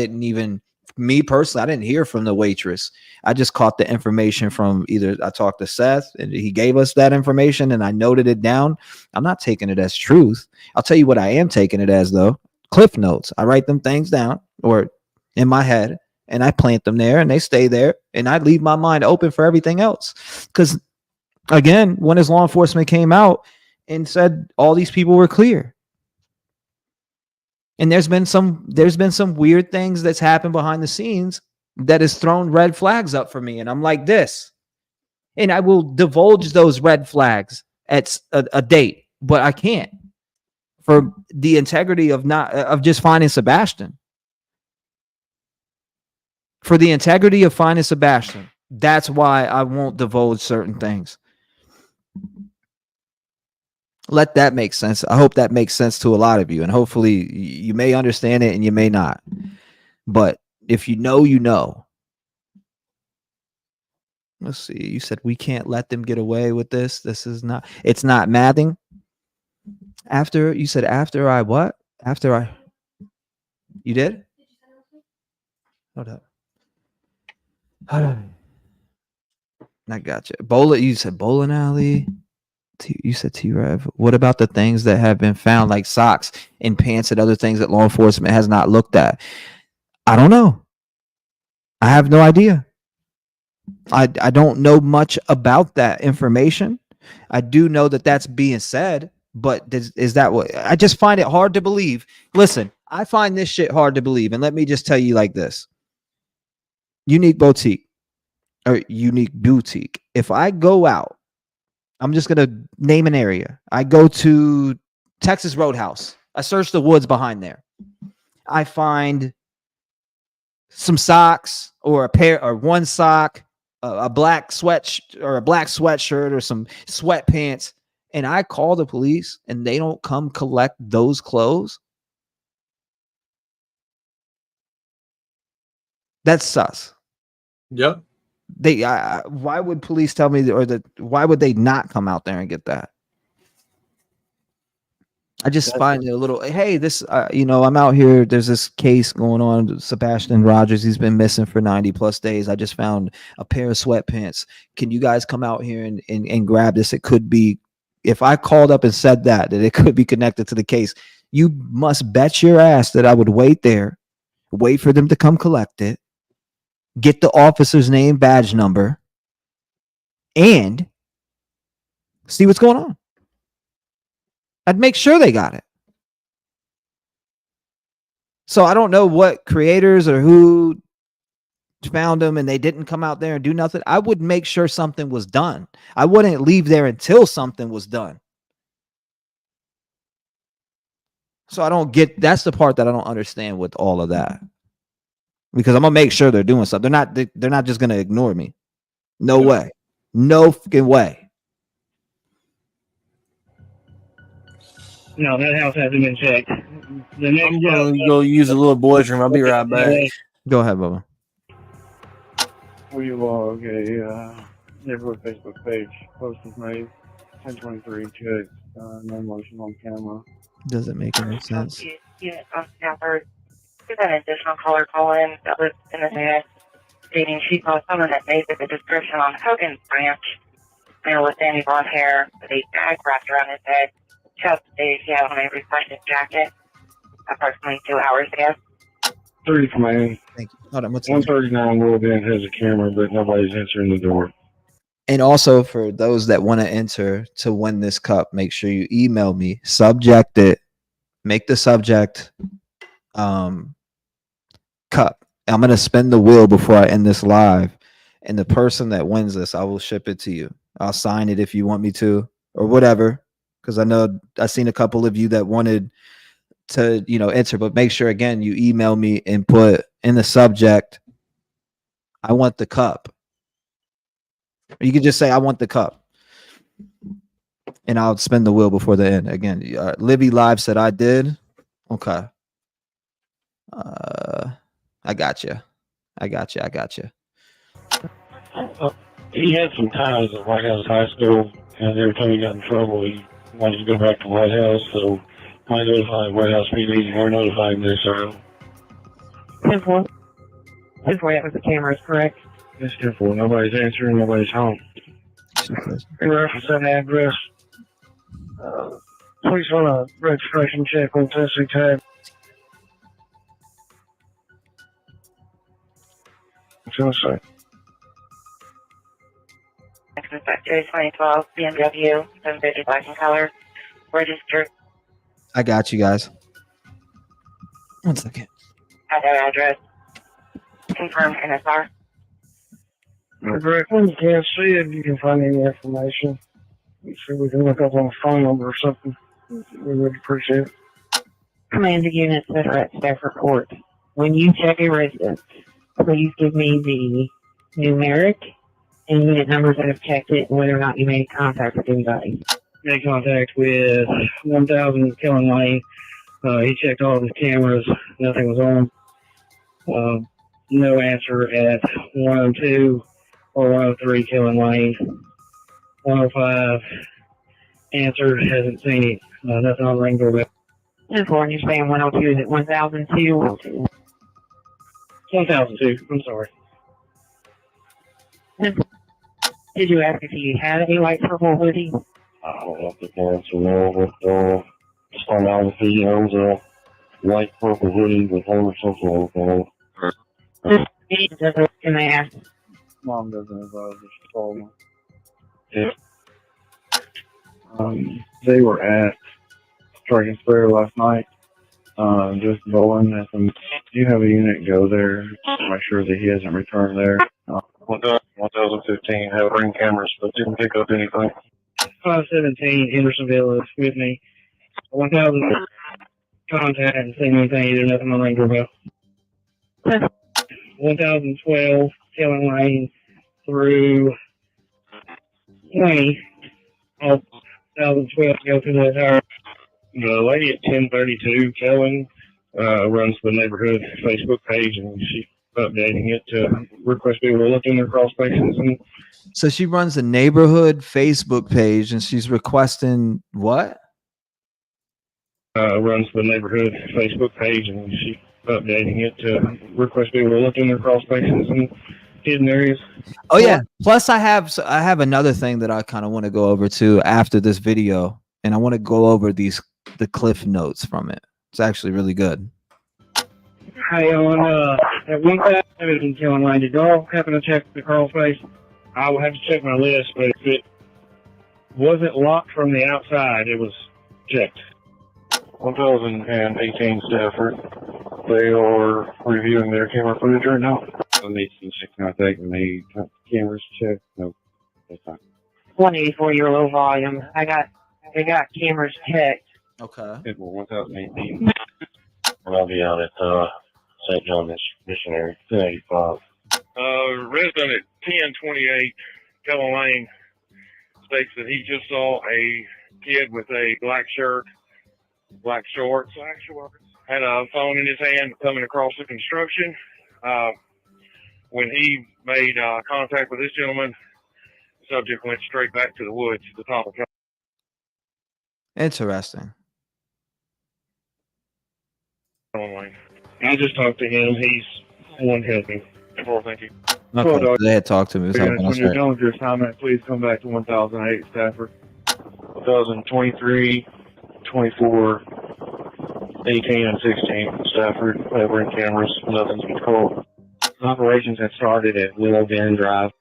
Me personally, I didn't hear from the waitress. I just caught the information from either I talked to Seth and he gave us that information and I noted it down. I'm not taking it as truth. I'll tell you what I am taking it as, though. Cliff notes. I write them things down or in my head and I plant them there and they stay there and I leave my mind open for everything else. Because again, when his law enforcement came out and said all these people were clear. And there's been some weird things that's happened behind the scenes that has thrown red flags up for me. And I'm like this. And I will divulge those red flags at a date, but I can't for the integrity of just finding Sebastian. For the integrity of finding Sebastian. That's why I won't divulge certain things. Let that make sense. I hope that makes sense to a lot of you. And hopefully you may understand it and you may not. But if you know, you know. Let's see. You said we can't let them get away with this. It's not mathing. You said after I what? You did? Hold up. I got you. You said bowling alley. You said T-REV. What about the things that have been found, like socks and pants and other things that law enforcement has not looked at? I don't know. I have no idea. I don't know much about that information. I do know that that's being said, but is that what? I just find it hard to believe. Listen, I find this shit hard to believe, and let me just tell you like this. Unique boutique. If I go out, I'm just going to name an area. I go to Texas Roadhouse. I search the woods behind there. I find some socks or a pair or one sock, a black sweatshirt or some sweatpants. And I call the police and they don't come collect those clothes. That's sus. Yep. Why would police tell me, why would they not come out there and get that? I just find it a little, hey, this, I'm out here. There's this case going on. Sebastian Rogers, he's been missing for 90 plus days. I just found a pair of sweatpants. Can you guys come out here and grab this? It could be, if I called up and said that it could be connected to the case, you must bet your ass that I would wait there, wait for them to come collect it, get the officer's name, badge number, and see what's going on. I'd make sure they got it. So I don't know what creators or who found them and they didn't come out there and do nothing. I would make sure something was done. I wouldn't leave there until something was done. So that's the part that I don't understand with all of that. Because I'm going to make sure they're doing something. They're not just going to ignore me. No way. No fucking way. No, that house hasn't been checked. I'm going to go use a little boy's room. I'll be right back. Go ahead, Bubba. Where you are, okay, neighborhood Facebook page. Post was made 1023. Check. No motion on camera. Doesn't make any sense. Yeah, we got an additional caller call in that was in the net stating she saw someone that made the description on Hogan's Branch, male with sandy blonde hair, with a bag wrapped around his head. Chest stated he had on a reflective jacket approximately 2 hours ago. 30 from my end. Thank you. Hold on, 139 World End has a camera, but nobody's answering the door. And also for those that want to enter to win this cup, make sure you email me, subject it, make the subject cup. I'm going to spin the wheel before I end this live. And the person that wins this, I will ship it to you. I'll sign it if you want me to or whatever. Because I know I've seen a couple of you that wanted to enter, but make sure again you email me and put in the subject, I want the cup. Or you can just say I want the cup, and I'll spin the wheel before the end. Again, Livy Live said I did. Okay. I got you. He had some ties at White House High School, and every time he got in trouble, he wanted to go back to White House, so I notified White House PD, we're notifying this, sir. 10-4. 10-4, that was the cameras, correct? It's 10-4, nobody's answering, nobody's home. In reference to that address, please run a registration check on Tennessee tag. Tennessee. Series 2012 BMW, 750 black and color, registered I got you guys. 1 second. at that address. Confirm NSR. Correct. When you can't see it, you can find any information. See if we can look up on a phone number or something. We would appreciate it. Command the units that are at Stafford Court. When you check a residence, please give me the numeric and unit numbers that have checked it and whether or not you made contact with anybody. Made contact with 1000 Killing Lane. He checked all of his cameras. Nothing was on. No answer at 102 or 103 Killing Lane. 105 answered, hasn't seen it. Nothing on the ring doorbell. 10-4, and you're saying 102, is it 1002? 102. 1002, I'm sorry. Did you ask if he had a white purple hoodie? I don't know if the parents will know, but just on all the videos, white purple hoodie with her social Can they ask? Mom doesn't advise us to call them. Yeah. They were at Circus Fair last night, just bowling at them. Do you have a unit go there to make sure that he hasn't returned there? 1015, have ring cameras, but didn't pick up anything. 517, Hendersonville is with me. 1000 contact, and seen anything, either nothing on ring doorbell. 1012, Killing Lane through 20. 1012, go through the entire. The lady at 1032, Kellen, runs the neighborhood Facebook page, and she's updating it to request people to look in their crawl spaces. And So she runs the neighborhood Facebook page, and she's requesting what? Runs the neighborhood Facebook page, and she's updating it to request people to look in their crawl spaces and hidden areas. Oh yeah. Plus, I have another thing that I kind of want to go over too after this video, and I want to go over the cliff notes from it. It's actually really good. Hey, on at 1000 Killing Lane, did y'all happen to check the crawl space? I will have to check my list, but if it wasn't locked from the outside, it was checked. 1018 Stafford. They are reviewing their camera footage right now. I need some contact and they got cameras checked. No, that's fine. 184, your low volume. They got cameras checked. Okay. It will 1018. And I'll be out at St. John Missionary, 1085. Resident at 1028 Keller Lane states that he just saw a kid with a black shirt, black shorts, had a phone in his hand coming across the construction. When he made contact with this gentleman, the subject went straight back to the woods at the top of Keller. Interesting. Lane. I just talked to him. He's one helping. Well, thank you. Okay, so they had talked to me. When you're done with your assignment, please come back to 1008 Stafford. 1023, 24, 18, and 16 Stafford. Ring cameras. Nothing's been called. Operations have started at Willow Bend Drive,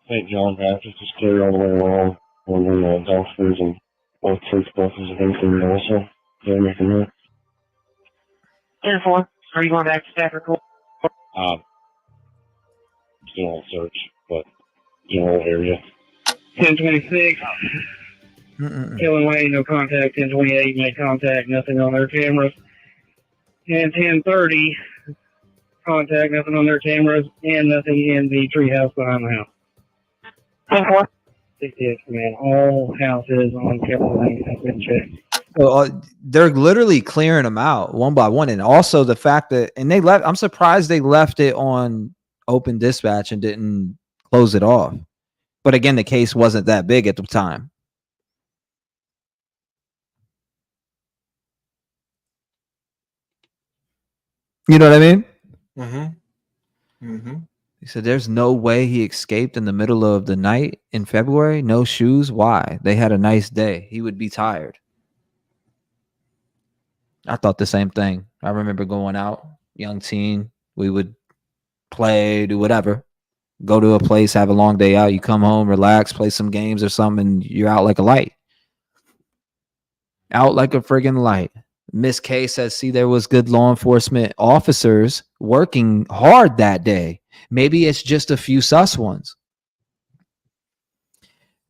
St. John Baptist. Just carry all the way along. When we dumpsters and both church buses and everything also. They're making that. 10-4, are you going back to Stafford Court? Still on search, but general area. 1026. Killing Lane, no contact. 1028, made contact. Nothing on their cameras. and 10:30. Contact, nothing on their cameras, and nothing in the treehouse behind the house. 10-4. Man, all houses on Capitol Lane have been checked. So, they're literally clearing them out one by one, and also the fact that they left. I'm surprised they left it on open dispatch and didn't close it off. But again, the case wasn't that big at the time. You know what I mean? He said there's no way he escaped in the middle of the night in February. No shoes. Why? They had a nice day. He would be tired. I thought the same thing. I remember going out, young teen. We would play, do whatever. Go to a place, have a long day out. You come home, relax, play some games or something, and you're out like a light. Out like a friggin' light. Miss K says, see, there was good law enforcement officers working hard that day. Maybe it's just a few sus ones.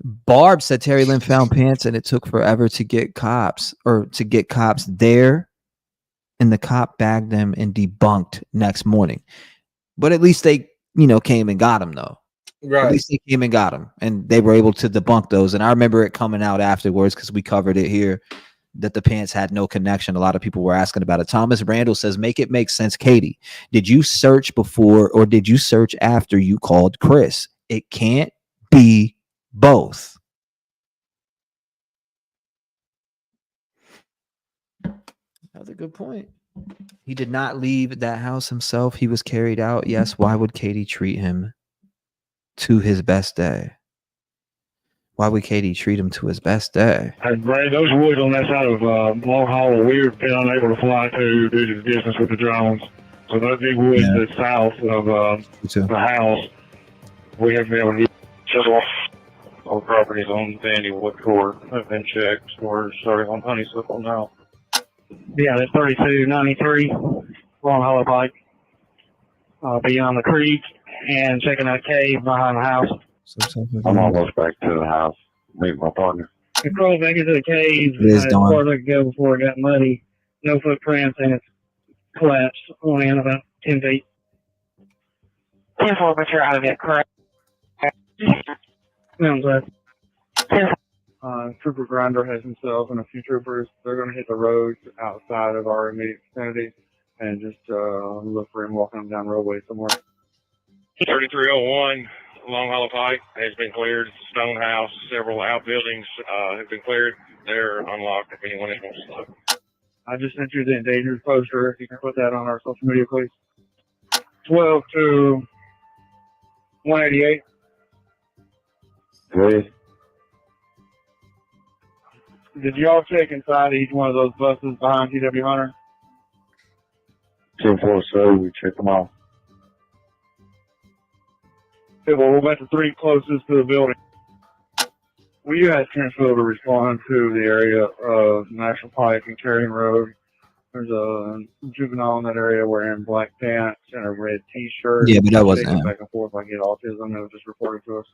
Barb said Terry Lynn found pants and it took forever to get cops there. And the cop bagged them and debunked next morning. But at least they, came and got him though. Right. At least they came and got him and they were able to debunk those. And I remember it coming out afterwards because we covered it here that the pants had no connection. A lot of people were asking about it. Thomas Randall says, make it make sense, Katie. Did you search before or did you search after you called Chris? It can't be both. That's a good point. He did not leave that house himself. He was carried out. Yes. Why would Katie treat him to his best day? Why would Katie treat him to his best day? Hey, Brad, those woods on that side of Long Hollow, we've been unable to fly to due to the distance with the drones. So those big woods that's south of the house, we haven't been able to get all properties on Vandy Wood Court have been checked. We're starting on Honeysuckle now. Yeah, that's 3293 Long Hollow Pike. Beyond the creek and checking that cave behind the house. I'm almost back to the house. Meet my partner. We crawled back into the cave as far as I could go before it got muddy. No footprints and it's collapsed only in about 10 feet. 10-4, but you're out of it, correct? Sounds like. Trooper Grinder has himself and a few troopers. They're going to hit the roads outside of our immediate vicinity and just look for him walking down the roadway somewhere. 3301 Long Hollow Pike has been cleared. Stone House, several outbuildings have been cleared. They're unlocked if anyone else wants to look. I just sent you the endangered poster. If you can put that on our social media, please. 12 to 188. Please. Did y'all check inside each one of those buses behind TW Hunter? 10-4, so we check them all. Okay, well, we're about the three closest to the building. Will you ask Transfield to respond to the area of National Pike and Carrying Road? There's a juvenile in that area wearing black pants and a red T-shirt. Yeah, but that wasn't him. Back and forth like he had autism. It was just reported to us.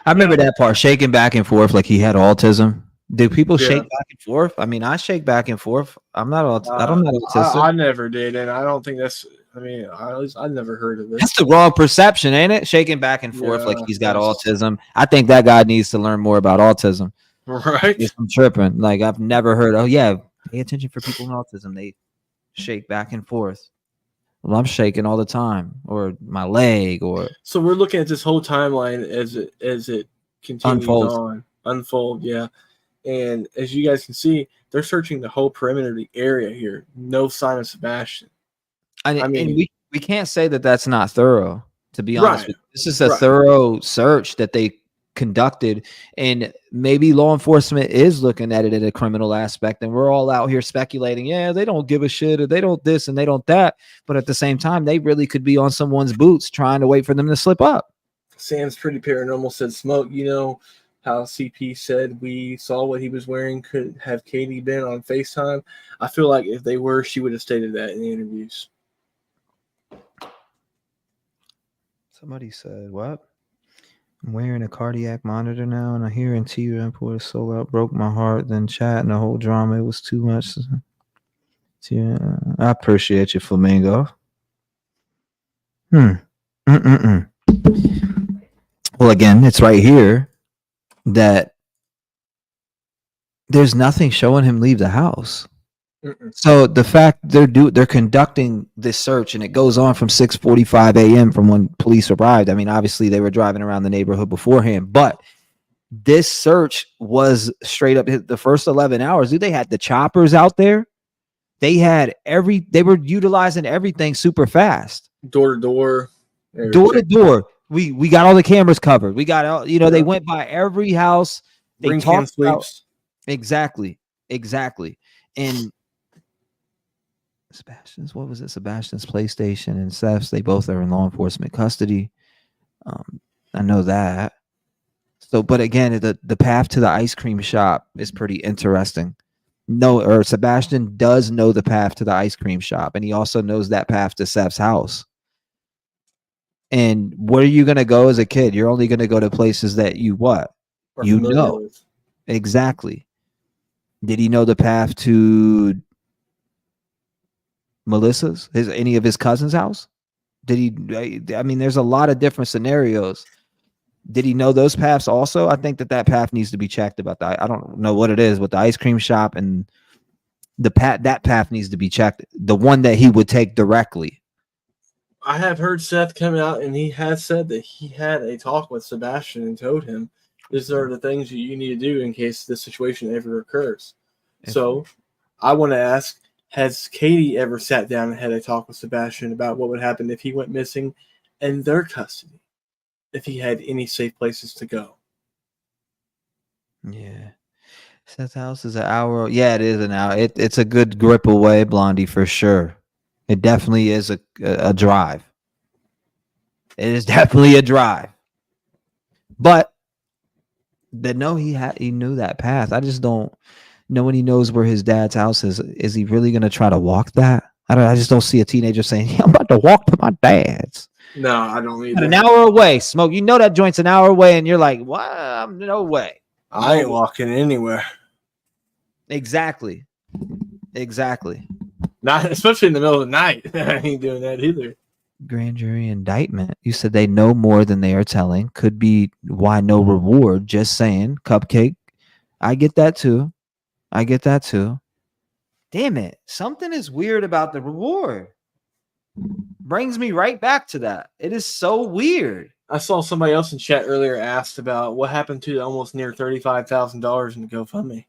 I remember that part, shaking back and forth like he had autism. Do people shake back and forth? I mean, I shake back and forth. I'm not. I'm not autistic. I never did, and I don't think that's. I mean, I never heard of this. That's the wrong perception, ain't it? Shaking back and forth like he's got autism. I think that guy needs to learn more about autism. Right? I'm tripping. Like I've never heard. Oh yeah, pay attention for people with autism. They shake back and forth. Well, I'm shaking all the time, or my leg, or. So we're looking at this whole timeline as it continues unfold. Yeah. And as you guys can see, they're searching the whole perimeter of the area here. No sign of Sebastian. I mean, we can't say that that's not thorough, to be honest. With you. This is a thorough search that they conducted, and maybe law enforcement is looking at it in a criminal aspect, and we're all out here speculating, yeah, they don't give a shit, or they don't this and they don't that. But at the same time, they really could be on someone's boots trying to wait for them to slip up. Sam's Pretty Paranormal said, Smoke, you know how CP said we saw what he was wearing. Could have Katie been on FaceTime? I feel like if they were, she would have stated that in the interviews. Somebody said, what? I'm wearing a cardiac monitor now, and I hear in T-REV put a soul out, broke my heart, then chat and the whole drama. It was too much. Yeah, I appreciate you, Flamingo. Well, again, it's right here that there's nothing showing him leave the house. So the fact they're conducting this search and it goes on from 6:45 a.m. from when police arrived. I mean, obviously they were driving around the neighborhood beforehand, but this search was straight up the first 11 hours. Dude, they had the choppers out there. They were utilizing everything super fast. Door to door. Door to door. We got all the cameras covered. We got all, they went by every house. They Ring talked cam about sweeps. exactly. And Sebastian's PlayStation and Seth's, they both are in law enforcement custody. I know that. So, but again, the path to the ice cream shop is pretty interesting. Sebastian does know the path to the ice cream shop, and he also knows that path to Seth's house. And where are you going to go as a kid? You're only going to go to places that you know. With. Exactly. Did he know the path to Melissa's, any of his cousins' house? Did he? I mean, there's a lot of different scenarios. Did he know those paths also? I think that path needs to be checked about that. I don't know what it is, but the ice cream shop and that path needs to be checked. The one that he would take directly. I have heard Seth come out and he has said that he had a talk with Sebastian and told him these are the things that you need to do in case this situation ever occurs. So I want to ask, has Katie ever sat down and had a talk with Sebastian about what would happen if he went missing in their custody? If he had any safe places to go? Yeah. Seth's house is an hour. Yeah, it is an hour. It's a good grip away, Blondie, for sure. It definitely is a drive. It is definitely a drive. But he knew that path. I just don't know when he knows where his dad's house is. Is he really going to try to walk that? I just don't see a teenager saying, I'm about to walk to my dad's. No, I don't either. An hour away, Smoke. You know that joint's an hour away, and you're like, what? No way. I ain't walking anywhere. Exactly. Not especially in the middle of the night. I ain't doing that either. Grand jury indictment. You said they know more than they are telling. Could be why no reward. Just saying. Cupcake. I get that too. Damn it. Something is weird about the reward. Brings me right back to that. It is so weird. I saw somebody else in chat earlier asked about what happened to the almost near $35,000 in the GoFundMe.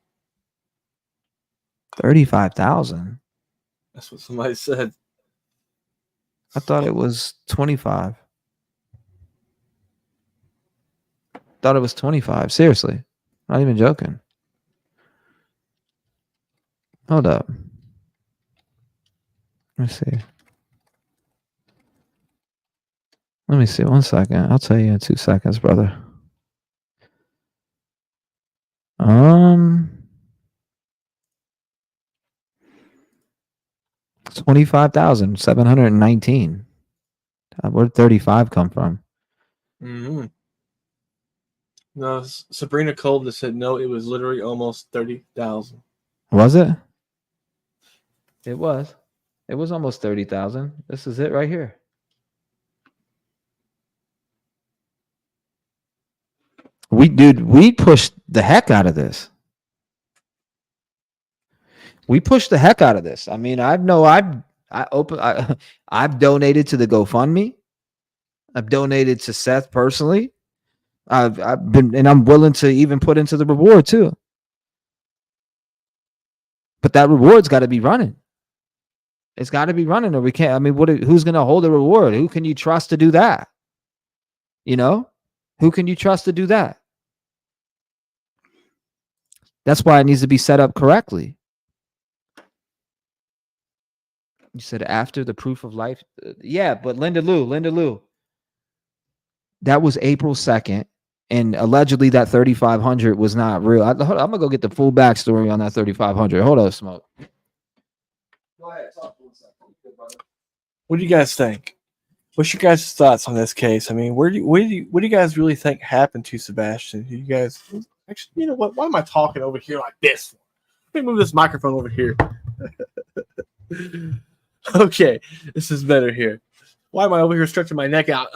35,000. That's what somebody said. I thought it was 25. Thought it was 25. Seriously. Not even joking. Hold up. Let me see. 1 second. I'll tell you in 2 seconds, brother. 25,719. Where'd 35 come from? Mm-hmm. No, Sabrina Colda said no. It was literally almost 30,000. Was it? It was. It was almost 30,000. This is it right here. We pushed the heck out of this. We pushed the heck out of this. I mean, I've donated to the GoFundMe. I've donated to Seth personally. I've been, and I'm willing to even put into the reward too. But that reward's got to be running. It's got to be running, or we can't. I mean, who's going to hold the reward? Who can you trust to do that? Who can you trust to do that? That's why it needs to be set up correctly. You said after the proof of life. Yeah, but Linda Lou. That was April 2nd. And allegedly that 3,500 was not real. I'm going to go get the full backstory on that 3,500. Hold up, Smoke. Go ahead. Talk for a second. What do you guys think? What's your guys' thoughts on this case? I mean, what do you guys really think happened to Sebastian? You guys, actually, you know what? Why am I talking over here like this? Let me move this microphone over here. Okay, this is better here. Why am I over here stretching my neck out?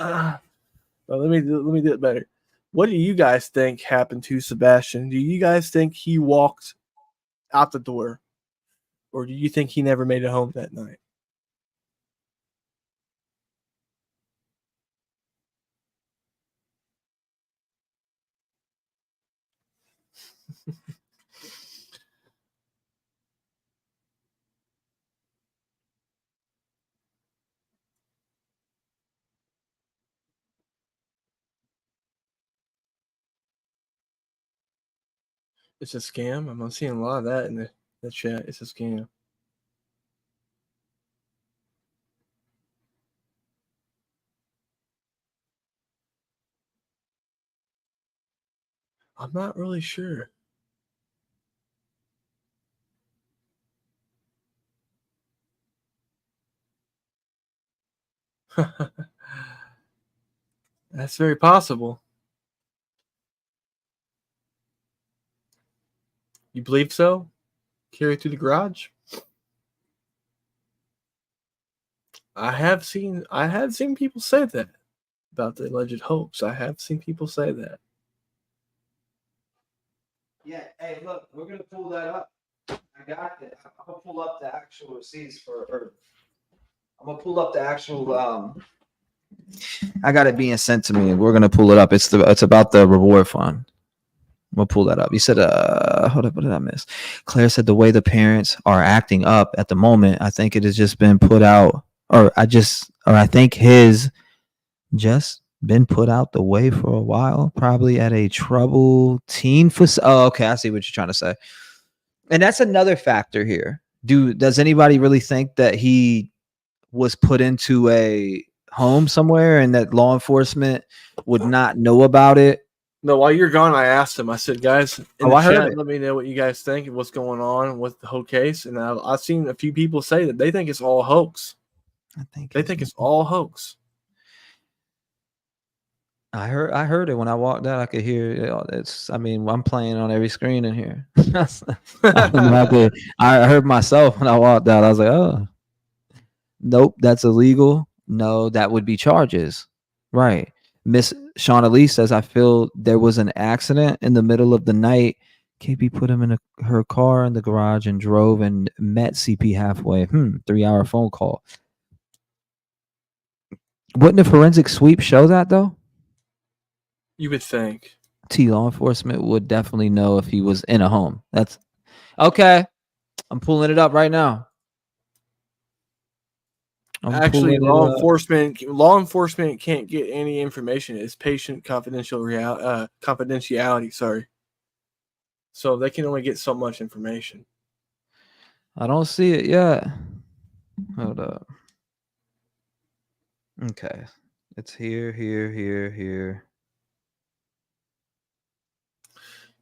Well, let me do it better. What do you guys think happened to Sebastian? Do you guys think he walked out the door, or do you think he never made it home that night? It's a scam. I'm seeing a lot of that in the chat. It's a scam. I'm not really sure. That's very possible. You believe so? Carry through the garage? I have seen people say that about the alleged hoax. I have seen people say that. Yeah, hey, look, we're gonna pull that up. I got it. I'm gonna pull up the actual receipts I'm gonna pull up the actual I got it being sent to me, and we're gonna pull it up. It's about the reward fund. We'll pull that up. You said, hold up, what did I miss? Claire said the way the parents are acting up at the moment, I think it has just been put out, or I think his just been put out the way for a while, probably at a troubled teen oh, okay, I see what you're trying to say. And that's another factor here. Does anybody really think that he was put into a home somewhere and that law enforcement would not know about it? No, while you're gone, I asked him. I said, guys, in the I heard chat, it. let me know what you guys think and what's going on with the whole case. And I've seen a few people say that they think it's all hoax. They think it's all hoax. I heard it when I walked out. I could hear it. I'm playing on every screen in here. I heard myself when I walked out. I was like, oh, nope, that's illegal. No, that would be charges. Right. Miss Shauna Lee says, I feel there was an accident in the middle of the night. KP put him in her car in the garage and drove and met CP halfway. 3-hour phone call. Wouldn't a forensic sweep show that, though? You would think. Law enforcement would definitely know if he was in a home. That's okay. I'm pulling it up right now. Actually, law enforcement can't get any information. It's patient confidentiality. Sorry. So they can only get so much information. I don't see it yet. Hold up. Okay. It's here.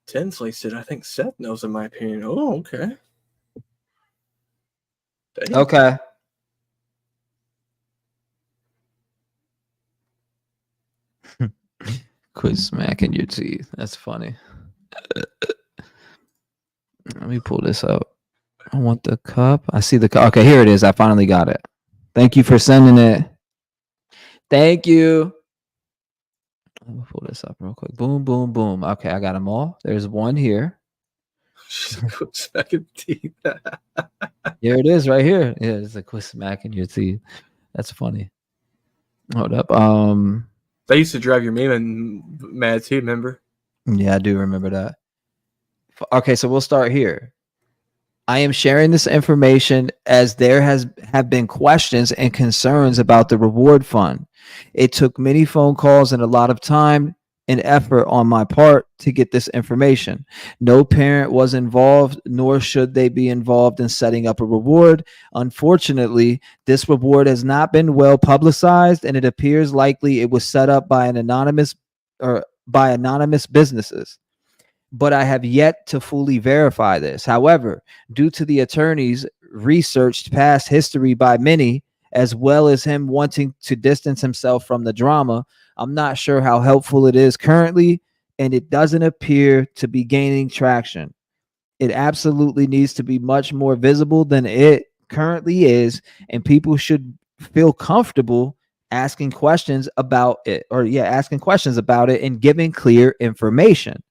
Tinsley said, I think Seth knows, in my opinion. Oh, okay. Dang. Okay. Quit smacking your teeth. That's funny. Let me pull this up. I want the cup. I see the cup. Okay, here it is. I finally got it. Thank you for sending it. Thank you. Let me pull this up real quick. Boom, boom, boom. Okay, I got them all. There's one here. Quit smacking teeth. Here it is right here. Yeah, it's a quit smacking your teeth. That's funny. Hold up. They used to drive your meme mad too, remember? Yeah, I do remember that. Okay, so we'll start here. I am sharing this information as there have been questions and concerns about the reward fund. It took many phone calls and a lot of time and effort on my part to get this information. No parent was involved, nor should they be involved in setting up a reward. Unfortunately, this reward has not been well publicized, and it appears likely it was set up by anonymous businesses. But I have yet to fully verify this. However, due to the attorney's researched past history by many, as well as him wanting to distance himself from the drama, I'm not sure how helpful it is currently, and it doesn't appear to be gaining traction. It absolutely needs to be much more visible than it currently is, and people should feel comfortable asking questions about it, and giving clear information.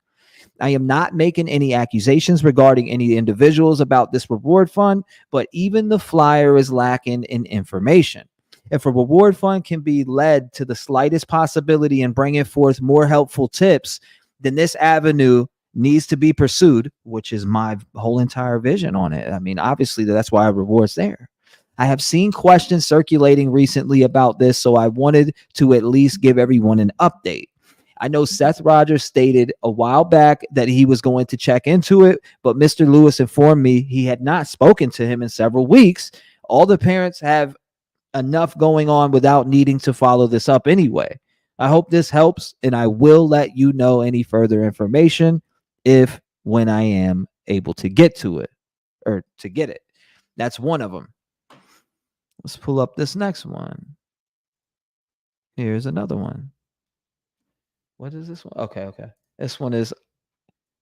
I am not making any accusations regarding any individuals about this reward fund, but even the flyer is lacking in information. If a reward fund can be led to the slightest possibility in bringing forth more helpful tips, then this avenue needs to be pursued, which is my whole entire vision on it. I mean, obviously, that's why reward's there. I have seen questions circulating recently about this, so I wanted to at least give everyone an update. I know Seth Rogers stated a while back that he was going to check into it, but Mr. Lewis informed me he had not spoken to him in several weeks. All the parents have enough going on without needing to follow this up anyway. I hope this helps, and I will let you know any further information when I am able to get to it or to get it. That's one of them. Let's pull up this next one. Here's another one. What is this one? Okay. This one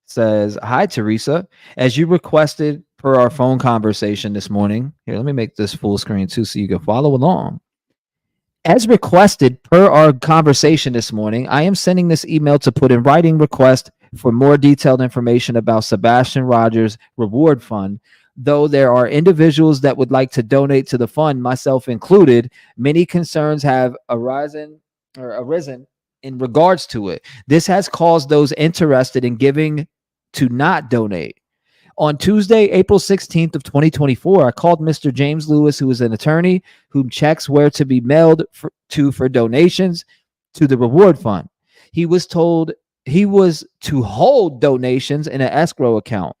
says, "Hi, Teresa. As you requested per our phone conversation this morning." Here, let me make this full screen too so you can follow along. As requested per our conversation this morning, I am sending this email to put in writing request for more detailed information about Sebastian Rogers' reward fund. Though there are individuals that would like to donate to the fund, myself included, many concerns have arisen in regards to it. This has caused those interested in giving to not donate. On Tuesday, April 16th of 2024, I called Mr. James Lewis, who is an attorney, whom checks were to be mailed for donations to the reward fund. He was told he was to hold donations in an escrow account.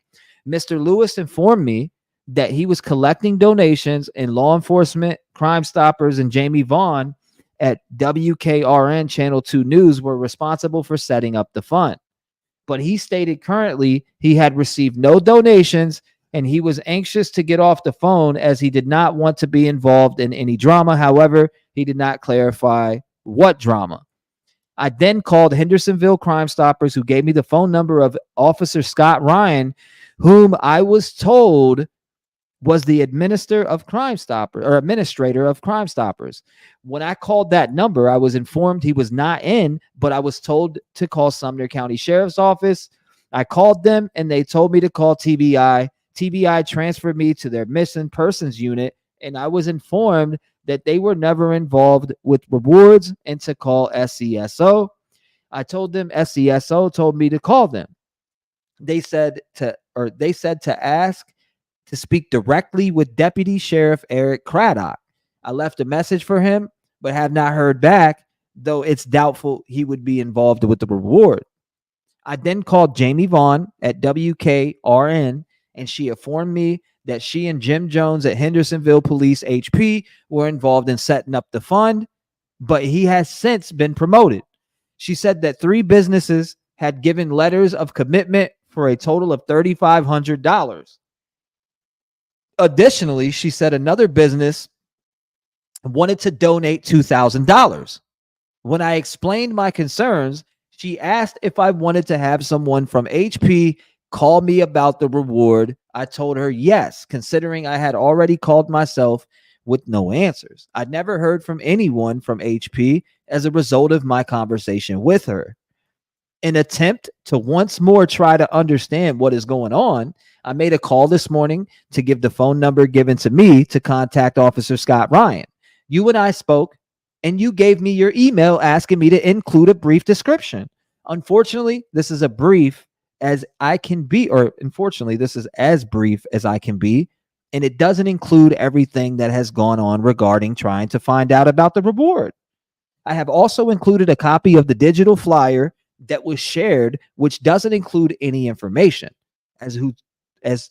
Mr. Lewis informed me that he was collecting donations, and law enforcement, Crime Stoppers, and Jamie Vaughn at WKRN Channel 2 News were responsible for setting up the fund. But he stated currently he had received no donations, and he was anxious to get off the phone as he did not want to be involved in any drama. However, he did not clarify what drama. I then called Hendersonville Crime Stoppers, who gave me the phone number of Officer Scott Ryan, whom I was told was the administrator of Crime Stoppers. When I called that number, I was informed he was not in, but I was told to call Sumner County Sheriff's Office. I called them, and they told me to call TBI. TBI transferred me to their missing persons unit, and I was informed that they were never involved with rewards and to call SCSO. I told them SCSO told me to call them. They said to ask to speak directly with Deputy Sheriff Eric Craddock. I left a message for him, but have not heard back, though it's doubtful he would be involved with the reward. I then called Jamie Vaughn at WKRN, and she informed me that she and Jim Jones at Hendersonville Police HP were involved in setting up the fund, but he has since been promoted. She said that 3 businesses had given letters of commitment for a total of $3,500. Additionally, she said another business wanted to donate $2,000. When I explained my concerns, she asked if I wanted to have someone from HP call me about the reward. I told her yes, considering I had already called myself with no answers. I'd never heard from anyone from HP as a result of my conversation with her. In an attempt to once more try to understand what is going on, I made a call this morning to give the phone number given to me to contact Officer Scott Ryan. You and I spoke, and you gave me your email asking me to include a brief description. Unfortunately, this is as brief as I can be, and it doesn't include everything that has gone on regarding trying to find out about the reward. I have also included a copy of the digital flyer that was shared, which doesn't include any information as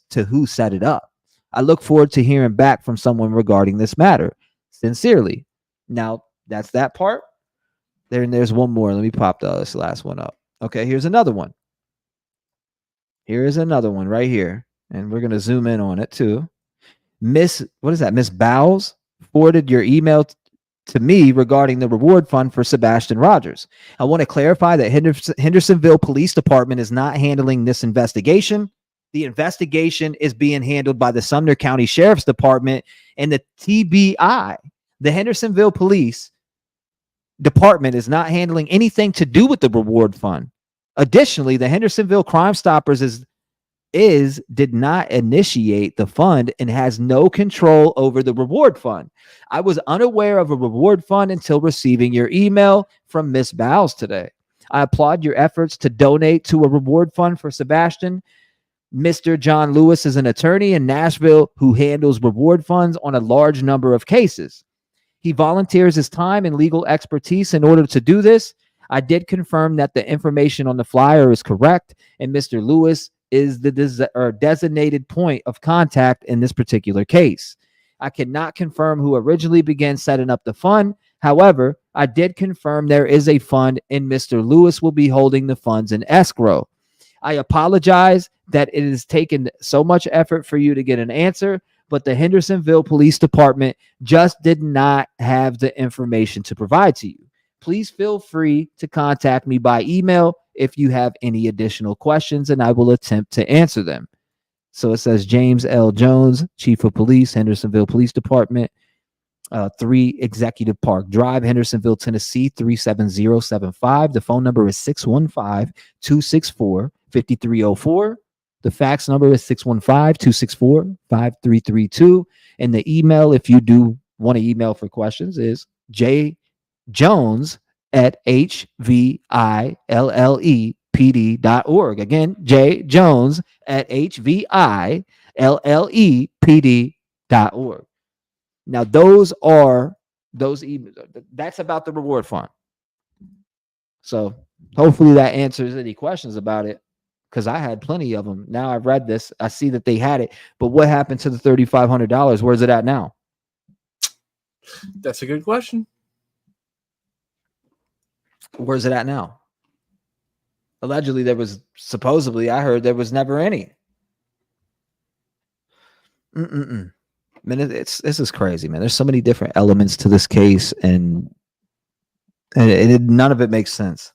to who set it up. I look forward to hearing back from someone regarding this matter. Sincerely. Now, that's that part. There's one more. Let me pop this last one up. Okay, here's another one. Here is another one right here. And we're going to zoom in on it too. Miss Bowles forwarded your email to me regarding the reward fund for Sebastian Rogers. I want to clarify that Hendersonville Police Department is not handling this investigation. The investigation is being handled by the Sumner County Sheriff's Department and the TBI. The Hendersonville Police Department is not handling anything to do with the reward fund. Additionally, the Hendersonville Crime Stoppers did not initiate the fund and has no control over the reward fund. I was unaware of a reward fund until receiving your email from Miss Bowles today. I applaud your efforts to donate to a reward fund for Sebastian. Mr. John Lewis is an attorney in Nashville who handles reward funds on a large number of cases. He volunteers his time and legal expertise in order to do this. I did confirm that the information on the flyer is correct, and Mr. Lewis is the designated point of contact in this particular case. I cannot confirm who originally began setting up the fund. However, I did confirm there is a fund, and Mr. Lewis will be holding the funds in escrow. I apologize that it has taken so much effort for you to get an answer, but the Hendersonville Police Department just did not have the information to provide to you. Please feel free to contact me by email if you have any additional questions, and I will attempt to answer them. So it says James L. Jones, Chief of Police, Hendersonville Police Department, 3 Executive Park Drive, Hendersonville, Tennessee, 37075. The phone number is 615-264-5304. The fax number is 615-264-5332. And the email, if you do want to email for questions, is jjones@hvillepd.org. Again, jjones@hvillepd.org. Now, those emails. That's about the reward fund. So hopefully that answers any questions about it, because I had plenty of them. Now I've read this. I see that they had it. But what happened to the $3,500? Where's it at now? That's a good question. Where's it at now? Allegedly, supposedly, I heard there was never any. Man, this is crazy, man. There's so many different elements to this case, and none of it makes sense.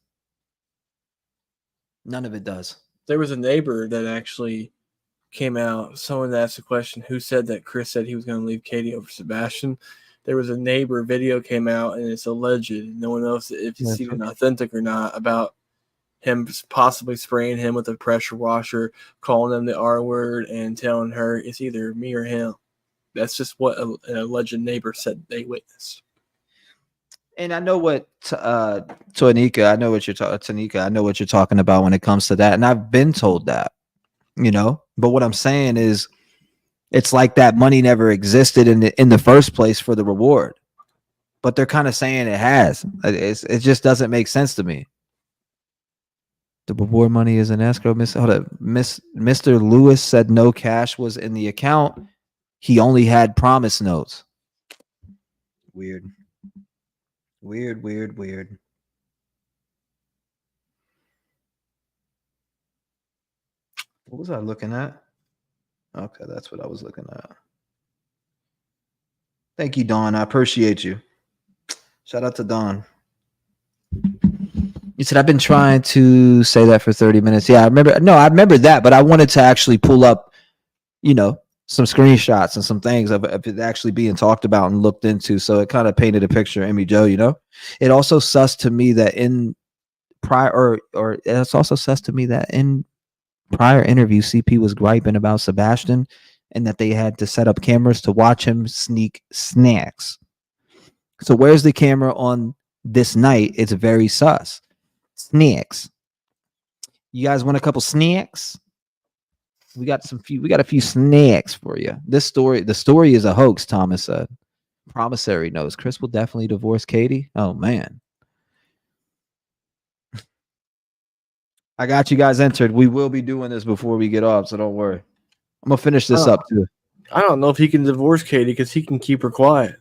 None of it does. There was a neighbor that actually came out. Someone asked a question, who said that Chris said he was going to leave Katie over Sebastian? There was a neighbor video came out, and it's alleged. No one knows if it's even authentic or not, about him possibly spraying him with a pressure washer, calling him the R word, and telling her it's either me or him. That's just what an alleged neighbor said they witnessed. And I know what Tanika, I know what you're talking about when it comes to that. And I've been told that, but what I'm saying is it's like that money never existed in the first place for the reward, but they're kind of saying it has. It just doesn't make sense to me. The reward money is in escrow. Mr. Lewis said no cash was in the account. He only had promise notes. Weird. What was I looking at? Okay, that's what I was looking at. Thank you, Dawn. I appreciate you. Shout out to Dawn. You said I've been trying to say that for 30 minutes. Yeah, I remember. No, I remember that, but I wanted to actually pull up, some screenshots and some things of it actually being talked about and looked into. So it kind of painted a picture, Emmy Joe, It also sus to me that in prior it's also sus to me that in prior interview, CP was griping about Sebastian and that they had to set up cameras to watch him sneak snacks. So where's the camera on this night? It's very sus. Snacks. You guys want a couple snacks? We got a few snacks for you. The story is a hoax, Thomas said. Promissory knows Chris will definitely divorce Katie. Oh man. I got you guys entered. We will be doing this before we get off, so don't worry. I'm gonna finish this up too. I don't know if he can divorce Katie because he can keep her quiet.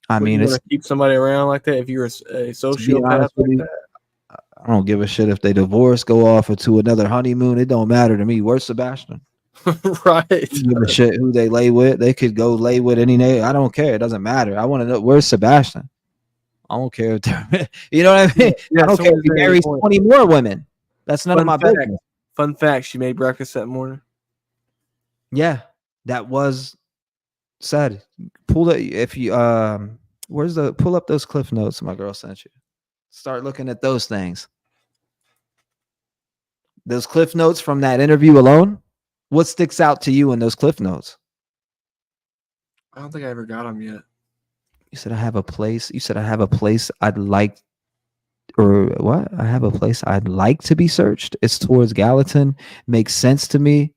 I mean, it's keep somebody around like that if you're a sociopath like that. I don't give a shit if they divorce, go off to another honeymoon. It don't matter to me. Where's Sebastian? Right. Give a shit who they lay with. They could go lay with any name. I don't care. It doesn't matter. I want to know where's Sebastian. I don't care if they're, you know what I mean? Yeah, I don't care if he marries 20 more women. That's none of my business. Fun fact: she made breakfast that morning. Yeah, that was said. Pull it if you pull up those cliff notes my girl sent you. Start looking at those things. Those cliff notes from that interview alone. What sticks out to you in those cliff notes? I don't think I ever got them yet. You said I have a place. You said I have a place I'd like, or what? I have a place I'd like to be searched. It's towards Gallatin. Makes sense to me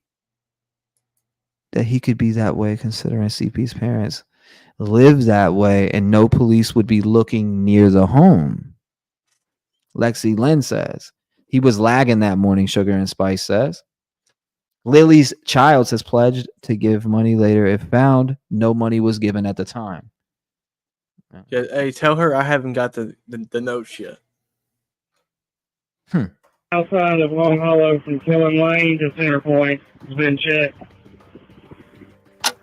that he could be that way, considering CP's parents live that way, and no police would be looking near the home. Lexi Lynn says he was lagging that morning. Sugar and Spice says. Lily's Childs has pledged to give money later if found. No money was given at the time. Yeah, hey, tell her I haven't got the notes yet. Outside of Long Hollow from Killen Lane to Center Point has been checked.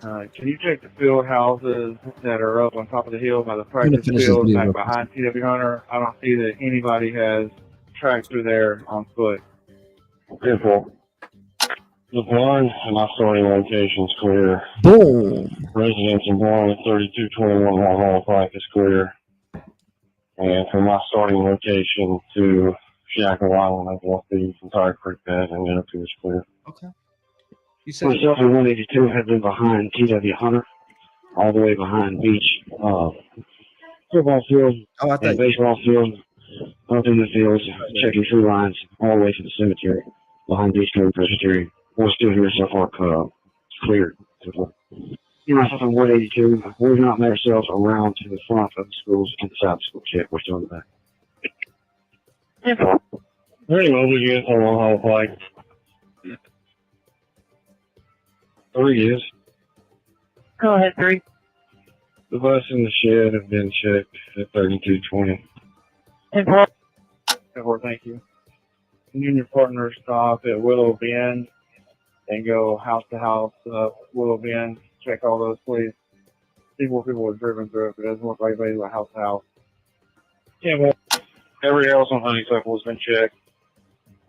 Can you check the field houses that are up on top of the hill by the practice field back behind T-REV Hunter? I don't see that anybody has tracked through there on foot. Simple. The blind and my starting location's clear. Boom. Residents involved with 3221 Long Hollow Pike is clear. And from my starting location to Shackle Island, I've walked the entire creek bed and then up to is clear. Okay. You said Myself and 182 have been behind TW Hunter, all the way behind Beach, football field and baseball field, up in the fields, checking tree lines all the way to the cemetery, behind Beach County Presbyterian. We're still here so far, cleared. Myself and 182, we've not made ourselves around to the front of the schools, inside the school check. We're still in the back. Very well, we get a long haul flight. 3 years. Go ahead, 3. The bus and the shed have been checked at 3220. Thank you. You and your partner stop at Willow Bend and go house to house, Willow Bend. Check all those, please. See what people have driven through. If it doesn't look like they go house to house. Yeah, well, Every else on Honeysuckle has been checked.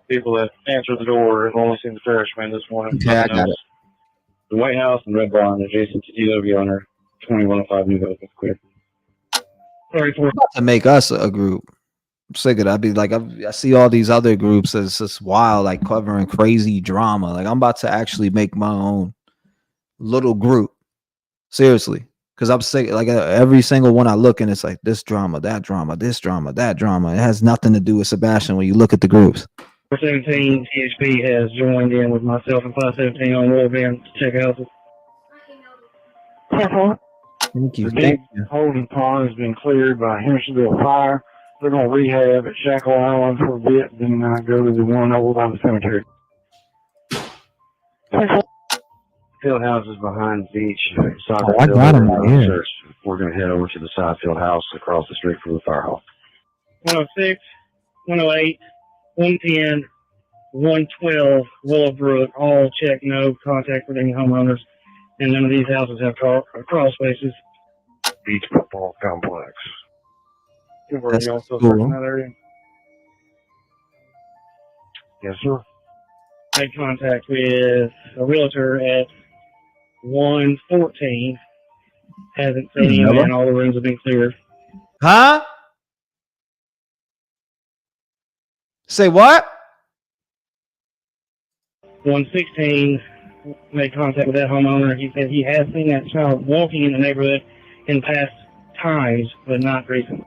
People that answered the door have only seen the freshman this morning. Okay, I got it. The White House and Red Barn adjacent to TW Owner, 2105 New Hope is clear. Sorry for to make us a group. I'm sick of it. I'd be like, I see all these other groups that's just wild, like covering crazy drama. Like I'm about to actually make my own little group. Seriously. Because I'm sick. Like every single one I look in, it's like this drama, that drama, this drama, that drama. It has nothing to do with Sebastian when you look at the groups. 17 THP has joined in with myself and 517 on Willow Bend to check houses. Thank you. The big holding pond has been cleared by Hendersonville Fire. They're going to rehab at Shackle Island for a bit, then go to the one over by the cemetery. Field house is behind the beach. I got him right here. We're going to head over to the side field house across the street from the fire hall. 106, 108, 110, 112, Willowbrook, all check, no contact with any homeowners. And none of these houses have crawl spaces. Beach football complex. That's you also cool. searching that area? Yes, sir. Made contact with a realtor at 114. Hasn't seen him, and all the rooms have been cleared. Huh? Say what? 116 made contact with that homeowner. He said he has seen that child walking in the neighborhood in past times, but not recently.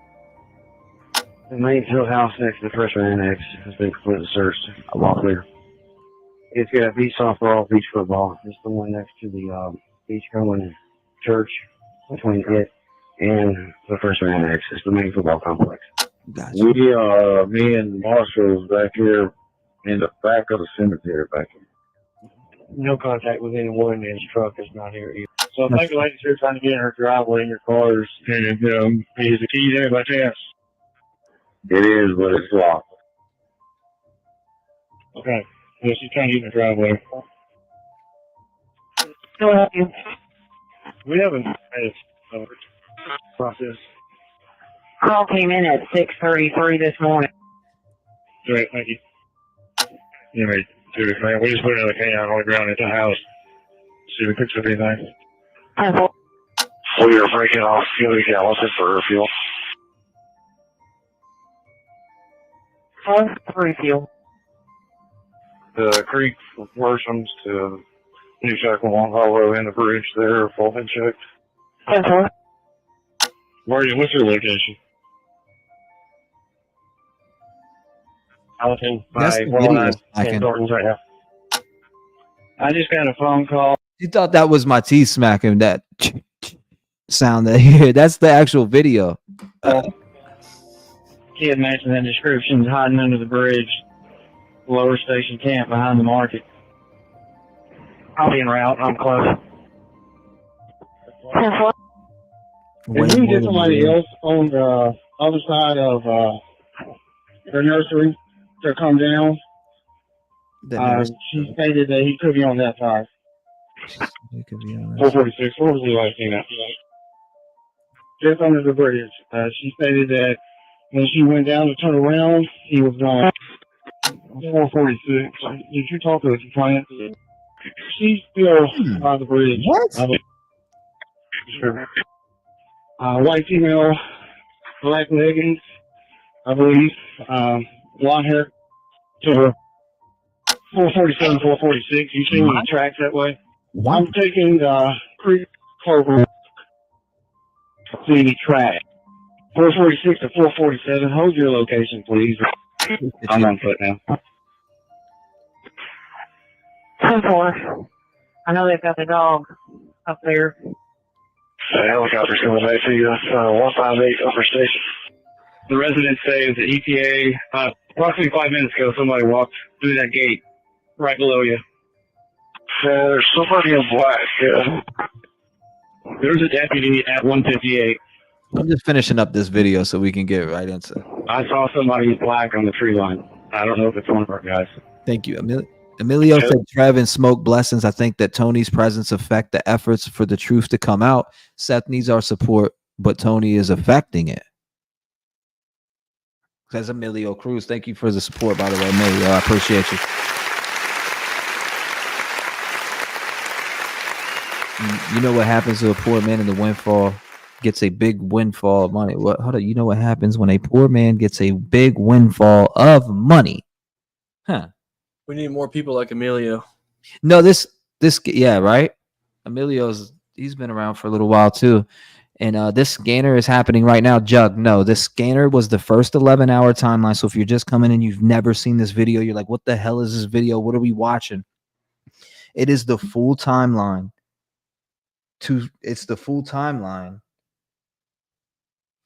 The main field house next to the freshman annex has been completely searched. A lot clear. It's got beach softball, beach football. It's the one next to the Beachcomber Church, between it and the freshman annex. It's the main football complex. Gotcha. Me and Marshall's back here in the back of the cemetery back here. No contact with anyone, and his truck is not here either. So if the lady's here trying to get in her driveway in your cars, and is the key there by chance? It is, but it's locked. Okay. Well, she's trying to get in the driveway. Go ahead. We haven't had a process. Call came in at 6:33 this morning. Great, thank you. You may do this, man. We just put another canine on the ground at the house. See if we picked up anything. We are breaking off fuel Gallatin for fuel. Fuel. The creek worsens to New Shackle Long Hollow and the bridge there, full head checked. Where are you? What's your location? Gallatin That's by the 109 video smacking. in Thornton's right now. I just got a phone call. You thought that was my teeth smacking that sound that here. That's the actual video. Kid matching that description, hiding under the bridge, lower station camp behind the market. I'll be en route. I'm close. Did you get somebody else on the other side of the nursery to come down? She stated that he could be on that side. He could be on 446. What was the last thing that? Just under the bridge. She stated that when she went down to turn around, he was on 446. Did you talk to the client? She's still by the bridge. What? Sure. White female, black leggings, I believe. Blonde hair. To her. 447, 446. You see any tracks that way? What? I'm taking Creek Clover. See any track. 446 to 447. Hold your location, please. I'm on foot now. 10-4. I know they've got the dog up there. The helicopter's coming back to you. 158 Upper Station. The residents say that EPA, approximately 5 minutes ago, somebody walked through that gate right below you. There's somebody in black. Yeah. There's a deputy at 158. I'm just finishing up this video so we can get right into it. I saw somebody in black on the tree line. I don't know if it's one of our guys. Thank you. Emilio said, Trev and Smoke blessings. I think that Tony's presence affect the efforts for the truth to come out. Seth needs our support, but Tony is affecting it. Says Emilio Cruz. Thank you for the support, by the way, Emilio. I appreciate you. You know what happens to a poor man in the windfall? Gets a big windfall of money. What? Hold on. You know what happens when a poor man gets a big windfall of money? Huh? We need more people like Emilio. No, this yeah, right. He's been around for a little while too, and this scanner is happening right now. Jug, no, this scanner was the first 11-hour timeline. So if you're just coming in, you've never seen this video, you're like, what the hell is this video? What are we watching? It is the full timeline. It's the full timeline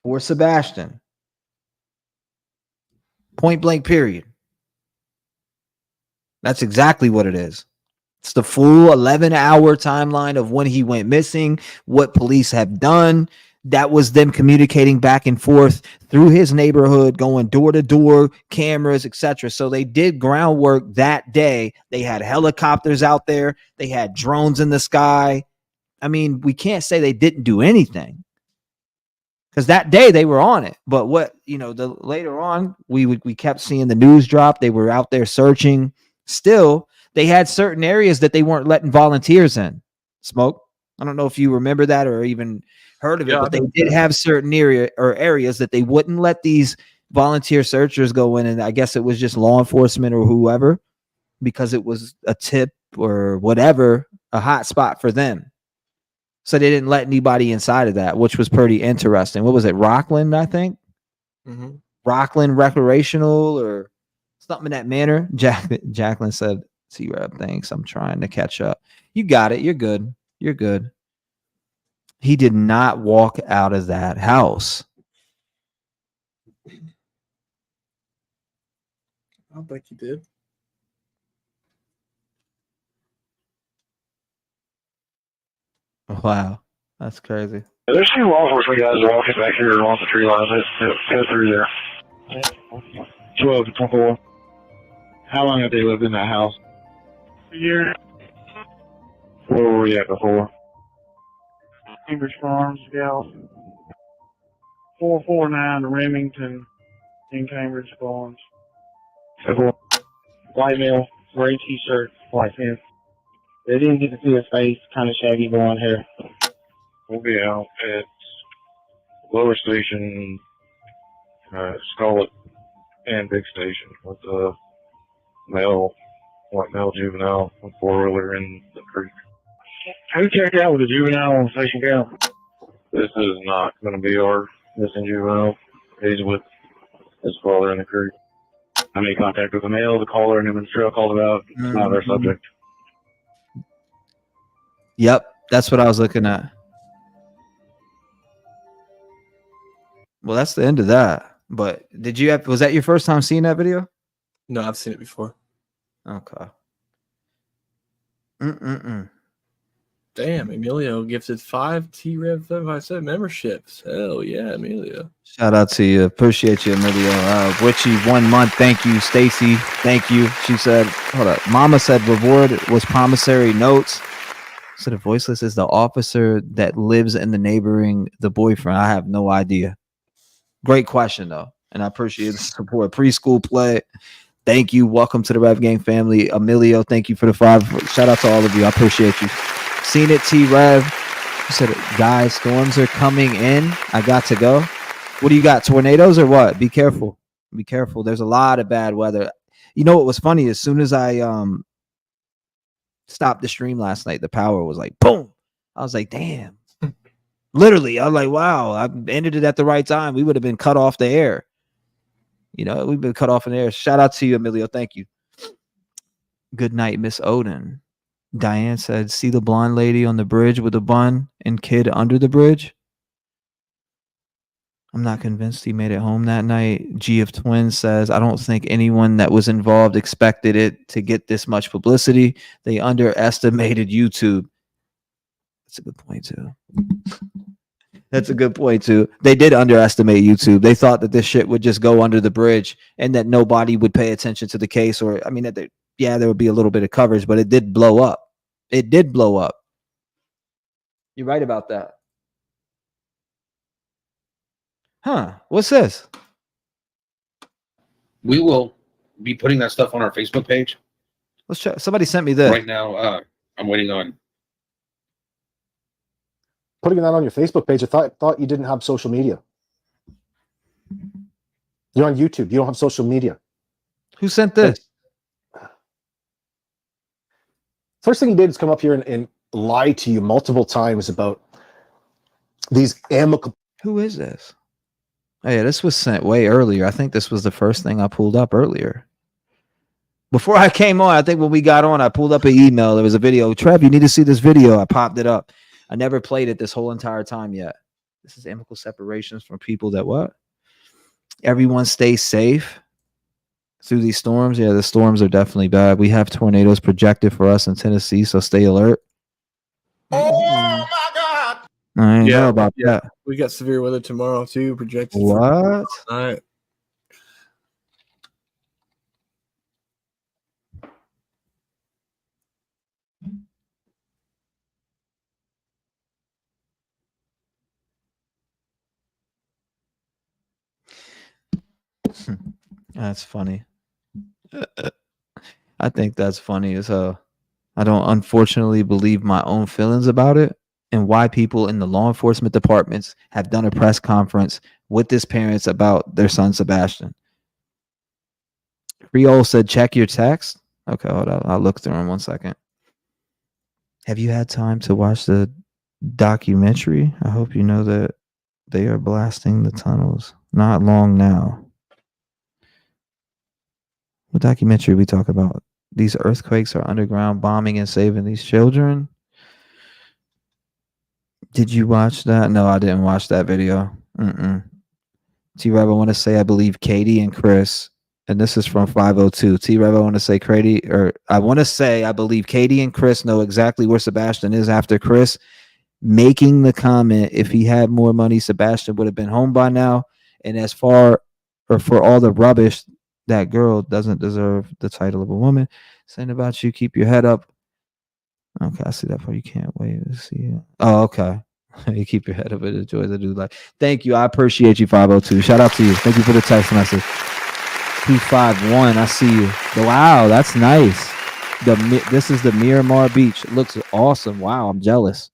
for Sebastian. Point blank. Period. That's exactly what it is. It's the full 11-hour timeline of when he went missing, what police have done. That was them communicating back and forth through his neighborhood, going door to door, cameras, etc. So they did groundwork that day. They had helicopters out there. They had drones in the sky. I mean, we can't say they didn't do anything because that day they were on it. But later on, we kept seeing the news drop. They were out there searching. Still, they had certain areas that they weren't letting volunteers in. Smoke. I don't know if you remember that or even heard of it, but they did have certain areas that they wouldn't let these volunteer searchers go in. And I guess it was just law enforcement or whoever, because it was a tip or whatever, a hot spot for them. So they didn't let anybody inside of that, which was pretty interesting. What was it? Rockland, I think. Mm-hmm. Rockland Recreational or something in that manner. Jacqueline said, T-REV, thanks. I'm trying to catch up. You got it. You're good. You're good. He did not walk out of that house. I don't think he did. Wow. That's crazy. There's two law enforcement guys walking back here along the tree line. Let's go through there. 12 to 24. How long have they lived in that house? A year. Where were we at before? Cambridge Farms, Gal. 449 Remington in Cambridge Farms. White male, gray t-shirt, white pants. They didn't get to see his face, kind of shaggy blonde hair. We'll be out at Lower Station, Scarlet, and Big Station with a white male juvenile, a four-wheeler in the creek. Who checked out with the juvenile on Station Camp? This is not going to be our missing juvenile. He's with his father in the creek. I made contact with the male, the caller, and him and the trail called about. It's not our subject. Yep, that's what I was looking at. Well, that's the end of that. But was that your first time seeing that video? No, I've seen it before. Okay. Damn, Emilio gifted 5 T-REV 757 memberships. Hell yeah, Emilio. Shout out to you. Appreciate you, Emilio. Witchy, 1 month. Thank you. Stacy, thank you. She said, hold up. Mama said reward was promissory notes. So the voiceless is the officer that lives in the boyfriend. I have no idea. Great question, though. And I appreciate the support. Preschool play. Thank you. Welcome to the Rev Game family. Emilio, thank you for the 5. Shout out to all of you. I appreciate you. Seen it, T-REV. You said, guys, storms are coming in. I got to go. What do you got? Tornadoes or what? Be careful. Be careful. There's a lot of bad weather. You know what was funny? As soon as I stopped the stream last night, the power was like, boom. I was like, damn. Literally, I was like, wow, I ended it at the right time. We would have been cut off the air. You know, we've been cut off in the air. Shout out to you, Emilio. Thank you. Good night, Miss Odin. Diane said, see the blonde lady on the bridge with the bun and kid under the bridge? I'm not convinced he made it home that night. G of Twins says, I don't think anyone that was involved expected it to get this much publicity. They underestimated YouTube. That's a good point, too. That's a good point, too. They did underestimate YouTube. They thought that this shit would just go under the bridge and that nobody would pay attention to the case. Or, I mean, there would be a little bit of coverage, but it did blow up. It did blow up. You're right about that. Huh? What's this? We will be putting that stuff on our Facebook page. Let's check. Somebody sent me this. Right now, I'm waiting on. Putting that on your Facebook page, I thought you didn't have social media. You're on YouTube. You don't have social media. Who sent this? First thing he did is come up here and lie to you multiple times about these amicable. Who is this? Oh, yeah, this was sent way earlier. I think this was the first thing I pulled up earlier. Before I came on, I think when we got on, I pulled up an email. There was a video. Trev, you need to see this video. I popped it up. I never played it this whole entire time yet. This is amicable separations from people that what? Everyone stay safe through these storms. Yeah, the storms are definitely bad. We have tornadoes projected for us in Tennessee, so stay alert. Oh my God! I didn't know about that. We got severe weather tomorrow too, projected. What? All right. That's funny. I think that's funny as hell. I don't unfortunately believe my own feelings about it and why people in the law enforcement departments have done a press conference with his parents about their son, Sebastian. Creole said, check your text. Okay, hold on. I'll look through them 1 second. Have you had time to watch the documentary? I hope you know that they are blasting the tunnels. Not long now. What documentary we talk about? These earthquakes are underground bombing and saving these children. Did you watch that? No, I didn't watch that video. T-REV, I want to say I believe Katie and Chris, and this is from 502. T-REV, I want to say I believe Katie and Chris know exactly where Sebastian is after Chris making the comment, if he had more money, Sebastian would have been home by now. And as far or for all the rubbish, that girl doesn't deserve the title of a woman. Saying about you, keep your head up. Okay, I see that part. You can't wait to see it. Oh, okay. You keep your head up and enjoy the new life. Thank you. I appreciate you, 502. Shout out to you. Thank you for the text message. 251. I see you. Wow, that's nice. This is the Miramar Beach. It looks awesome. Wow, I'm jealous.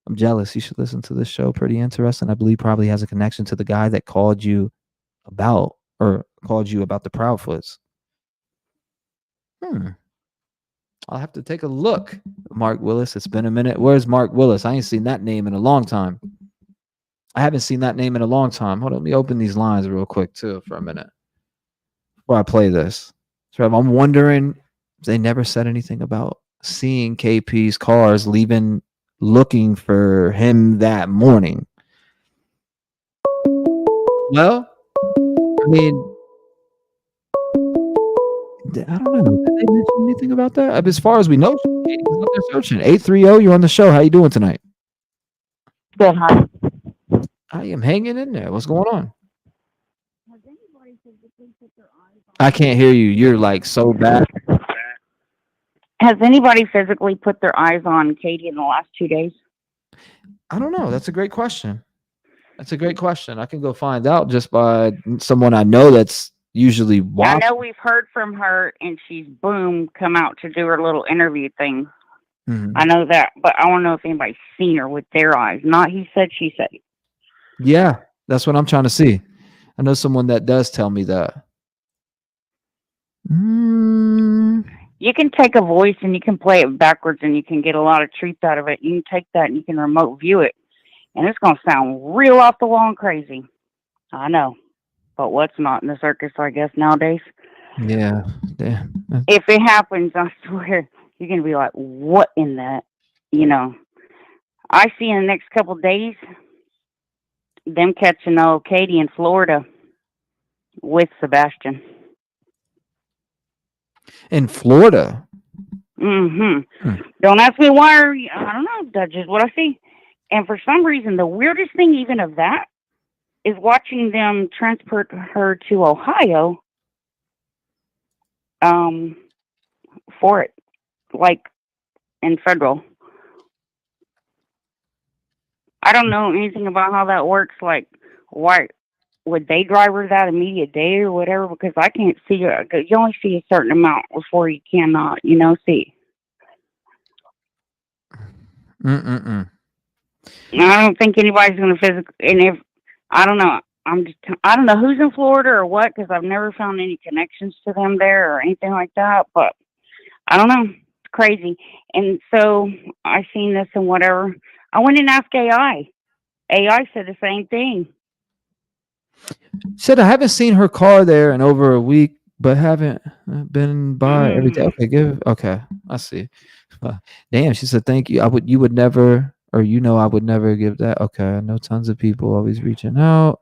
I'm jealous. You should listen to this show. Pretty interesting. I believe probably has a connection to the guy that called you about the Proudfoots. I'll have to take a look. Mark Willis. It's been a minute. Where's Mark Willis? I ain't seen that name in a long time. I haven't seen that name in a long time. Hold on. Let me open these lines real quick too for a minute before I play this. So I'm wondering if they never said anything about seeing KP's cars leaving, looking for him that morning. Well, I mean, I don't know. Did they mention anything about that? As far as we know, Katie was out there searching. 830, you're on the show. How you doing tonight? Good, hi. I am hanging in there. What's going on? I can't hear you. You're like so bad. Has anybody physically put their eyes on Katie in the last 2 days? I don't know. That's a great question. That's a great question. I can go find out just by someone I know that's usually watching. I know we've heard from her, and she's come out to do her little interview thing. Mhm. I know that, but I want to know if anybody's seen her with their eyes. Not he said, she said. Yeah, that's what I'm trying to see. I know someone that does tell me that. You can take a voice and you can play it backwards, and you can get a lot of truth out of it. You can take that and you can remote view it, and it's going to sound real off the wall and crazy. I know, but what's not in the circus, I guess, nowadays? Yeah. Damn. If it happens, I swear, you're going to be like, what in that? You know, I see in the next couple of days them catching old Katie in Florida with Sebastian. In Florida. Don't ask me why. I don't know. That's just what I see. And for some reason, the weirdest thing even of that is watching them transport her to Ohio for it, like in federal. I don't know anything about how that works. Like, why would they drive her that immediate day or whatever? Because I can't see her. You only see a certain amount before you cannot, see. I don't think anybody's going to physically. And if I don't know, I don't know who's in Florida or what, because I've never found any connections to them there or anything like that. But I don't know. It's crazy. And so I seen this and whatever. I went and asked AI. AI said the same thing. Said I haven't seen her car there in over a week, but haven't been by every day. Okay, I see. Damn, she said thank you. You would never, or I would never give that. Okay, I know tons of people always reaching out.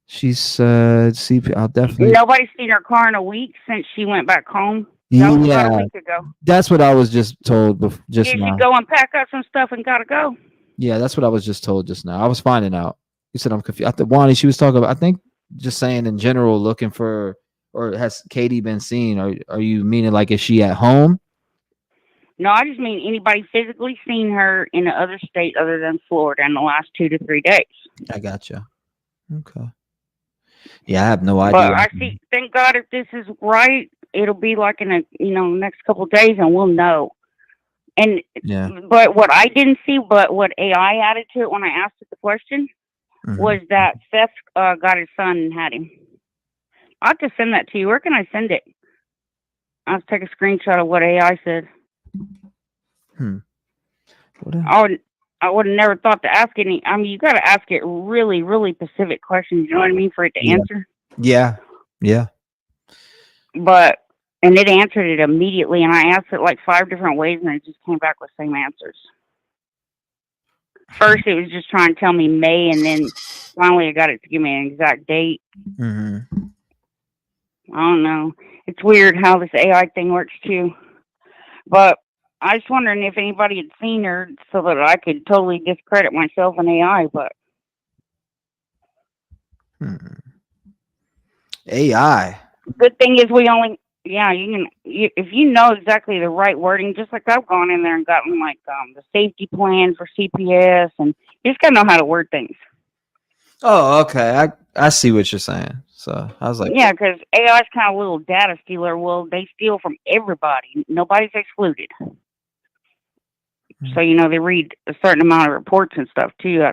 She said, I'll definitely. Nobody's seen her car in a week since she went back home. That was about a week ago. That's what I was just told just You now. should go and pack up some stuff and gotta go. Yeah, that's what I was just told just now. I was finding out. You said I'm confused. I thought Wani, she was talking about, I think, just saying in general, looking for, or has Katie been seen? Are you meaning like, is she at home? No, I just mean anybody physically seen her in another state other than Florida in the last 2 to 3 days. I gotcha. Okay. Yeah, I have no idea. But I see, thank God if this is right, it'll be like in a, next couple of days and we'll know. And, yeah. But what I didn't see, but what AI added to it when I asked it the question was that Seth got his son and had him. I'll have to send that to you. Where can I send it? I'll take a screenshot of what AI said. I would have never thought to ask any. I mean, you got to ask it really, really specific questions. You know what I mean? For it to answer. Yeah. Yeah. And it answered it immediately. And I asked it like 5 different ways, and it just came back with the same answers. First, it was just trying to tell me May, and then finally, I got it to give me an exact date. I don't know. It's weird how this AI thing works too. But I was wondering if anybody had seen her so that I could totally discredit myself and AI. But AI. Good thing is we only. Yeah, if you know exactly the right wording, just like I've gone in there and gotten like the safety plan for CPS, and you just gotta know how to word things. Oh, okay. I see what you're saying. So I was like, Yeah, because AI is kind of a little data stealer. Well, they steal from everybody. Nobody's excluded. So, they read a certain amount of reports and stuff, too.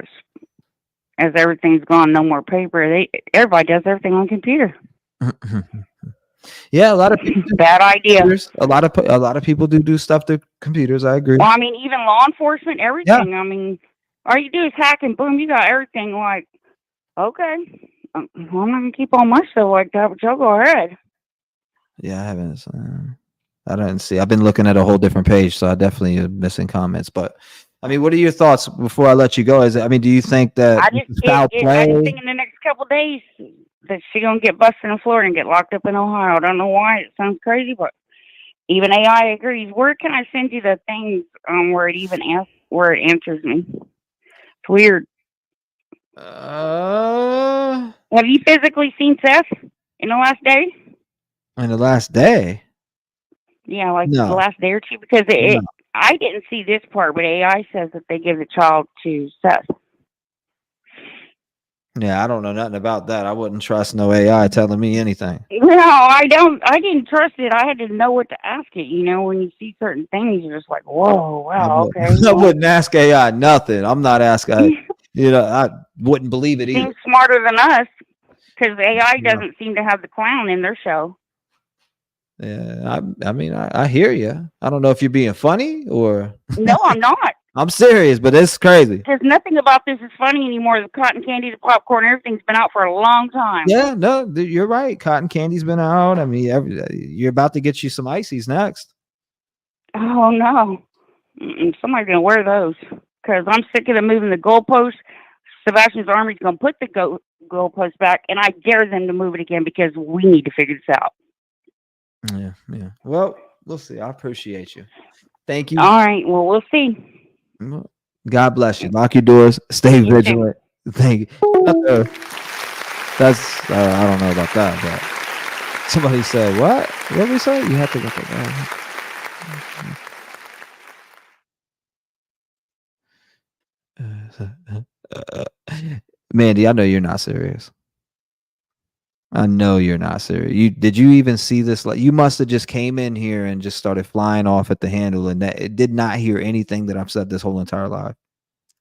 As everything's gone, no more paper. Everybody does everything on computer. yeah, a lot of people do Bad idea. computers. A lot of people do stuff to computers. I agree. Well, I mean, even law enforcement, everything. I mean, all you do is hack and boom, you got everything. Like, okay, well, I'm not gonna keep all my stuff like that, but y'all go ahead. Yeah, I haven't. I didn't see. I've been looking at a whole different page, so I definitely am missing comments. But I mean, what are your thoughts before I let you go? Do you think that I this just, is foul I play? just think in the next couple of days that she gonna get busted in Florida and get locked up in Ohio. I don't know why. It sounds crazy, but even AI agrees. Where can I send you the things where it even asks, where it answers me? It's weird. Have you physically seen Seth in the last day? In the last day? Yeah, like the No. last day or two, because No. I didn't see this part, but AI says that they give the child to Seth. Yeah, I don't know nothing about that. I wouldn't trust no AI telling me anything. No, I didn't trust it. I had to know what to ask it. When you see certain things, you're just like, whoa, wow, okay. I wouldn't ask AI nothing. I'm not asking. I wouldn't believe it either. Seems smarter than us, because AI doesn't seem to have the clown in their show. Yeah, I mean, I hear you. I don't know if you're being funny or. No, I'm not. I'm serious, but it's crazy. Because nothing about this is funny anymore. The cotton candy, the popcorn, everything's been out for a long time. Yeah, no, you're right. Cotton candy's been out. I mean, you're about to get you some ices next. Oh, no. Somebody's going to wear those. Because I'm sick of them moving the goalposts. Sebastian's Army's going to put the goalpost back, and I dare them to move it again because we need to figure this out. Yeah. Well, we'll see. I appreciate you. Thank you. All right. Well, we'll see. God bless you. Lock your doors. Stay vigilant. Thank you. That's I don't know about that, but somebody said what? What did we say? You have to look at that. Mandy, I know you're not serious. I know you're not serious. Did you even see this? Like, you must have just came in here and just started flying off at the handle, and that it did not hear anything that I've said this whole entire live.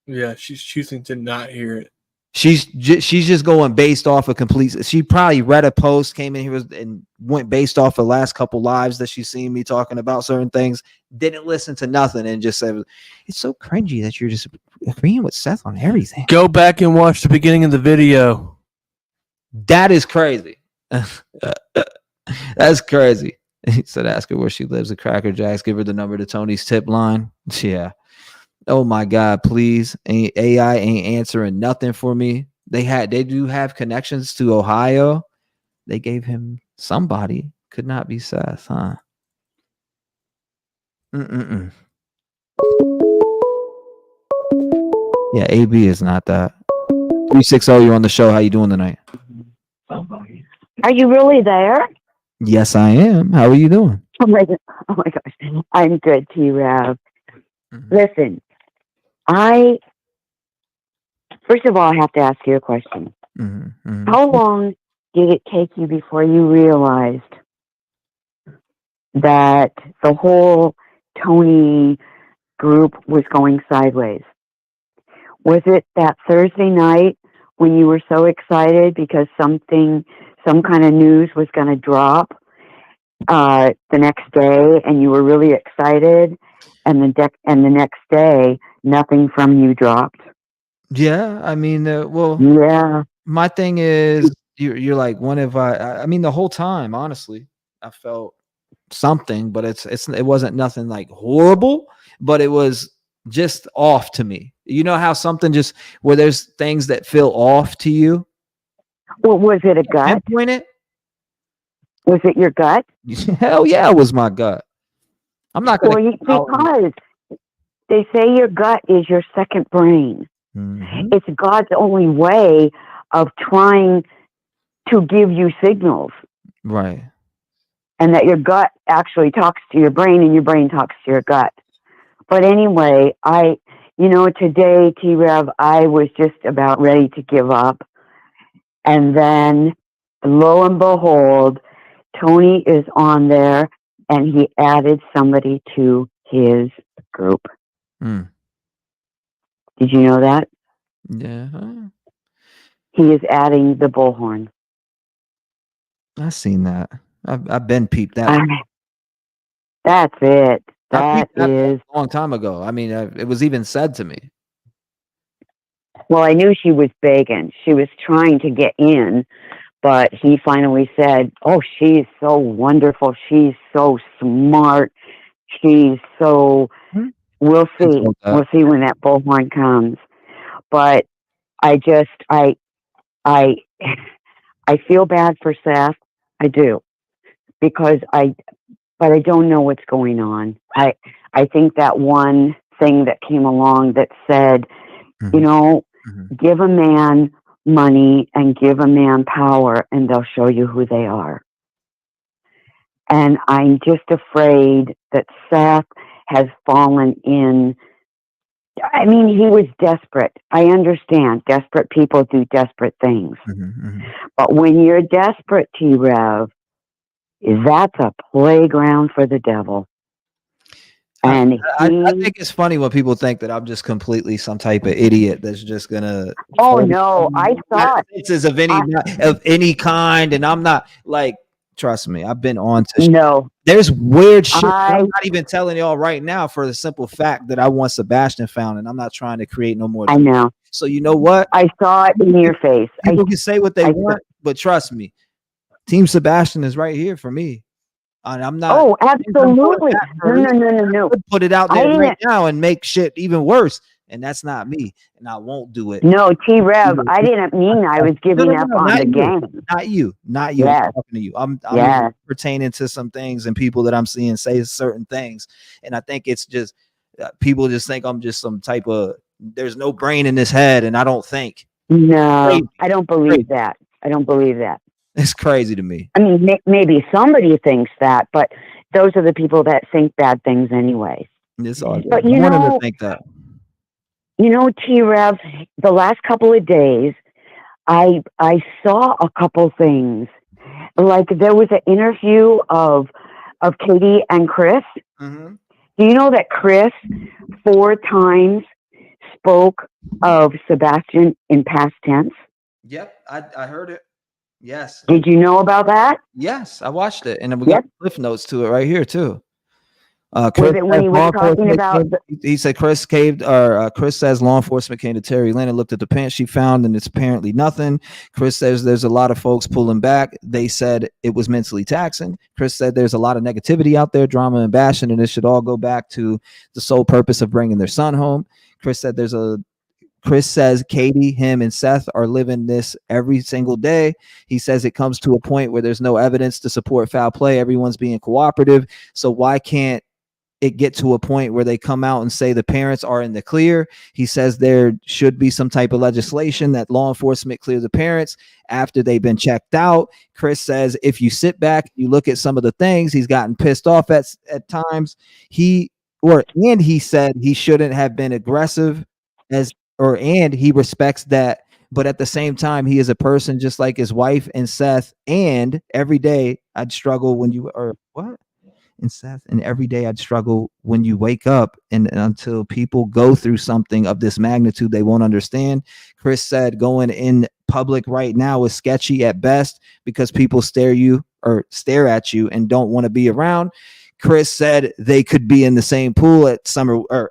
Yeah, she's choosing to not hear it. She's just going based off of complete. She probably read a post, came in here and went based off the last couple lives that she's seen me talking about certain things. Didn't listen to nothing and just said, "It's so cringy that you're just agreeing with Seth on everything." Go back and watch the beginning of the video. That is crazy. That's crazy. He said, "Ask her where she lives at Cracker Jacks. Give her the number to Tony's tip line." Yeah. Oh my God, please. AI ain't answering nothing for me. They do have connections to Ohio. They gave him somebody. Could not be Seth, huh? Yeah, AB is not that. 360, you're on the show. How you doing tonight? Are you really there? Yes, I am. How are you doing? Oh my gosh. I'm good, T-REV. Listen, first of all, I have to ask you a question. How long did it take you before you realized that the whole Tony group was going sideways? Was it that Thursday night when you were so excited because some kind of news was going to drop the next day, and you were really excited, and the next day nothing from you dropped? Yeah, I mean, well, yeah. My thing is, you're like, when have I mean, the whole time, honestly, I felt something, but it wasn't nothing like horrible, but it was just off to me. You know how something just where there's things that feel off to you. Well, was it a gut? Pinpoint it. Was it your gut? Hell yeah, it was my gut. I'm not gonna. Because they say your gut is your second brain. It's God's only way of trying to give you signals. Right. And that your gut actually talks to your brain and your brain talks to your gut. But anyway, today, T-REV, I was just about ready to give up. And then lo and behold, Tony is on there, and he added somebody to his group. Hmm. Did you know that? Yeah, He is adding the bullhorn. I've seen that. I've been peeped that. That's it. I That peeped that is. a long time ago. I mean, it was even said to me. Well, I knew she was begging. She was trying to get in, but he finally said, "Oh, she's so wonderful. She's so smart. She's so." We'll see. We'll see when that bullhorn comes. But I feel bad for Seth. I do, because but I don't know what's going on. I think that one thing that came along that said, you know, give a man money and give a man power, and they'll show you who they are. And I'm just afraid that Seth has fallen in. I mean, he was desperate. I understand. Desperate people do desperate things. But when you're desperate, T-REV, that's a playground for the devil. And I think it's funny when people think that I'm just completely some type of idiot that's just gonna. Oh no, I thought it's of any kind, and I'm not like. Trust me, I've been on to. No, there's weird shit. I'm not even telling y'all right now for the simple fact that I want Sebastian found, and I'm not trying to create no more. I know. So you know what? I saw it in your face. People can say what they want, but trust me, Team Sebastian is right here for me. And I'm not. Oh, absolutely. No. Put it out there right now and make shit even worse. And that's not me. And I won't do it. No, T-REV, I didn't mean I was giving up on the game. Not you. Yes. I'm talking to you. I'm Yes. pertaining to some things and people that I'm seeing say certain things. And I think it's just people just think I'm just some type of, there's no brain in this head. And I don't think. No, I don't believe that. I don't believe that. It's crazy to me. I mean, maybe somebody thinks that, but those are the people that think bad things anyway. It's all But I want them to think that. You know, T-REV, the last couple of days, I saw a couple things. Like there was an interview of Katie and Chris. Do you know that Chris 4 times spoke of Sebastian in past tense? Yep, I heard it. Yes. Did you know about that? Yes, I watched it, and we got cliff notes to it right here too. Was it when he was talking about? He said Chris caved, or Chris says law enforcement came to Terry Lynn and looked at the pants she found, and it's apparently nothing. Chris says there's a lot of folks pulling back. They said it was mentally taxing. Chris said there's a lot of negativity out there, drama and bashing, and it should all go back to the sole purpose of bringing their son home. Chris says Katie, him, and Seth are living this every single day. He says it comes to a point where there's no evidence to support foul play. Everyone's being cooperative. So why can't it get to a point where they come out and say the parents are in the clear? He says there should be some type of legislation that law enforcement clear the parents after they've been checked out. Chris says if you sit back, you look at some of the things, he's gotten pissed off at times. He said he shouldn't have been aggressive and he respects that, but at the same time, he is a person just like his wife and Seth. And every day I'd struggle when you and Seth, and every day I'd struggle when you wake up and until people go through something of this magnitude, they won't understand. Chris said going in public right now is sketchy at best because people stare at you and don't want to be around. Chris said they could be in the same pool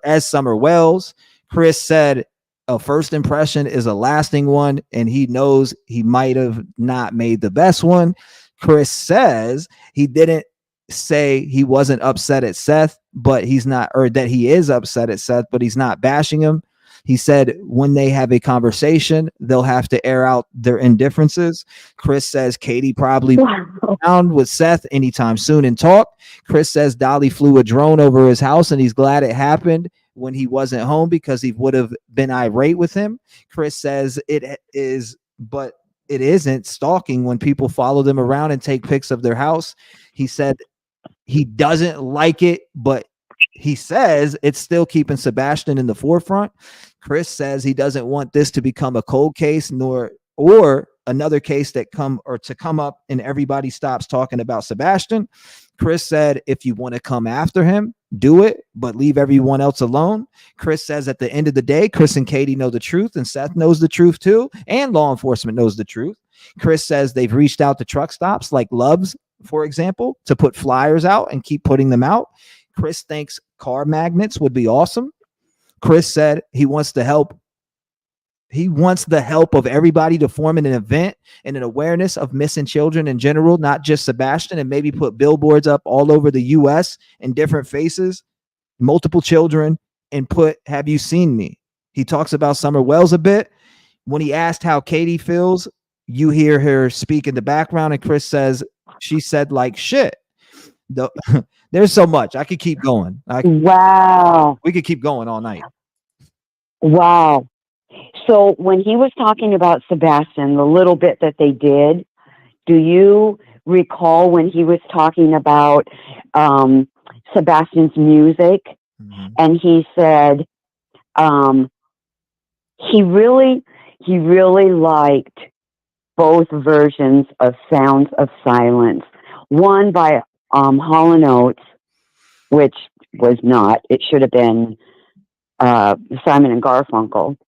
as Summer Wells. Chris said a first impression is a lasting one, and he knows he might have not made the best one. Chris says he didn't say he wasn't upset at Seth, but he's not, or that he is upset at Seth, but he's not bashing him. He said when they have a conversation, they'll have to air out their indifferences. Chris says Katie probably down with Seth anytime soon and talk. Chris says Dolly flew a drone over his house and he's glad it happened when he wasn't home because he would have been irate with him. Chris says it is, but it isn't stalking when people follow them around and take pics of their house. He said he doesn't like it, but he says it's still keeping Sebastian in the forefront. Chris says he doesn't want this to become a cold case or another case that come up and everybody stops talking about Sebastian. Chris said, if you want to come after him, do it, but leave everyone else alone. Chris says at the end of the day, Chris and Katie know the truth, and Seth knows the truth too, and law enforcement knows the truth. Chris says they've reached out to truck stops like Love's, for example, to put flyers out and keep putting them out. Chris thinks car magnets would be awesome. Chris said he wants the help. He wants the help of everybody to form an event and an awareness of missing children in general, not just Sebastian, and maybe put billboards up all over the U.S. in different faces, multiple children, and put, have you seen me? He talks about Summer Wells a bit. When he asked how Katie feels, you hear her speak in the background, and Chris says, she said like shit. There's so much. I could keep going. Wow. We could keep going all night. Wow. So when he was talking about Sebastian, the little bit that they did, do you recall when he was talking about Sebastian's music? And he said he really liked both versions of Sounds of Silence. One by Hall & Oates, which was not. It should have been Simon and Garfunkel.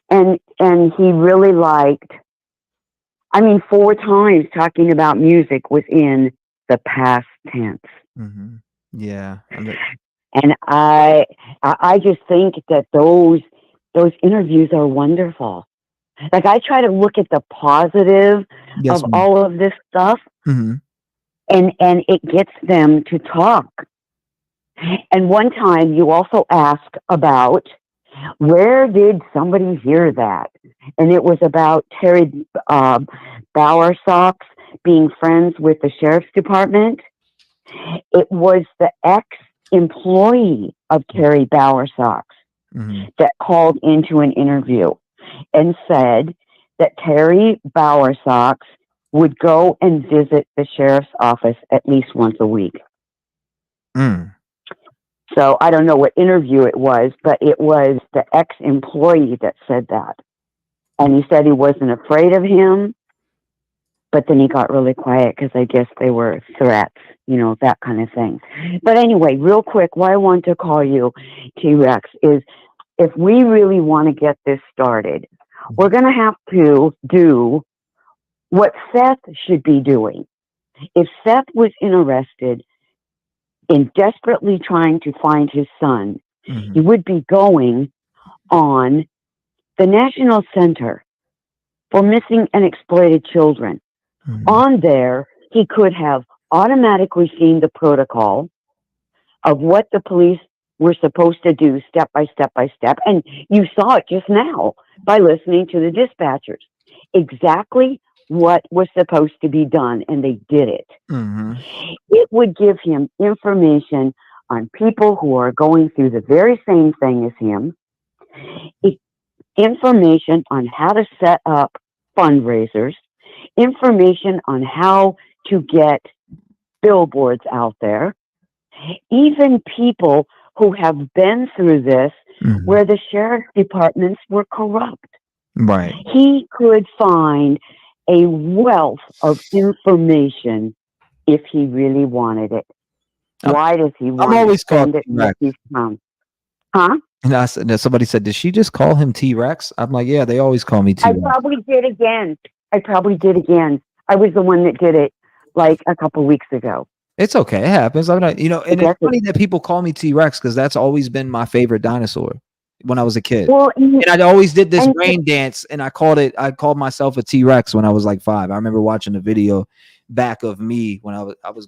And he really liked, 4 times talking about music was in the past tense. Yeah. And I just think that those interviews are wonderful. Like, I try to look at the positive of all of this stuff, and it gets them to talk. And one time you also asked about, where did somebody hear that? And it was about Terry Bowersox being friends with the sheriff's department. It was the ex-employee of Terry Bowersox that called into an interview and said that Terry Bowersox would go and visit the sheriff's office at least once a week. So I don't know what interview it was, but it was the ex-employee that said that. And he said he wasn't afraid of him, but then he got really quiet because I guess they were threats, that kind of thing. But anyway, real quick, why I want to call you T-Rex is if we really want to get this started, we're going to have to do what Seth should be doing. If Seth was interested in desperately trying to find his son, he would be going on the National Center for Missing and Exploited Children. On there, he could have automatically seen the protocol of what the police were supposed to do step by step by step. And you saw it just now by listening to the dispatchers. Exactly what was supposed to be done, and they did it. It would give him information on people who are going through the very same thing as him, information on how to set up fundraisers, information on how to get billboards out there, even people who have been through this where the sheriff's departments were corrupt. Right. He could find a wealth of information if he really wanted it. Why does he want I'm always to spend called it with T-Rex. his time? Huh? And somebody said, did she just call him T-Rex? I'm like, yeah, they always call me I T-Rex. probably did again. I was the one that did it like a couple weeks ago. It's okay. It happens. I'm not, and it's funny that people call me T-Rex because that's always been my favorite dinosaur when I was a kid. Well, and I always did this rain dance, and I called myself a T-Rex when I was like 5. I remember watching the video back of me when I was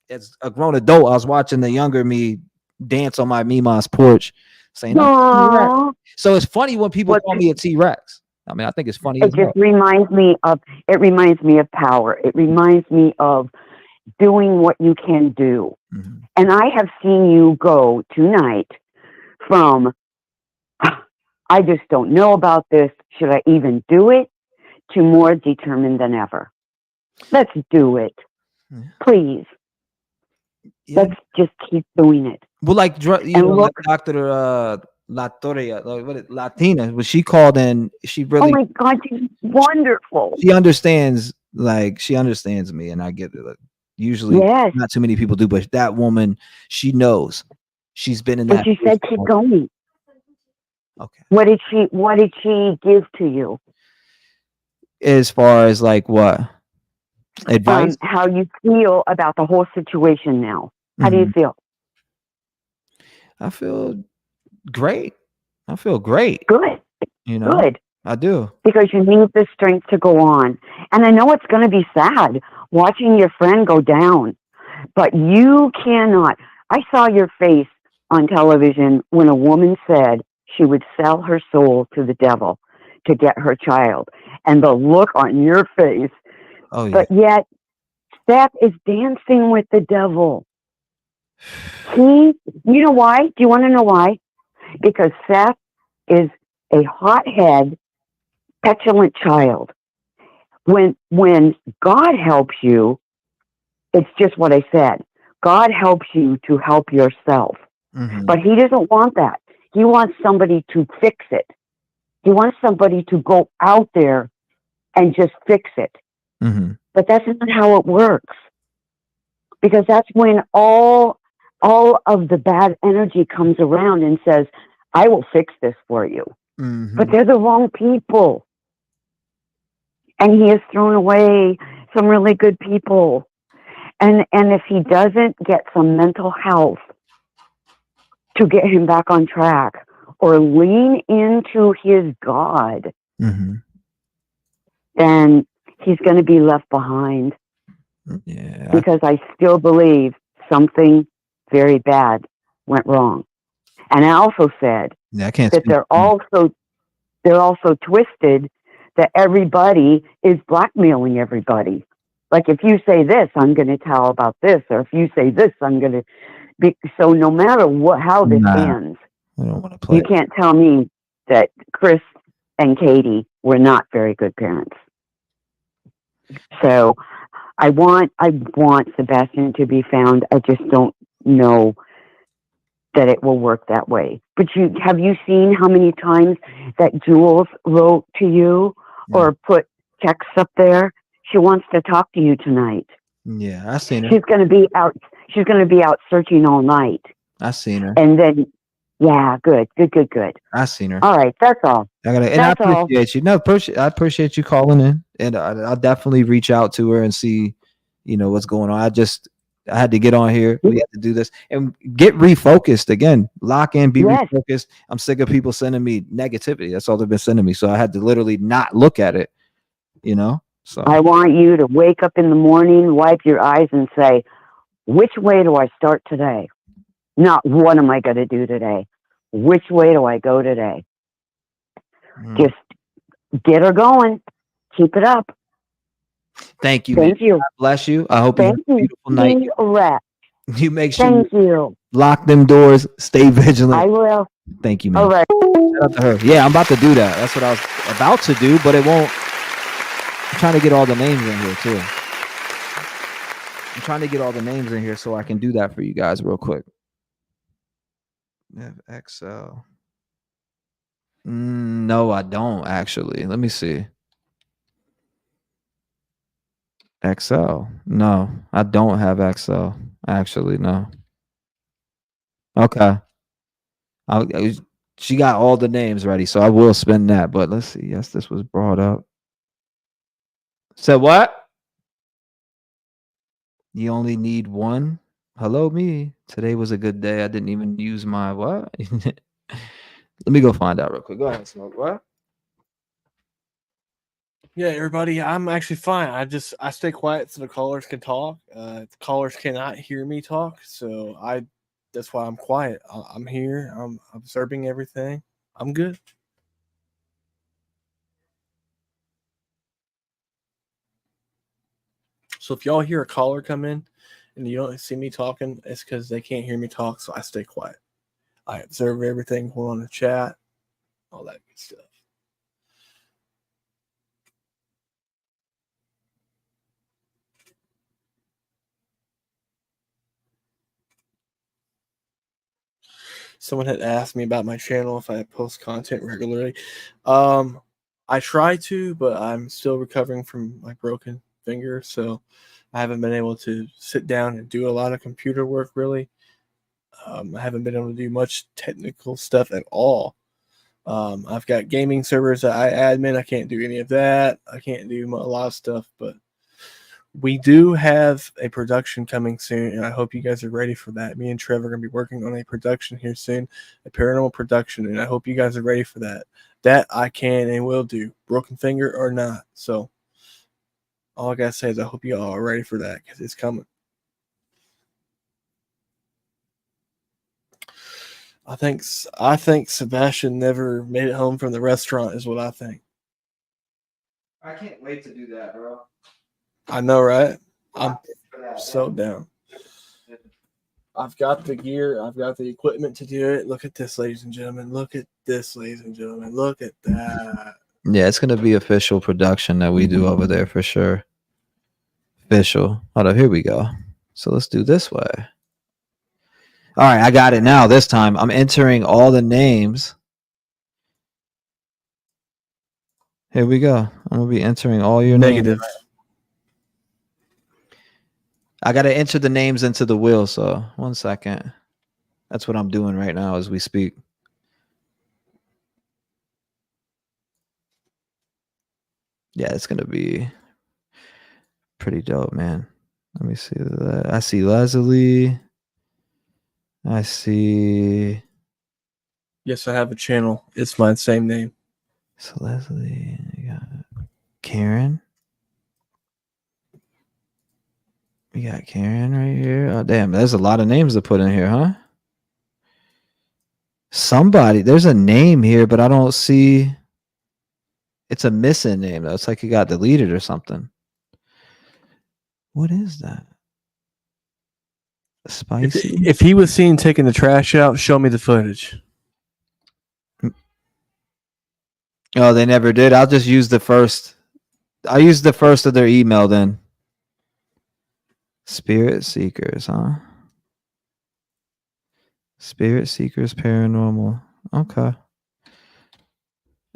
as a grown adult. I was watching the younger me dance on my Mima's porch, saying, I'm T-Rex. So it's funny when people call me a T-Rex. I mean, I think it's funny. It just reminds me of power. It reminds me of doing what you can do. And I have seen you go tonight from, I just don't know about this, should I even do it, to more determined than ever. Let's do it. Please. Let's just keep doing it. Well, like, look, Dr. Latina, but she called in. She Oh really, my God, she's wonderful. she understands. Like she understands me, and I get it. Like, usually, Yes. not too many people do, but that woman, she knows. She's been in But that. she said keep going. Okay. What did she give to you? As far as like what advice? How you feel about the whole situation now? How do you Mhm. feel? I feel great. I feel great. Good. You know, Good. I do. Because you need the strength to go on. And I know it's going to be sad watching your friend go down, but you cannot. I saw your face on television when a woman said she would sell her soul to the devil to get her child, and the look on your face. Oh yeah. But yet, Seth is dancing with the devil. You know why? Do you want to know why? Because Seth is a hothead, petulant child. When God helps you, it's just what I said. God helps you to help yourself. Mhm. But he doesn't want that. He wants somebody to fix it. He wants somebody to go out there and just fix it. Mhm. But that's not how it works. Because that's when all of the bad energy comes around and says, I will fix this for you. But Mhm. they're the wrong people. And he has thrown away some really good people. And if he doesn't get some mental health to get him back on track or lean into his God, Mhm. then he's going to be left behind. Yeah. Because I still believe something very bad went wrong. And I also said Yeah, I can't that speak. they're also twisted that everybody is blackmailing everybody. Like if you say this, I'm going to tell about this, or if you say this, I'm going to be. So no matter how this Nah, ends, I don't want to play. you can't tell me that Chris and Katie were not very good parents. So I want Sebastian to be found. I just don't know that it will work that way. But have you seen how many times that Jules wrote to you or put texts up there? She wants to talk to you tonight. Yeah, I seen her. She's going to be out. She's going to be out searching all night. I seen her. And then, yeah, good. I seen her. All right, that's all. I That's all. appreciate you. No, I appreciate you calling in, and I'll definitely reach out to her and see, what's going on. I had to get on here. We had to do this and get refocused again. Lock in, be refocused. I'm sick of people sending me negativity. That's all they've been sending me. So I had to literally not look at it. So I want you to wake up in the morning, wipe your eyes, and say, which way do I start today? Not what am I going to do today? Which way do I go today? Just get her going. Keep it up. Thank you, Thank man. you. God bless you. I hope you have a beautiful night. Rat. You make sure Thank you. lock them doors. Stay vigilant. I will. Thank you, man. All right. Shout out to her. Yeah, I'm about to do that. That's what I was about to do, but it won't. I'm trying to get all the names in here too. I'm trying to get all the names in here so I can do that for you guys real quick. Excel. No, I don't actually. Let me see. Excel. No, I don't have Excel. Actually, no. Okay. She got all the names ready, so I will spend that. But let's see. Yes, this was brought up. Said what? You only need one. Hello, me. Today was a good day. I didn't even use my what? Let me go find out real quick. Go ahead, Smoke. What? Yeah, everybody, I'm actually fine. I stay quiet so the callers can talk. The callers cannot hear me talk, so that's why I'm quiet. I'm here. I'm observing everything. I'm good. So if y'all hear a caller come in and you don't see me talking, it's because they can't hear me talk, so I stay quiet. I observe everything going on in the chat, all that good stuff. Someone had asked me about my channel if I post content regularly. I try to, but I'm still recovering from my broken finger, so I haven't been able to sit down and do a lot of computer work really. I haven't been able to do much technical stuff at all. I've got gaming servers that I admin. I can't do any of that. I can't do a lot of stuff, but we do have a production coming soon, and I hope you guys are ready for that. Me and Trevor are going to be working on a production here soon, a paranormal production, and I hope you guys are ready for that. That I can and will do, broken finger or not. So all I got to say is I hope you all are ready for that because it's coming. I think Sebastian never made it home from the restaurant is what I think. I can't wait to do that, bro. I know, right? I'm so down. I've got the gear. I've got the equipment to do it. Look at this, ladies and gentlemen. Look at this, ladies and gentlemen. Look at that. Yeah, it's gonna be official production that we do over there for sure. Official. Hold up, here we go. So let's do this way. All right, I got it now. This time I'm entering all the names. Here we go. I'm gonna be entering all your Negative. names. I gotta enter the names into the wheel, so 1 second. That's what I'm doing right now as we speak. Yeah, it's gonna be pretty dope, man. Let me see that. I see Leslie. I see. Yes, I have a channel. It's my same name. So Leslie, you got Karen. We got Karen right here. Oh, damn. There's a lot of names to put in here, huh? Somebody. There's a name here, but I don't see. It's a missing name, though. It's like it got deleted or something. What is that? Spicy? If he was seen taking the trash out, show me the footage. Oh, they never did. I'll just use the first. I'll use the first of their email then. Spirit Seekers, huh? Spirit Seekers Paranormal. Okay.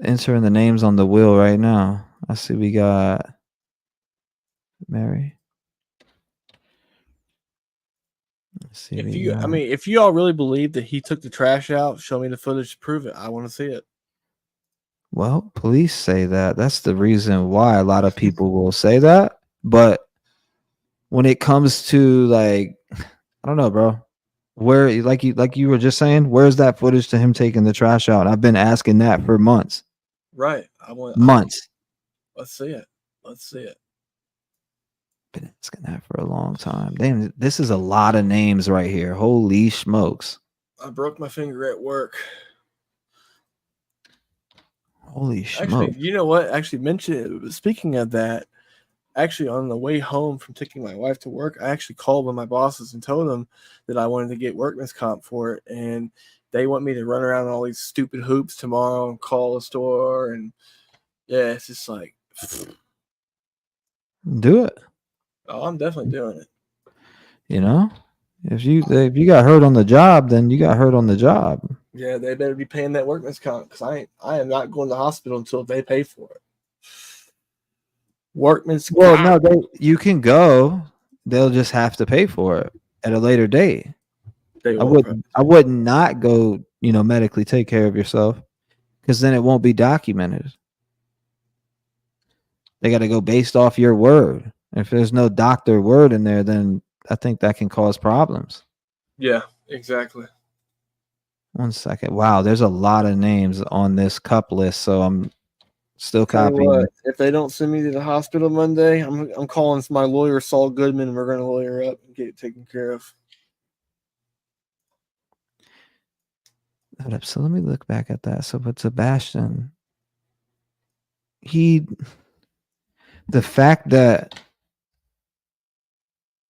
Entering the names on the wheel right now. I see we got Mary. Let's see. If you all really believe that he took the trash out, show me the footage to prove it. I want to see it. Well, police say that. That's the reason why a lot of people will say that. But when it comes to like, I don't know, bro. Where like you were just saying, where's that footage to him taking the trash out? I've been asking that for months. Right. Months. Let's see it. Let's see it. Been asking that for a long time. Damn, this is a lot of names right here. Holy smokes. I broke my finger at work. Holy smokes. Actually, you know what? Speaking of that, actually on the way home from taking my wife to work, I actually called one of my bosses and told them that I wanted to get workman's comp for it. And they want me to run around all these stupid hoops tomorrow and call the store. And yeah, it's just like, Do it. oh, I'm definitely doing it. You know? If you got hurt on the job, then you got hurt on the job. Yeah, they better be paying that workman's comp because I am not going to the hospital until they pay for it. Workman's comp. No, you can go. They'll just have to pay for it at a later date. I would not go, medically take care of yourself because then it won't be documented. They got to go based off your word. If there's no doctor word in there, then I think that can cause problems. Yeah, exactly. 1 second. Wow, there's a lot of names on this cup list, so I'm still copying. If they don't send me to the hospital Monday, I'm calling my lawyer Saul Goodman, and we're going to lawyer up and get it taken care of. Hold up. So let me look back at that. So, but Sebastian, the fact that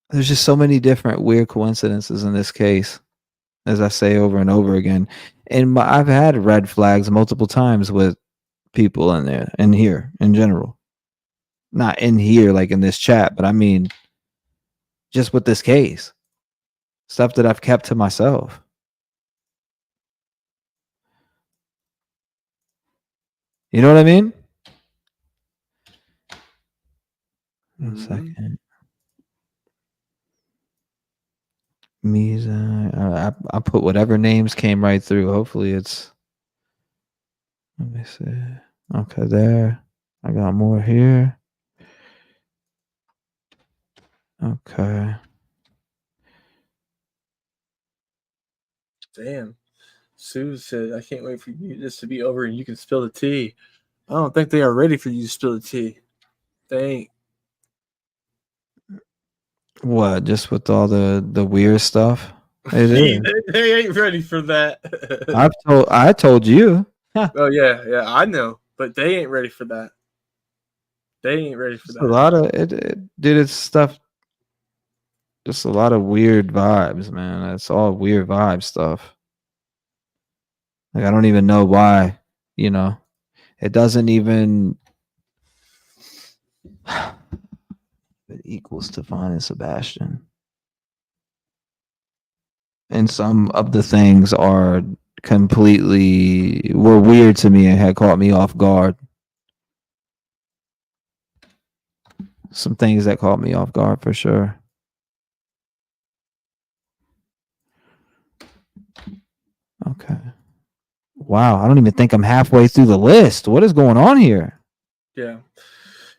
there's just so many different weird coincidences in this case, as I say over and over again. And I've had red flags multiple times with people in here in general. Not in here, like in this chat, but I mean, just with this case. Stuff that I've kept to myself. You know what I mean? 1 second. Misa. I put whatever names came right through. Hopefully it's. Let me see. Okay, there. I got more here. Okay. Damn. Sue said, I can't wait for this to be over and you can spill the tea. I don't think they are ready for you to spill the tea. They ain't. What? Just with all the weird stuff? It is. They ain't ready for that. I told you. Oh yeah, I know, but they ain't ready for that. They ain't ready for Just that. a lot of it did its stuff. Just a lot of weird vibes, man. It's all weird vibe stuff. Like I don't even know why, it doesn't even it equals Stefan and Sebastian. And some of the things were weird to me and had caught me off guard. Some things that caught me off guard for sure. Okay. Wow, I don't even think I'm halfway through the list. What is going on here? Yeah.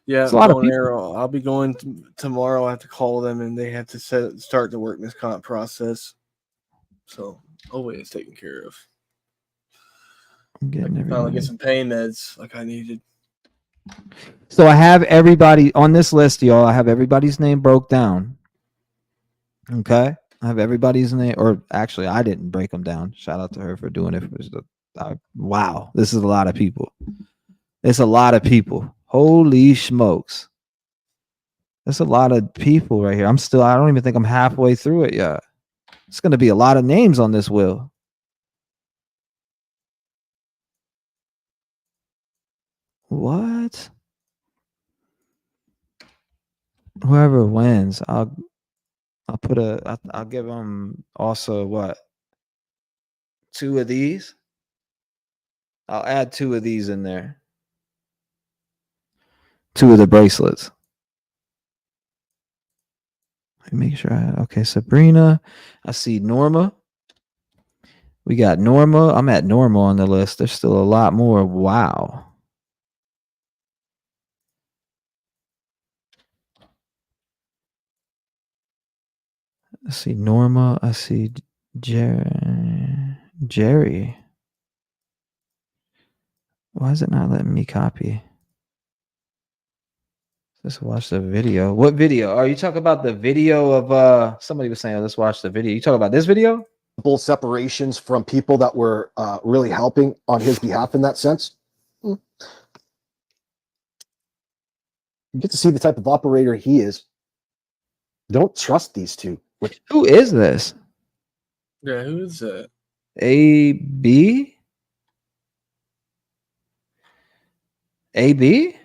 It's a lot of Bone people. Arrow. I'll be going tomorrow. I have to call them and they have to start the workman's comp process. So hopefully it's taken care of. I'm getting Finally everybody. get some pain meds like I needed. So I have everybody on this list, y'all. I have everybody's name broke down. Okay. I have everybody's name, or actually, I didn't break them down. Shout out to her for doing it. Wow, this is a lot of people. It's a lot of people. Holy smokes. That's a lot of people right here. I don't even think I'm halfway through it yet. It's going to be a lot of names on this wheel. What? Whoever wins, I'll give them also what? 2 of these. I'll add 2 of these in there. 2 of the bracelets. Let me make sure okay, Sabrina. I see Norma. We got Norma. I'm at Norma on the list. There's still a lot more. Wow. I see Norma. I see Jerry. Why is it not letting me copy? Let's watch the video. What video? Are you talking about the video of somebody was saying, let's watch the video. You talking about this video? Both separations from people that were really helping on his behalf in that sense. You get to see the type of operator he is. Don't trust these two. Who is this? Yeah, who is that? AB? AB?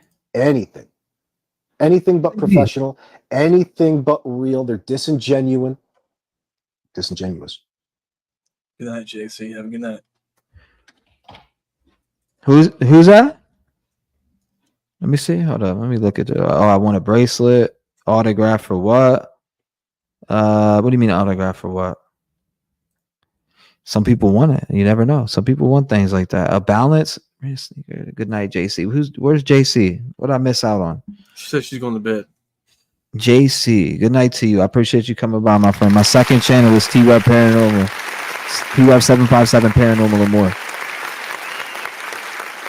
Anything but professional, anything but real. They're disingenuous. Good night, JC. Have a good night. Who's that? Let me see. Hold on. Let me look at it. Oh, I want a bracelet. Autograph for what? What do you mean autograph for what? Some people want it. You never know. Some people want things like that. A balance. Good night, JC. Where's JC? What did I miss out on? She said she's going to bed. JC, good night to you. I appreciate you coming by, my friend. My second channel is T-REV Paranormal. T-REV 757 Paranormal and more.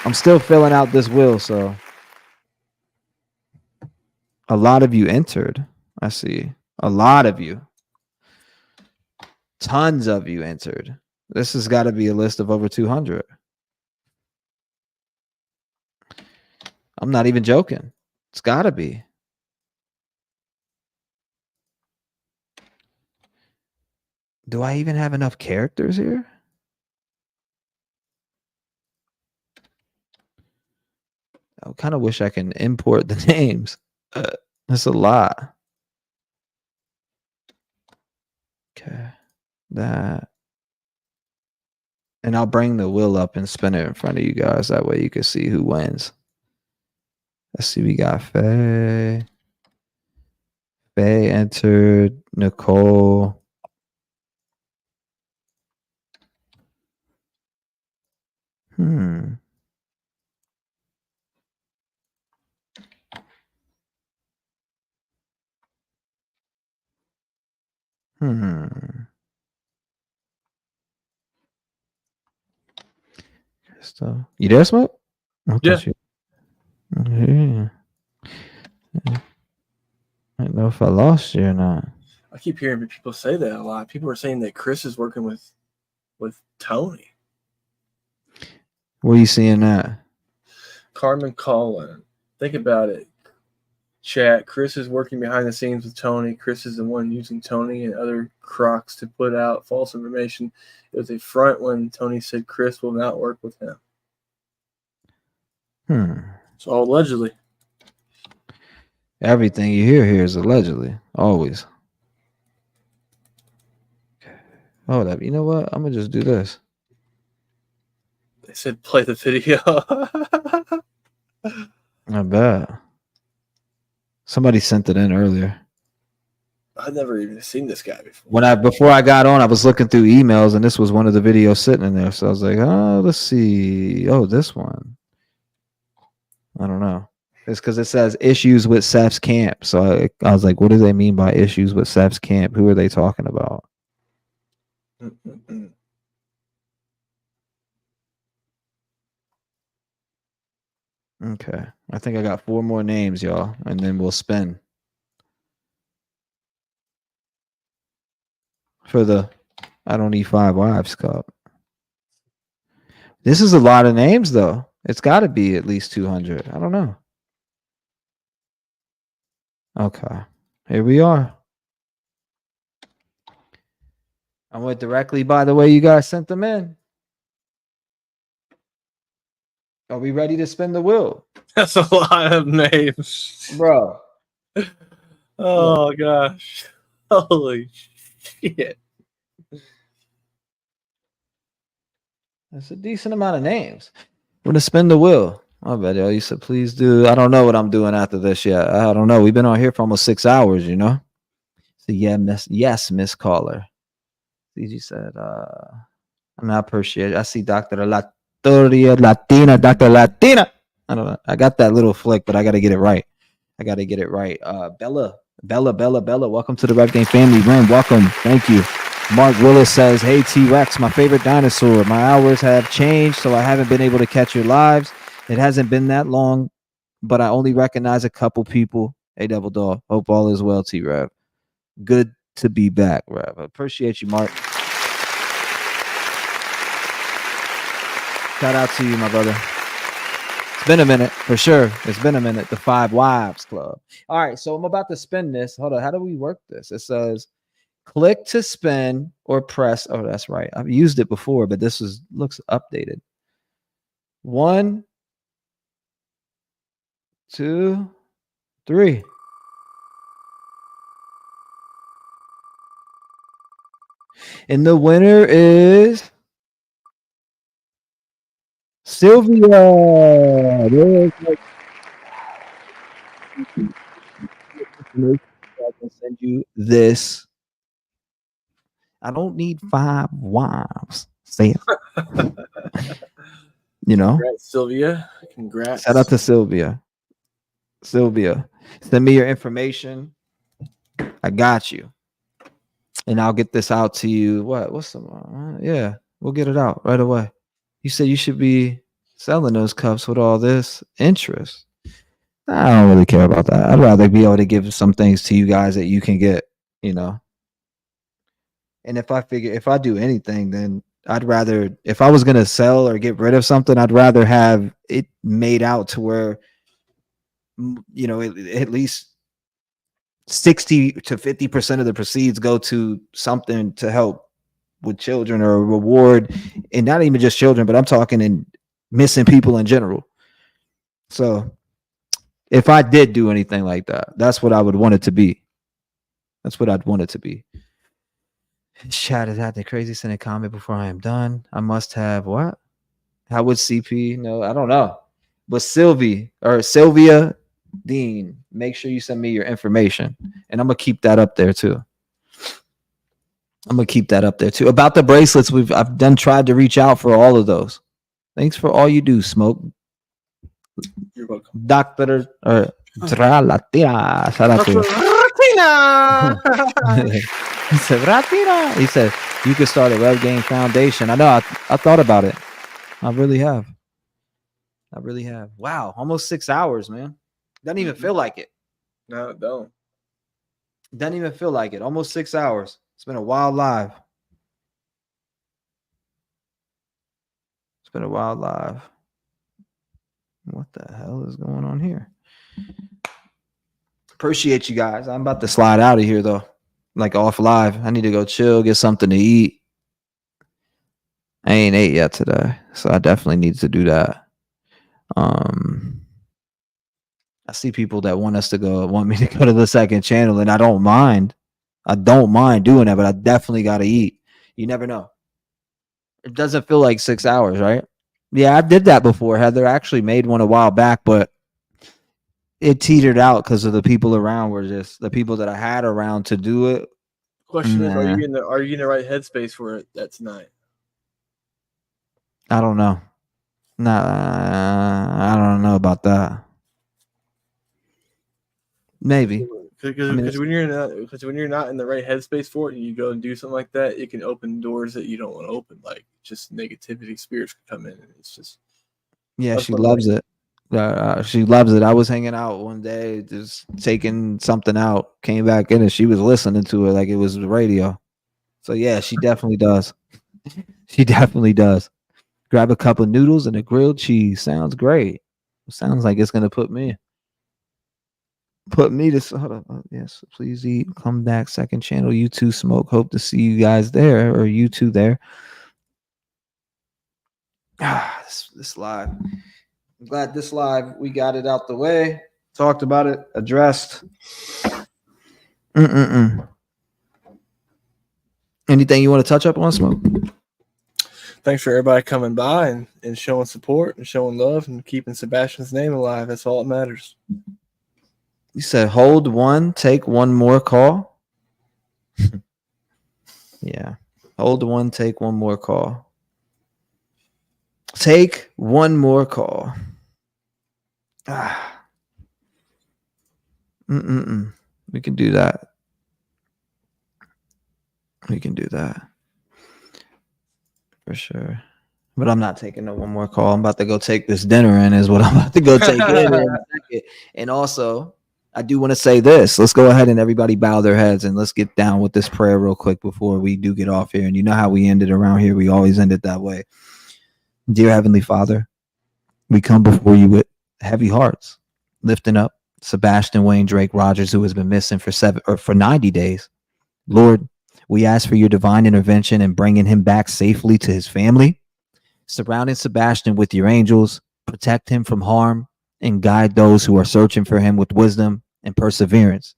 I'm still filling out this wheel, so a lot of you entered. I see. A lot of you. Tons of you entered. This has got to be a list of over 200. I'm not even joking. It's got to be. Do I even have enough characters here? I kind of wish I can import the names. That's a lot. Okay. That. And I'll bring the wheel up and spin it in front of you guys. That way you can see who wins. Let's see. We got Faye. Faye entered. Nicole. Hmm. Crystal. You there, Smoke? Yeah. Yeah. I don't know if I lost you or not. I keep hearing people say that a lot. People are saying that Chris is working with Tony. Where you seeing that? Carmen Collin. Think about it. Chat. Chris is working behind the scenes with Tony. Chris is the one using Tony and other crocs to put out false information. It was a front when Tony said Chris will not work with him. So allegedly. Everything you hear here is allegedly. Always. Hold up. You know what? I'm gonna just do this. They said play the video. I bet. Somebody sent it in earlier. I've never even seen this guy before. Before I got on, I was looking through emails and this was one of the videos sitting in there. So I was like, oh, let's see. Oh, this one. I don't know. It's because it says issues with Seth's camp. So I was like, what do they mean by issues with Seth's camp? Who are they talking about? Okay. I think I got 4 more names, y'all, and then we'll spin. For the I Don't Need 5 Wives Cup. This is a lot of names, though. It's got to be at least 200. I don't know. Okay. Here we are. I went directly by the way you guys sent them in. Are we ready to spin the wheel? That's a lot of names. Bro. Oh, gosh. Holy shit. That's a decent amount of names. We're gonna spin the wheel. I bet y'all. You said please do. I don't know what I'm doing after this yet. I don't know. We've been on here for almost 6 hours, you know. So yeah, Miss Caller. CG said, and I appreciate it. I see Dr. Latina, Dr. Latina. I don't know. I got that little flick, but I gotta get it right. Bella. Welcome to the Rev Game family. Ren, welcome. Thank you. Mark Willis says, hey, T-Rex, my favorite dinosaur. My hours have changed, so I haven't been able to catch your lives. It hasn't been that long, but I only recognize a couple people. Hey, Devil Dog. Hope all is well, T-Rev. Good to be back, Rev. I appreciate you, Mark. Shout out to you, my brother. It's been a minute, for sure. It's been a minute. The 5 Wives Club. All right, so I'm about to spin this. Hold on. How do we work this? It says, click to spin or press. Oh, that's right. I've used it before, but this looks updated. 1, 2, 3. And the winner is Sylvia. I can send you this. I don't need 5 wives. Say it. You know? Congrats, Sylvia. Congrats. Shout out to Sylvia. Sylvia, send me your information. I got you. And I'll get this out to you. What's the yeah, we'll get it out right away. You said you should be selling those cups with all this interest. I don't really care about that. I'd rather be able to give some things to you guys that you can get, you know. And if I do anything, then I'd rather, if I was going to sell or get rid of something, I'd rather have it made out to where, you know, at least 60 to 50% of the proceeds go to something to help with children or a reward, and not even just children, but I'm talking in missing people in general. So if I did do anything like that, that's what I would want it to be. That's what I'd want it to be. Chat is acting crazy. Send a comment before I am done. I must have what? How would CP? No, I don't know. But Sylvia Dean, make sure you send me your information. And I'm gonna keep that up there too. About the bracelets, I've tried to reach out for all of those. Thanks for all you do, Smoke. You're welcome. Doctor or Latina. Shout out to you. He said, Latina. He said, you could start a Rev Game Foundation. I know. I thought about it. I really have. Wow. Almost 6 hours, man. Doesn't even feel like it. No, it don't. Doesn't even feel like it. Almost 6 hours. It's been a wild live. What the hell is going on here? Appreciate you guys. I'm about to slide out of here though. Like off live. I need to go chill, get something to eat. I ain't ate yet today, so I definitely need to do that. I see people that want me to go to the second channel, and I don't mind. Doing that, but I definitely got to eat. You never know. It doesn't feel like 6 hours, right? Yeah, I did that before. Heather actually made one a while back, but it teetered out because of the people around were just the people that I had around to do it. Question is, are you in the right headspace for it that tonight? I don't know. I don't know about that. Maybe because when you're not in the right headspace for it, and you go and do something like that, it can open doors that you don't want to open. Like just negativity, spirits can come in, and it's just she loves it. She loves it. I was hanging out one day, just taking something out, came back in, and she was listening to it like it was the radio. So yeah, she definitely does. Grab a cup of noodles and a grilled cheese. Sounds great. Sounds like it's gonna put me to hold up. Yes, please eat. Come back. Second channel. You too, Smoke. Hope to see you guys there, or you two there. This live. I'm glad this live we got it out the way. Talked about it. Addressed. Anything you want to touch up on, Smoke? Thanks for everybody coming by and showing support and showing love and keeping Sebastian's name alive. That's all that matters. You said hold one, take one more call. Yeah. Hold one, take one more call. Take one more call. We can do that. For sure. But I'm not taking no one more call. I'm about to go take this dinner in is what I'm about to go take in a second. And also, I do want to say this. Let's go ahead and everybody bow their heads and let's get down with this prayer real quick before we do get off here. And you know how we ended around here. We always end it that way. Dear Heavenly Father, we come before you with heavy hearts, lifting up Sebastian Wayne Drake Rogers, who has been missing for 90 days. Lord, we ask for your divine intervention in bringing him back safely to his family, surrounding Sebastian with your angels, protect him from harm, and guide those who are searching for him with wisdom and perseverance.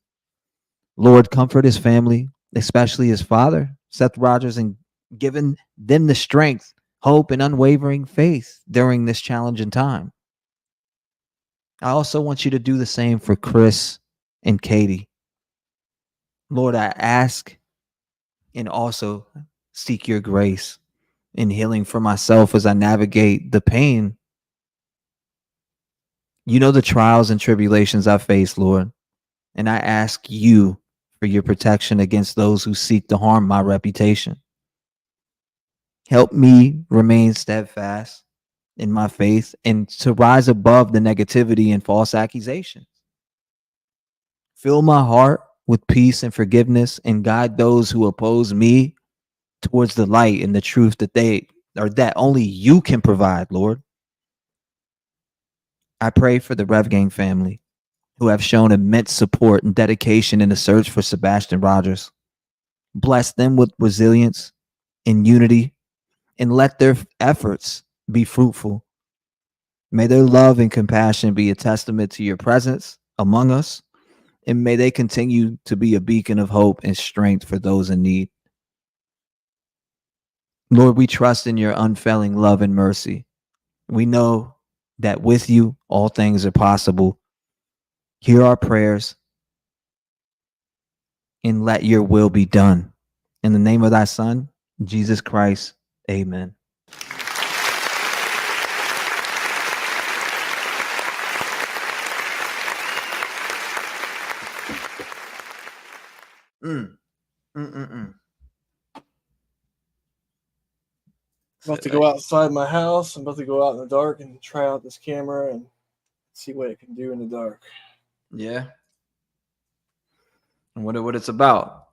Lord, comfort his family, especially his father, Seth Rogers, and giving them the strength, hope, and unwavering faith during this challenging time. I also want you to do the same for Chris and Katie. Lord, I ask and also seek your grace in healing for myself as I navigate the pain. You know the trials and tribulations I face, Lord, and I ask you for your protection against those who seek to harm my reputation. Help me remain steadfast in my faith and to rise above the negativity and false accusations. Fill my heart with peace and forgiveness and guide those who oppose me towards the light and the truth that only you can provide, Lord. I pray for the Rev Gang family who have shown immense support and dedication in the search for Sebastian Rogers. Bless them with resilience and unity and let their efforts be fruitful. May their love and compassion be a testament to your presence among us, and may they continue to be a beacon of hope and strength for those in need. Lord, we trust in your unfailing love and mercy. We know that with you, all things are possible. Hear our prayers and let your will be done. In the name of thy Son, Jesus Christ, amen. About to go outside my house. I'm about to go out in the dark and try out this camera and see what it can do in the dark. Yeah. And what it's about.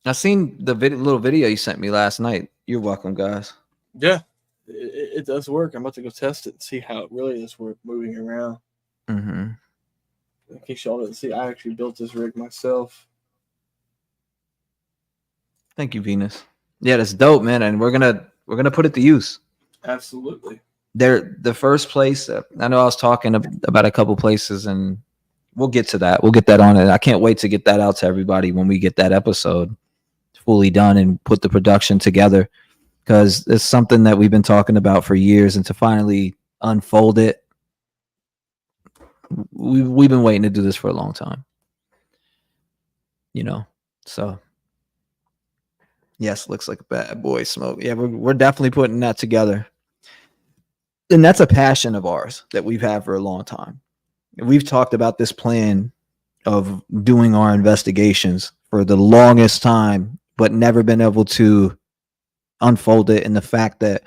I seen the little video you sent me last night. You're welcome, guys. Yeah, it does work. I'm about to go test it and see how it really is work moving around. Mm-hmm. In case y'all didn't see, I actually built this rig myself. Thank you, Venus. Yeah, that's dope, man. And we're gonna put it to use. Absolutely. The first place. I know I was talking about a couple places, and we'll get to that. We'll get that on it. I can't wait to get that out to everybody when we get that episode fully done and put the production together, because it's something that we've been talking about for years, and to finally unfold it, we've been waiting to do this for a long time. So yes, looks like a bad boy smoke. Yeah, we're definitely putting that together. And that's a passion of ours that we've had for a long time. We've talked about this plan of doing our investigations for the longest time, but never been able to unfold it. And the fact that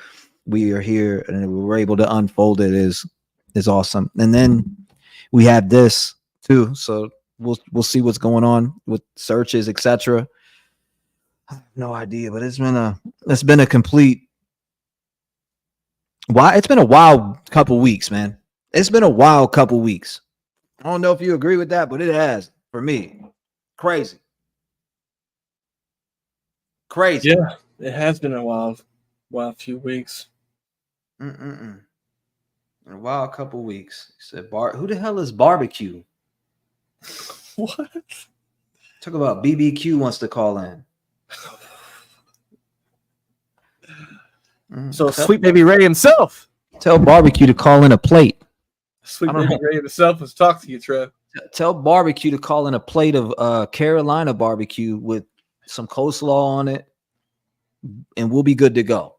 we are here and we were able to unfold it is awesome. And then we have this too. So we'll see what's going on with searches, etc. I have no idea, but it's been a complete. It's been a wild couple weeks, man. It's been a wild couple weeks. I don't know if you agree with that, but it has for me. Crazy. Yeah, it has been a wild few weeks. A wild couple weeks. He said, who the hell is barbecue? What? Talk about BBQ wants to call in. So Sweet Baby Ray himself. Tell barbecue to call in a plate. Sweet Baby Ray himself was talking to you, Trev. Tell barbecue to call in a plate of Carolina barbecue with some coleslaw on it, and we'll be good to go.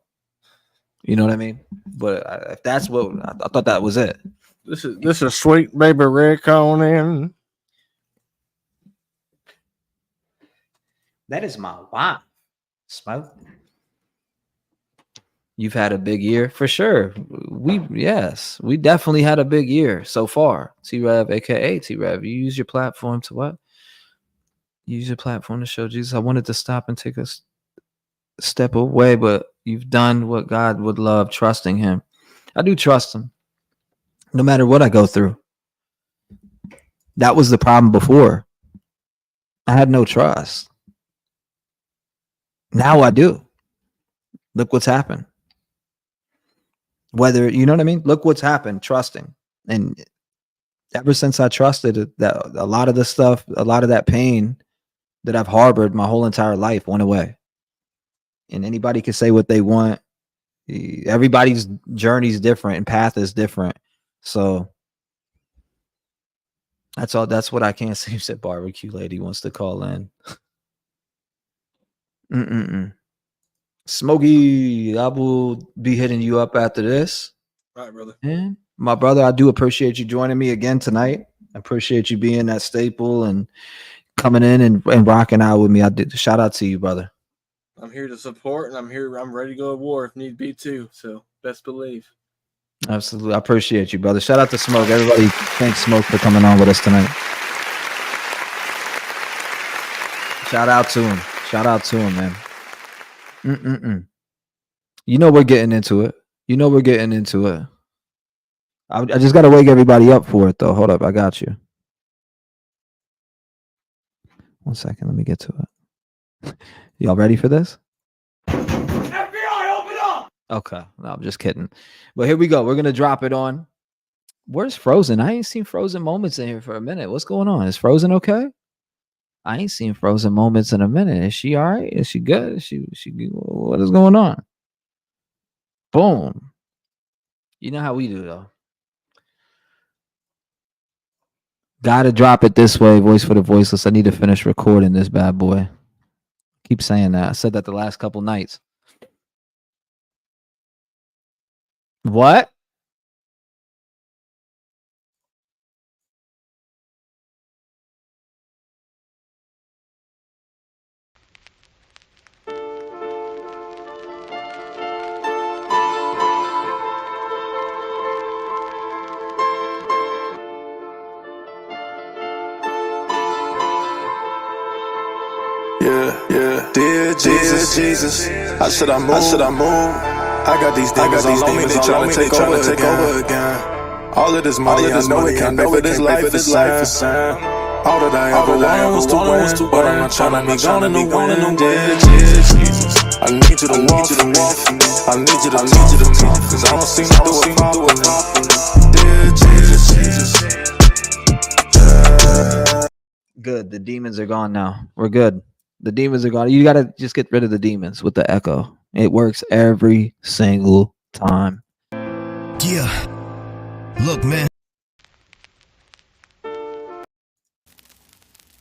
You know what I mean? But if that's what I thought, that was it. This is Sweet Baby Ray calling in. That is my wife. Smoke. You've had a big year for sure. We definitely had a big year so far. T-REV, aka T-REV. You use your platform to what? Use your platform to show Jesus. I wanted to stop and take a step away, but you've done what God would love, trusting him. I do trust him. No matter what I go through. That was the problem before. I had no trust. Now I do. Look what's happened. Whether, you know what I mean? Look what's happened, trusting. And ever since I trusted it, that a lot of the stuff, a lot of that pain that I've harbored my whole entire life went away. And anybody can say what they want. Everybody's journey is different and path is different. So that's all. That's what I can't say. You said barbecue lady wants to call in. Smokey, I will be hitting you up after this. All right, brother. And my brother, I do appreciate you joining me again tonight. I appreciate you being that staple and coming in and rocking out with me. I did. Shout out to you, brother. I'm here to support, and I'm ready to go to war if need be too. So best believe. Absolutely. I appreciate you, brother. Shout out to Smoke. Everybody, thanks Smoke for coming on with us tonight. Shout out to him. Shout out to him, man. You know we're getting into it. I just got to wake everybody up for it, though. Hold up. I got you. 1 second. Let me get to it. Y'all ready for this? FBI, open up! Okay. No, I'm just kidding. But here we go. We're going to drop it on. Where's Frozen? I ain't seen Frozen moments in here for a minute. What's going on? Is Frozen okay? I ain't seen Frozen Moments in a minute. Is she all right? Is she good? Is she what is going on? Boom. You know how we do though. Gotta drop it this way, voice for the voiceless. I need to finish recording this bad boy. Keep saying that. I said that the last couple nights. What? Yeah. Dear Jesus, how should I move? I got these demons all on me, they tryna take over again. All of this money, I know it can't pay for this life, this sound. All that I ever wanted was to win, but I'm not tryna be gone in the wind. Dear Jesus, I need you to walk for me. I need you to talk, cause I don't seem to do it properly. Dear Jesus. Good. The demons are gone now. We're good. The demons are gone. You gotta just get rid of the demons with the echo. It works every single time. Yeah. Look, man.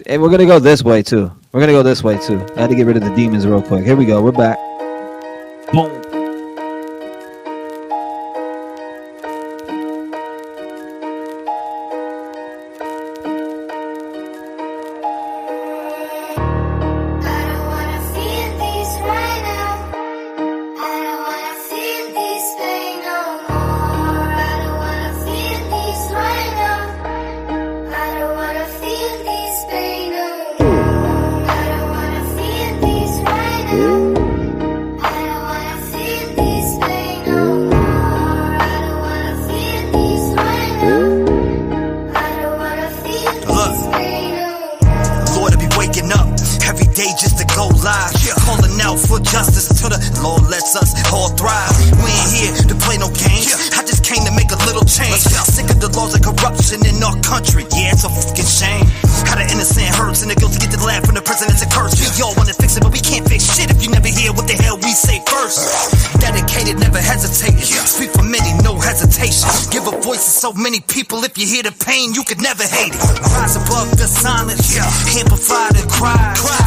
And we're gonna go this way too. I had to get rid of the demons real quick. Here we go. We're back. Boom. So many people, if you hear the pain, you could never hate it. Rise above the silence, amplify the cry.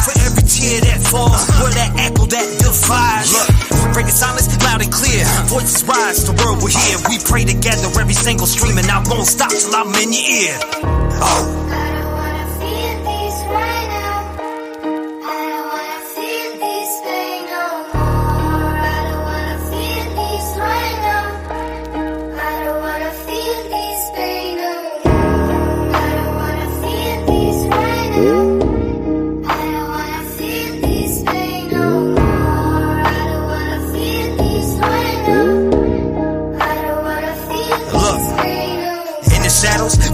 For every tear that falls, where that echo that defies. Look, breaking silence loud and clear. Voices rise, the world will hear. We pray together, every single stream, and I won't stop till I'm in your ear. Oh.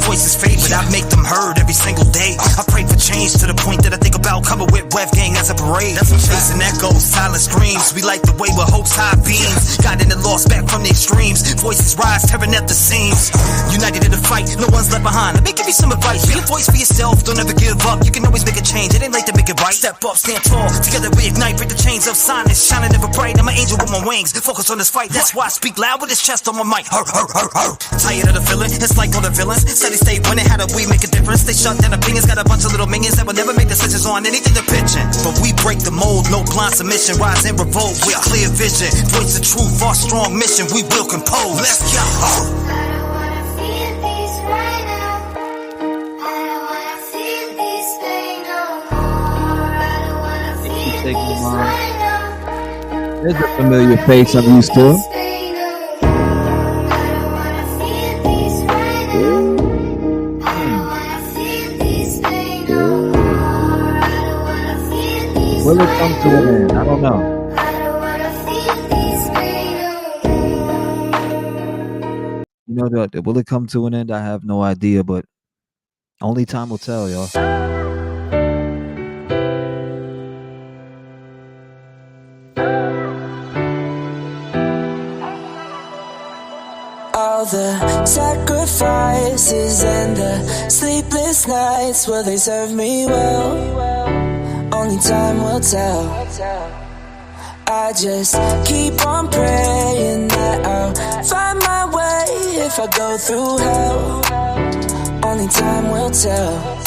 Voices fade, but I make them heard every single day. I pray for change to the point that I think about coming with Web Gang as a parade. Chasing echoes, silent screams. We light the way with hope's high beams. Got in the lost back from the extremes. Voices rise, tearing at the seams. United in the fight, no one's left behind. Let me give you some advice. Be a voice for yourself, don't ever give up. You can always make a change, it ain't late to make it right. Step up, stand tall, together we ignite. Break the chains of silence, shining ever bright. I'm an angel with my wings, focus on this fight. That's why I speak loud with this chest on my mic. Tired of the feeling, it's like all the villains. Steady stay winning, how do we make a difference? They shut down opinions, got a bunch of little minions that will never make decisions on anything they're pitching. But we break the mold, no blind submission. Rise and revolt with clear vision. Voice the truth, our strong mission, we will compose. Let's go. There's a familiar face I'm used to. Will it come to an end? I don't know. You know that will it come to an end? I have no idea, but only time will tell, y'all. All the sacrifices and the sleepless sleepless nights, will they serve me well? Only time will tell. I just keep on praying that I'll find my way if I go through hell. Only time will tell.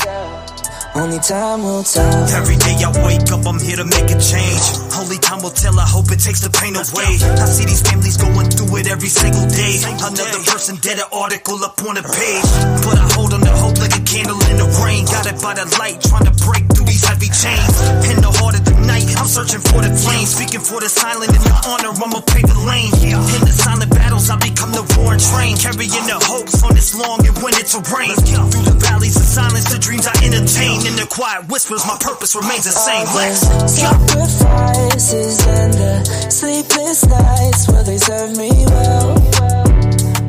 Only time will tell. Every day I wake up, I'm here to make a change. Only time will tell, I hope it takes the pain away. I see these families going through it every single day. Another person dead, an article up on the page. But I hold on to hope like a candle in the rain. Got it by the light, trying to break through these heavy chains. In the heart of the night, I'm searching for the flame. Speaking for the silent and the honor, I'ma pave the lane. In the silent battles, I become the roaring train. Carrying the hopes on this long and winter terrain. Through the valleys of silence, the dreams I entertain. In the quiet whispers, my purpose remains the same. Let's go. Sacrifices and the sleepless nights, will they serve me well?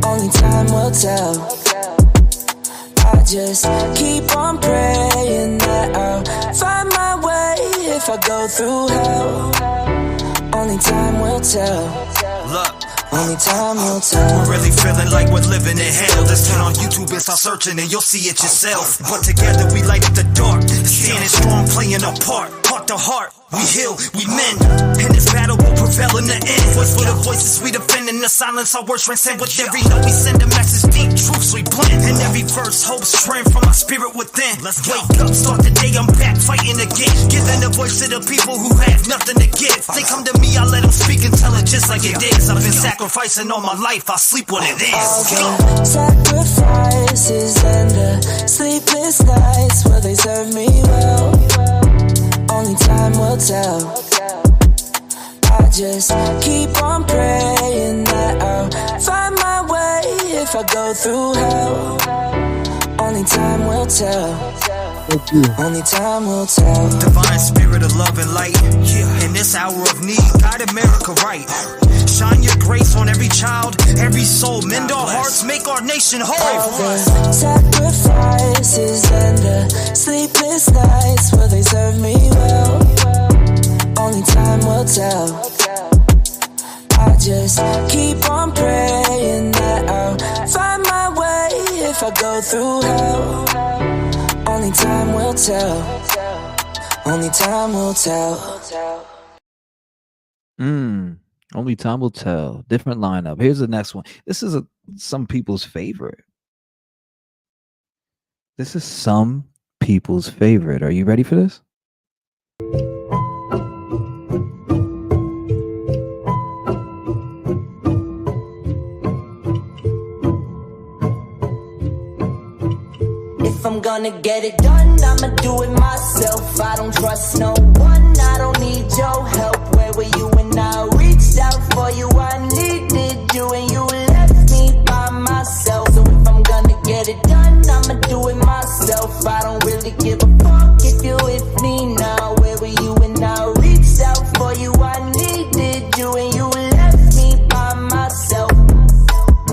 Only time will tell. I just keep on praying that I'll find my way if I go through hell. Only time will tell. Look. Only time will tell. We're really feeling like we're living in hell. Let's turn on YouTube and start searching and you'll see it yourself. But together we light up the dark, standing strong, playing our part. Heart to heart, we heal, we mend. And this battle will prevail in the end. Voice for the voices we defend. In the silence our words transcend. With every note we send a message, deep truths we blend. And every verse hopes strength from our spirit within. Let's wake up, start the day, I'm back fighting again. Giving a voice to the people who have nothing to give. They come to me, I let them speak and tell it just like it is. I've been sacrificing all my life, I sleep when it is. Sacrifices and the sleepless nights, will they serve me well? Only time will tell. I just keep on praying that I'll find my way if I go through hell. Only time will tell. Only time will tell. Divine spirit of love and light. In this hour of need, guide America right. Shine your grace on every child, every soul. Mend our hearts, make our nation whole. All the sacrifices and the sleepless nights, will they serve me well? Only time will tell. I just keep on praying that I'll find my way if I go through hell. Only time will tell. Only time will tell. Only time will tell. Different lineup. Here's the next one. This is some people's favorite. This is some people's favorite. Are you ready for this? If I'm gonna get it done, I'ma do it myself. I don't trust no one, I don't need your help. Where were you when I reached out for you? I needed you and you left me by myself. So if I'm gonna get it done, I'ma do it myself. I don't really give a fuck if you're with me now. Where were you when I reached out for you? I needed you and you left me by myself.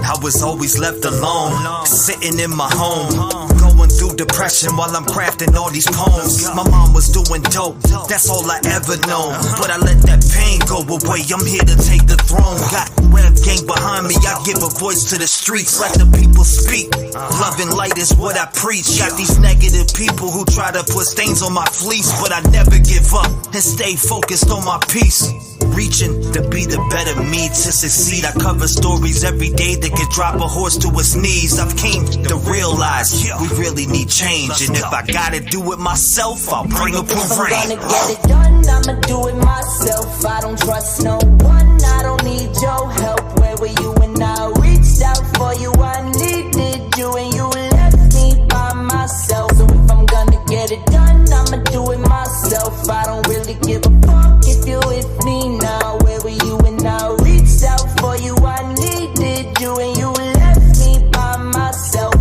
I was always left alone, sitting in my home, going through depression while I'm crafting all these poems. My mom was doing dope, that's all I ever known. But I let that pain go away, I'm here to take the throne. Got Rev gang behind me, I give a voice to the streets. Let the people speak, love and light is what I preach. Got these negative people who try to put stains on my fleece, but I never give up and stay focused on my peace. Reaching to be the better me, to succeed. I cover stories every day that could drop a horse to its knees. I've came to realize we really need change, and if I gotta do it myself, I'll bring a parade. If I'm gonna get it done, I'ma do it myself. I don't trust no one, I don't need your help. Where were you when I reached out for you? I needed you and you left me by myself. So if I'm gonna get it done, I'ma do it myself. I don't really give a fuck if you're with me now. Where were you when I reached out for you? I needed you and you left me by myself.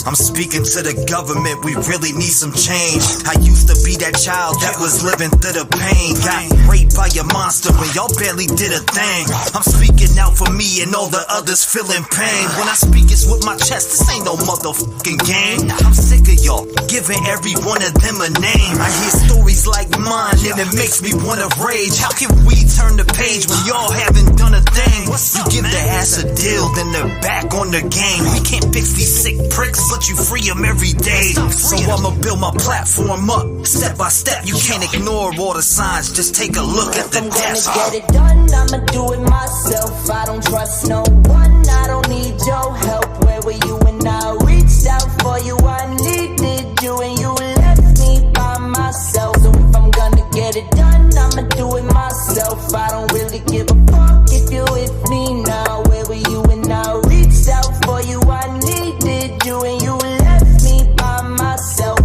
I'm speaking to the government, we really need some change. I used to be that child that was living through the pain. Got raped by a monster when y'all barely did a thing. I'm speaking out for me and all the others feeling pain. When I speak it's with my chest, this ain't no motherfucking game. I'm sick of y'all giving every one of them a name. I hear stories like mine and it makes me wanna rage. How can we turn the page when y'all haven't done a thing? You give the ass a deal, then they're back on the game. We can't fix these sick pricks, but you free them every day. So I'ma build my platform up, step by step. You can't ignore all the signs, just take a look at the desk. If I'm gonna get it done, I'ma do it myself. I don't trust no one, I don't need your help. Where were you when I reached out for you? I needed you and you left me by myself. So if I'm gonna get it done, I'ma do it myself. I don't really give a fuck if you with me now. Where were you when I reached out for you? I needed you and you left me by myself.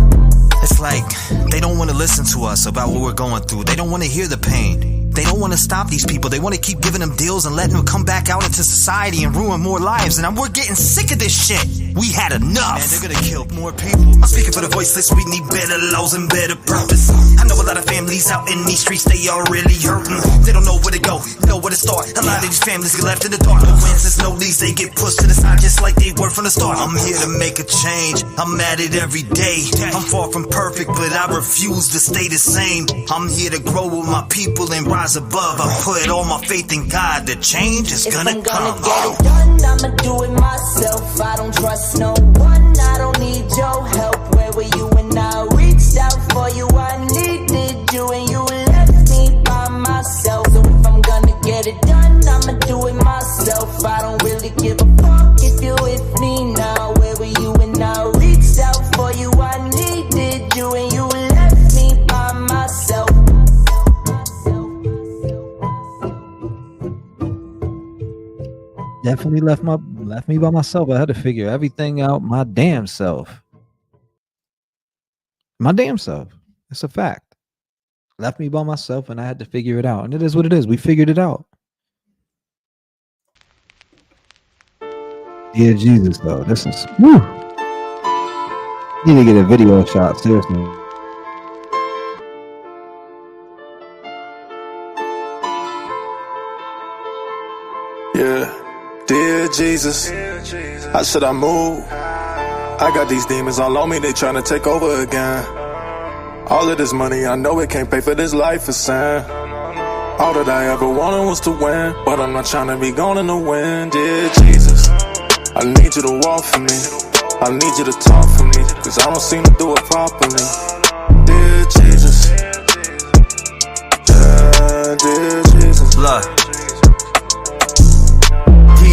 It's like they don't want to listen to us about what we're going through. They don't want to hear the pain. They don't want to stop these people. They want to keep giving them deals and letting them come back out into society and ruin more lives. And we're getting sick of this shit. We had enough. Man, they're gonna kill more people. I'm speaking for the voiceless. We need better laws and better purpose. I know a lot of families out in these streets, they are really hurting. They don't know where to go, know where to start. A lot of these families get left in the dark. No wins, there's no leads, they get pushed to the side just like they were from the start. I'm here to make a change. I'm at it every day. I'm far from perfect, but I refuse to stay the same. I'm here to grow with my people and rise above. I put all my faith in God. The change is gonna come. If I'm gonna get it done, I'ma do it myself. I don't trust no one, I don't need your help. Where were you when I reached out for you? I needed you and you left me by myself. So if I'm gonna get it done, I'ma do it myself. I don't really give a fuck if you with me now. Where were you when I reached out for you? I needed you and you left me by myself. Definitely left me by myself. I had to figure everything out my damn self. My damn self. It's a fact. Left me by myself and I had to figure it out. And it is what it is. We figured it out. Yeah, Jesus, though. This is whew. Need to get a video shot, seriously. Yeah. Dear Jesus, how should I move? I got these demons all on me, they tryna take over again. All of this money, I know it can't pay for this life of sin. All that I ever wanted was to win, but I'm not tryna be gone in the wind. Dear Jesus, I need you to walk for me. I need you to talk for me, cause I don't seem to do it properly. Dear Jesus, yeah, dear Jesus. Blood.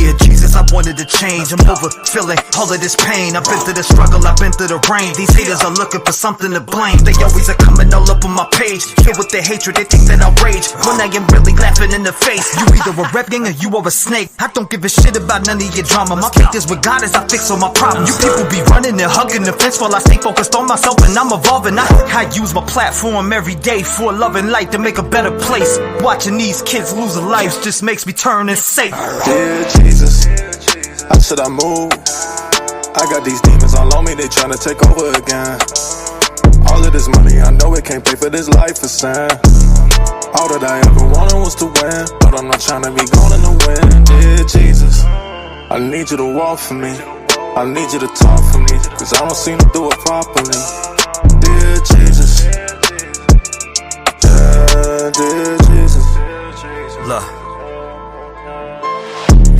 Yeah, Jesus, I wanted to change. I'm over feeling all of this pain. I've been through the struggle, I've been through the rain. These haters are looking for something to blame. They always are coming all up on my page, filled with their hatred, they think that I'll rage when I am really laughing in the face. You either a rep gang or you are a snake. I don't give a shit about none of your drama. My faith is with God as I fix all my problems. You people be running and hugging the fence while I stay focused on myself and I'm evolving. I use my platform every day for love and light to make a better place. Watching these kids lose their lives just makes me turn and say, Dear Jesus, how should I move? I got these demons all on me, they tryna take over again. All of this money, I know it can't pay for this life of sin. All that I ever wanted was to win, but I'm not tryna be gone in the wind. Dear Jesus, I need you to walk for me. I need you to talk for me, cause I don't seem to do it properly. Dear Jesus, yeah, dear Jesus. Look,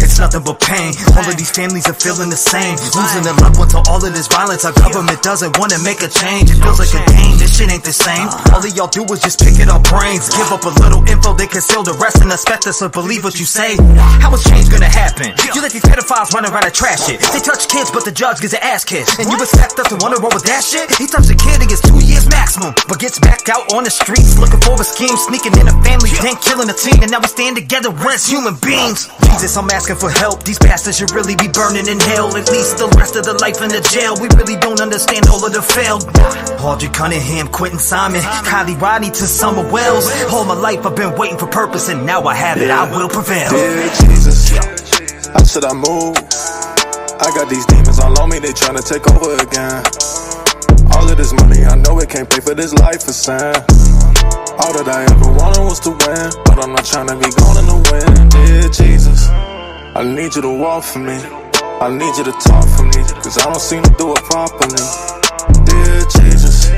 it's nothing but pain. All of these families are feeling the same. Losing their loved ones to all of this violence. Our government doesn't want to make a change. It feels like a game, this shit ain't the same. All of y'all do is just pick at our brains. Give up a little info, they conceal the rest and expect us to believe what you say. How is change gonna happen? You let these pedophiles run around and trash it. They touch kids but the judge gets an ass kiss. And you expect us to wanna roll with that shit? He touched a kid and gets 2 years maximum, but gets back out on the streets looking for a scheme, sneaking in a family, then killing a team. And now we stand together as human beings. Jesus, I'm asking for help. These bastards should really be burning in hell. At least the rest of the life in the jail. We really don't understand all of the failed. Audrey Cunningham, Quentin Simon, Kylie Rodney to Summer Wells. All my life I've been waiting for purpose, and now I have it. I will prevail. Dear Jesus, how should I move? I got these demons all on me, they tryna take over again. All of this money, I know it can't pay for this life of sin. All that I ever wanted was to win, but I'm not tryna be gone in the wind. Dear Jesus, I need you to walk for me. I need you to talk for me, cause I don't seem to do it properly. Dear Jesus,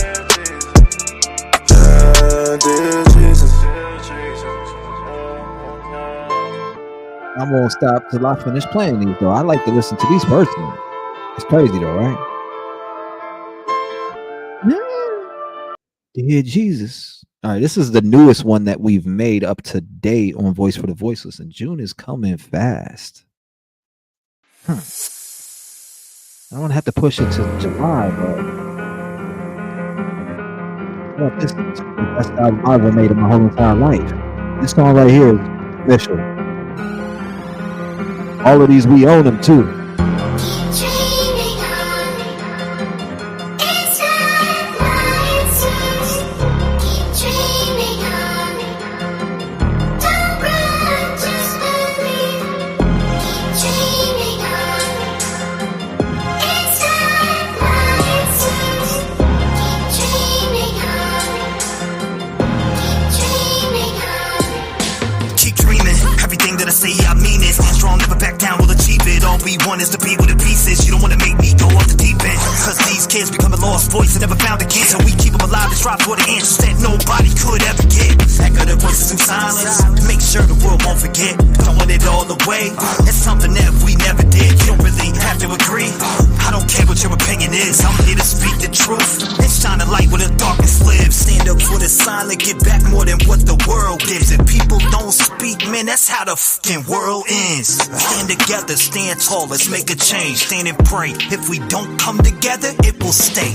yeah, dear Jesus. I'm gonna stop till I finish playing these though. I like to listen to these personally. It's crazy though, right? Dear Jesus. All right, this is the newest one that we've made up to date on Voice for the Voiceless, and June is coming fast. I don't want to have to push it to July, but this is the best album I've ever made in my whole entire life. This song right here is special. All of these, we own them too. We want is to be with the pieces. You don't want to make me go off the deep end, cause these kids become a lost voice and never found again. So we keep them alive and strive for the answers that nobody could ever get. Echo the voices in silence, make sure the world won't forget. Throwing it all away, it's something that we never did. You don't really have to agree, I don't care what your opinion is. I'm here to speak the truth and shine a light where the darkness lives. Stand up for the silent, get back more than what the world gives. If people don't speak, man, that's how the fucking world ends. Stand together, stand tall, let's make a change. Stand and pray. If we don't come together, it will stay.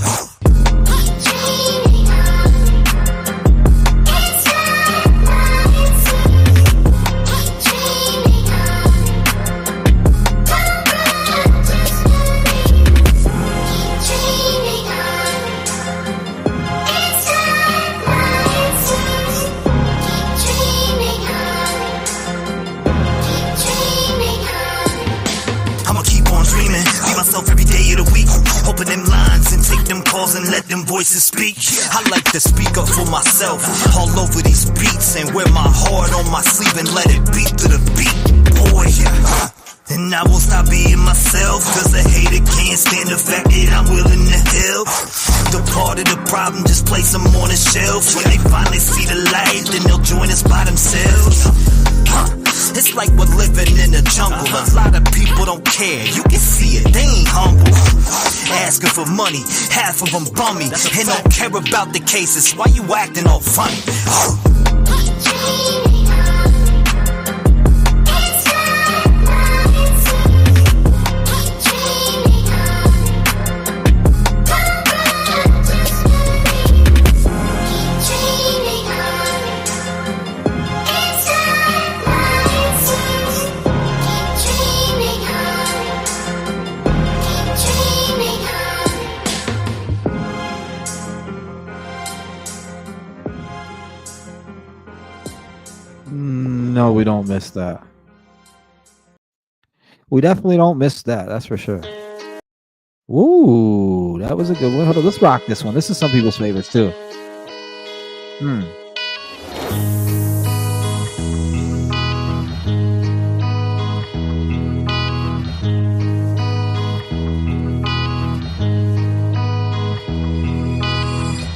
Every day of the week, open them lines and take them calls and let them voices speak. I like to speak up for myself all over these beats and wear my heart on my sleeve and let it beat to the beat, boy. And I won't stop being myself, cause a hater can't stand the fact that I'm willing to help. The part of the problem, just place them on the shelf. When they finally see the light, then they'll join us by themselves. It's like we're living in the jungle. A lot of people don't care. You can see it, they ain't humble. Asking for money, half of them bummy, and don't care about the cases. Why you acting all funny? No, we don't miss that. We definitely don't miss that. That's for sure. Ooh, that was a good one. Hold on, let's rock this one. This is some people's favorites too.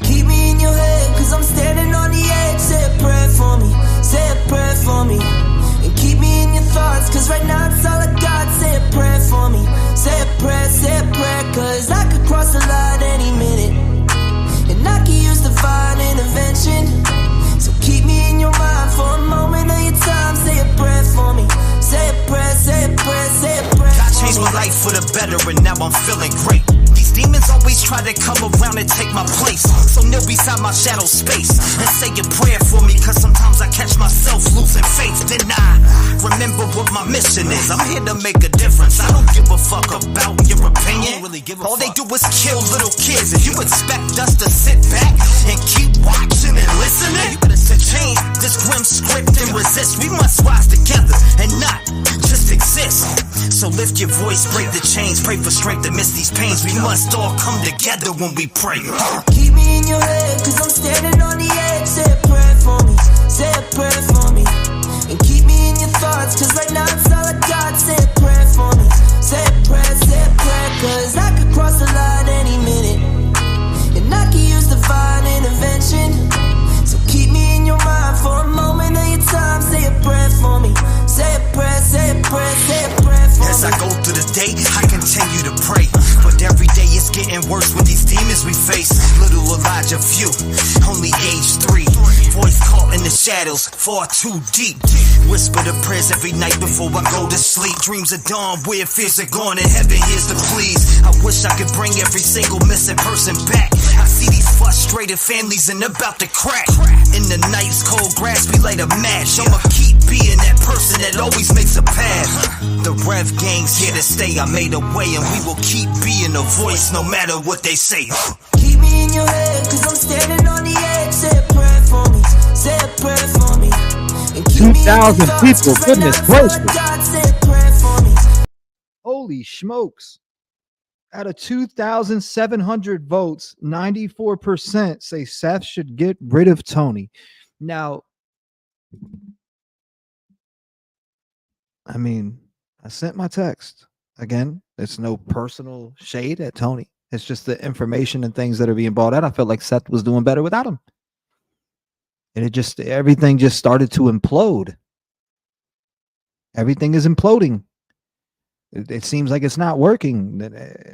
Keep me in your head, cause I'm standing on the edge. Say a prayer for me, say a prayer for me. And keep me in your thoughts, cause right now it's all I got. Say a prayer for me, say a prayer, cause I could cross the line any minute. And I could use divine intervention. So keep me in your mind for a moment of your time. Say a prayer for me, say a prayer, say a prayer, say a prayer. God changed my life for the better and now I'm feeling great. These demons always try to come around and take my place. So kneel beside my shadow space and say a prayer for me, cause sometimes I catch myself losing faith. Then I remember what my mission is. I'm here to make a difference. I don't give a fuck about your opinion. All they do is kill little kids. If you expect us to sit back and keep watching and listening, you better change this grim script and resist. We must rise together and not just exist. So lift your voice, break the chains, pray for strength amidst these pains. We must all come together when we pray. Keep me in your head, cause I'm standing on the edge. Say a prayer for me, say a prayer for me. And keep me in your thoughts, cause right now it's all I got. Say a prayer for me, say a prayer, cause I could cross the line any minute. And I could use divine intervention. So keep me in your mind for a moment of your time. Say a prayer for me, say a prayer, say a prayer, say a prayer for me. As I go through the day, I continue to pray. But every day it's getting worse with these demons we face. Little shadows far too deep. Whisper the prayers every night before I go to sleep. Dreams of dawn, where fears are gone, and heaven hears the pleas. I wish I could bring every single missing person back. I see these frustrated families and about to crack. In the night's cold grass, we light a match. I'ma keep being that person that always makes a path. The Rev gang's here to stay. I made a way, and we will keep being a voice no matter what they say. Keep me in your head, cause I'm standing on the edge. Say a prayer for me, say a prayer for me. 2,000 people, goodness gracious. Holy smokes. Out of 2,700 votes, 94% say Seth should get rid of Tony. Now, I mean, I sent my text. Again, it's no personal shade at Tony. It's just the information and things that are being brought out. I felt like Seth was doing better without him. And everything just started to implode. Everything is imploding. It seems like it's not working.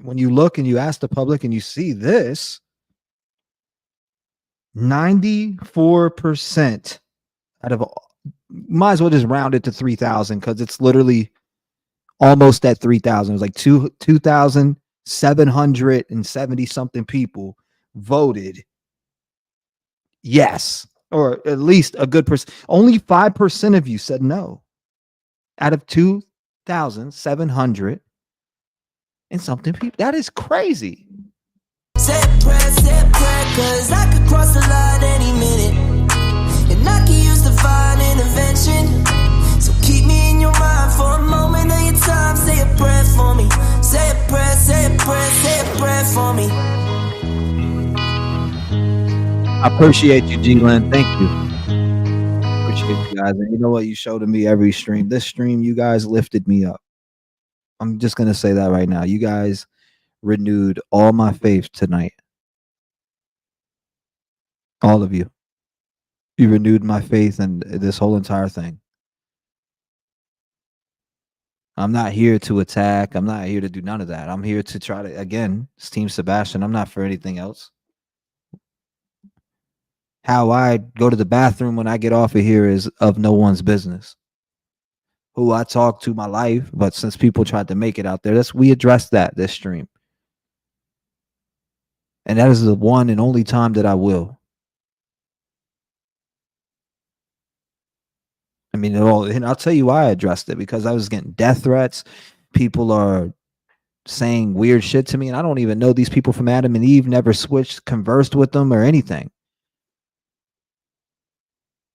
When you look and you ask the public and you see this, 94% out of all, might as well just round it to 3,000 because it's literally almost at 3,000. It was like 2,770 something people voted yes, or at least a good percent. Only 5% of you said no out of 2,700 and something people. That is crazy. Say a prayer, cause I could cross the line any minute. And I can use divine intervention. So keep me in your mind for a moment of your time. Say a prayer for me. Say a prayer, say a prayer, say a prayer for me. I appreciate you, G Glenn. Thank you. Appreciate you guys. And you know what? You show to me every stream. This stream, you guys lifted me up. I'm just going to say that right now. You guys renewed all my faith tonight. All of you. You renewed my faith in this whole entire thing. I'm not here to attack. I'm not here to do none of that. I'm here to try to, again, it's Team Sebastian. I'm not for anything else. How I go to the bathroom when I get off of here is of no one's business. Who I talk to my life, but since people tried to make it out there, we addressed that this stream. And that is the one and only time that I will. I mean, and I'll tell you why I addressed it, because I was getting death threats. People are saying weird shit to me, and I don't even know these people from Adam and Eve, never conversed with them or anything.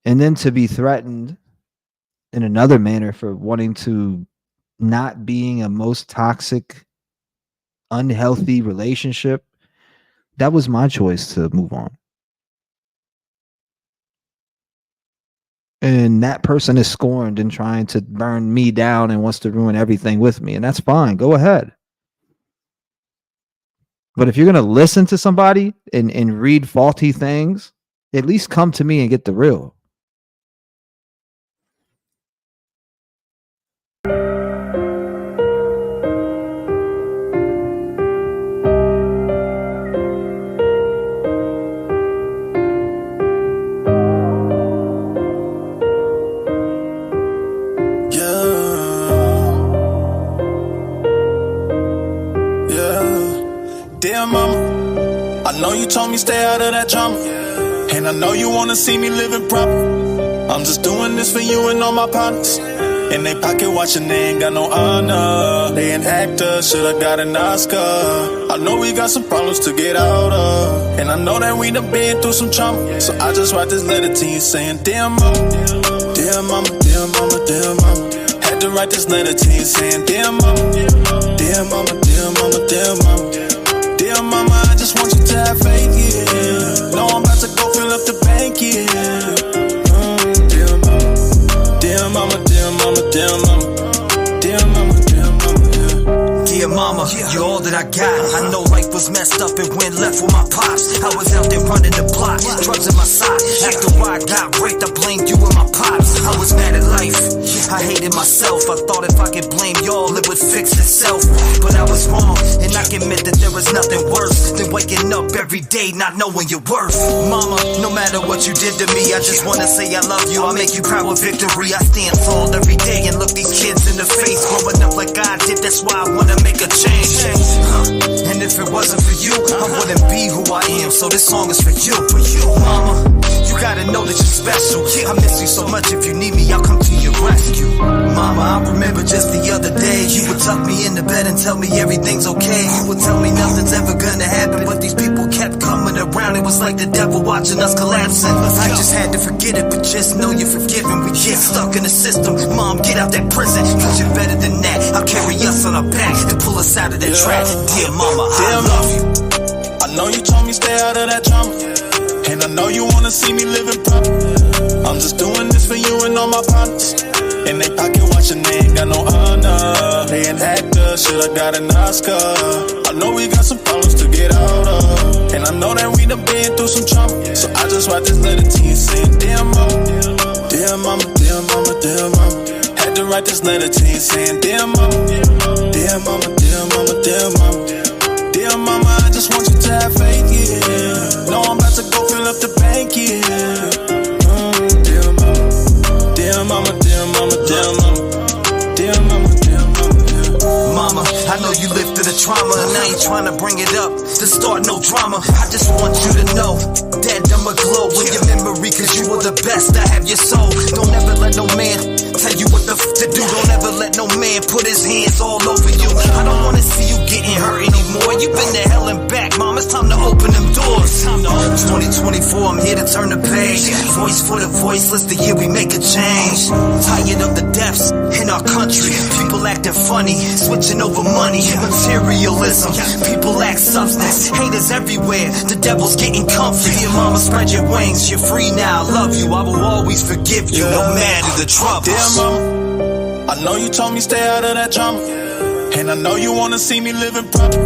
And then to be threatened in another manner for wanting to not being a most toxic, unhealthy relationship, that was my choice to move on. And that person is scorned and trying to burn me down and wants to ruin everything with me. And that's fine. Go ahead. But if you're going to listen to somebody and read faulty things, at least come to me and get the real. Dear mama, I know you told me stay out of that drama, and I know you wanna see me living proper. I'm just doing this for you and all my partners. In they pocket watching, they ain't got no honor. They an actor, should've got an Oscar. I know we got some problems to get out of, and I know that we done been through some trauma. So I just write this letter to you saying, dear mama, dear mama, dear mama, dear mama. Had to write this letter to you saying, dear mama, dear mama, dear mama, dear mama. Dear mama, I just want you to have faith, yeah. No, I'm about to go fill up the bank, yeah. Dear mama, dear mama, dear mama, dear mama. Dear mama, dear mama, yeah. Dear mama, you're all that that I got. I know life was messed up and went left with my pops. I was out there running the block, drugs in my sock. After I got raped, I blamed you and my pops. I was mad at life, I hated myself. I thought if I could blame y'all, it would fix itself. But I was wrong, and I can admit that there was nothing worse than waking up every day not knowing your worth. Mama, no matter what you did to me, I just wanna say I love you. I'll make you proud with victory. I stand tall every day and look these kids in the face. Growing up like I did, that's why I wanna make a change. And if it wasn't for you, I wouldn't be who I am. So this song is for you, Mama. You gotta know that you're special. I miss you so much. If you need me, I'll come to your rescue. Mama, I remember just the other day, you would tuck me in the bed and tell me everything's okay. You would tell me nothing's ever gonna happen, but these people kept coming around. It was like the devil watching us collapsing. I just had to forget it, but just know you're forgiven. We get stuck in the system. Mom, get out that prison, cause you're better than that. I'll carry us on our back and pull us out of that trap. Dear Mama, I love you. I know you told me stay out of that drama, and I know you wanna see me living proper. I'm just doing this for you and all my partners. In they pocket watching, they ain't got no honor. They an actor, should've got an Oscar. I know we got some problems to get out of, and I know that we done been through some trauma. So I just write this letter to you saying, dear mama, dear mama, dear mama, dear mama. Had to write this letter to you saying, dear mama, dear mama, dear mama, dear mama. Dear mama, I just want you to have faith, yeah. No, I'm about to go fill up the bank, yeah. Dear mama, dear mama, dear mama, dear mama, dear mama, dear mama, yeah. Mama, I know you lived through the trauma, and I ain't trying to bring it up to start no drama. I just want you to know that I'ma glow in your memory, cause you were the best. I have your soul. Don't ever let no man tell you what the to do. Don't ever let no man put his hands all over you. I don't wanna see you getting hurt anymore. You've been to hell and back, Mom. It's time to open them doors. It's 2024, I'm here to turn the page. Voice for the voiceless, the year we make a change. Tired of the deaths in our country. People acting funny, switching over money. Materialism, people lack substance. Haters everywhere, the devil's getting comfy. Mama, spread your wings, you're free now. I love you, I will always forgive you, no matter the troubles. Dear mama, I know you told me stay out of that drama, and I know you wanna see me living proper.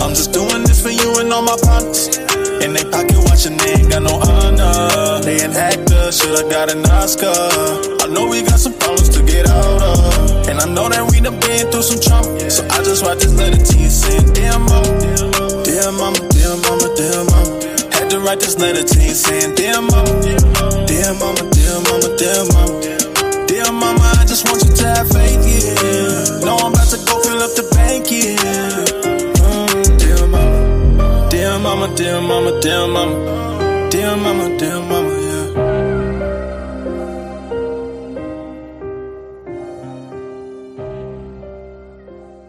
I'm just doing this for you and all my partners. In they pocket watching, they ain't got no honor. They an actor, should've got an Oscar. I know we got some problems to get out of, and I know that we done been through some trauma. So I just write this letter to you saying, dear mama, dear mama, dear mama, dear mama. Had to write this letter to you saying, dear mama, dear mama, dear mama, dear mama. Dear mama, I just want you to have faith, yeah. No, I'm about to go fill up the bank, yeah. Dear mama, dear mama, dear mama, dear mama, dear mama, dear mama,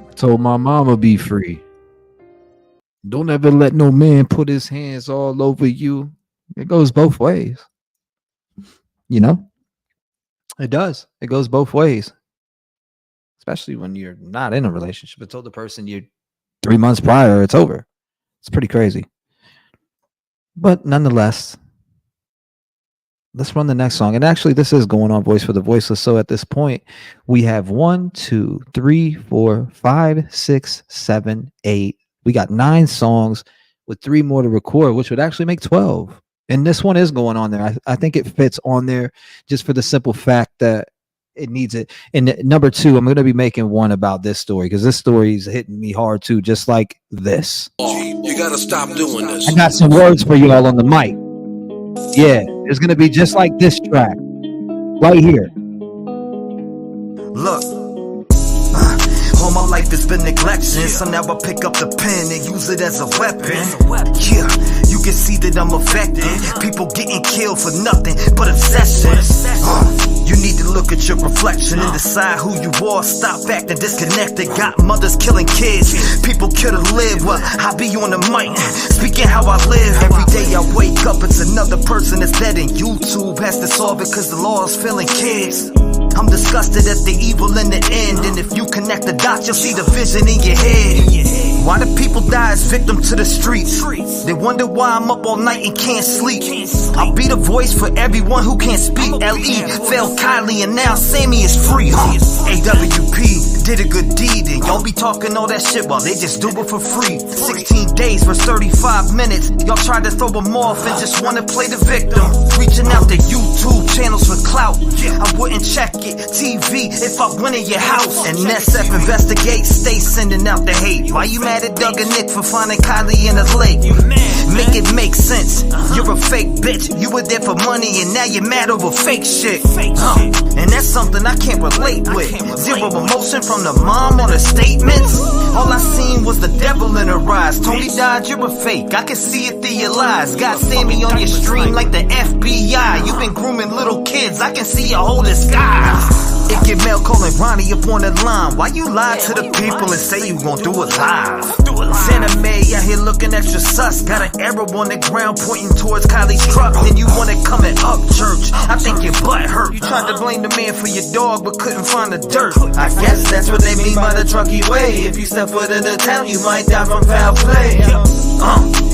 I told my mama be free. Don't ever let no man put his hands all over you. It goes both ways. You know? It does. It goes both ways. Especially when you're not in a relationship. I told the person you 3 months prior, it's over. It's pretty crazy. But nonetheless, let's run the next song. And actually, this is going on Voice for the Voiceless. So at this point, we have 1, 2, 3, 4, 5, 6, 7, 8. We got 9 songs with 3 more to record, which would actually make 12. And this one is going on there. I think it fits on there just for the simple fact that it needs it. And number 2, I'm going to be making one about this story because this story is hitting me hard too, just like this. You got to stop doing this. I got some words for you all on the mic. Yeah, it's going to be just like this track right here. Look. All my life has been neglection, so now I pick up the pen and use it as a weapon. Yeah, you can see that I'm affected. People getting killed for nothing but obsession. You need to look at your reflection and decide who you are. Stop acting disconnected. Got mothers killing kids. People kill to live. Well, I be on the mic, speaking how I live. Every day I wake up, it's another person that's dead, and YouTube has to solve it because the law is filling kids. I'm disgusted at the evil in the end, and if you connect the dots, you'll see the vision in your head. Why do people die as victim to the streets? They wonder why I'm up all night and can't sleep. I'll be the voice for everyone who can't speak. L.E. failed Kylie and now Sammy is free. AWP, did a good deed, and y'all be talking all that shit while they just do it for free. 16 days for 35 minutes. Y'all tried to throw them off and just wanna play the victim. Reaching out to YouTube channels for clout. I wouldn't check it. TV if I went in your house. And SF investigate, stay sending out the hate. Why you mad at Doug and Nick for finding Kylie in the lake? Make it make sense. You're a fake bitch. You were there for money and now you're mad over fake shit. And that's something I can't relate with. Zero emotion from the mom on the statements. All I seen was the devil in her eyes. Tony died, you're a fake. I can see it through your lies. God stand me on your stream like the FBI. You've been grooming little kids. I can see your whole disguise. It get mail calling Ronnie up on the line. Why you lie to the people and say you gon' do it live? Santa May out here looking extra sus. Got an arrow on the ground pointing towards Kylie's truck. Then you wanna come and up church. I think your butt hurt. You tried to blame the man for your dog but couldn't find the dirt. I guess that's what they mean by the trucky way. If you step foot in the town you might die from foul play.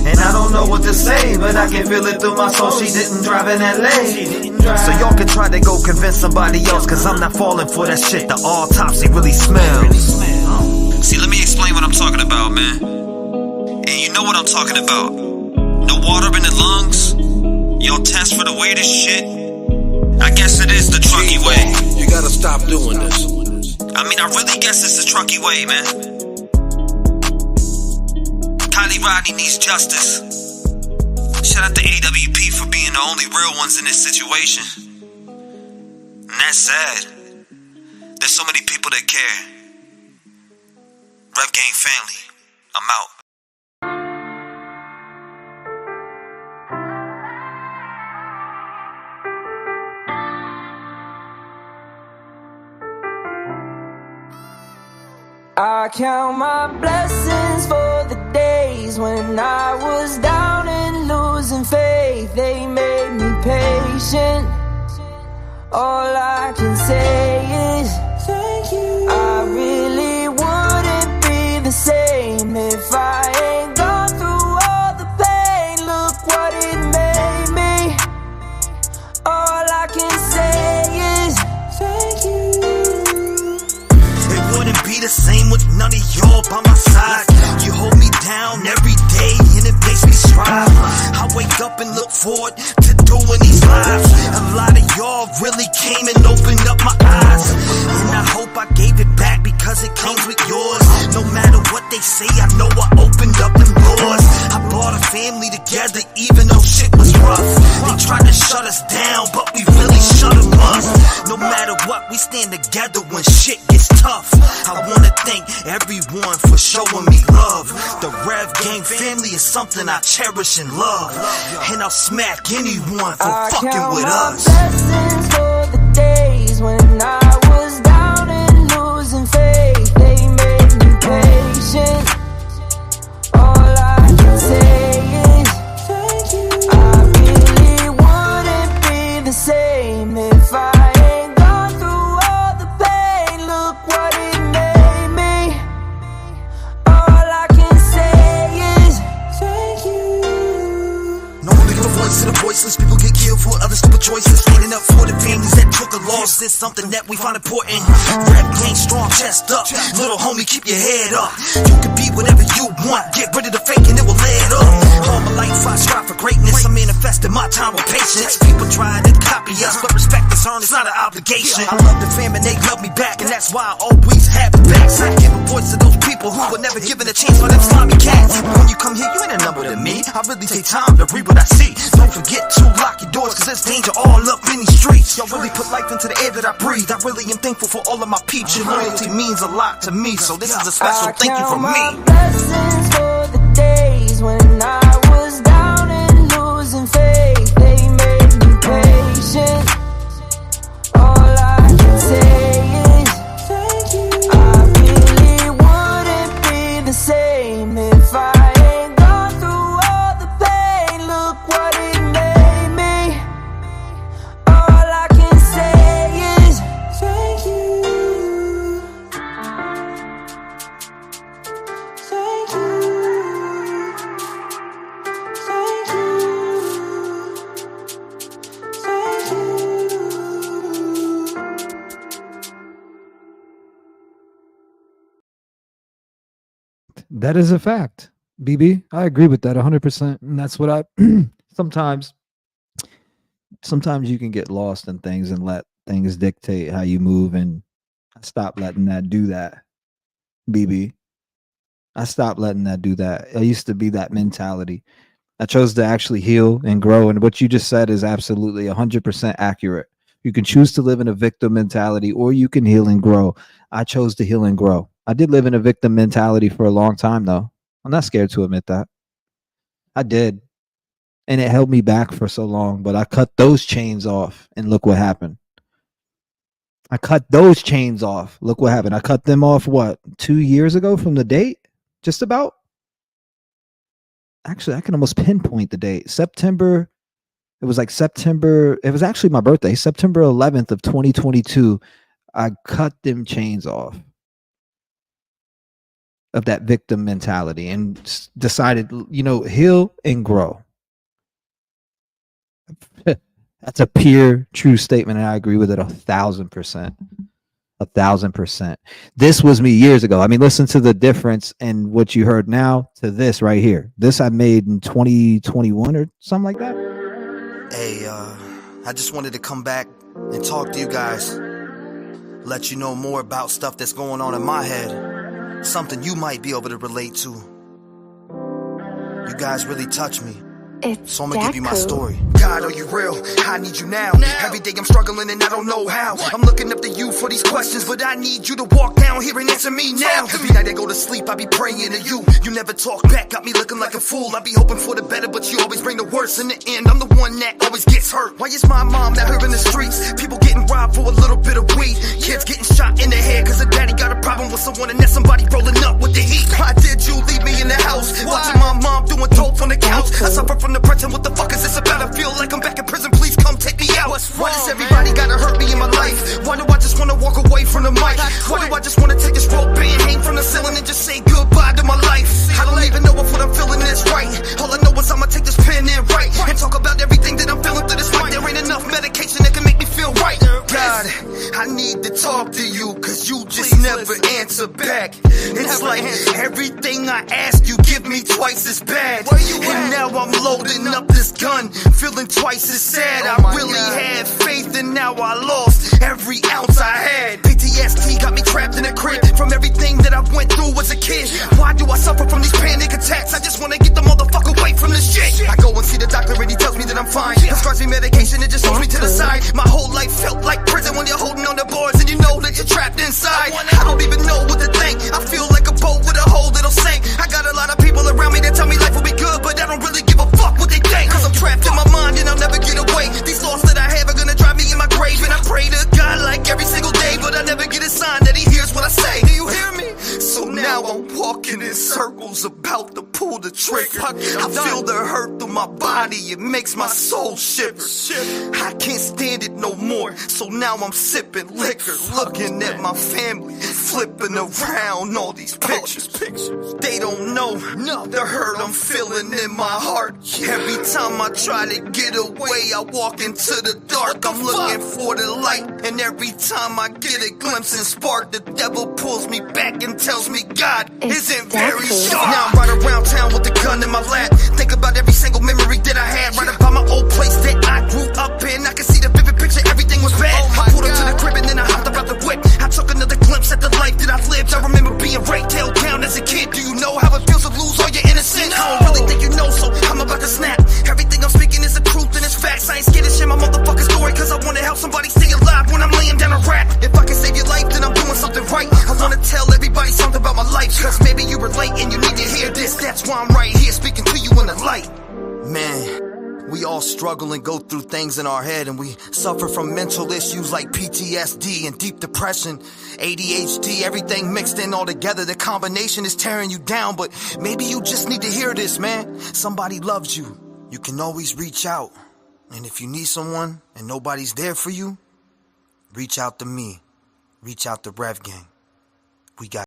And I don't know what to say, but I can feel it through my soul. She didn't drive in LA. So y'all can try to go convince somebody else, cause I'm not falling for that shit. The autopsy really smells. See, let me explain what I'm talking about, man. And you know what I'm talking about. No water in the lungs. Y'all test for the weirdest shit. I guess it is the trucky way. You gotta stop doing this. I mean, I really guess it's the trucky way, man. Kylie Rodney needs justice. Shout out to AWP for being the only real ones in this situation. And that's sad. There's so many people that care. Rev Gang family, I'm out. I count my blessings for the days when I was down and losing faith. They made me patient. All I can say is thank you. I really wouldn't be the same if I ain't gone through all the pain. Look what it made me. All I can say is thank you. It wouldn't be the same with none of y'all by my side. You hold me down every day and it makes me strive. I wake up and look forward to doing these lives. A lot of y'all really came and opened up my eyes, and I hope I gave it back because it comes with yours. No matter what they say, I know I opened up them doors. I brought a family together even though shit was rough. They tried to shut us down, but we really shut them up. No matter what, we stand together when shit gets tough. I wanna thank everyone for showing me love. The Rev Gang family is something I cherish and love, and I'll smack anyone for fucking with us. Blessings for the days when I was down and losing faith. They made me patient. All I can say is thank you. I really wouldn't be the same if I ain't gone through all the pain. Look what it made me. All I can say is thank you. No one making a voice to the voiceless. People get killed for other stupid choices. Standing up for the families that took a loss is something that we find important. Rap gang strong, chest up. Little homie, keep your head up. You can be whatever you want. Get rid of the fake and it will let up. All my life I strive for greatness. I'm manifesting my time with patience. People try to copy us, but respect is earned. It's not an obligation. I love the fam and they love me back, and that's why I always have the backs. I give a voice to those people who were never given a chance for them slimy cats. When you come here, you ain't a number to me. I really take time to read what I see. Don't forget to lock your doors, cause there's danger all up in these streets. Y'all really put life into the air that I breathe. I really am thankful for all of my peeps. Your loyalty means a lot to me, so this is a special thank you from me. Blessings for the days when I was down and losing faith. They made me patient. All I can say is thank you. I really wouldn't be the same if I ain't gone through all the pain. Look what it made me. All I can say is thank you. Thank you. Thank you. Thank you. That is a fact, BB. I agree with that 100%. And that's what I sometimes you can get lost in things and let things dictate how you move. And I stopped letting that do that, BB. I stopped letting that do that. I used to be that mentality. I chose to actually heal and grow. And what you just said is absolutely 100% accurate. You can choose to live in a victim mentality or you can heal and grow. I chose to heal and grow. I did live in a victim mentality for a long time, though. I'm not scared to admit that. I did. And it held me back for so long, but I cut those chains off and look what happened. I cut those chains off. Look what happened. I cut them off, 2 years ago from the date? Just about? Actually, I can almost pinpoint the date. September. It was actually my birthday, September 11th of 2022. I cut them chains off of that victim mentality and decided, heal and grow. That's a pure, true statement, and I agree with it 1,000%. 1,000%. This was me years ago. I mean, listen to the difference in what you heard now to this right here. This I made in 2021 or something like that. Hey, I just wanted to come back and talk to you guys. Let you know more about stuff that's going on in my head. Something you might be able to relate to. You guys really touch me. So I'm gonna give you my story. God, are you real? I need you now. Every day I'm struggling and I don't know how. I'm looking up to you for these questions, but I need you to walk down here and answer me now. Every night I go to sleep, I be praying to you. You never talk back, got me looking like a fool. I be hoping for the better, but you always bring the worst. In the end, I'm the one that always gets hurt. Why is my mom out here in the streets? People getting robbed for a little bit of weed. Kids getting shot in the head cause a daddy got a problem with someone and that's somebody rolling up with the heat. Why did you leave me in the house? Watching my mom doing dope on the couch. I suffer from depression. What the fuck is this about? I feel like I'm back in prison. Please come take me out. Why does everybody gotta hurt me in my life? Why do I just wanna walk away from the mic? Why do I just wanna take this rope and hang from the ceiling and just say goodbye to my life? I don't even know if what I'm feeling is right. All I know is I'ma take this pen and write and talk about everything that I'm feeling through this mic. There ain't enough medication that can make me feel right. God, I need to talk to you cause you just never answer back. It's like everything I ask you give me twice as bad. And now I'm loading up this gun, feeling twice as sad. I really had faith and now I lost every ounce I had. PTSD got me trapped in a crib from everything that I went through as a kid. Why do I suffer from these panic attacks? I just wanna get the motherfucker away from this shit. I go and see the doctor and he tells me that I'm fine. Prescribes me medication and just throws me to the side. My whole life felt like prison when you're holding on the boards and you know that you're trapped inside. I don't even know what to think. I feel like a boat with a hole that'll sink. I got a lot of people around me that tell me life will be good, but I don't really give a fuck what they think. Cause I'm trapped in my mind and I'll never get away. These thoughts that I have are gonna drive me in my grave. And I pray to God like every single day, but I never get a sign that he hears what I say. Do you hear me? So now I'm walking in circles about to pull the trigger. I feel the hurt through my body, it makes my soul shiver. I can't stand it no more, so now I'm sipping liquor, looking at my family, flipping around all these pictures. They don't know the hurt I'm feeling in my heart. Every time I try to get away, I walk into the dark. I'm looking for the light, and every time I get a glimpse and spark, the devil pulls me back and tells me God isn't very sharp. Now I'm right around town with the gun in my lap. Think about every single memory that I had, right about my old place that I grew up in. I can see the vivid picture, everything was bad. I pulled up to the crib and then I hopped about the whip. I took another glimpse at the life that I've lived. I remember being raped, held down as a kid. Do you know how it feels to lose all your innocence? I don't really think you know, so I'm about to snap. Everything I'm speaking is the truth and it's facts. I ain't scared to share my motherfucking story, cause I wanna help somebody stay alive when I'm laying down a rap. If I can save your life, then I'm doing something right. I wanna tell everybody something about my life, cause maybe you relate and you need to hear this. That's why I'm right here speaking to you in the light. Man, we all struggle and go through things in our head, and we suffer from mental issues like PTSD and deep depression, ADHD, everything mixed in all together. The combination is tearing you down, but maybe you just need to hear this, man. Somebody loves you. You can always reach out. And if you need someone and nobody's there for you, reach out to me. Reach out to Rev Gang. We got